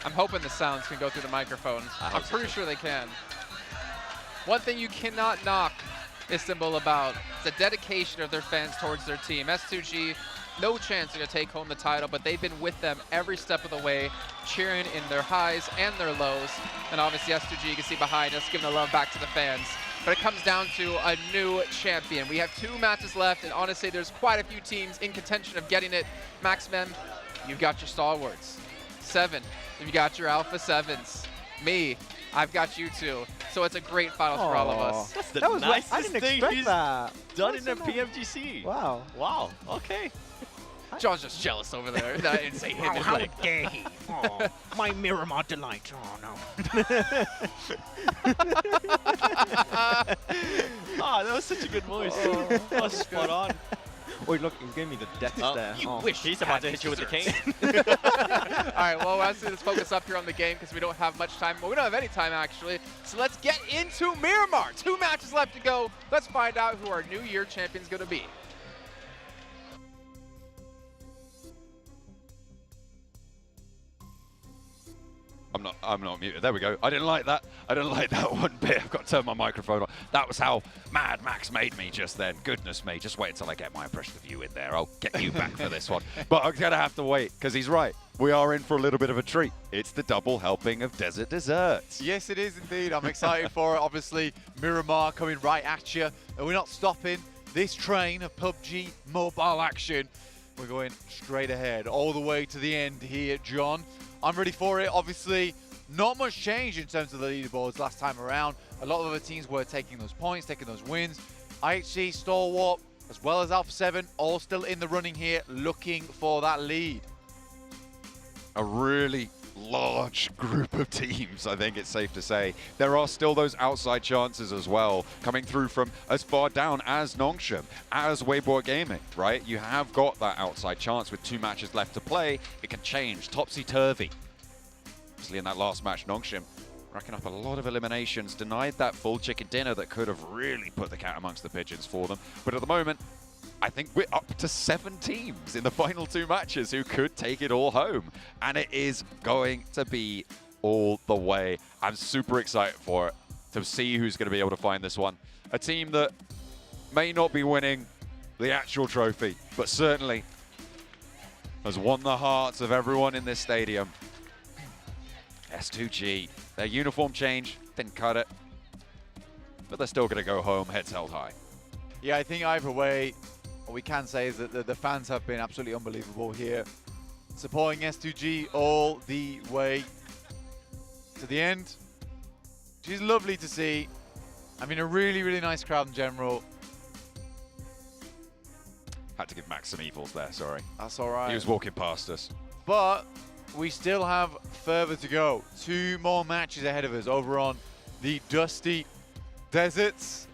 I'm hoping the sounds can go through the microphone. I'm pretty sure they can. One thing you cannot knock Istanbul about is the dedication of their fans towards their team. S2G, no chance they're going to take home the title, but they've been with them every step of the way, cheering in their highs and their lows. And obviously S2G, you can see behind us, giving the love back to the fans. But it comes down to a new champion. We have 2 matches left, and honestly, there's quite a few teams in contention of getting it. Maxmem, you've got your stalwarts. 7, you've got your Alpha 7s. Me, I've got you 2. So it's a great finals for all of us. That's the That was like- nicest I didn't thing expect he's that. done That's in a so nice. PMGC. Wow. Wow. Okay. John's just jealous over there. That didn't say him. how dare he? Oh, my Miramar delight. Oh, no. Ah, that was such a good voice. That was spot on. Wait, look, he gave me the death stare. You Oh. wish he's about to hit you with the cane. All right, well, let's focus up here on the game because we don't have much time. Well, we don't have any time, actually. So let's get into Miramar. 2 matches left to go. Let's find out who our New Year champion's going to be. I'm not muted. There we go. I didn't like that. I didn't like that one bit. I've got to turn my microphone on. That was how Mad Max made me just then. Goodness me. Just wait until I get my impression of you in there. I'll get you back for this one. But I'm going to have to wait because he's right. We are in for a little bit of a treat. It's the double helping of desert desserts. Yes, it is indeed. I'm excited for it. Obviously, Miramar coming right at you. And we're not stopping this train of PUBG mobile action. We're going straight ahead, all the way to the end here, John. I'm ready for it. Obviously, not much change in terms of the leaderboards last time around. A lot of other teams were taking those points, taking those wins. IHC, Stalwart, as well as Alpha 7, all still in the running here, looking for that lead. A really large group of teams, I think it's safe to say. There are still those outside chances as well, coming through from as far down as Nongshim, as Weibo Gaming, right? You have got that outside chance with 2 matches left to play. It can change, topsy-turvy. Obviously in that last match, Nongshim racking up a lot of eliminations, denied that full chicken dinner that could have really put the cat amongst the pigeons for them. But at the moment, I think we're up to 7 teams in the final 2 matches who could take it all home. And it is going to be all the way. I'm super excited for it, to see who's going to be able to find this one. A team that may not be winning the actual trophy, but certainly has won the hearts of everyone in this stadium. S2G, their uniform change didn't cut it, but they're still going to go home heads held high. Yeah, I think either way, what we can say is that the fans have been absolutely unbelievable here. Supporting S2G all the way. to the end, which is lovely to see. I mean, a really, really nice crowd in general. Had to give Max some evils there, sorry. That's all right. He was walking past us. But we still have further to go. 2 more matches ahead of us over on the dusty deserts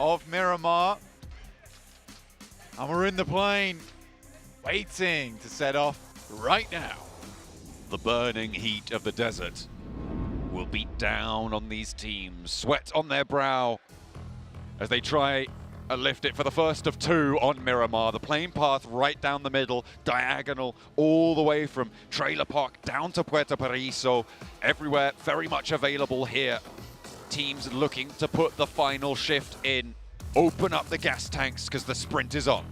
of Miramar. And we're in the plane, waiting to set off right now. The burning heat of the desert will beat down on these teams, sweat on their brow as they try and lift it for the first of 2 on Miramar. The plane path right down the middle, diagonal, all the way from Trailer Park down to Puerto Paraiso. Everywhere very much available here. Teams looking to put the final shift in. Open up the gas tanks because the sprint is on.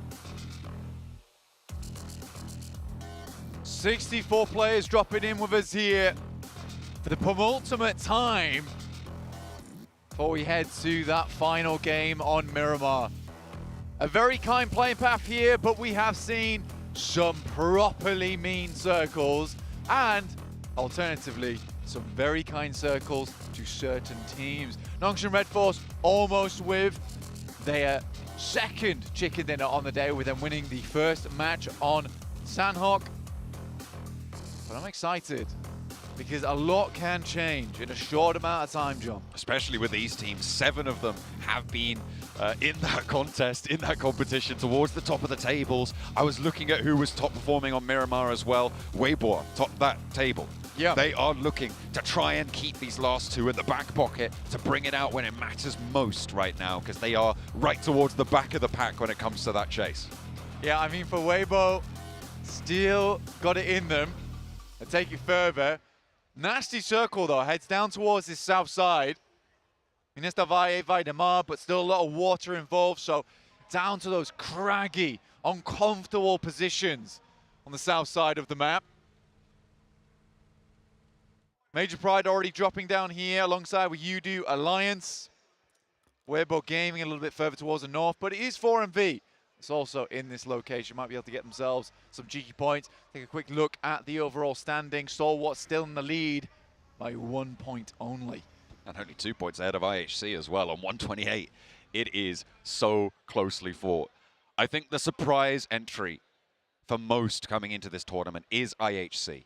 64 players dropping in with us here for the penultimate time before we head to that final game on Miramar. A very kind playing path here, but we have seen some properly mean circles and alternatively some very kind circles to certain teams. Nongshim Red Force almost with their second chicken dinner on the day, with them winning the first match on Sandhawk. But I'm excited because a lot can change in a short amount of time, John. Especially with these teams, 7 of them have been in that contest, in that competition, towards the top of the tables. I was looking at who was top performing on Miramar as well. Weibo topped that table. Yeah. They are looking to try and keep these last 2 in the back pocket to bring it out when it matters most right now, because they are right towards the back of the pack when it comes to that chase. Yeah, I mean, for Weibo, still got it in them. And take it further. Nasty circle, though, heads down towards this south side. Minesta Valle de Mar, but still a lot of water involved, so down to those craggy, uncomfortable positions on the south side of the map. Major Pride already dropping down here alongside with Udo Alliance. Weibo Gaming a little bit further towards the north, but it is 4MV. It's also in this location. Might be able to get themselves some cheeky points. Take a quick look at the overall standing. Stalwart still in the lead by 1 point only. And only 2 points ahead of IHC as well on 128. It is so closely fought. I think the surprise entry for most coming into this tournament is IHC.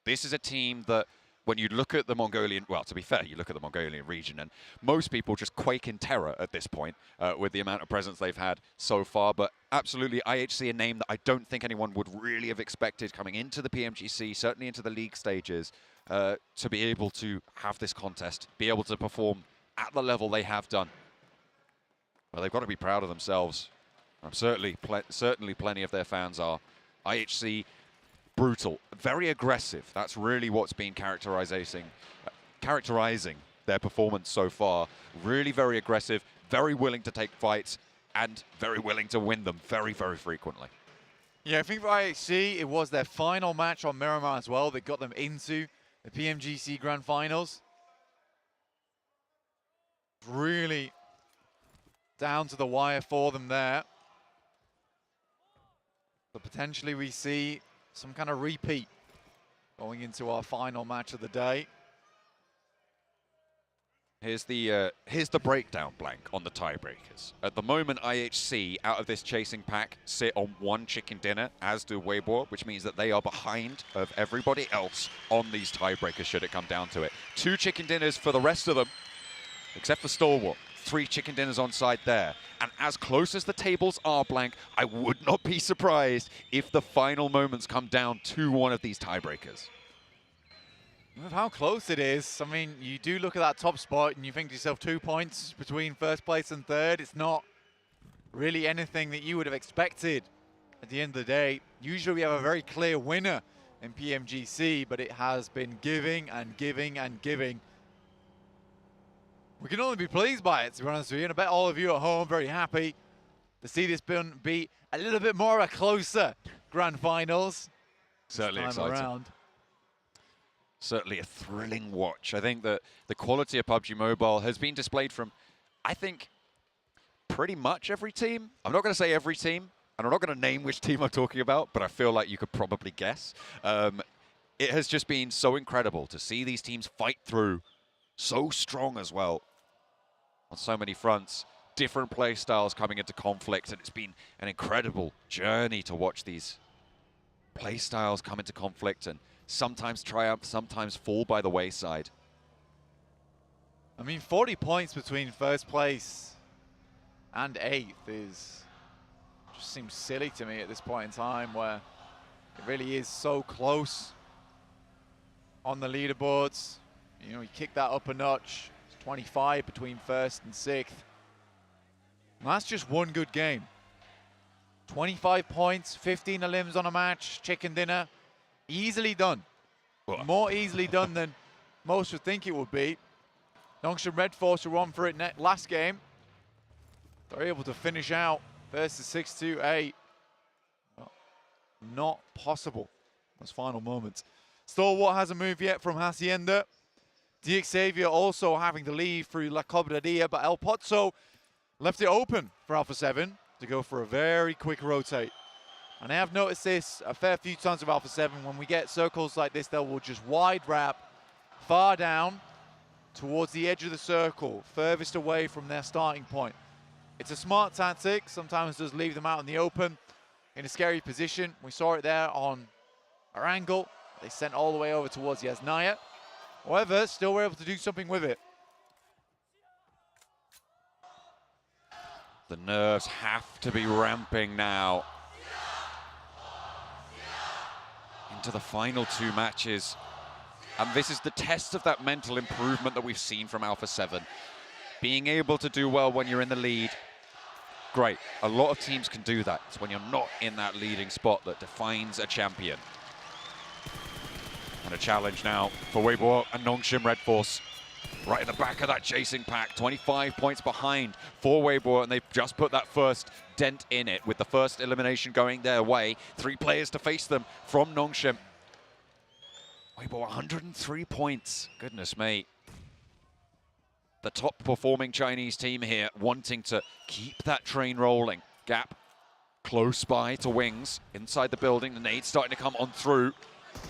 This is a team that, when you look at the Mongolian, well, to be fair, you look at the Mongolian region and most people just quake in terror at this point with the amount of presence they've had so far. But absolutely, IHC, a name that I don't think anyone would really have expected coming into the PMGC, certainly into the league stages, to be able to have this contest, be able to perform at the level they have done. Well, they've got to be proud of themselves. Certainly plenty of their fans are. IHC, brutal, very aggressive. That's really what's been characterizing their performance so far. Really very aggressive, very willing to take fights, and very willing to win them very, very frequently. Yeah, I think for IHC, it was their final match on Miramar as well that got them into the PMGC Grand Finals. Really down to the wire for them there. But potentially we see some kind of repeat going into our final match of the day. Here's the breakdown blank on the tiebreakers. At the moment, IHC, out of this chasing pack, sit on 1 chicken dinner, as do Weibo, which means that they are behind of everybody else on these tiebreakers should it come down to it. 2 chicken dinners for the rest of them, except for Stalwart. 3 chicken dinners on side there. And as close as the tables are, blank, I would not be surprised if the final moments come down to one of these tiebreakers. With how close it is, I mean, you do look at that top spot and you think to yourself 2 points between first place and third. It's not really anything that you would have expected at the end of the day. Usually we have a very clear winner in PMGC, but it has been giving and giving and giving. We can only be pleased by it, to be honest with you, and I bet all of you at home very happy to see this be a little bit more a closer grand finals. Certainly this time exciting. around. Certainly a thrilling watch. I think that the quality of PUBG Mobile has been displayed from, I think, pretty much every team. I'm not going to say every team, and I'm not going to name which team I'm talking about, but I feel like you could probably guess. It has just been so incredible to see these teams fight through so strong as well on so many fronts. Different play styles coming into conflict, and it's been an incredible journey to watch these play styles come into conflict and sometimes triumph, sometimes fall by the wayside. I mean, 40 points between first place and 8th just seems silly to me at this point in time, where it really is so close on the leaderboards. You know, you kick that up a notch. It's 25 between 1st and 6th. And that's just one good game. 25 points, 15 elims on a match, chicken dinner. Easily done. More easily done than most would think it would be. Nongshim Red Force were on for it last game. They're able to finish out versus 6-2-8. Not possible. Those final moments. Stalwart hasn't moved yet from Hacienda. Xavier also having to leave through La Cobradilla, but El Pozo left it open for Alpha 7 to go for a very quick rotate. And I have noticed this a fair few times with Alpha 7. When we get circles like this, they will just wide wrap far down towards the edge of the circle, furthest away from their starting point. It's a smart tactic. Sometimes it does leave them out in the open in a scary position. We saw it there on our angle. They sent all the way over towards Yasnaya. However, still were able to do something with it. The nerves have to be ramping now into the final 2 matches. And this is the test of that mental improvement that we've seen from Alpha 7. Being able to do well when you're in the lead, great. A lot of teams can do that. It's when you're not in that leading spot that defines a champion. And a challenge now for Weibo and Nongshim Red Force. Right at the back of that chasing pack, 25 points behind for Weibo, and they've just put that first dent in it with the first elimination going their way. 3 players to face them from Nongshim. Weibo 103 points, goodness me. The top performing Chinese team here wanting to keep that train rolling. Gap close by to Wings, inside the building, the nade starting to come on through.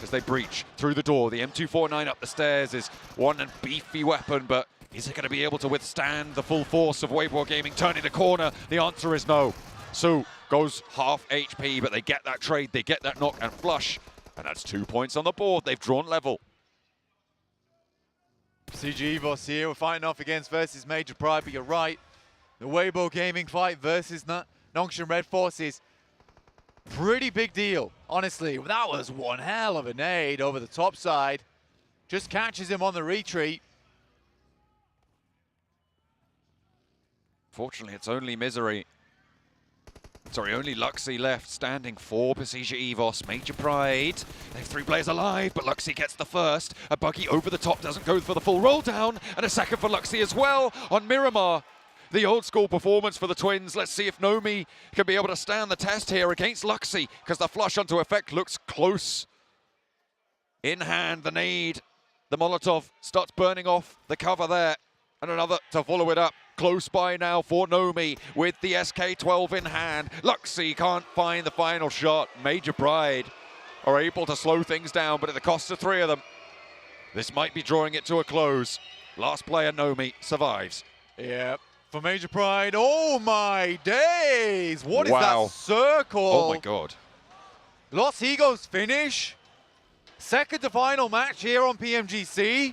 As they breach through the door. The M249 up the stairs is one and beefy weapon, but is it going to be able to withstand the full force of Weibo Gaming turning the corner? The answer is no. Su goes half HP, but they get that trade, they get that knock and flush, and that's 2 points on the board. They've drawn level. CG Evos here, we're fighting off against versus Major Pride, but you're right. The Weibo Gaming fight versus Nongshim Red Force is pretty big deal, honestly. That was one hell of a nade over the top side. Just catches him on the retreat. Fortunately, it's only Misery. Sorry, only Luxy left standing for Besija Evos. Major Pride. They have 3 players alive, but Luxy gets the first. A buggy over the top doesn't go for the full roll down, and a second for Luxy as well on Miramar. The old school performance for the Twins. Let's see if Nomi can be able to stand the test here against Luxy, because the flush onto effect looks close. In hand, the nade. The Molotov starts burning off the cover there. And another to follow it up. Close by now for Nomi with the SK-12 in hand. Luxy can't find the final shot. Major Pride are able to slow things down, but at the cost of 3 of them. This might be drawing it to a close. Last player, Nomi, survives. Yep. For Major Pride, oh my days! What is that circle? Oh my god. Los Higos finish. Second to final match here on PMGC.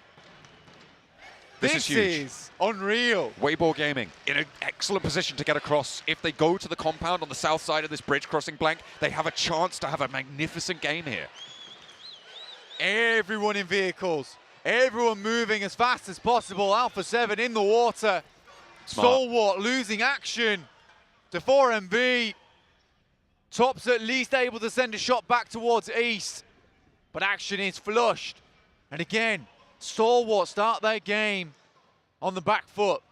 This is huge. Is unreal. Weibo Gaming in an excellent position to get across. If they go to the compound on the south side of this bridge crossing blank, they have a chance to have a magnificent game here. Everyone in vehicles. Everyone moving as fast as possible. Alpha 7 in the water. Stalwart losing action to 4MB. Top's at least able to send a shot back towards East, but action is flushed. And again, Stalwart start their game on the back foot.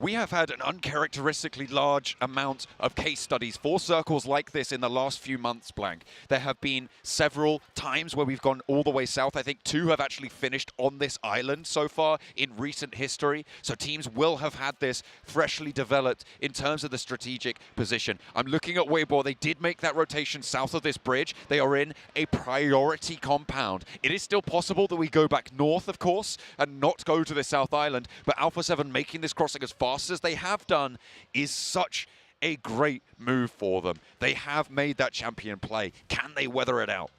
We have had an uncharacteristically large amount of case studies for circles like this in the last few months, Blank. There have been several times where we've gone all the way south. I think 2 have actually finished on this island so far in recent history. So teams will have had this freshly developed in terms of the strategic position. I'm looking at Weibo. They did make that rotation south of this bridge. They are in a priority compound. It is still possible that we go back north, of course, and not go to the South Island. But Alpha 7 making this crossing as fast as they have done is such a great move for them. They have made that champion play. Can they weather it out?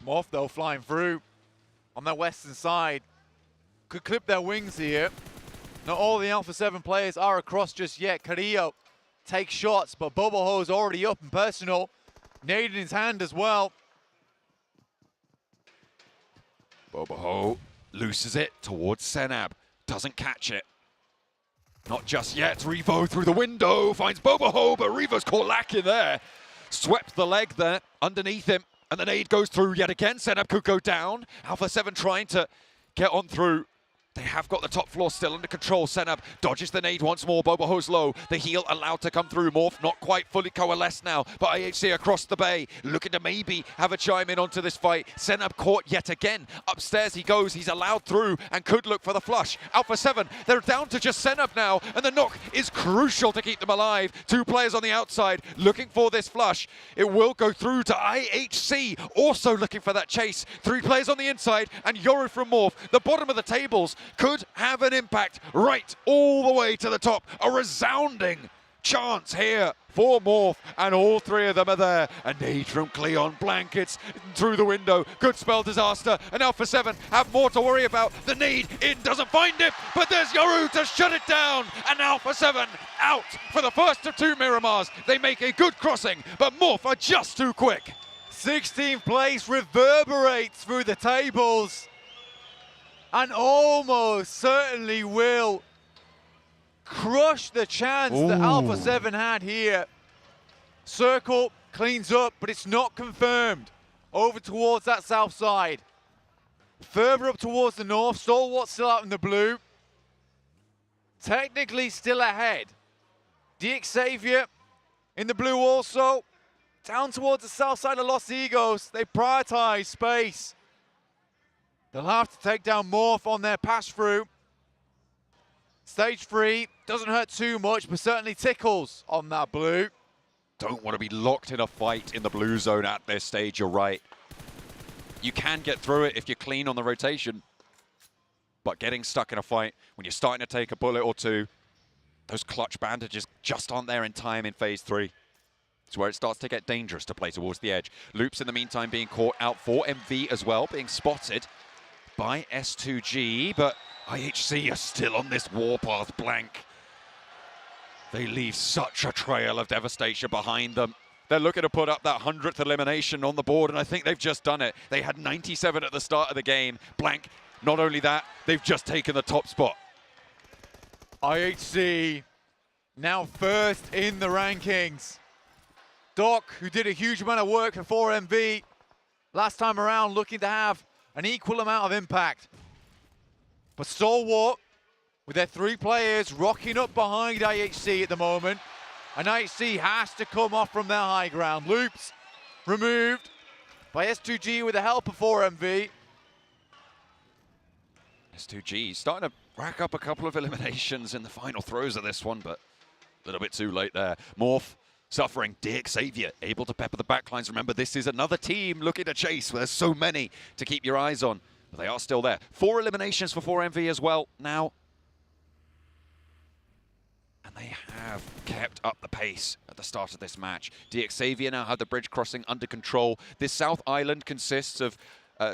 Morph, though, flying through on their western side. Could clip their wings here. Not all the Alpha 7 players are across just yet. Carrillo takes shots, but Boboho's already up and personal. Nade in his hand as well. Boboho loses it towards Senab. Doesn't catch it. Not just yet. Revo through the window finds Boboho, but Revo's caught lacking there. Swept the leg there underneath him, and the nade goes through yet again. Senab could go down. Alpha 7 trying to get on through. They have got the top floor still under control. Senab dodges the nade once more. Boboho's low. The heal allowed to come through. Morph not quite fully coalesced now, but IHC across the bay looking to maybe have a chime in onto this fight. Senab caught yet again. Upstairs he goes. He's allowed through and could look for the flush. Alpha 7, they're down to just Senab now, and the knock is crucial to keep them alive. 2 players on the outside looking for this flush. It will go through to IHC, also looking for that chase. 3 players on the inside, and Yoru from Morph. The bottom of the tables could have an impact right all the way to the top. A resounding chance here for Morph, and all 3 of them are there. A nade from Cleon, blankets through the window. Good spell disaster, and Alpha 7 have more to worry about. The nade in doesn't find it, but there's Yoru to shut it down, and Alpha 7 out for the first of 2 Miramars. They make a good crossing, but Morph are just too quick. 16th place reverberates through the tables, and almost certainly will crush the chance that Alpha 7 had here. Circle cleans up, but it's not confirmed. Over towards that south side. Further up towards the north, Stalwart still out in the blue. Technically still ahead. Xavier in the blue also. Down towards the south side of Los Egos. They prioritize space. They'll have to take down Morph on their pass through. Stage 3 doesn't hurt too much, but certainly tickles on that blue. Don't want to be locked in a fight in the blue zone at this stage, you're right. You can get through it if you're clean on the rotation, but getting stuck in a fight when you're starting to take a bullet or 2, those clutch bandages just aren't there in time in phase 3. It's where it starts to get dangerous to play towards the edge. Loops in the meantime being caught out for MV as well, being spotted by S2G, but IHC are still on this warpath, Blank. They leave such a trail of devastation behind them. They're looking to put up that 100th elimination on the board, and I think they've just done it. They had 97 at the start of the game. Blank, not only that, they've just taken the top spot. IHC now first in the rankings. Doc, who did a huge amount of work for 4MV last time around, looking to have an equal amount of impact. But Stalwart, with their 3 players rocking up behind IHC at the moment, and IHC has to come off from their high ground. Loops removed by S2G with the help of 4MV. S2G starting to rack up a couple of eliminations in the final throws of this one, but a little bit too late there. Morph suffering. Xavier able to pepper the backlines. Remember, this is another team looking to chase. There's so many to keep your eyes on, but they are still there. 4 eliminations for 4MV as well now. And they have kept up the pace at the start of this match. Xavier now have the bridge crossing under control. This South Island consists of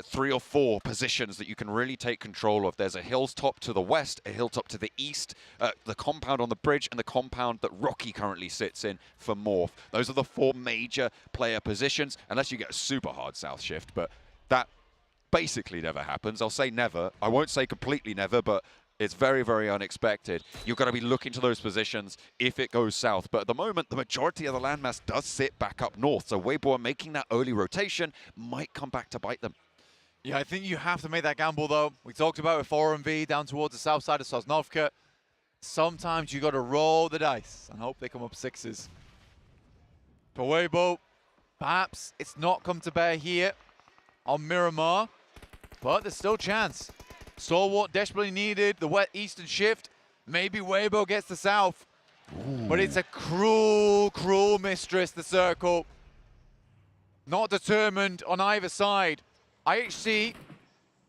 3 or 4 positions that you can really take control of. There's a hilltop to the west, a hilltop to the east, the compound on the bridge, and the compound that Rocky currently sits in for Morph. Those are the 4 major player positions, unless you get a super hard south shift, but that basically never happens. I'll say never. I won't say completely never, but it's very, very unexpected. You've got to be looking to those positions if it goes south. But at the moment, the majority of the landmass does sit back up north. So Weibo making that early rotation might come back to bite them. Yeah, I think you have to make that gamble, though. We talked about it with 4MV down towards the south side of Sosnovka. Sometimes you got to roll the dice and hope they come up sixes. For Weibo, perhaps it's not come to bear here on Miramar, but there's still a chance. Stalwart desperately needed the wet eastern shift. Maybe Weibo gets the south. Ooh. But it's a cruel, cruel mistress, the circle. Not determined on either side. IHC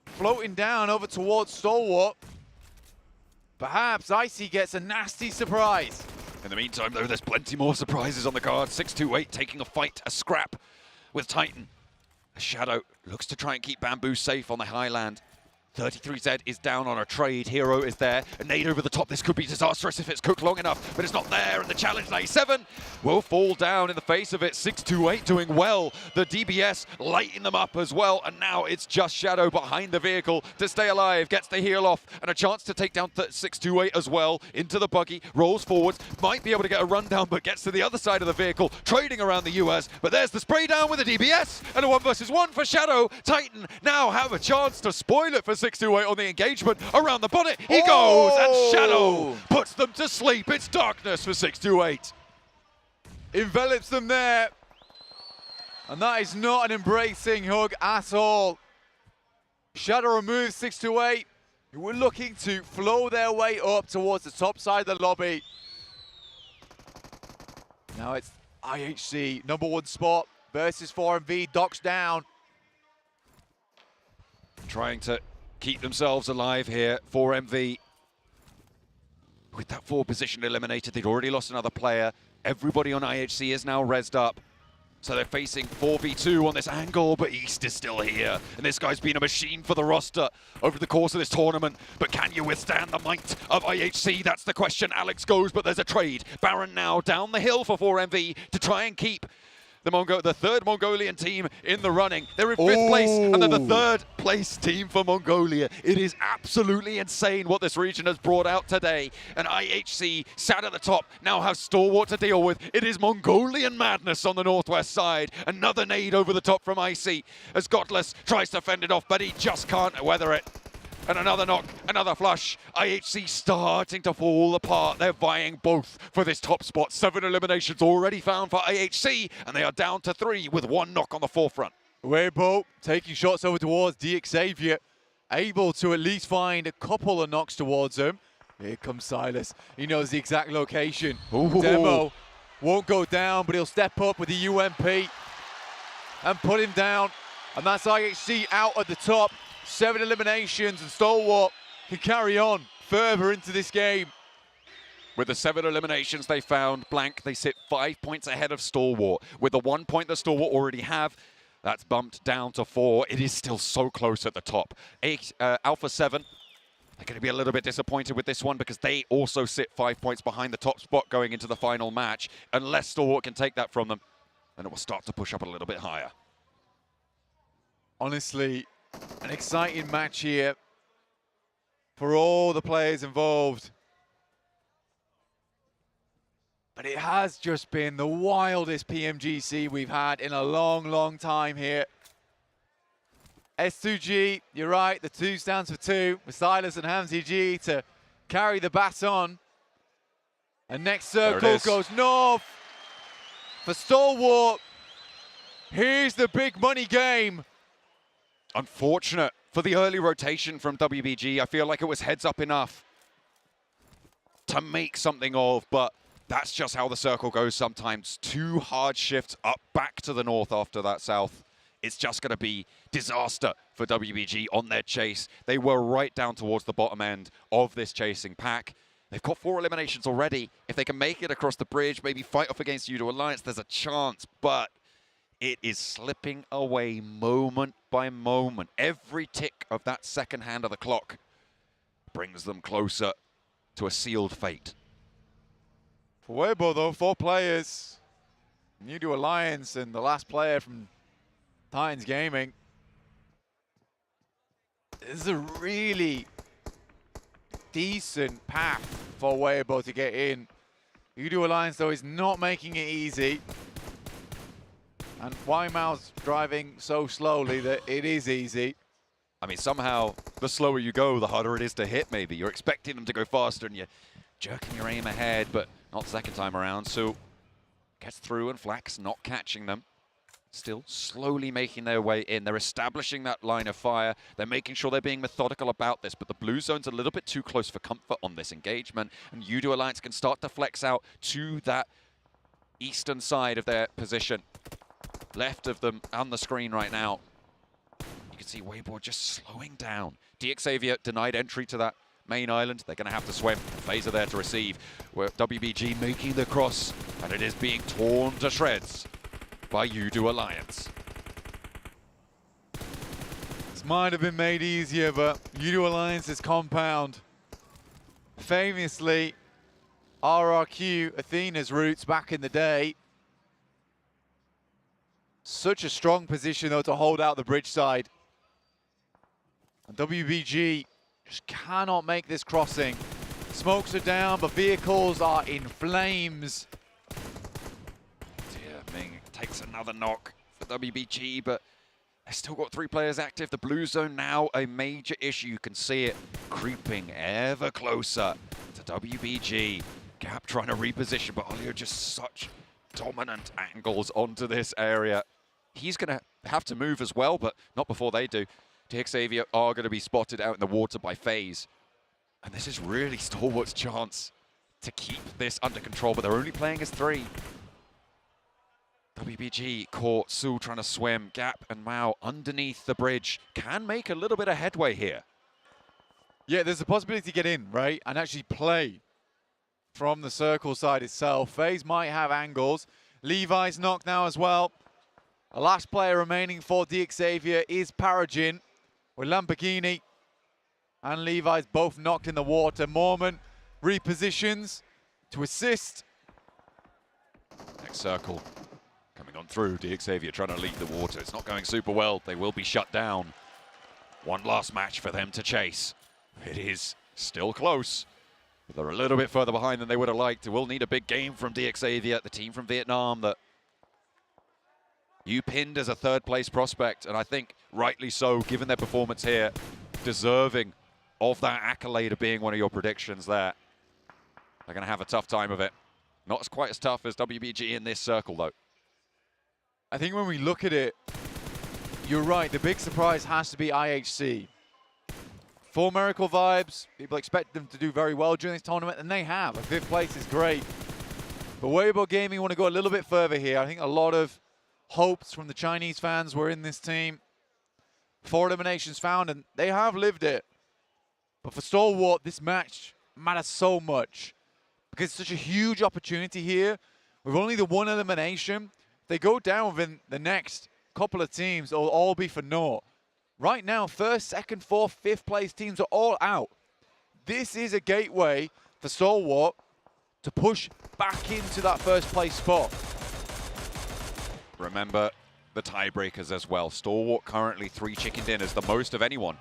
floating down over towards Stalwart. Perhaps Icy gets a nasty surprise. In the meantime, though, there's plenty more surprises on the card. 628 taking a fight, a scrap with Titan. Shadow looks to try and keep Bamboo safe on the highland. 33Z is down on a trade. Hero is there. A nade over the top. This could be disastrous if it's cooked long enough, but it's not there. And the challenge 97 will fall down in the face of it. 628 doing well. The DBS lighting them up as well. And now it's just Shadow behind the vehicle to stay alive. Gets the heal off and a chance to take down 628 as well. Into the buggy. Rolls forwards. Might be able to get a rundown, but gets to the other side of the vehicle. Trading around the US. But there's the spray down with the DBS. And a 1 versus 1 for Shadow. Titan now have a chance to spoil it for 628 on the engagement. Around the bonnet, he goes, and Shadow puts them to sleep. It's darkness for 628. Envelops them there. And that is not an embracing hug at all. Shadow removes 628, who were looking to flow their way up towards the top side of the lobby. Now it's IHC, #1 spot versus 4MV, docks down. Trying to keep themselves alive here. 4MV, with that 4 position eliminated, they'd already lost another player. Everybody on IHC is now rezzed up. So they're facing 4v2 on this angle, but East is still here. And this guy's been a machine for the roster over the course of this tournament. But can you withstand the might of IHC? That's the question. Alex goes, but there's a trade. Baron now down the hill for 4MV to try and keep the third Mongolian team in the running. They're in 5th place, and they're the 3rd place team for Mongolia. It is absolutely insane what this region has brought out today. And IHC sat at the top, now has Stalwart to deal with. It is Mongolian madness on the northwest side. Another nade over the top from Icy as Godless tries to fend it off, but he just can't weather it. And another knock, another flush. IHC starting to fall apart. They're vying both for this top spot. 7 eliminations already found for IHC, and they are down to 3 with 1 knock on the forefront. Weibo taking shots over towards Xavier, able to at least find a couple of knocks towards him. Here comes Silas. He knows the exact location. Ooh. Demo won't go down, but he'll step up with the UMP and put him down. And that's IHC out at the top. 7 eliminations, and Stalwart can carry on further into this game. With the 7 eliminations they found, blank, they sit 5 points ahead of Stalwart. With the 1 point that Stalwart already have, that's bumped down to 4. It is still so close at the top. Alpha 7, they're going to be a little bit disappointed with this one because they also sit 5 points behind the top spot going into the final match. Unless Stalwart can take that from them, then it will start to push up a little bit higher. Honestly, an exciting match here for all the players involved. But it has just been the wildest PMGC we've had in a long, long time here. S2G, you're right, the 2 stands for 2, with Silas and Hamzy G to carry the baton. And next circle goes north for Stalwart. Here's the big money game. Unfortunate for the early rotation from WBG. I feel like it was heads up enough to make something of, but that's just how the circle goes sometimes. 2 hard shifts up back to the north after that south. It's just going to be disaster for WBG on their chase. They were right down towards the bottom end of this chasing pack. They've got 4 eliminations already. If they can make it across the bridge, maybe fight off against Judo Alliance, there's a chance, but it is slipping away moment by moment. Every tick of that second hand of the clock brings them closer to a sealed fate. For Weibo, though, 4 players. Judo Alliance and the last player from Titans Gaming. This is a really decent path for Weibo to get in. Judo Alliance, though, is not making it easy. And Wymao's driving so slowly that it is easy. I mean, somehow, the slower you go, the harder it is to hit, maybe. You're expecting them to go faster, and you jerking your aim ahead, but not second time around. So gets through and Flax not catching them. Still slowly making their way in. They're establishing that line of fire. They're making sure they're being methodical about this, but the blue zone's a little bit too close for comfort on this engagement, and Udo Alliance can start to flex out to that eastern side of their position. Left of them on the screen right now. You can see Weibo just slowing down. DXavier denied entry to that main island. They're going to have to swim. Phaser there to receive. Where WBG making the cross, and it is being torn to shreds by Udo Alliance. This might have been made easier, but Udo Alliance's compound, famously RRQ Athena's roots back in the day. Such a strong position though to hold out the bridge side. And WBG just cannot make this crossing. Smokes are down, but vehicles are in flames. Ming takes another knock for WBG, but they've still got 3 players active. The blue zone now a major issue. You can see it creeping ever closer to WBG. Gap trying to reposition, but Olio just such dominant angles onto this area. He's going to have to move as well, but not before they do. DXavier are going to be spotted out in the water by FaZe. And this is really Stalwart's chance to keep this under control, but they're only playing as 3. WBG caught Su trying to swim. Gap and Mao underneath the bridge can make a little bit of headway here. Yeah, there's a possibility to get in, right? And actually play from the circle side itself. FaZe might have angles. Levi's knocked now as well. The last player remaining for DXavier is Paragin, with Lamborghini and Levi's both knocked in the water. Mormon repositions to assist. Next circle coming on through. DXavier trying to lead the water. It's not going super well. They will be shut down. One last match for them to chase. It is still close. But they're a little bit further behind than they would have liked. They will need a big game from DXavier, the team from Vietnam that you pinned as a 3rd place prospect, and I think rightly so, given their performance here, deserving of that accolade of being one of your predictions there. They're going to have a tough time of it. Not quite as tough as WBG in this circle, though. I think when we look at it, you're right, the big surprise has to be IHC. Full Miracle vibes, people expect them to do very well during this tournament, and they have. A 5th place is great. But Weibo Gaming want to go a little bit further here. I think a lot of hopes from the Chinese fans were in this team. 4 eliminations found, and they have lived it. But for Stalwart, this match matters so much because it's such a huge opportunity here. With only the 1 elimination, if they go down within the next couple of teams, it'll all be for naught. Right now, 1st, 2nd, 4th, 5th place teams are all out. This is a gateway for Stalwart to push back into that 1st place spot. Remember the tiebreakers as well. Stalwart currently 3 chicken dinners, the most of anyone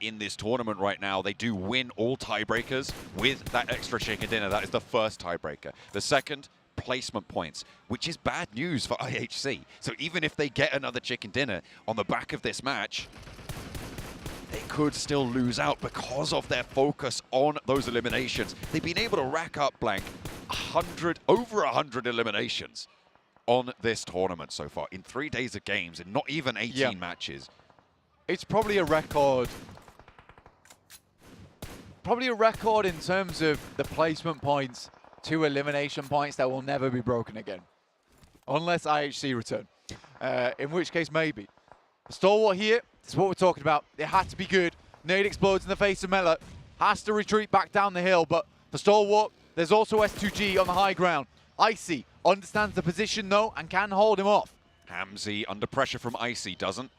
in this tournament right now. They do win all tiebreakers with that extra chicken dinner. That is the 1st tiebreaker. The 2nd, placement points, which is bad news for IHC. So even if they get another chicken dinner on the back of this match, they could still lose out because of their focus on those eliminations. They've been able to rack up, Blank, over 100 eliminations on this tournament so far in 3 days of games and not even 18 matches. It's probably a record. Probably a record in terms of the placement points, 2 elimination points that will never be broken again. Unless IHC return. In which case, maybe. Stalwart here, this is what we're talking about. It had to be good. Nade explodes in the face of Mela. Has to retreat back down the hill, but for Stalwart, there's also S2G on the high ground. Icy understands the position though and can hold him off. Hamzy under pressure from Icy doesn't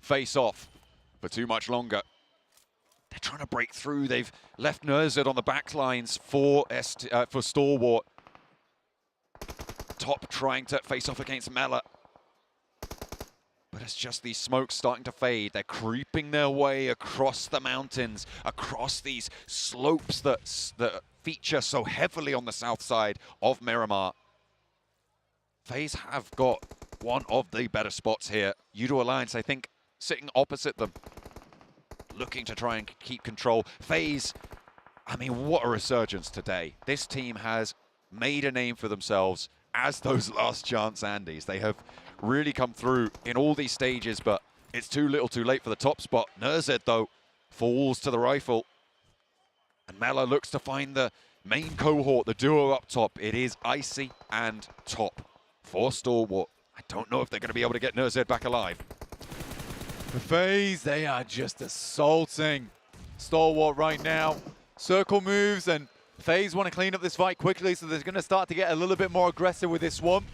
face off for too much longer. They're trying to break through. They've left Nurzid on the back lines for Stalwart. Top trying to face off against Mela. But it's just these smokes starting to fade. They're creeping their way across the mountains, across these slopes that feature so heavily on the south side of Miramar. FaZe have got one of the better spots here. Udo Alliance, I think, sitting opposite them, looking to try and keep control. FaZe I mean, what a resurgence today. This team has made a name for themselves as those last chance Andys. They have really come through in all these stages, but it's too little too late for the top spot. Nerzed, though, falls to the rifle. And Mela looks to find the main cohort, the duo up top. It is Icy and Top for Stalwart. I don't know if they're going to be able to get Nerzed back alive. The FaZe, they are just assaulting Stalwart right now. Circle moves, and FaZe want to clean up this fight quickly, so they're going to start to get a little bit more aggressive with this one,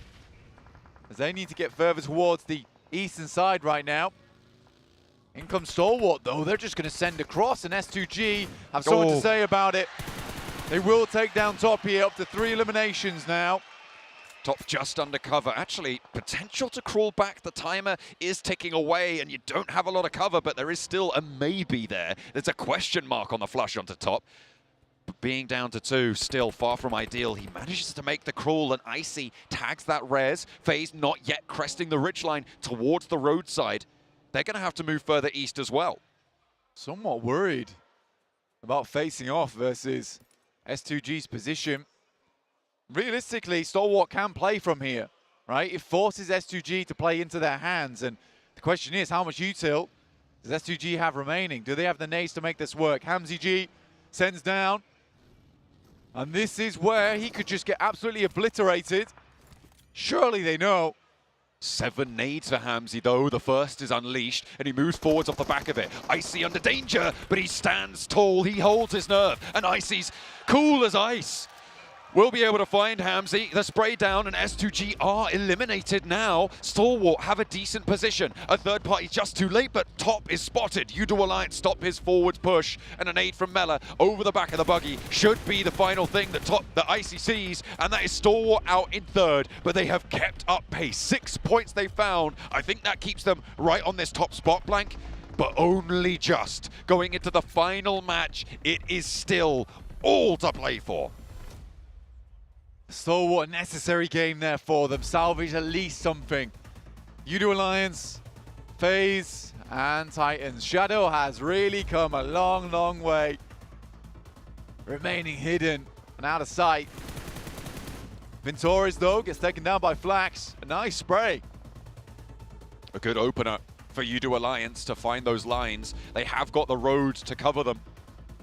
as they need to get further towards the eastern side right now. In comes Stalwart, though. They're just going to send across, and S2G have something to say about it. They will take down Top here, up to 3 eliminations now. Top just under cover. Actually, potential to crawl back. The timer is ticking away, and you don't have a lot of cover, but there is still a maybe there. There's a question mark on the flush onto Top. But being down to 2, still far from ideal. He manages to make the crawl, and Icy tags that res. FaZe not yet cresting the ridgeline towards the roadside. They're going to have to move further east as well. Somewhat worried about facing off versus S2G's position. Realistically, Stalwart can play from here, right? It forces S2G to play into their hands, and the question is, how much util does S2G have remaining? Do they have the nades to make this work? Hamzy G sends down, and this is where he could just get absolutely obliterated. Surely they know. 7 nades for Hamzy, though. The first is unleashed, and he moves forwards off the back of it. Icy under danger, but he stands tall. He holds his nerve, and Icy's cool as ice. We'll be able to find Hamzy. The spray down, and S2G are eliminated now. Stalwart have a decent position. A third party just too late, but Top is spotted. You do Alliance stop his forwards push, and an aid from Mela over the back of the buggy should be the final thing that Icy sees, and that is Stalwart out in third, but they have kept up pace. 6 points they found. I think that keeps them right on this top spot blank, but only just. Going into the final match, it is still all to play for. Stalwart, a necessary game there for them. Salvage at least something. Udo Alliance, FaZe, and Titans. Shadow has really come a long, long way. Remaining hidden and out of sight. Ventores, though, gets taken down by Flax. A nice spray. A good opener for Udo Alliance to find those lines. They have got the road to cover them.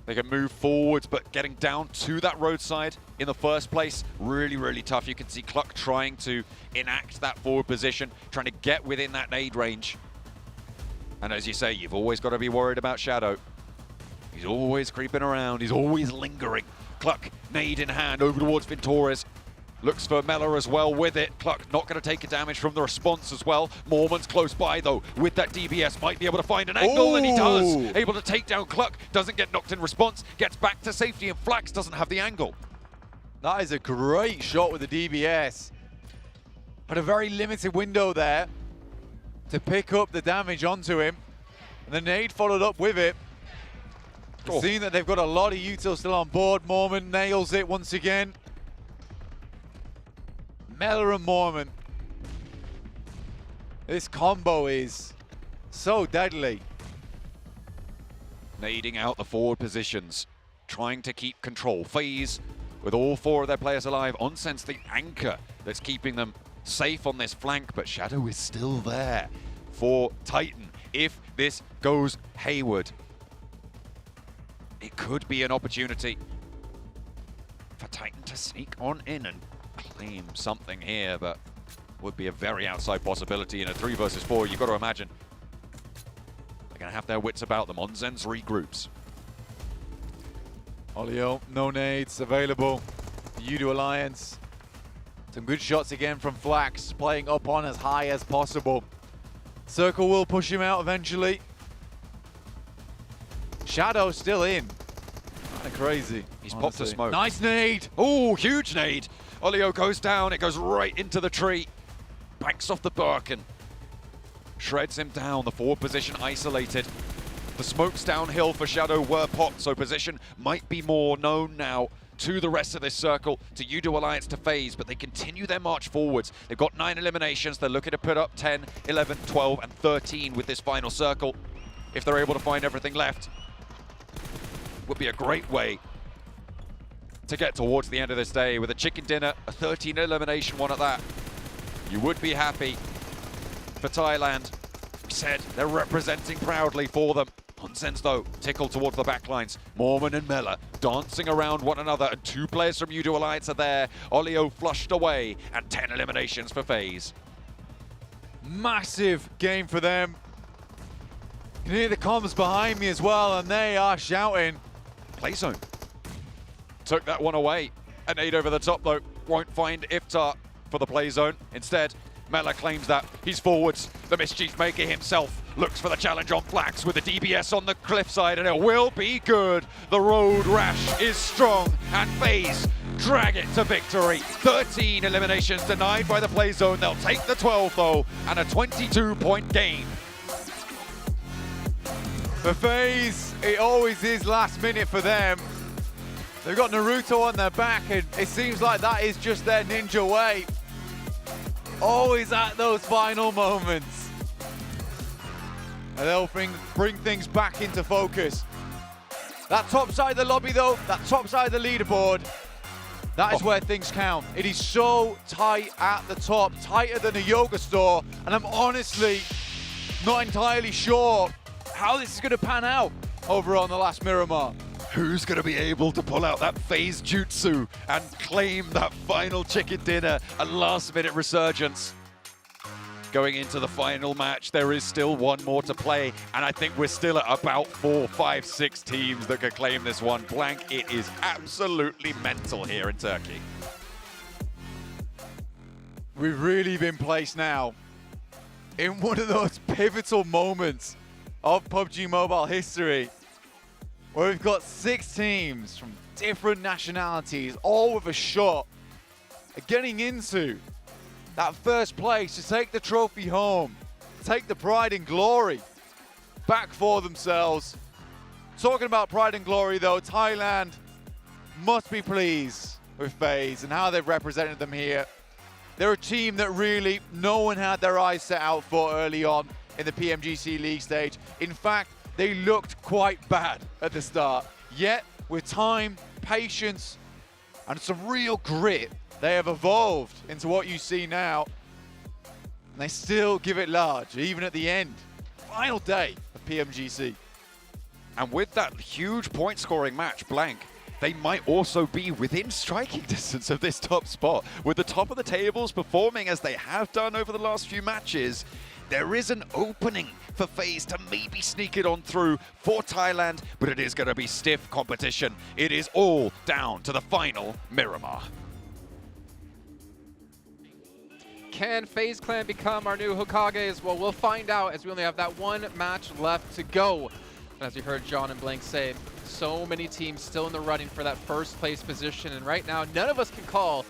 They can move forwards, but getting down to that roadside in the first place, really, really tough. You can see Cluck trying to enact that forward position, trying to get within that nade range. And as you say, you've always got to be worried about Shadow. He's always creeping around. He's always lingering. Cluck, nade in hand, over towards Ventores. Looks for Mela as well with it. Cluck not going to take a damage from the response as well. Mormon's close by, though, with that DBS. Might be able to find an angle, and he does. Able to take down Cluck. Doesn't get knocked in response. Gets back to safety, and Flax doesn't have the angle. That is a great shot with the DBS. But a very limited window there to pick up the damage onto him. And the nade followed up with it. Seeing that they've got a lot of util still on board. Mormon nails it once again. Mela and Mormon. This combo is so deadly. Nading out the forward positions, trying to keep control. FaZe, with all 4 of their players alive, Onsense the anchor that's keeping them safe on this flank, but Shadow is still there for Titan. If this goes hayward, it could be an opportunity for Titan to sneak on in and claim something here, but would be a very outside possibility in a 3 versus 4. You've got to imagine they're going to have their wits about them. Onsense regroups. Olio, no nades available. Udo Alliance. Some good shots again from Flax, playing up on as high as possible. Circle will push him out eventually. Shadow still in. Kind of crazy. He's popped a smoke. Nice nade. Oh, huge nade. Olio goes down. It goes right into the tree. Banks off the Birkin. Shreds him down. The forward position isolated. The smokes downhill for Shadow were popped, so position might be more known now to the rest of this circle, to Udo Alliance, to FaZe, but they continue their march forwards. They've got 9 eliminations. They're looking to put up 10, 11, 12, and 13 with this final circle. If they're able to find everything left, would be a great way to get towards the end of this day with a chicken dinner, a 13 elimination one at that. You would be happy for Thailand. We said they're representing proudly for them. Hunsen's though, tickled towards the backlines. Mormon and Mella dancing around one another, and 2 players from Udo Alliance are there. Olio flushed away, and 10 eliminations for FaZe. Massive game for them. You can hear the comms behind me as well, and they are shouting. Playzone took that one away. An 8 over the top though, won't find Iftar for the Playzone. Instead, Mella claims that. He's forwards. The Mischief Maker himself looks for the challenge on Flax with the DBS on the cliffside, and it will be good. The road rash is strong, and FaZe drag it to victory. 13 eliminations denied by the Playzone. They'll take the 12 though, and a 22-point gain. For FaZe, it always is last minute for them. They've got Naruto on their back, and it seems like that is just their ninja way. Always at those final moments. And they'll bring things back into focus. That top side of the lobby though, that top side of the leaderboard, that is where things count. It is so tight at the top, tighter than a yoga store, and I'm honestly not entirely sure how this is going to pan out over on the last Miramar. Who's going to be able to pull out that FaZe jutsu and claim that final chicken dinner, a last-minute resurgence? Going into the final match, there is still one more to play, and I think we're still at about 4, 5, 6 teams that could claim this one. Blank, it is absolutely mental here in Turkey. We've really been placed now in one of those pivotal moments of PUBG Mobile history, where we've got 6 teams from different nationalities, all with a shot at getting into that first place to take the trophy home, take the pride and glory back for themselves. Talking about pride and glory though, Thailand must be pleased with FaZe and how they've represented them here. They're a team that really no one had their eyes set out for early on in the PMGC League stage. In fact, they looked quite bad at the start. Yet, with time, patience, and some real grit, they have evolved into what you see now. And they still give it large, even at the end. Final day of PMGC. And with that huge point-scoring match, Blank, they might also be within striking distance of this top spot. With the top of the tables performing as they have done over the last few matches, there is an opening for FaZe to maybe sneak it on through for Thailand, but it is going to be stiff competition. It is all down to the final Miramar. Can FaZe Clan become our new Hokages? Well, we'll find out as we only have that one match left to go. As you heard John and Blank say, so many teams still in the running for that first place position, and right now none of us can call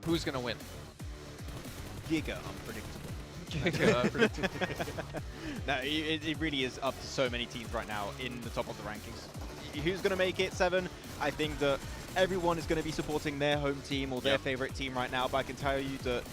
who's going to win. Giga unpredictable. No, it really is up to so many teams right now in the top of the rankings. Who's going to make it, 7? I think that everyone is going to be supporting their home team or their favorite team right now, but I can tell you that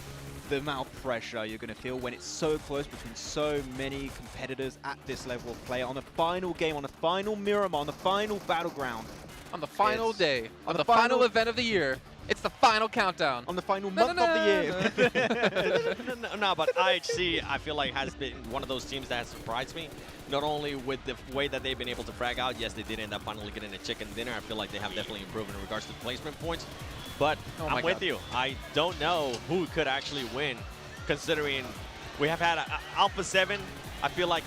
the amount of pressure you're going to feel when it's so close between so many competitors at this level of play on a final game, on a final Miramar, on the final battleground. On the final day, on the final event of the year. It's the final countdown. On the final month of the year. No, but IHC, I feel like, has been one of those teams that has surprised me. Not only with the way that they've been able to frag out. Yes, they did end up finally getting a chicken dinner. I feel like they have definitely improved in regards to placement points. But I'm with you. I don't know who could actually win, considering we have had Alpha 7. I feel like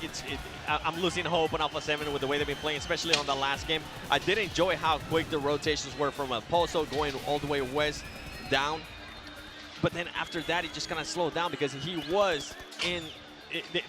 I'm losing hope on Alpha 7 with the way they've been playing, especially on the last game. I did enjoy how quick the rotations were from Pozo going all the way west down. But then after that, it just kind of slowed down because he was in...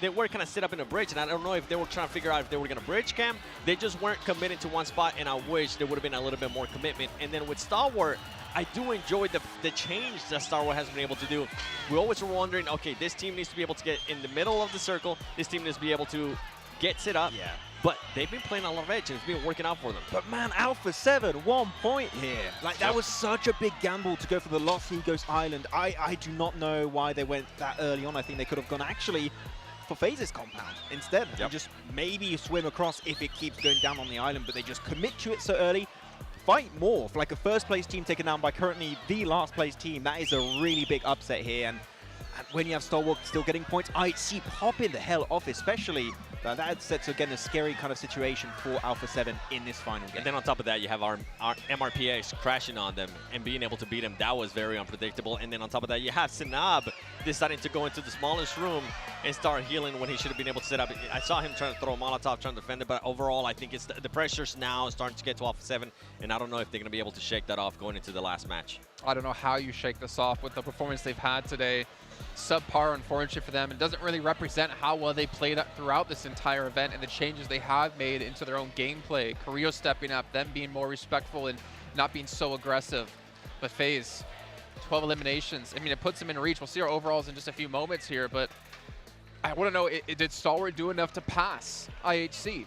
They were kind of set up in a bridge, and I don't know if they were trying to figure out if they were going to bridge camp. They just weren't committed to one spot, and I wish there would have been a little bit more commitment. And then with Star Wars, I do enjoy the change that Star Wars has been able to do. We always were wondering, okay, this team needs to be able to get in the middle of the circle. This team needs to be able to get set up. Yeah. But they've been playing a lot of edge, and it's been working out for them. But man, Alpha 7, 1 point here. Like, that was such a big gamble to go for the Los Higos Island. I do not know why they went that early on. I think they could have gone actually for FaZe's compound instead. And just maybe swim across if it keeps going down on the island, but they just commit to it so early. fight more. For like a first place team taken down by currently the last place team, that is a really big upset here. And when you have Stalwart still getting points, IHC popping the hell off, especially. That sets, again, a scary kind of situation for Alpha 7 in this final game. And then on top of that, you have our MRPX crashing on them and being able to beat them. That was very unpredictable. And then on top of that, you have Sanab deciding to go into the smallest room and start healing when he should have been able to set up. I saw him trying to throw a Molotov, trying to defend it, but overall, I think it's the pressure's now starting to get to Alpha 7, and I don't know if they're going to be able to shake that off going into the last match. I don't know how you shake this off with the performance they've had today. Subpar, unfortunately for them. It doesn't really represent how well they played throughout this entire event and the changes they have made into their own gameplay. Carrillo stepping up, them being more respectful and not being so aggressive. But FaZe, 12 eliminations. I mean, it puts them in reach. We'll see our overalls in just a few moments here, but I want to know, did Stalwart do enough to pass IHC?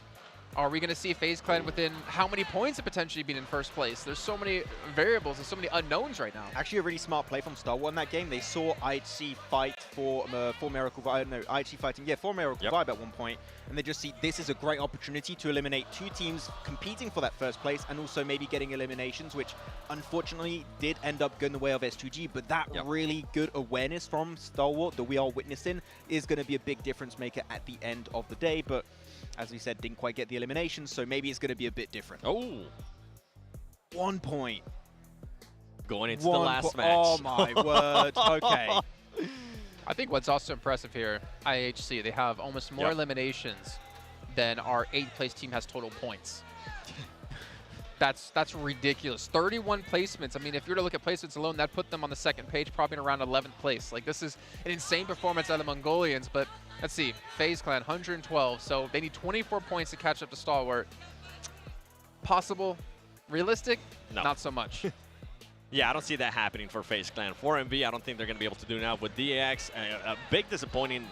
Are we going to see FaZe Clan within how many points of potentially being in first place? There's so many variables, there's so many unknowns right now. Actually, a really smart play from Stalwart in that game. They saw IHC fight for Miracle Vibe, no, IHC fighting, for Miracle Vibe at one point, and they just see this is a great opportunity to eliminate two teams competing for that first place and also maybe getting eliminations, which unfortunately did end up going the way of S2G, but that really good awareness from Stalwart that we are witnessing is going to be a big difference maker at the end of the day, but as we said, didn't quite get the elimination, so maybe it's going to be a bit different. Oh. 1 point. Going into the last match. Oh my word. Okay. I think what's also impressive here, IHC, they have almost more eliminations than our 8th place team has total points. That's ridiculous. 31 placements. I mean, if you were to look at placements alone, that'd put them on the 2nd page, probably around 11th place. Like, this is an insane performance out of the Mongolians, but let's see. FaZe Clan, 112, so they need 24 points to catch up to Stalwart. Possible? Realistic? No. Not so much. Yeah, I don't see that happening for FaZe Clan. 4MV, I don't think they're going to be able to do now. With DAX, a big disappointing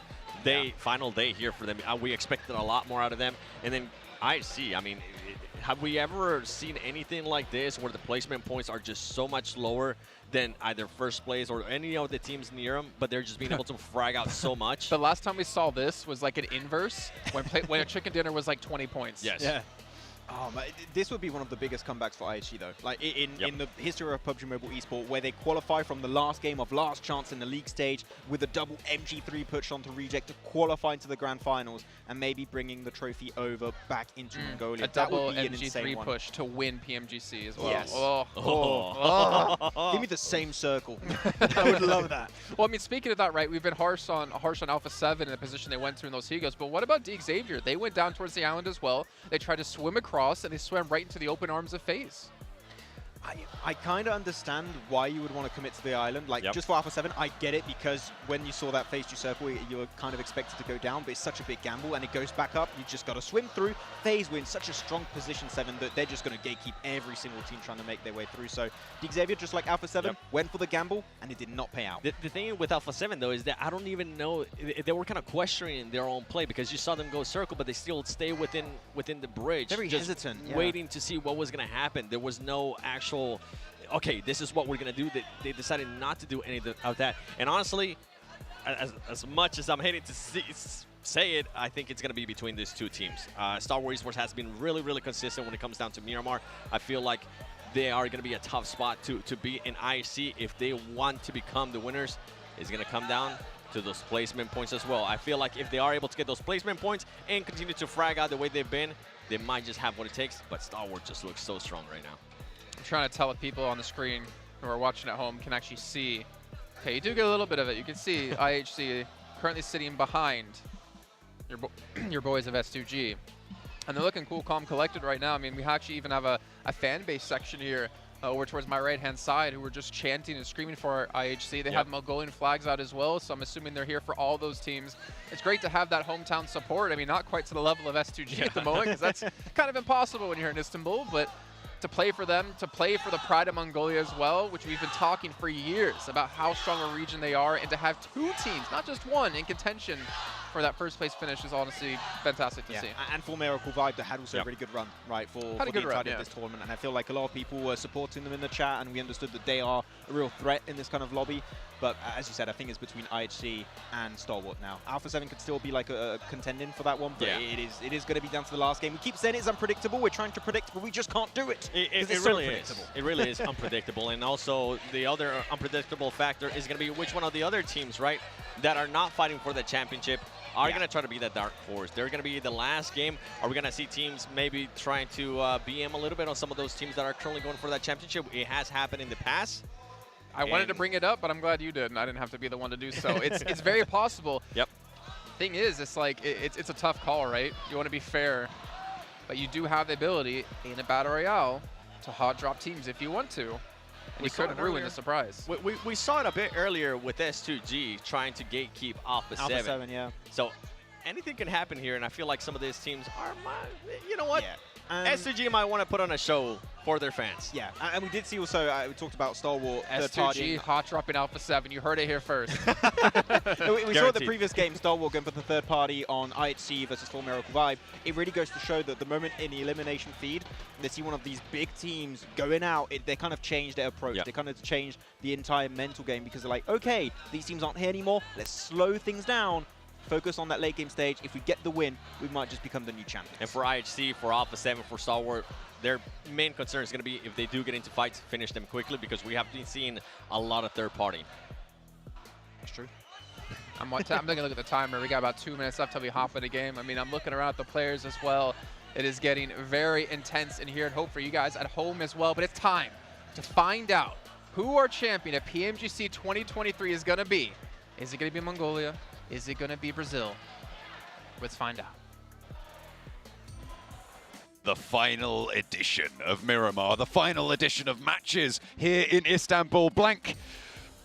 day, final day here for them. We expected a lot more out of them. And then IHC, I mean, have we ever seen anything like this where the placement points are just so much lower than either first place or any of the teams near them, but they're just being able to frag out so much? The last time we saw this was like an inverse when a chicken dinner was like 20 points. Yes. Yeah. Oh, man, this would be one of the biggest comebacks for IHG, though. Like, in the history of PUBG Mobile Esport, where they qualify from the last game of last chance in the league stage with a double MG3 push onto Reject to qualify into the grand finals and maybe bringing the trophy over back into Mongolia. A double that would be an insane MG3 one. push to win PMGC as well. Yes. Oh. Give me the same circle. I would love that. Well, I mean, speaking of that, right, we've been harsh on Alpha 7 in the position they went through in those Hegos, but what about Xavier? They went down towards the island as well. They tried to swim across, and they swam right into the open arms of FaZe. I kind of understand why you would want to commit to the island. Like, just for Alpha 7, I get it, because when you saw that phase 2 circle, you were kind of expected to go down, but it's such a big gamble, and it goes back up. You just got to swim through. FaZe were in such a strong position 7 that they're just going to gatekeep every single team trying to make their way through. So Xavier, just like Alpha 7, went for the gamble, and it did not pay out. The thing with Alpha 7, though, is that I don't even know. They were kind of questioning their own play, because you saw them go circle, but they still stay within the bridge. Very just hesitant. waiting to see what was going to happen. There was no actual, okay, this is what we're going to do. They decided not to do any of that. And honestly, as much as I'm hating to say it, I think it's going to be between these two teams. Star Wars Esports has been really, really consistent when it comes down to Miramar. I feel like they are going to be a tough spot to beat in IHC if they want to become the winners. It's going to come down to those placement points as well. I feel like if they are able to get those placement points and continue to frag out the way they've been, they might just have what it takes, but Star Wars just looks so strong right now. I'm trying to tell the people on the screen who are watching at home can actually see. Okay, you do get a little bit of it. You can see IHC currently sitting behind your boys of S2G. And they're looking cool, calm, collected right now. I mean, we actually even have a fan base section here over towards my right-hand side who were just chanting and screaming for IHC. They have Mongolian flags out as well, so I'm assuming they're here for all those teams. It's great to have that hometown support. I mean, not quite to the level of S2G at the moment, because that's kind of impossible when you're in Istanbul, but to play for them, to play for the pride of Mongolia as well, which we've been talking for years about how strong a region they are, and to have two teams, not just one, in contention for that first place finish is honestly fantastic to see. And for Miracle Vibe, that had also a really good run, right, for the entirety of this tournament. And I feel like a lot of people were supporting them in the chat, and we understood that they are a real threat in this kind of lobby. But as you said, I think it's between IHC and Stalwart now. Alpha 7 could still be like a contending for that one, but it is going to be down to the last game. We keep saying it's unpredictable. We're trying to predict, but we just can't do it. It really is. It really is unpredictable. And also, the other unpredictable factor is going to be which one of the other teams, right, that are not fighting for the championship are going to try to be the dark horse. They're going to be the last game. Are we going to see teams maybe trying to BM a little bit on some of those teams that are currently going for that championship? It has happened in the past. I wanted to bring it up, but I'm glad you did, and I didn't have to be the one to do so. It's very possible. Yep. Thing is, it's like it's a tough call, right? You want to be fair, but you do have the ability in a battle royale to hot drop teams if you want to. And you could ruin the surprise. We saw it a bit earlier with S2G trying to gatekeep Alpha 7. Alpha 7, yeah. So anything can happen here, and I feel like some of these teams are, you know what? S2G might want to put on a show for their fans. Yeah, and we did see also, we talked about Stalwart. S2G hot dropping Alpha 7. You heard it here first. we saw the previous game, Stalwart going for the third party on IHC versus Full Miracle Vibe. It really goes to show that the moment in the elimination feed, they see one of these big teams going out, they kind of change their approach. They kind of change the entire mental game because they're like, okay, these teams aren't here anymore. Let's slow things down. Focus on that late game stage. If we get the win, we might just become the new champions. And for IHC, for Alpha 7, for Stalwart, their main concern is going to be if they do get into fights, finish them quickly, because we have been seeing a lot of third party. That's true. I'm taking a look at the timer. We got about 2 minutes left till we hop in the game. I mean, I'm looking around at the players as well. It is getting very intense in here, and hope for you guys at home as well. But it's time to find out who our champion at PMGC 2023 is going to be. Is it going to be Mongolia? Is it going to be Brazil? Let's find out. The final edition of Miramar, the final edition of matches here in Istanbul. Blank,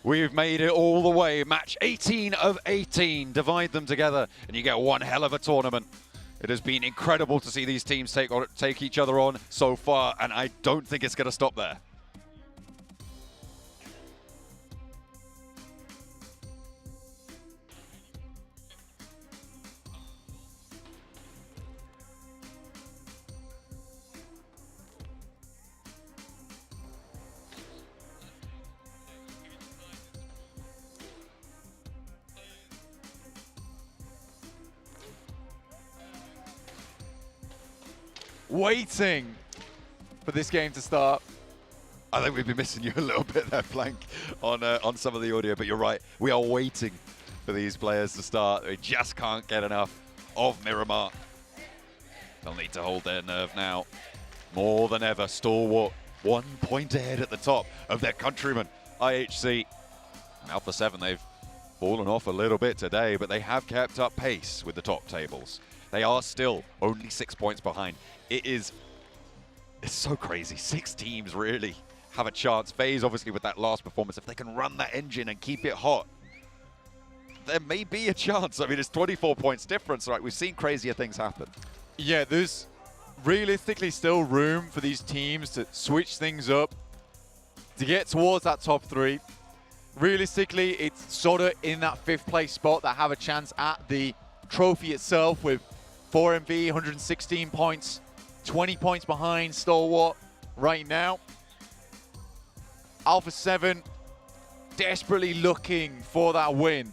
we've made it all the way. Match 18 of 18. Divide them together and you get one hell of a tournament. It has been incredible to see these teams take each other on so far, and I don't think it's going to stop there. Waiting for this game to start. I think we've been missing you a little bit there, Blank, on some of the audio, but you're right. We are waiting for these players to start. We just can't get enough of Miramar. They'll need to hold their nerve now. More than ever, Stalwart 1 point ahead at the top of their countrymen, IHC. Alpha 7, they've fallen off a little bit today, but they have kept up pace with the top tables. They are still only 6 points behind. It's so crazy. 6 teams really have a chance. FaZe, obviously, with that last performance, if they can run that engine and keep it hot, there may be a chance. I mean, it's 24 points difference, right? We've seen crazier things happen. Yeah, there's realistically still room for these teams to switch things up, to get towards that top 3. Realistically, it's sort of in that 5th place spot that have a chance at the trophy itself, with 4MV, 116 points, 20 points behind Stalwart right now. Alpha 7 desperately looking for that win.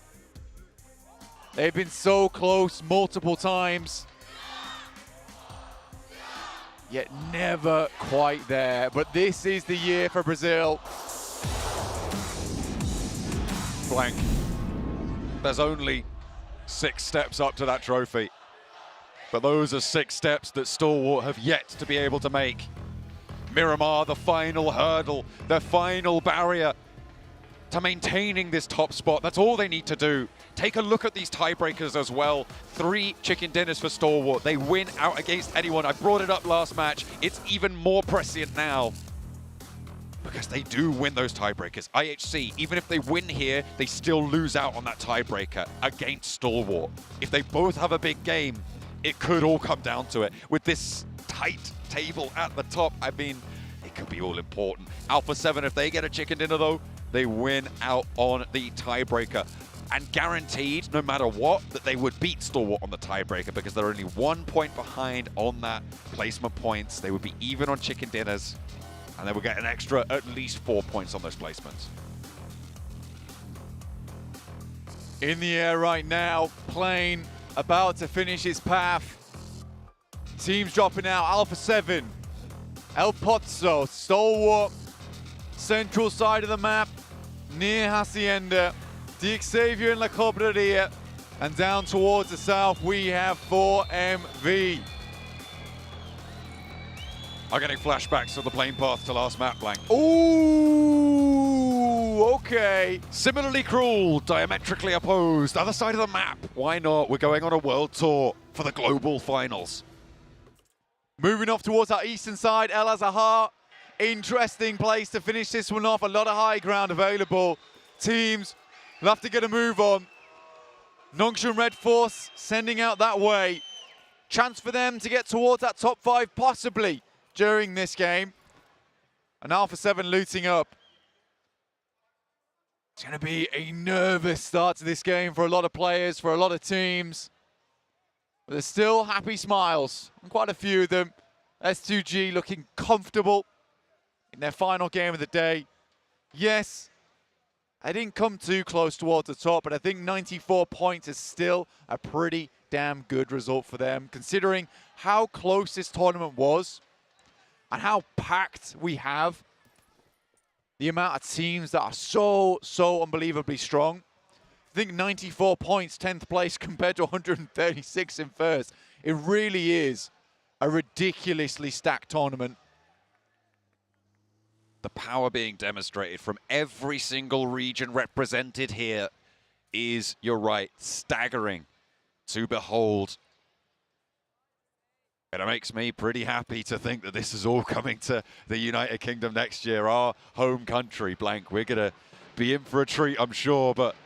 They've been so close multiple times, yet never quite there. But this is the year for Brazil. Blank. There's only 6 steps up to that trophy. But those are 6 steps that Stalwart have yet to be able to make. Miramar, the final hurdle, the final barrier to maintaining this top spot. That's all they need to do. Take a look at these tiebreakers as well. 3 chicken dinners for Stalwart. They win out against anyone. I brought it up last match. It's even more prescient now, because they do win those tiebreakers. IHC, even if they win here, they still lose out on that tiebreaker against Stalwart. If they both have a big game, it could all come down to it. With this tight table at the top, I mean, it could be all important. Alpha 7, if they get a chicken dinner though, they win out on the tiebreaker. and guaranteed, no matter what, that they would beat Stalwart on the tiebreaker because they're only 1 point behind on that placement points. They would be even on chicken dinners, and they would get an extra at least 4 points on those placements. In the air right now, plane about to finish its path. Teams dropping out, Alpha 7, El Pozzo, Stalwart, central side of the map, near Hacienda, the Xavier and La Cobreria, and down towards the south we have 4MV. I'm getting flashbacks of the plane path to last map, Blank. Ooh, okay. Similarly cruel, diametrically opposed, other side of the map. Why not? We're going on a world tour for the global finals. Moving off towards our eastern side, El Azahar. Interesting place to finish this one off. A lot of high ground available. Teams will have to get a move on. Nongshim Red Force sending out that way. Chance for them to get towards that top 5 possibly during this game. And Alpha 7 looting up. It's going to be a nervous start to this game for a lot of players, for a lot of teams. But there's still happy smiles, and quite a few of them. S2G looking comfortable in their final game of the day. Yes, I didn't come too close towards the top, but I think 94 points is still a pretty damn good result for them, considering how close this tournament was and how packed we have. The amount of teams that are so unbelievably strong. I think 94 points, 10th place compared to 136 in first. It really is a ridiculously stacked tournament. The power being demonstrated from every single region represented here is, you're right, staggering to behold. And it makes me pretty happy to think that this is all coming to the United Kingdom next year, our home country, Blank. We're going to be in for a treat, I'm sure, but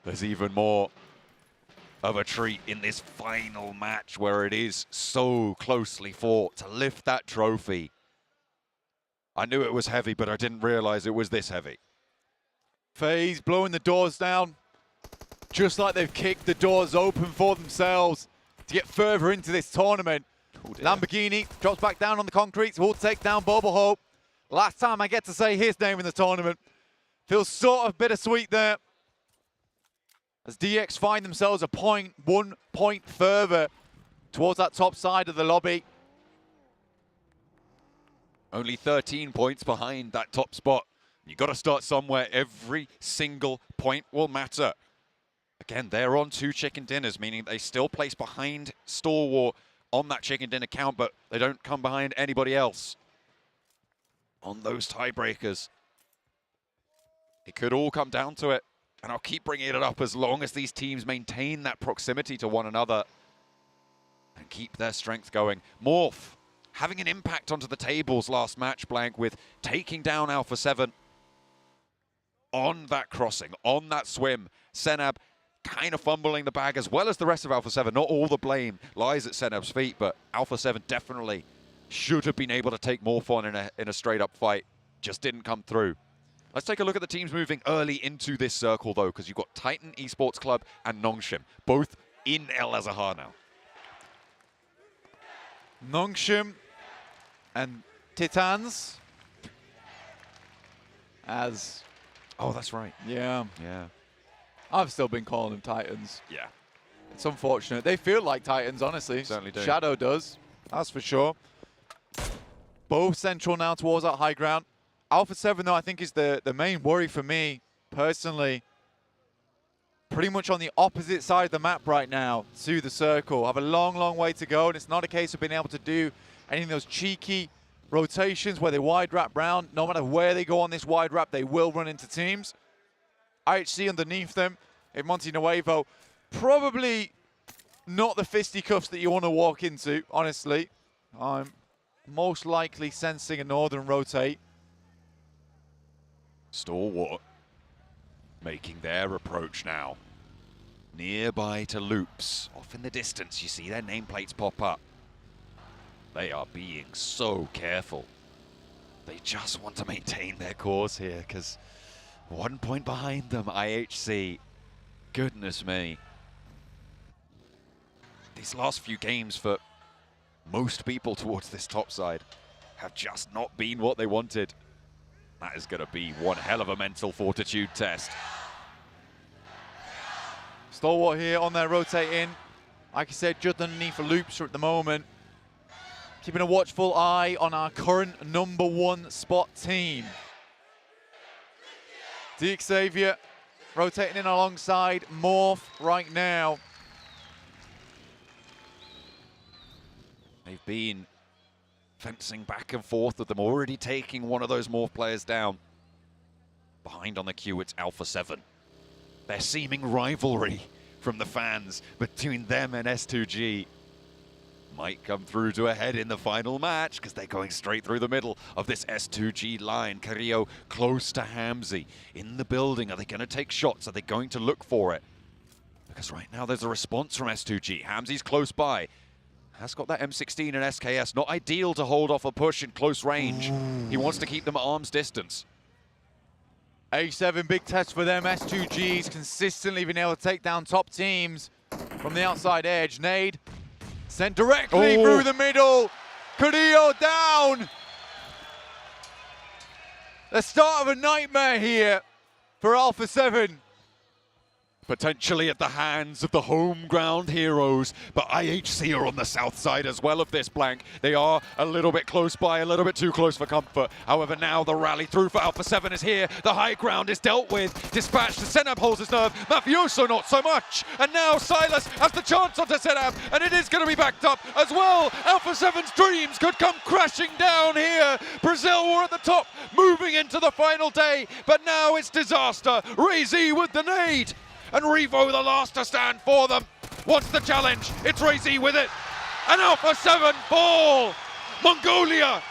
there's even more of a treat in this final match where it is so closely fought to lift that trophy. I knew it was heavy, but I didn't realize it was this heavy. FaZe blowing the doors down, just like they've kicked the doors open for themselves to get further into this tournament. Lamborghini drops back down on the concrete, will take down Bobo Hope. Last time I get to say his name in the tournament. Feels sort of bittersweet there, as DX find themselves a 1 point further towards that top side of the lobby. Only 13 points behind that top spot. You've got to start somewhere. Every single point will matter. Again, they're on 2 chicken dinners, meaning they still place behind Stalwart on that chicken dinner count, but they don't come behind anybody else on those tiebreakers. It could all come down to it. And I'll keep bringing it up as long as these teams maintain that proximity to one another and keep their strength going. Morph having an impact onto the tables last match, Blank, with taking down Alpha 7 on that crossing, on that swim. Senab kind of fumbling the bag as well as the rest of Alpha 7. Not all the blame lies at Senab's feet, but Alpha 7 definitely should have been able to take Morph on in a straight-up fight. Just didn't come through. Let's take a look at the teams moving early into this circle, though, because you've got Titan Esports Club and Nongshim, both in El Azahar now. Nongshim and Titans as... Oh, that's right. Yeah. Yeah. I've still been calling them Titans. Yeah. It's unfortunate. They feel like Titans, honestly. Certainly do. Shadow does, that's for sure. Both central now towards that high ground. Alpha 7, though, I think is the main worry for me, personally. Pretty much on the opposite side of the map right now to the circle. Have a long way to go, and it's not a case of being able to do any of those cheeky rotations where they wide wrap round. No matter where they go on this wide wrap, they will run into teams. IHC underneath them. In Monte Nuevo, probably not the fisticuffs that you want to walk into, honestly. I'm most likely sensing a northern rotate. Stalwart making their approach now. Nearby to Loops. Off in the distance, you see their nameplates pop up. They are being so careful. They just want to maintain their course here, because 1 point behind them, IHC. Goodness me. These last few games for most people towards this top side have just not been what they wanted. That is going to be one hell of a mental fortitude test. Stalwart here on their rotating. Like I said, just underneath the loops at the moment. Keeping a watchful eye on our current #1 spot team. Xavier rotating in alongside Morph right now. They've been fencing back and forth with them, already taking one of those Morph players down. Behind on the queue, it's Alpha 7. Their seeming rivalry from the fans between them and S2G might come through to a head in the final match, because they're going straight through the middle of this S2G line. Carrillo close to Hamzy in the building. Are they going to take shots? Are they going to look for it? Because right now there's a response from S2G. Hamzy's close by. Has got that M16 and SKS. Not ideal to hold off a push in close range. He wants to keep them at arm's distance. A7, big test for them. S2G's consistently been able to take down top teams from the outside edge. Nade sent directly through the middle. Carrillo down. The start of a nightmare here for Alpha 7. Potentially at the hands of the home ground heroes, but IHC are on the south side as well of this blank. They are a little bit close by, a little bit too close for comfort. However, now the rally through for Alpha 7 is here. The high ground is dealt with. Dispatch to Senab holds his nerve. Mafioso not so much. And now Silas has the chance onto Senab, and it is going to be backed up as well. Alpha 7's dreams could come crashing down here. Brazil were at the top, moving into the final day, but now it's disaster. Razy with the nade. And Revo, the last to stand for them, wants the challenge. It's Razy with it. And Alpha 7 fall. Mongolia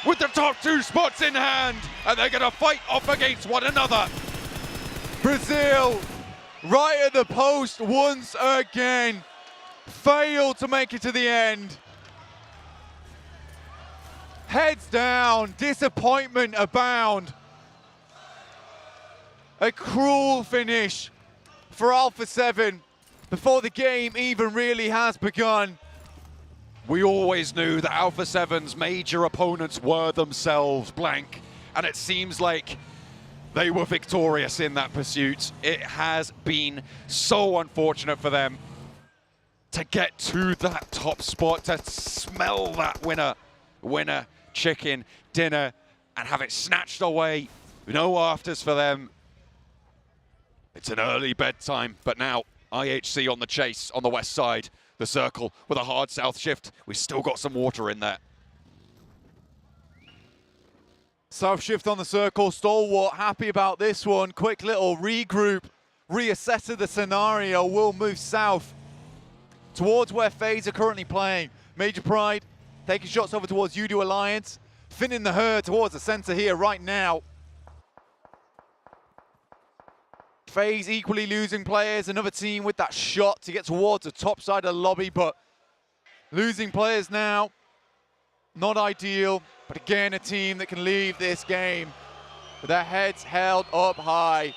with the top 2 spots in hand. And they're going to fight off against one another. Brazil, right at the post once again. Failed to make it to the end. Heads down, disappointment abound. A cruel finish for Alpha 7 before the game even really has begun. We always knew that Alpha 7's major opponents were themselves, blank, and it seems like they were victorious in that pursuit. It has been so unfortunate for them to get to that top spot, to smell that winner chicken dinner and have it snatched away. No afters for them. It's an early bedtime, but now IHC on the chase on the west side. The circle with a hard south shift. We've still got some water in there. South shift on the circle. Stalwart happy about this one. Quick little regroup. Reassess the scenario. We'll move south towards where FaZe are currently playing. Major Pride taking shots over towards Udo Alliance. Finn in the herd towards the center here right now. FaZe equally losing players. Another team with that shot to get towards the top side of the lobby, but losing players now. Not ideal, but again, a team that can leave this game with their heads held up high.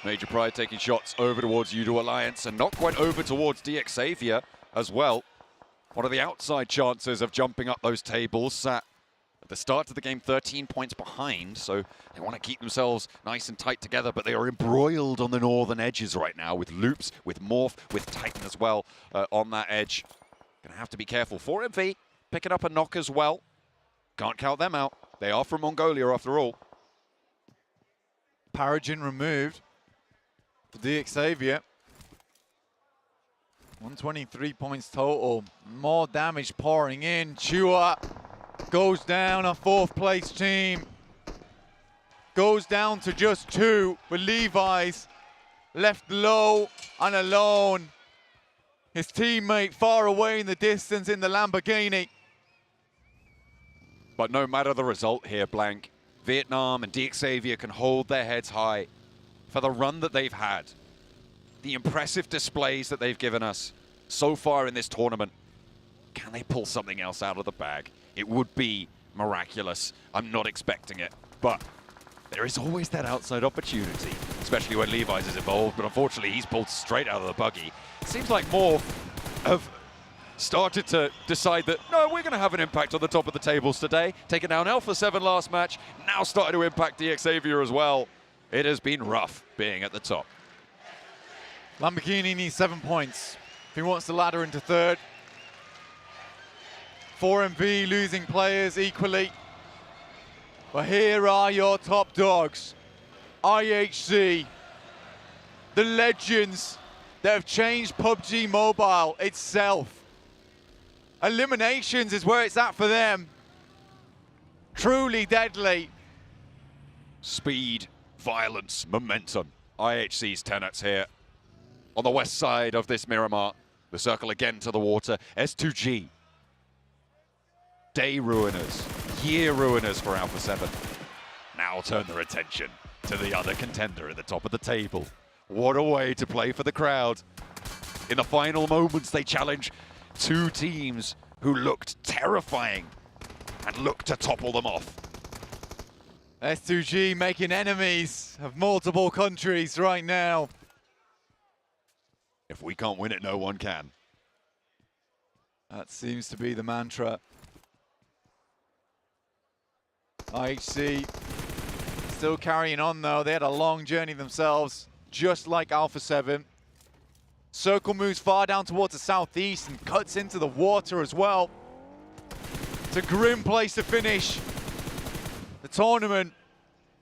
Major Pride taking shots over towards Udo Alliance and not quite over towards Xavier as well. What are the outside chances of jumping up those tables? Sat at the start of the game 13 points behind, so they want to keep themselves nice and tight together, but they are embroiled on the northern edges right now with Loops, with Morph, with Titan as well on that edge. Gonna have to be careful. 4MV picking up a knock as well. Can't count them out. They are from Mongolia after all. Paragen removed for Xavier. 123 points total. More damage pouring in. Chua goes down, a 4th place team. Goes down to just 2 with Levi's left low and alone. His teammate far away in the distance in the Lamborghini. But no matter the result here, blank, Vietnam and Xavier can hold their heads high for the run that they've had. The impressive displays that they've given us so far in this tournament. Can they pull something else out of the bag? It would be miraculous. I'm not expecting it, but there is always that outside opportunity, especially when Levi's is involved, but unfortunately he's pulled straight out of the buggy. It seems like Morph have started to decide that, no, we're going to have an impact on the top of the tables today. Taking down Alpha 7 last match, now starting to impact the Xavier as well. It has been rough being at the top. Lamborghini needs 7 points if he wants to ladder into third. 4MV losing players equally. But here are your top dogs. IHC, the legends that have changed PUBG Mobile itself. Eliminations is where it's at for them. Truly deadly. Speed, violence, momentum. IHC's tenets here. On the west side of this Miramar, the circle again to the water. S2G. Day ruiners, year ruiners for Alpha 7. Now turn their attention to the other contender at the top of the table. What a way to play for the crowd. In the final moments, they challenge two teams who looked terrifying and looked to topple them off. S2G making enemies of multiple countries right now. If we can't win it, no one can. That seems to be the mantra. IHC still carrying on though. They had a long journey themselves, just like Alpha 7. Circle moves far down towards the southeast and cuts into the water as well. It's a grim place to finish the tournament.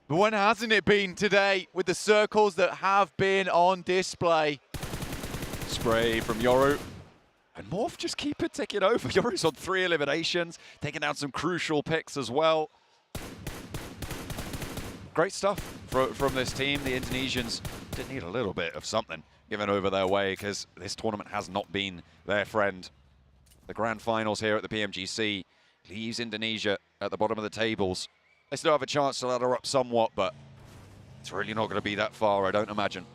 But when hasn't it been today with the circles that have been on display? Spray from Yoru. And Morph just keep it ticking over. Yoru's on 3 eliminations, taking down some crucial picks as well. Great stuff from this team. The Indonesians did need a little bit of something given over their way because this tournament has not been their friend. The grand finals here at the PMGC leaves Indonesia at the bottom of the tables. They still have a chance to ladder up somewhat, but it's really not going to be that far, I don't imagine.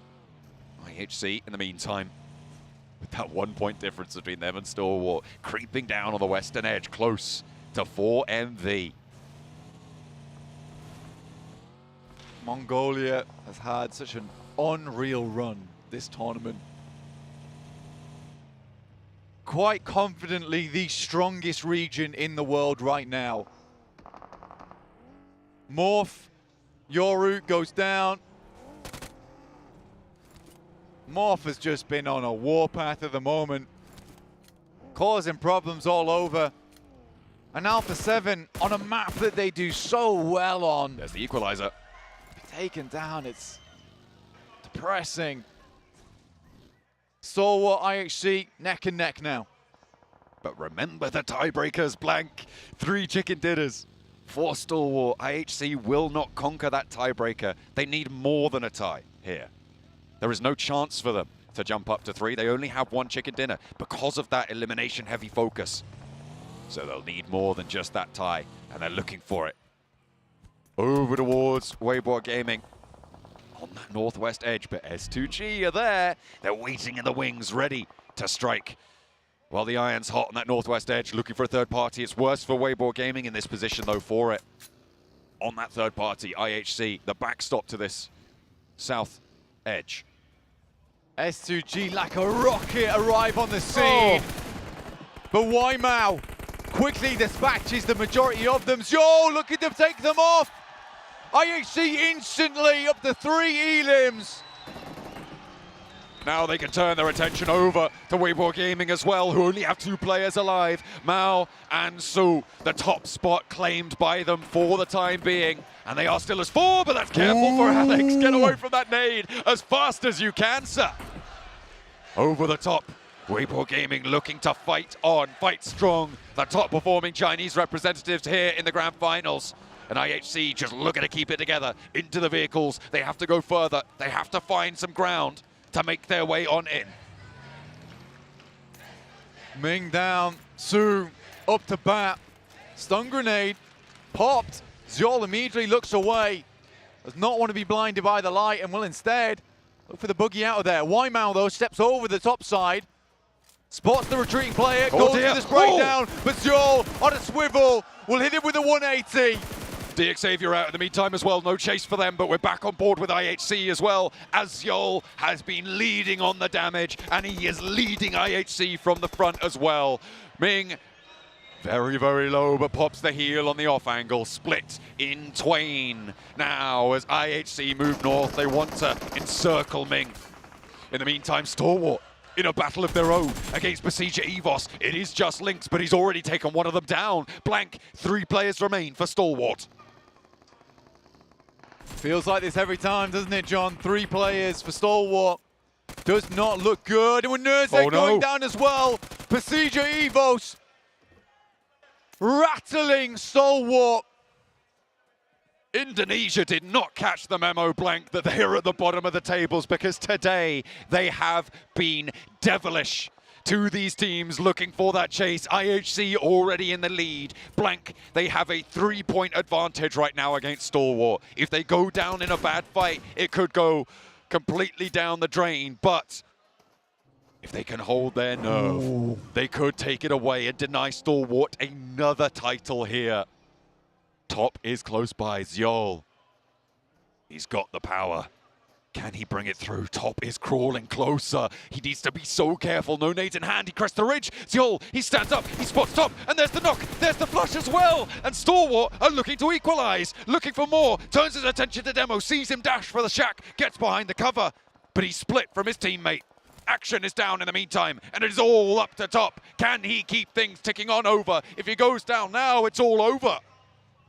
IHC, in the meantime, with that 1 point difference between them and Stalwart, creeping down on the western edge, close to 4MV. Mongolia has had such an unreal run this tournament. Quite confidently the strongest region in the world right now. Morph, Yoru goes down. Morph has just been on a warpath at the moment, causing problems all over. And Alpha 7 on a map that they do so well on. There's the equalizer. Taken down, it's depressing. Stalwart, IHC, neck and neck now. But remember the tiebreakers, blank. 3 chicken dinners. For Stalwart, IHC will not conquer that tiebreaker. They need more than a tie here. There is no chance for them to jump up to 3. They only have 1 chicken dinner because of that elimination-heavy focus. So they'll need more than just that tie, and they're looking for it. Over towards Weibo Gaming on that northwest edge, but S2G are there. They're waiting in the wings, ready to strike. While the iron's hot on that northwest edge, looking for a third party. It's worse for Weibo Gaming in this position, though, for it. On that third party, IHC, the backstop to this south edge. S2G like a rocket arrive on the scene. But Waimau quickly dispatches the majority of them. Zhou looking to take them off. IHC instantly up to 3 elims. Now they can turn their attention over to Weibo Gaming as well, who only have 2 players alive. Mao and Su, the top spot claimed by them for the time being. And they are still as 4, but that's careful for Alex. Get away from that nade as fast as you can, sir. Over the top, Weibo Gaming looking to fight on, fight strong. The top performing Chinese representatives here in the grand finals. And IHC just looking to keep it together into the vehicles. They have to go further. They have to find some ground to make their way on in. Ming down, Su up to bat. Stun grenade popped. Zhou immediately looks away. Does not want to be blinded by the light and will instead look for the boogie out of there. Waimau though steps over the top side. Spots the retreating player, goes for the spray down, but Zhou on a swivel will hit him with a 180. Xavier out in the meantime as well. No chase for them, but we're back on board with IHC as well, as Yol has been leading on the damage, and he is leading IHC from the front as well. Ming, very, very low, but pops the heel on the off angle. Split in twain. Now, as IHC move north, they want to encircle Ming. In the meantime, Stalwart in a battle of their own against Besieger Evos. It is just Lynx, but he's already taken one of them down. Blank, 3 players remain for Stalwart. Feels like this every time, doesn't it, John? 3 players for Stalwart. Does not look good. And with Nurse going down as well. Besieger Evos rattling Stalwart. Indonesia did not catch the memo, Blank, that they're at the bottom of the tables, because today they have been devilish to these teams looking for that chase. IHC already in the lead. Blank, they have a 3-point advantage right now against Stalwart. If they go down in a bad fight, it could go completely down the drain, but if they can hold their nerve, they could take it away and deny Stalwart another title here. Top is close by. Zjol, he's got the power. Can he bring it through? Top is crawling closer. He needs to be so careful. No nades in hand. He crests the ridge. Zjol, he stands up. He spots Top. And there's the knock. There's the flush as well. And Stalwart are looking to equalize. Looking for more. Turns his attention to Demo. Sees him dash for the shack. Gets behind the cover. But he's split from his teammate. Action is down in the meantime. And it is all up to Top. Can he keep things ticking on over? If he goes down now, it's all over.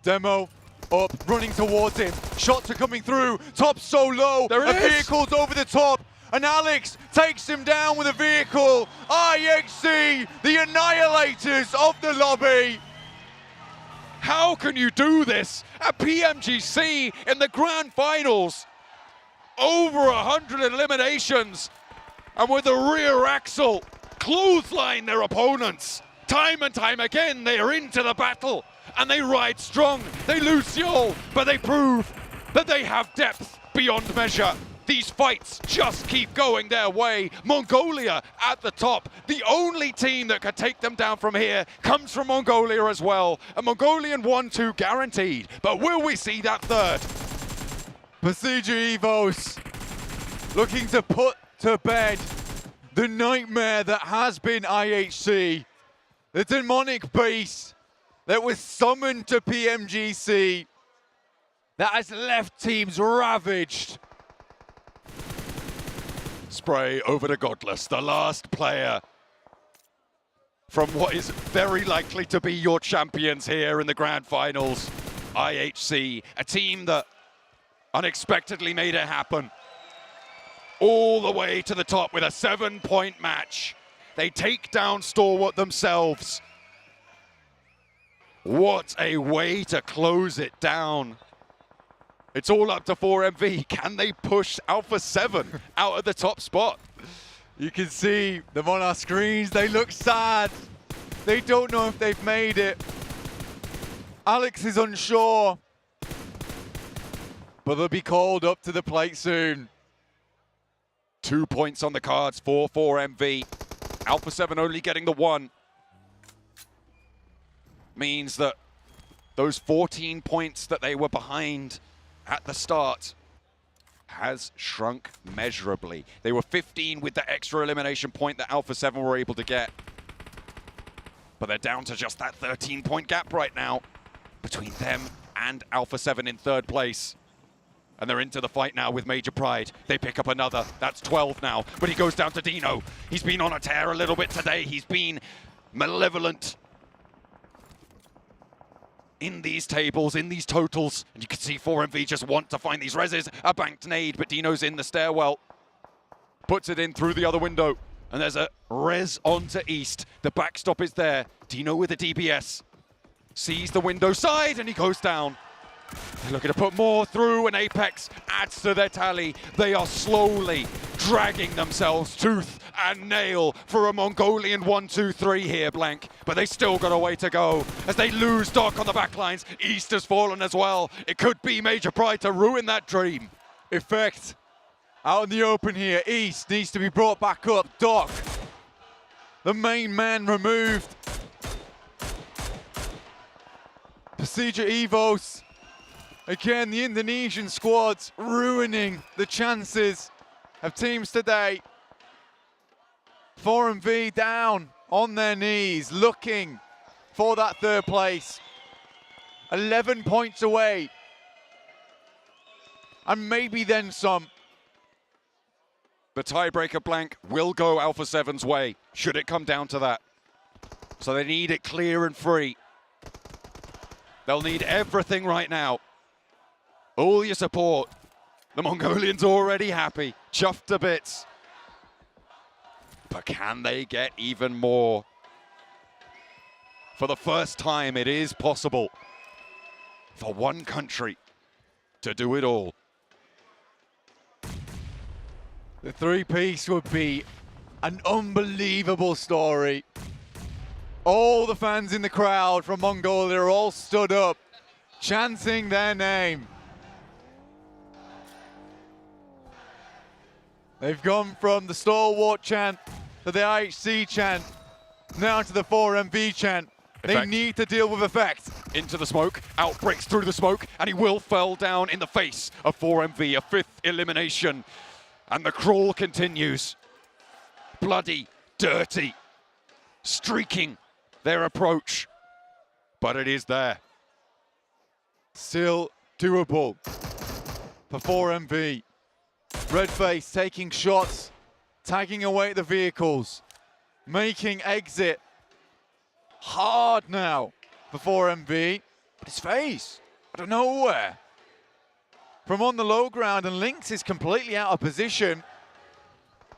Demo up, running towards him. Shots are coming through. Top so low. There it is. Vehicle's over the top. And Alex takes him down with a vehicle. IHC, the annihilators of the lobby. How can you do this at PMGC in the grand finals? Over 100 eliminations. And with the rear axle, clothesline their opponents. Time and time again, they are into the battle. And they ride strong. They lose Seoul, but they prove that they have depth beyond measure. These fights just keep going their way. Mongolia at the top. The only team that could take them down from here comes from Mongolia as well. A Mongolian 1-2 guaranteed. But will we see that third? Besieger Evos looking to put to bed the nightmare that has been IHC. The demonic beast that was summoned to PMGC, that has left teams ravaged. Spray over to Godless, the last player from what is very likely to be your champions here in the grand finals. IHC, a team that unexpectedly made it happen. All the way to the top with a 7-point match. They take down Stalwart themselves. What a way to close it down. It's all up to 4MV. Can they push Alpha 7 out of the top spot? You can see them on our screens. They look sad. They don't know if they've made it. Alex is unsure. But they'll be called up to the plate soon. 2 points on the cards for 4MV. Alpha 7 only getting the 1. Means that those 14 points that they were behind at the start has shrunk measurably. They were 15 with the extra elimination point that Alpha 7 were able to get. But they're down to just that 13-point gap right now between them and Alpha 7 in 3rd place. And they're into the fight now with Major Pride. They pick up another. That's 12 now. But he goes down to Dino. He's been on a tear a little bit today. He's been malevolent in these tables, in these totals. And you can see 4MV just want to find these reses. A banked nade, but Dino's in the stairwell. Puts it in through the other window. And there's a res onto East. The backstop is there. Dino with a DBS. Sees the window side and he goes down. They're looking to put more through, and Apex adds to their tally. They are slowly dragging themselves tooth and nail for a Mongolian 1-2-3 here, Blank. But they still got a way to go as they lose Doc on the backlines. East has fallen as well. It could be Major Pride to ruin that dream. Effect out in the open here. East needs to be brought back up. Doc, the main man removed. Besieger Evos Again, the Indonesian squad's ruining the chances of teams today. 4MV down on their knees, looking for that third place. 11 points away. And maybe then some. The tiebreaker blank will go Alpha 7's way, should it come down to that. So they need it clear and free. They'll need everything right now. All your support. The Mongolians already happy, chuffed to bits. But can they get even more? For the first time, it is possible for one country to do it all. The three-piece would be an unbelievable story. All the fans in the crowd from Mongolia are all stood up, chanting their name. They've gone from the stalwart chant to the IHC chant, now to the 4MV chant. They need to deal with effect. Into the smoke, out breaks through the smoke, and he will fall down in the face of 4MV, a 5th elimination. And the crawl continues. Bloody, dirty, streaking their approach. But it is there. Still doable for 4MV. Redface taking shots, tagging away at the vehicles, making exit hard now for 4MV. But his face, out of nowhere. From on the low ground, and Lynx is completely out of position.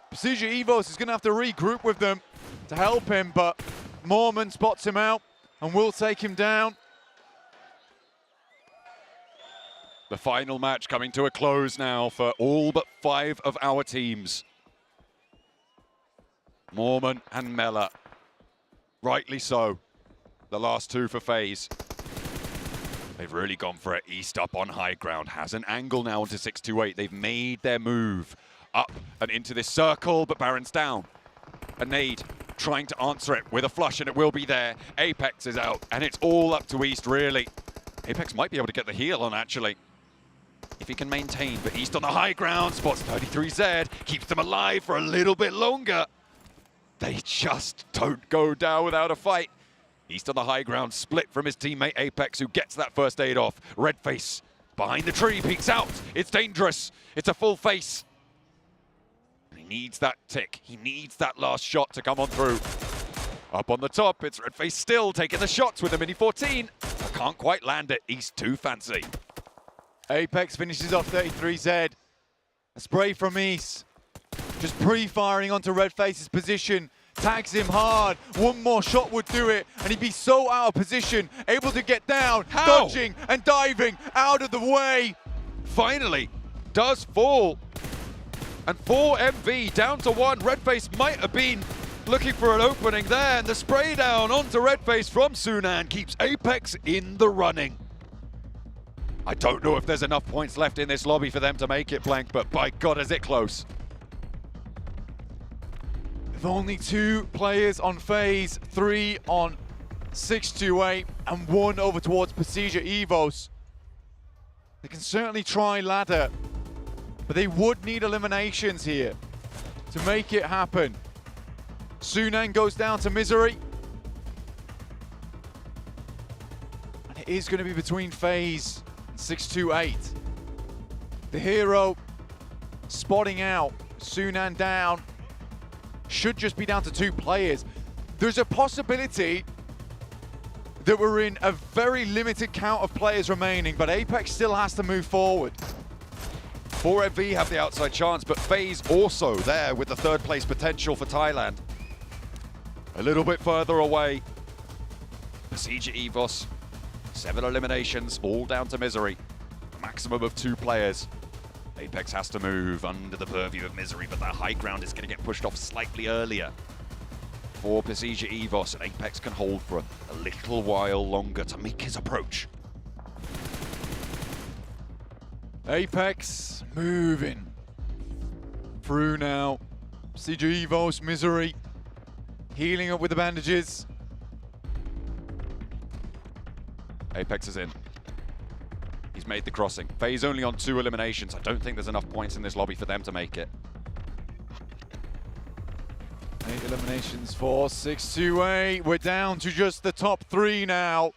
Procedure Evos is going to have to regroup with them to help him, but Mormon spots him out and will take him down. The final match coming to a close now for all but 5 of our teams. Mormon and Mela. Rightly so. The last 2 for FaZe. They've really gone for it. East up on high ground. Has an angle now onto 628. They've made their move up and into this circle, but Baron's down. A nade trying to answer it with a flush, and it will be there. Apex is out, and it's all up to East, really. Apex might be able to get the heal on, actually, if he can maintain. But East on the high ground, spots 33Z, keeps them alive for a little bit longer. They just don't go down without a fight. East on the high ground, split from his teammate Apex, who gets that first aid off. Redface behind the tree, peeks out. It's dangerous. It's a full face. He needs that tick. He needs that last shot to come on through. Up on the top, it's Redface still taking the shots with the Mini 14. But can't quite land it. East too fancy. Apex finishes off 33Z. A spray from East. Just pre-firing onto Redface's position. Tags him hard. One more shot would do it, and he'd be so out of position, able to get down, dodging and diving out of the way. Finally, does fall. And 4MV down to 1. Redface might have been looking for an opening there, and the spray down onto Redface from Sunan keeps Apex in the running. I don't know if there's enough points left in this lobby for them to make it blank, but by God, is it close. With only 2 players on FaZe, 3 on 628, and 1 over towards Procedure Evos. They can certainly try ladder, but they would need eliminations here to make it happen. Sunan goes down to Misery. And it is going to be between FaZe and 628. The hero spotting out, Sunan down. Should just be down to 2 players. There's a possibility that we're in a very limited count of players remaining, but Apex still has to move forward. 4MV have the outside chance, but FaZe also there with the 3rd place potential for Thailand. A little bit further away. Procedure Evos, 7 eliminations, all down to Misery. A maximum of 2 players. Apex has to move under the purview of Misery, but that high ground is going to get pushed off slightly earlier. For Procedure Evos, and Apex can hold for a little while longer to make his approach. Apex moving through now. Procedure Evos, Misery, healing up with the bandages. Apex is in. He's made the crossing. FaZe only on 2 eliminations. I don't think there's enough points in this lobby for them to make it. 8 eliminations for 628. We're down to just the top 3 now.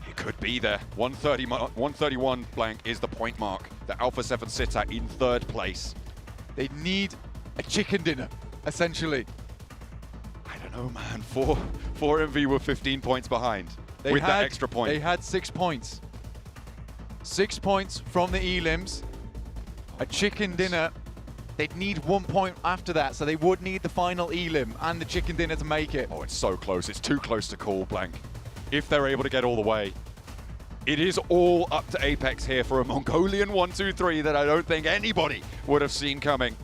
It could be there. 131 blank is the point mark that Alpha 7 sit at in 3rd place. They need a chicken dinner, essentially. I don't know, man. 4 MV were 15 points behind with that extra point. They had 6 points. 6 points from the elims. A chicken dinner. They'd need 1 point after that, so they would need the final elim and the chicken dinner to make it. Oh, it's so close. It's too close to call, blank. If they're able to get all the way. It is all up to Apex here for a Mongolian 1-2-3 that I don't think anybody would have seen coming.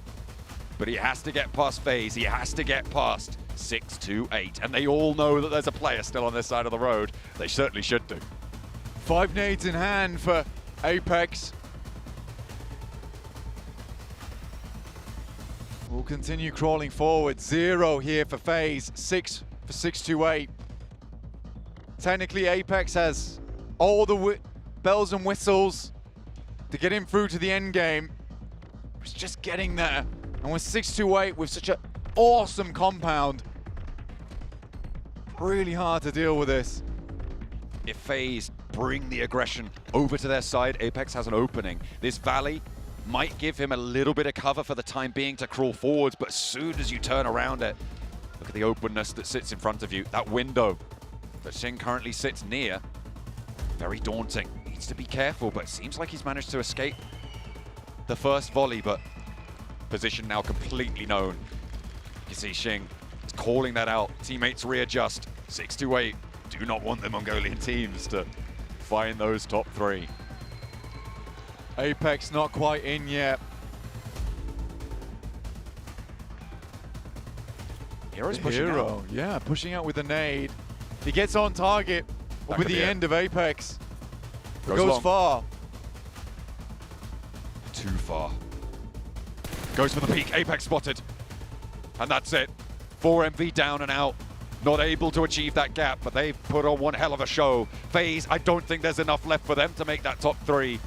But he has to get past FaZe. He has to get past 628. And they all know that there's a player still on this side of the road. They certainly should do. 5 nades in hand for Apex. We'll continue crawling forward. 0 here for FaZe, 6 for 628. Technically, Apex has all the bells and whistles to get him through to the end game. It's just getting there. And with 628, with such an awesome compound, really hard to deal with this. If FaZe bring the aggression over to their side, Apex has an opening. This valley might give him a little bit of cover for the time being to crawl forwards, but as soon as you turn around it, look at the openness that sits in front of you. That window that Shin currently sits near, very daunting. Needs to be careful, but it seems like he's managed to escape the first volley, but position now completely known. You see Xing is calling that out. Teammates readjust. 628 do not want the Mongolian teams to find those top 3. Apex not quite in yet. Hero's pushing out. Yeah, pushing out with a nade. He gets on target with the end of Apex. Goes far. Too far. Goes for the peak. Apex spotted. And that's it. 4 MV down and out. Not able to achieve that gap, but they've put on one hell of a show. FaZe, I don't think there's enough left for them to make that top 3.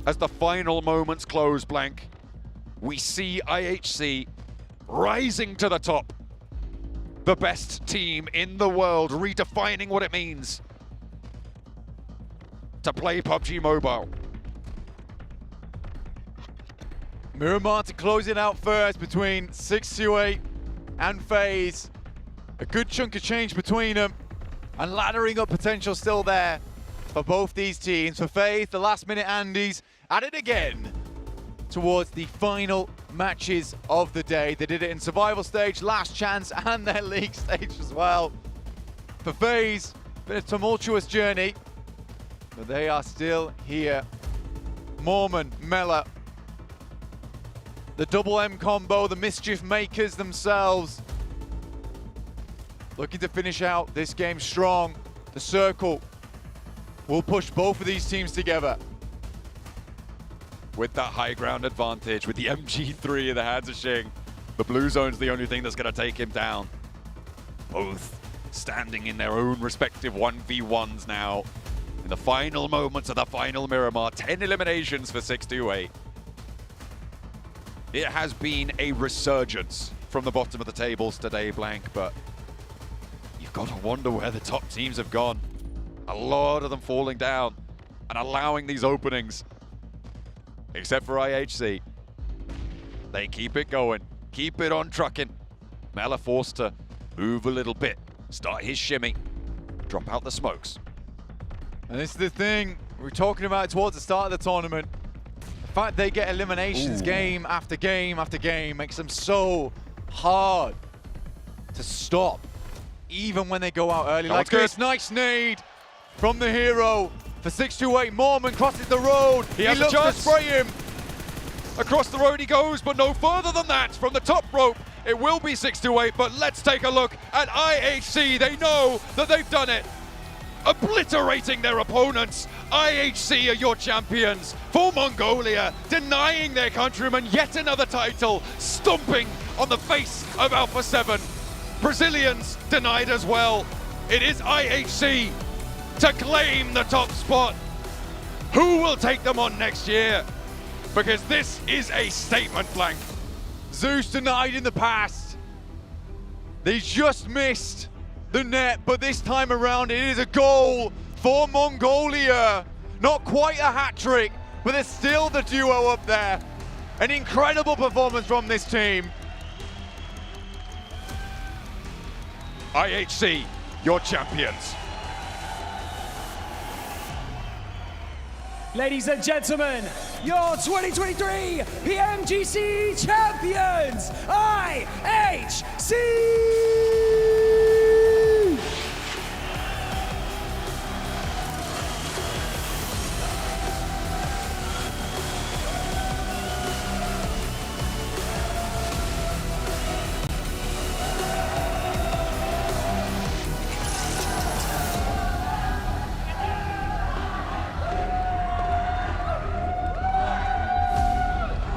As the final moments close, blank, we see IHC rising to the top. The best team in the world, redefining what it means to play PUBG Mobile. Miramar to close it out first between 628 and FaZe. A good chunk of change between them, and laddering up potential still there for both these teams. For FaZe, the last minute Andes at it again towards the final matches of the day. They did it in survival stage, last chance, and their league stage as well. For FaZe, been a tumultuous journey, but they are still here. Mormon, Mela, the double M combo, the mischief makers themselves, looking to finish out this game strong. The circle will push both of these teams together. With that high ground advantage, with the MG3 in the hands of Xing, the blue zone's the only thing that's going to take him down. Both standing in their own respective 1v1s now. In the final moments of the final Miramar, 10 eliminations for 628. It has been a resurgence from the bottom of the tables today, blank, but you've got to wonder where the top teams have gone. A lot of them falling down and allowing these openings. Except for IHC. They keep it going. Keep it on trucking. Mela forced to move a little bit. Start his shimmy. Drop out the smokes. And this is the thing we were talking about towards the start of the tournament. The fact they get eliminations game after game after game makes them so hard to stop, even when they go out early. Like this nice nade from the hero. For 628, Mormon crosses the road. He looks to spray him. Across the road he goes, but no further than that. From the top rope, it will be 628, but let's take a look at IHC. They know that they've done it. Obliterating their opponents. IHC are your champions for Mongolia, denying their countrymen yet another title, stomping on the face of Alpha 7. Brazilians denied as well. It is IHC to claim the top spot. Who will take them on next year? Because this is a statement blank. Zeus denied in the past. They just missed the net, but this time around it is a goal for Mongolia. Not quite a hat trick, but there's still the duo up there. An incredible performance from this team. IHC, your champions. Ladies and gentlemen, your 2023 PMGC champions, IHC!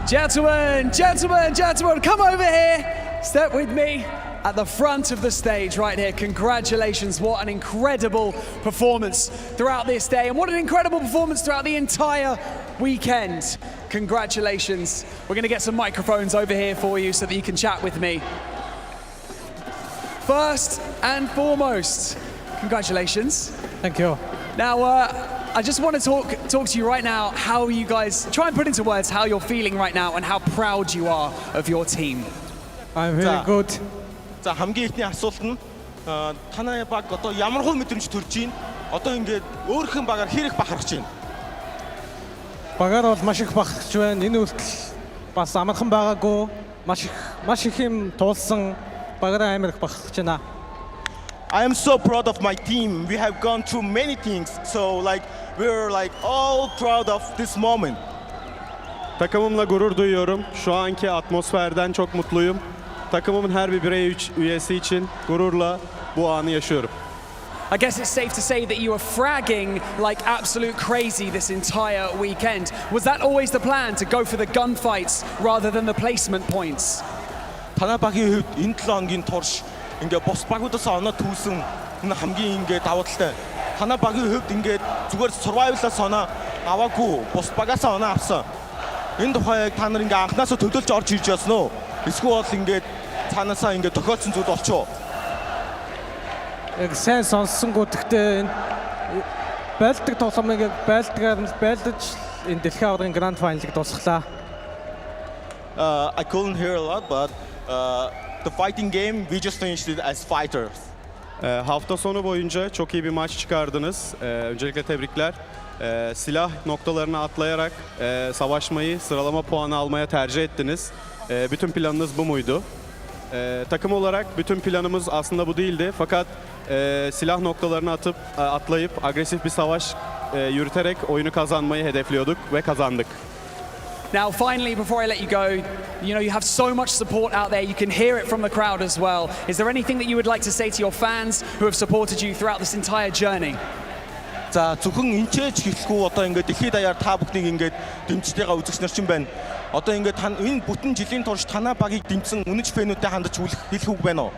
Gentlemen, come over here. Step with me at the front of the stage right here. Congratulations, what an incredible performance throughout this day, and what an incredible performance throughout the entire weekend. Congratulations. We're gonna get some microphones over here for you so that you can chat with me. First and foremost, congratulations. Thank you. Now, I just want to talk to you right now how you guys, try and put into words how you're feeling right now and how proud you are of your team. I'm very good. За хамгийн ихний асуулт нь танай баг одоо ямар хувь мэдрэмж төрж байна? Одоо ингээд өөрхөн багаар хэрэг бахархаж байна? Багаар бол маш их бахархаж байна. Энэ үртэл бас амархан байгаагүй. Маш их юм туулсан багаараа амар их бахархаж байна. I am so proud of my team. We have gone through many things. So like we're like all proud of this moment. Takımımla gurur duyuyorum. Şu anki atmosferden çok mutluyum. Takımımın her bir birey üyesi için gururla bu anı yaşıyorum. I guess it's safe to say that you were fragging like absolute crazy this entire weekend. Was that always the plan, to go for the gunfights rather than the placement points? Танай багийн хувьд энэ 7 хоногийн турш ингээд бос багуудаас оноо түүсэн энэ хамгийн ингээд давуу талтай. Танай багийн хувьд ингээд зүгээр survival-аас оноо аваагүй, бос багаас оноо авсан. Энэ тухайг та нар ингээд анхнаасаа төлөвлөж орж ирж байсан уу? Эсвэл ингээд цаанаасаа ингээд тохиолдсон зүйл болчихоо? Яг сайн сонссонгоо гэхдээ байлдаг тоглоомыг байлдгаар байлдаж энэ дэлхийн аваргын гранд финалыг дуусглаа. I couldn't hear a lot, but the fighting game, we just finished it as fighters. Hafta sonu boyunca çok iyi bir maç çıkardınız. Öncelikle tebrikler. Silah noktalarına atlayarak savaşmayı, sıralama puanı almaya tercih ettiniz. Bütün planınız bu muydu? Takım olarak bütün planımız aslında bu değildi. Fakat silah noktalarını atlayıp agresif bir savaş yürüterek oyunu kazanmayı hedefliyorduk ve kazandık. Now, finally, before I let you go, you know, you have so much support out there. You can hear it from the crowd as well. Is there anything that you would like to say to your fans who have supported you throughout this entire journey? За зөвхөн энэч хэлэхгүй одоо ингээд дэлхийд даяар та бүхнийг ингээд дэмжтэйгээ үзэгчнэр чинь байна. Одоо ингээд энэ бүтэн жилийн турш танай багийг дэмжсэн үнэч фэнүүдэд хандаж хэлэх үг байна уу?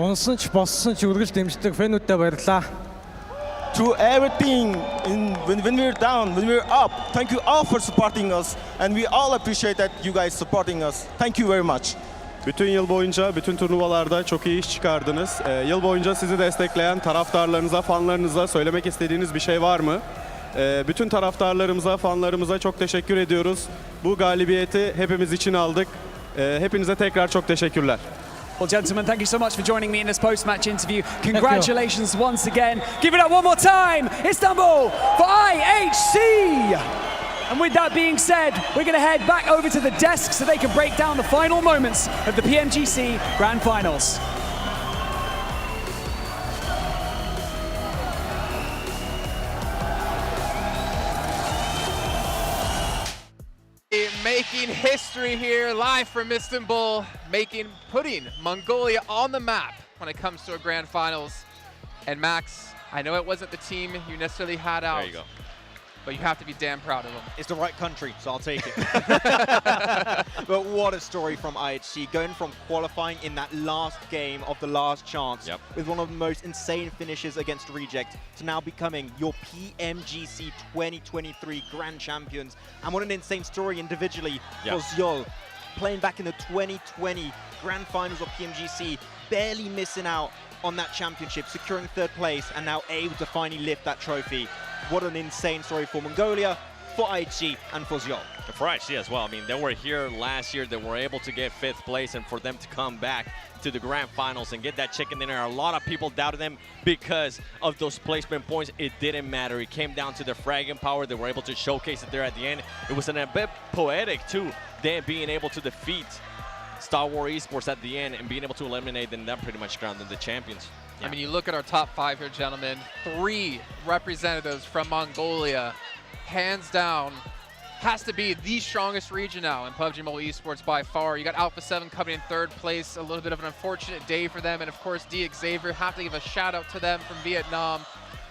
Унсан ч боссон ч үргэлж дэмждэг фэнүүдэд баярлалаа. Through everything, when we're down, when we're up, thank you all for supporting us, and we all appreciate that you guys supporting us. Thank you very much. Bütün yıl boyunca, bütün turnuvalarda çok iyi iş çıkardınız. Yıl boyunca sizi destekleyen taraftarlarınıza, fanlarınıza söylemek istediğiniz bir şey var mı? Bütün taraftarlarımıza, fanlarımıza çok teşekkür ediyoruz. Bu galibiyeti hepimiz için aldık. Hepinize tekrar çok teşekkürler. Well, gentlemen, thank you so much for joining me in this post-match interview. Congratulations once again. Give it up one more time, Istanbul, for IHC. And with that being said, we're going to head back over to the desk so they can break down the final moments of the PMGC Grand Finals. Making history here, live from Istanbul, putting Mongolia on the map when it comes to a Grand Finals. And Max, I know it wasn't the team you necessarily had out. There you go. but you have to be damn proud of them. It's the right country, so I'll take it. But what a story from IHC, going from qualifying in that last game of the last chance with one of the most insane finishes against Reject to now becoming your PMGC 2023 Grand Champions. And what an insane story individually for Zyol, playing back in the 2020 Grand Finals of PMGC, barely missing out on that championship, securing 3rd place, and now able to finally lift that trophy. What an insane story for Mongolia, for IHG, and for Zyol. For IHG as well. I mean, they were here last year. They were able to get 5th place, and for them to come back to the Grand Finals and get that chicken dinner, a lot of people doubted them because of those placement points. It didn't matter. It came down to their fragging power. They were able to showcase it there at the end. It was a bit poetic, too, them being able to defeat Star Wars Esports at the end and being able to eliminate them. That pretty much crowned them the champions. I mean, you look at our top 5 here, gentlemen. 3 representatives from Mongolia, hands down, has to be the strongest region now in PUBG Mobile Esports by far. You got Alpha 7 coming in 3rd place, a little bit of an unfortunate day for them, and of course Xavier, have to give a shout out to them from Vietnam,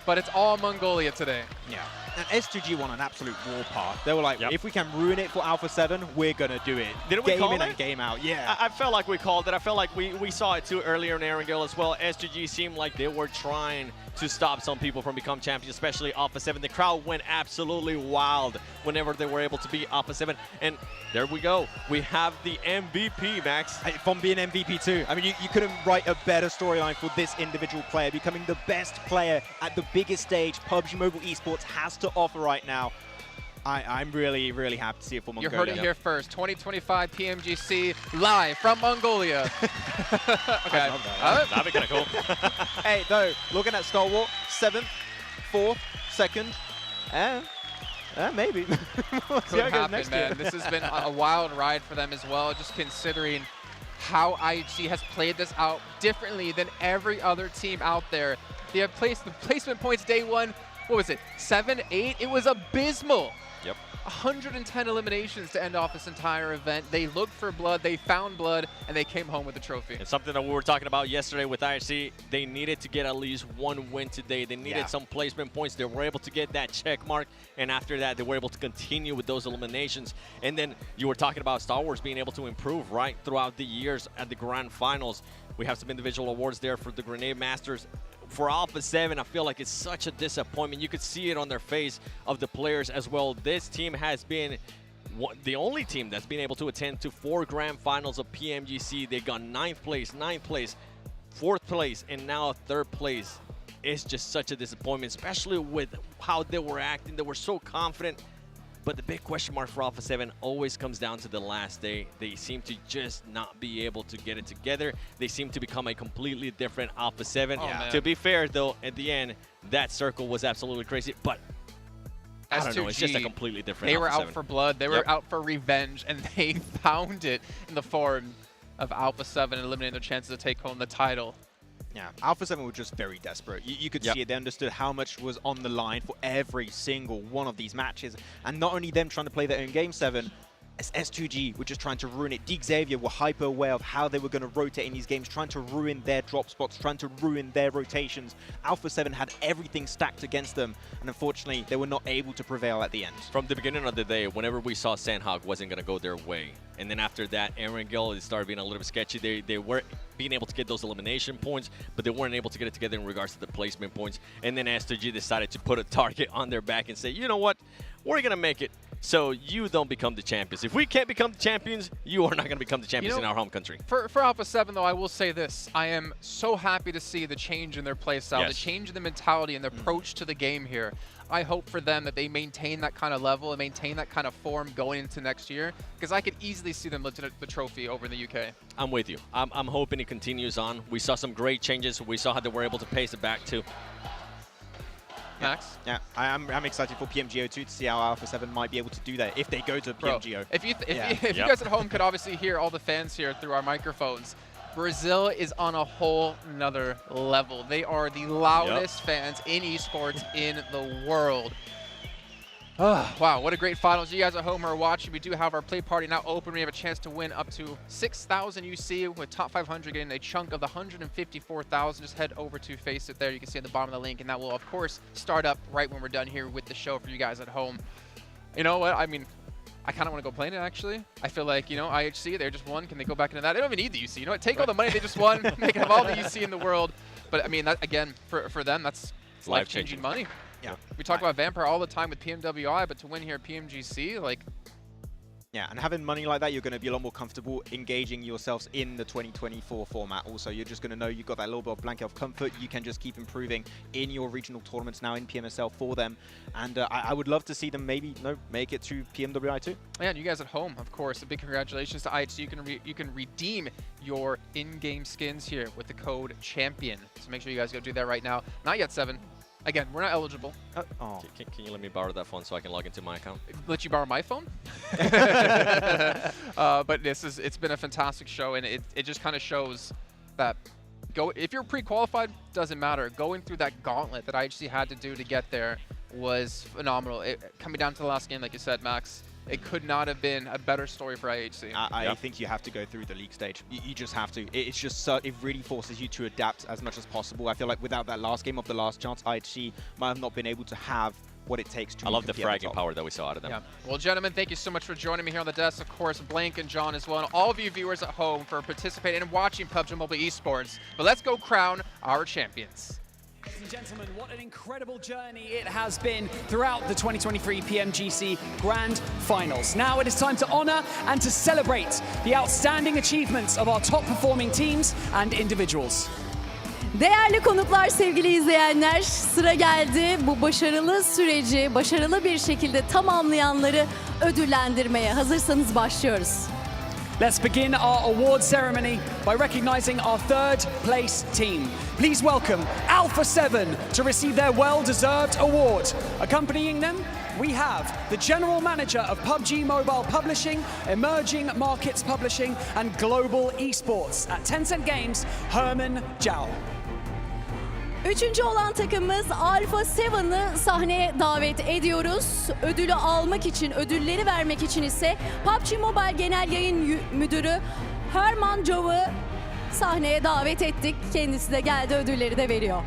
but it's all Mongolia today. Yeah. And S2G won an absolute warpath. They were like, if we can ruin it for Alpha 7, we're going to do it. Didn't we game call in it? and game out, yeah. I felt like we called it. I felt like we saw it too earlier in Erangel as well. S2G seemed like they were trying to stop some people from becoming champions, especially Alpha 7. The crowd went absolutely wild whenever they were able to beat Alpha 7. And there we go. We have the MVP, Max. From being MVP too. I mean, you couldn't write a better storyline for this individual player, becoming the best player at the biggest stage PUBG Mobile Esports has to offer right now. I'm really, really happy to see it for Mongolia. You heard it here first. 2025 PMGC live from Mongolia. Okay. That'd be kind of cool. Hey, though, looking at Star Wars, 7th, 4th, 2nd, maybe. Could happen, man. This has been a wild ride for them as well, just considering how IHC has played this out differently than every other team out there. They have placed the placement points day 1. What was it? 7, 8? It was abysmal. Yep. 110 eliminations to end off this entire event. They looked for blood, they found blood, and they came home with the trophy. It's something that we were talking about yesterday with IRC. They needed to get at least 1 win today. They needed some placement points. They were able to get that check mark, and after that, they were able to continue with those eliminations. And then you were talking about Star Wars being able to improve right throughout the years at the Grand Finals. We have some individual awards there for the Grenade Masters. For Alpha 7, I feel like it's such a disappointment. You could see it on their face of the players as well. This team has been the only team that's been able to attend to 4 Grand Finals of PMGC. They got 9th place, 4th place, and now 3rd place. It's just such a disappointment, especially with how they were acting. They were so confident. But the big question mark for Alpha 7 always comes down to the last day. They seem to just not be able to get it together. They seem to become a completely different Alpha 7. To be fair, though, at the end, that circle was absolutely crazy. But I don't know, it's just a completely different They were Alpha out 7. for blood. They were out for revenge, and they found it in the form of Alpha 7 eliminating their chances to take home the title. Yeah, Alpha 7 were just very desperate. You could see it. They understood how much was on the line for every single one of these matches. And not only them trying to play their own game 7, as S2G were just trying to ruin it. Xavier were hyper aware of how they were going to rotate in these games, trying to ruin their drop spots, trying to ruin their rotations. Alpha 7 had everything stacked against them, and unfortunately, they were not able to prevail at the end. From the beginning of the day, whenever we saw Sandhawk wasn't going to go their way, and then after that, Erangel, it started being a little bit sketchy. They were being able to get those elimination points, but they weren't able to get it together in regards to the placement points. And then S2G decided to put a target on their back and say, you know what, we're going to make it so you don't become the champions. If we can't become the champions, you are not going to become the champions in our home country. For Alpha 7, though, I will say this. I am so happy to see the change in their play style, the change in the mentality and the approach to the game here. I hope for them that they maintain that kind of level and maintain that kind of form going into next year, because I could easily see them lifting the trophy over in the UK. I'm with you. I'm hoping it continues on. We saw some great changes. We saw how they were able to pace it back too. Max? Yeah, I'm excited for PMGO2 to see how Alpha 7 might be able to do that if they go to PMGO. If you guys at home could obviously hear all the fans here through our microphones, Brazil is on a whole nother level. They are the loudest fans in esports in the world. Oh, wow, what a great finals. You guys at home are watching. We do have our play party now open. We have a chance to win up to 6,000 UC with top 500 getting a chunk of the 154,000. Just head over to Face It there. You can see at the bottom of the link, and that will, of course, start up right when we're done here with the show for you guys at home. You know what? I mean, I kind of want to go play it, actually. I feel like, you know, IHC, they just won. Can they go back into that? They don't even need the UC. You know what? Take all the money they just won. They can have all the UC in the world. But, I mean, that again, for them, that's life-changing money. Yeah. We talk about Vampire all the time with PMWI, but to win here at PMGC, like... Yeah, and having money like that, you're going to be a lot more comfortable engaging yourselves in the 2024 format. Also, you're just going to know you've got that little bit of blanket of comfort. You can just keep improving in your regional tournaments now in PMSL for them. And I would love to see them maybe make it to PMWI too. Yeah, and you guys at home, of course, a big congratulations to IHC. You can redeem your in-game skins here with the code CHAMPION. So make sure you guys go do that right now. Not yet, 7. Again, we're not eligible. Can you let me borrow that phone so I can log into my account? Let you borrow my phone? But it's been a fantastic show, and it just kind of shows that if you're pre-qualified, doesn't matter. Going through that gauntlet that IHC had to do to get there was phenomenal. Coming down to the last game, like you said, Max, it could not have been a better story for IHC. I think you have to go through the league stage. You just have to. It's just it really forces you to adapt as much as possible. I feel like without that last game of the last chance, IHC might have not been able to have what it takes to. I love the fragging power that we saw out of them. Yeah. Well, gentlemen, thank you so much for joining me here on the desk. Of course, Blank and John as well, and all of you viewers at home for participating and watching PUBG Mobile Esports. But let's go crown our champions. Ladies and gentlemen, what an incredible journey it has been throughout the 2023 PMGC Grand Finals. Now it is time to honor and to celebrate the outstanding achievements of our top performing teams and individuals. Değerli konuklar, sevgili izleyenler, sıra geldi bu başarılı süreci başarılı bir şekilde tamamlayanları ödüllendirmeye. Hazırsanız başlıyoruz. Let's begin our award ceremony by recognizing our third place team. Please welcome Alpha 7 to receive their well-deserved award. Accompanying them, we have the General Manager of PUBG Mobile Publishing, Emerging Markets Publishing, and Global Esports at Tencent Games, Herman Zhao. Üçüncü olan takımımız Alpha 7'ı sahneye davet ediyoruz. Ödülü almak için, ödülleri vermek için ise PUBG Mobile Genel Yayın Müdürü Herman Zhao'u sahneye davet ettik. Kendisi de geldi, ödülleri de veriyor.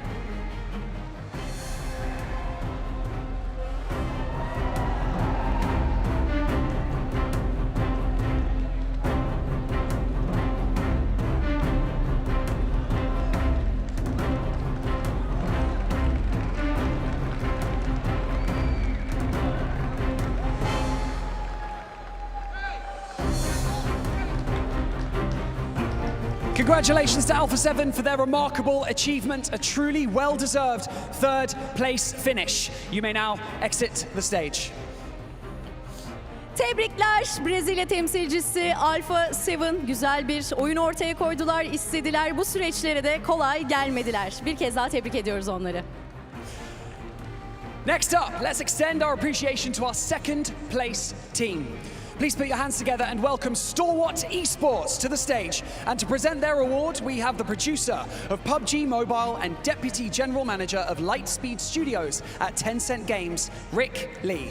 Congratulations to Alpha 7 for their remarkable achievement, a truly well-deserved third place finish. You may now exit the stage. Tebrikler Brezilya temsilcisi Alpha 7 güzel bir oyun ortaya koydular, istediler. Bu süreçlere de kolay gelmediler. Bir kez daha tebrik ediyoruz onları. Next up, let's extend our appreciation to our second place team. Please put your hands together and welcome Stalwart Esports to the stage. And to present their award, we have the producer of PUBG Mobile and Deputy General Manager of Lightspeed Studios at Tencent Games, Rick Lee.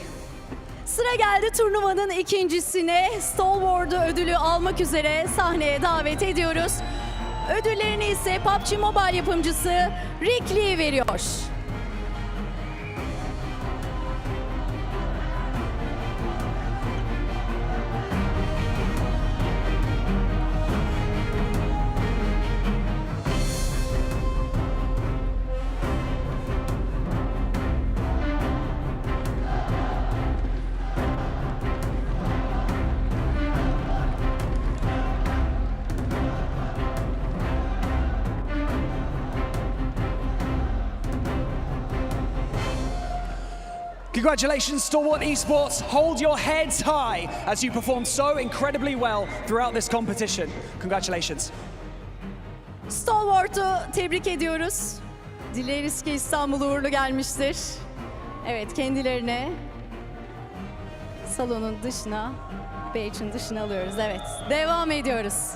Sıra geldi turnuvanın ikincisine. Stalwart'u ödülü almak üzere sahneye davet ediyoruz. Ödüllerini ise PUBG Mobile yapımcısı Rick Lee veriyor. Congratulations, Stalwart Esports. Hold your heads high as you performed so incredibly well throughout this competition. Congratulations. Stalwart'u tebrik ediyoruz. Dileriz ki İstanbul uğurlu gelmiştir. Evet, kendilerine salonun dışına, badge'in dışına alıyoruz. Evet, devam ediyoruz.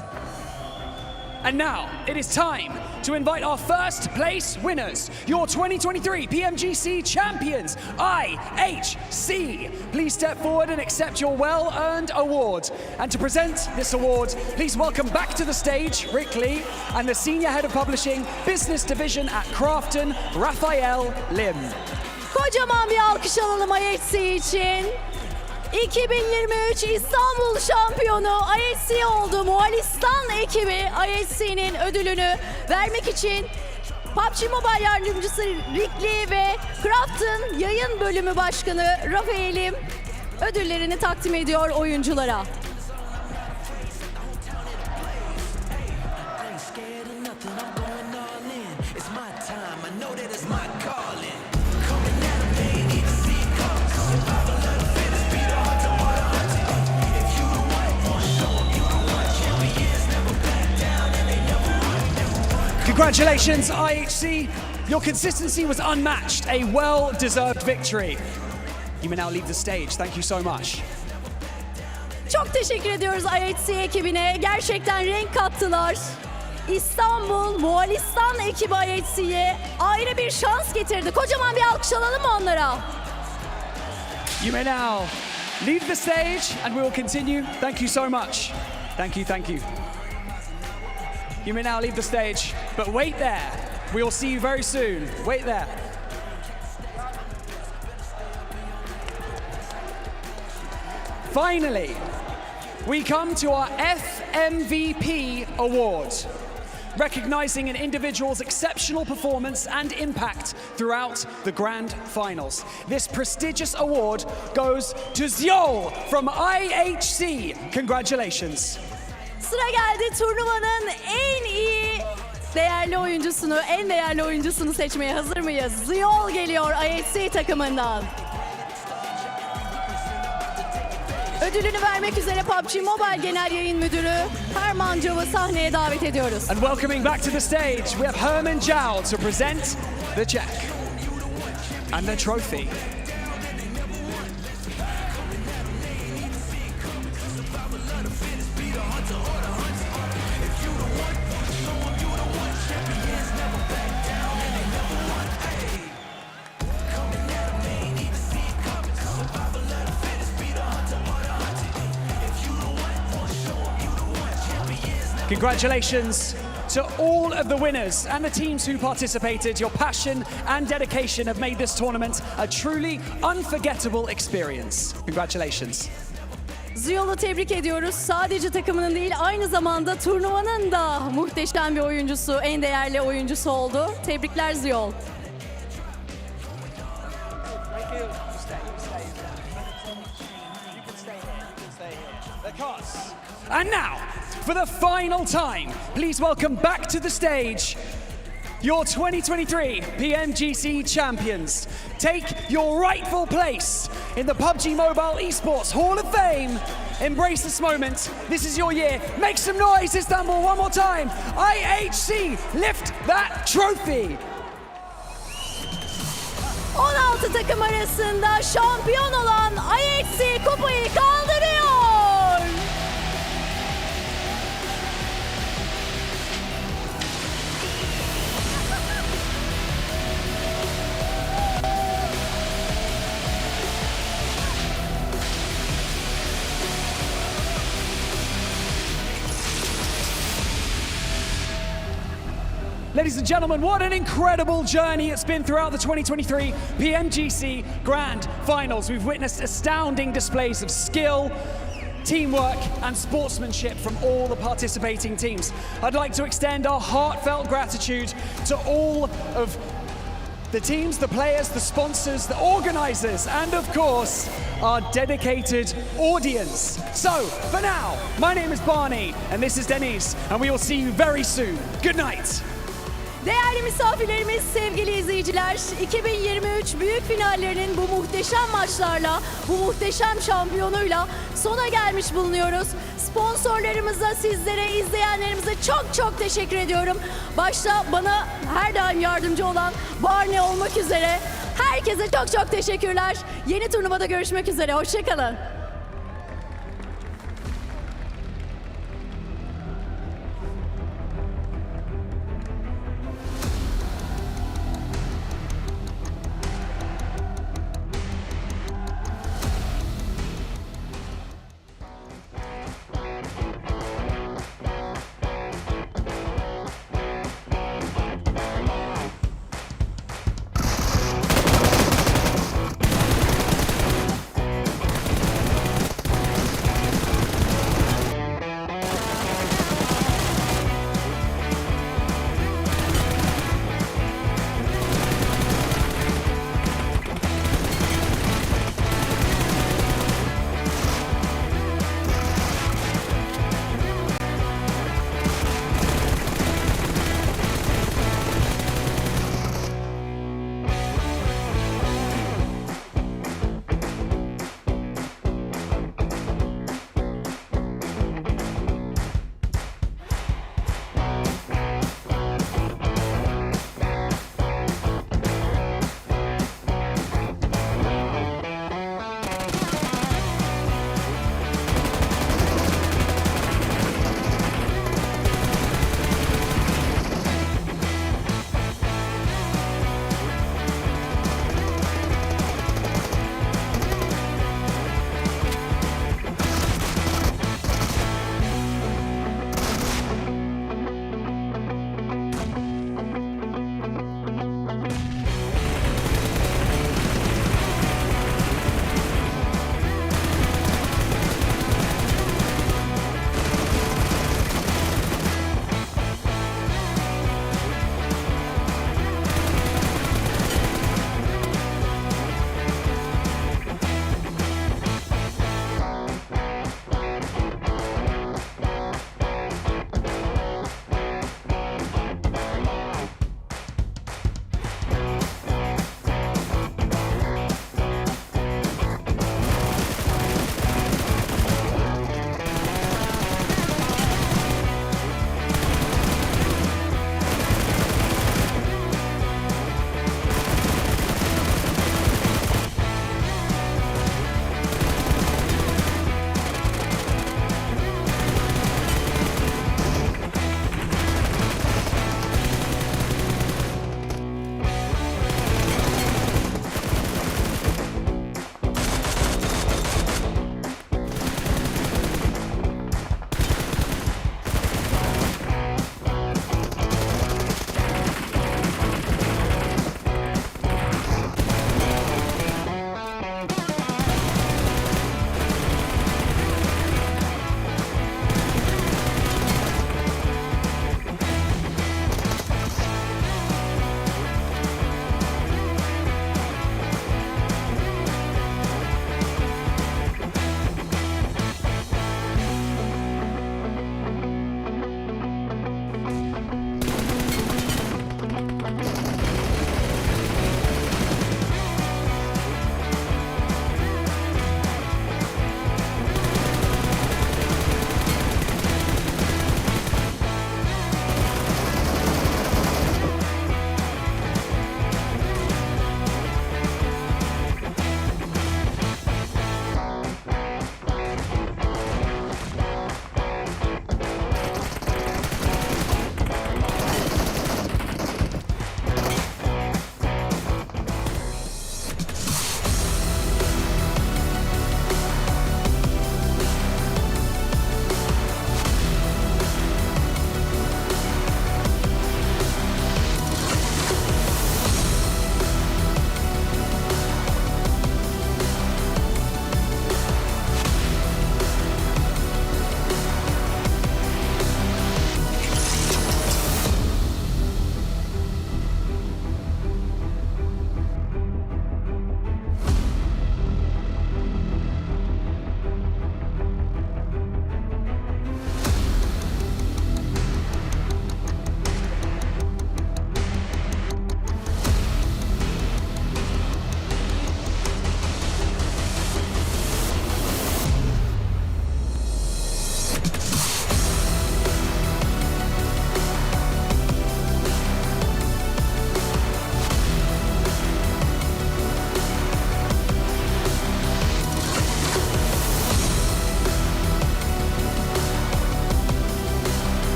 And now it is time to invite our first place winners, your 2023 PMGC champions, IHC. Please step forward and accept your well-earned award. And to present this award, please welcome back to the stage Rick Lee and the Senior Head of Publishing, Business Division at Crafton, Raphael Lim. Kocaman bir alkış alalım IHC için. 2023 İstanbul şampiyonu IHC oldu. Moğolistan ekibi IHC'nin ödülünü vermek için PUBG Mobile yardımcısı Rick Lee ve Crafton yayın bölümü başkanı Raphael'im ödüllerini takdim ediyor oyunculara. Congratulations, IHC. Your consistency was unmatched, a well-deserved victory. You may now leave the stage. Thank you so much. Çok teşekkür ediyoruz IHC ekibine. Gerçekten renk kattılar. İstanbul, Moğolistan ekibi IHC'ye ayrı bir şans getirdi. Kocaman bir alkış alalım mı onlara? You may now leave the stage and we will continue. Thank you so much. Thank you, thank you. You may now leave the stage, but wait there. We will see you very soon. Wait there. Finally, we come to our FMVP award, recognizing an individual's exceptional performance and impact throughout the grand finals. This prestigious award goes to Zyol from IHC. Congratulations. Sıra geldi turnuvanın en değerli oyuncusunu seçmeye hazır mıyız? Zyol geliyor IHC takımından. Ödülünü vermek üzere PUBG Mobile Genel Yayın Müdürü Herman Cav'ı sahneye davet ediyoruz. And welcoming back to the stage, we have Herman Zhao to present the check and the trophy. Congratulations to all of the winners and the teams who participated. Your passion and dedication have made this tournament a truly unforgettable experience. Congratulations. Zyol'u tebrik ediyoruz. Sadece takımının değil, aynı zamanda turnuvanın da muhteşem bir oyuncusu, en değerli oyuncusu oldu. Tebrikler Zyol. And now, for the final time, please welcome back to the stage your 2023 PMGC champions. Take your rightful place in the PUBG Mobile Esports Hall of Fame. Embrace this moment. This is your year. Make some noise, Istanbul, one more time. IHC, lift that trophy. 16 takım arasında şampiyon olan IHC kupayı kaldırıyor. Ladies and gentlemen, what an incredible journey it's been throughout the 2023 PMGC Grand Finals. We've witnessed astounding displays of skill, teamwork and sportsmanship from all the participating teams. I'd like to extend our heartfelt gratitude to all of the teams, the players, the sponsors, the organizers, and of course, our dedicated audience. So, for now, my name is Barney, and this is Denise, and we will see you very soon. Good night. Değerli misafirlerimiz, sevgili izleyiciler, 2023 büyük finallerinin bu muhteşem maçlarla, bu muhteşem şampiyonuyla sona gelmiş bulunuyoruz. Sponsorlarımıza, sizlere, izleyenlerimize çok teşekkür ediyorum. Başta bana her daim yardımcı olan Barney olmak üzere herkese çok teşekkürler. Yeni turnuvada görüşmek üzere, hoşça kalın.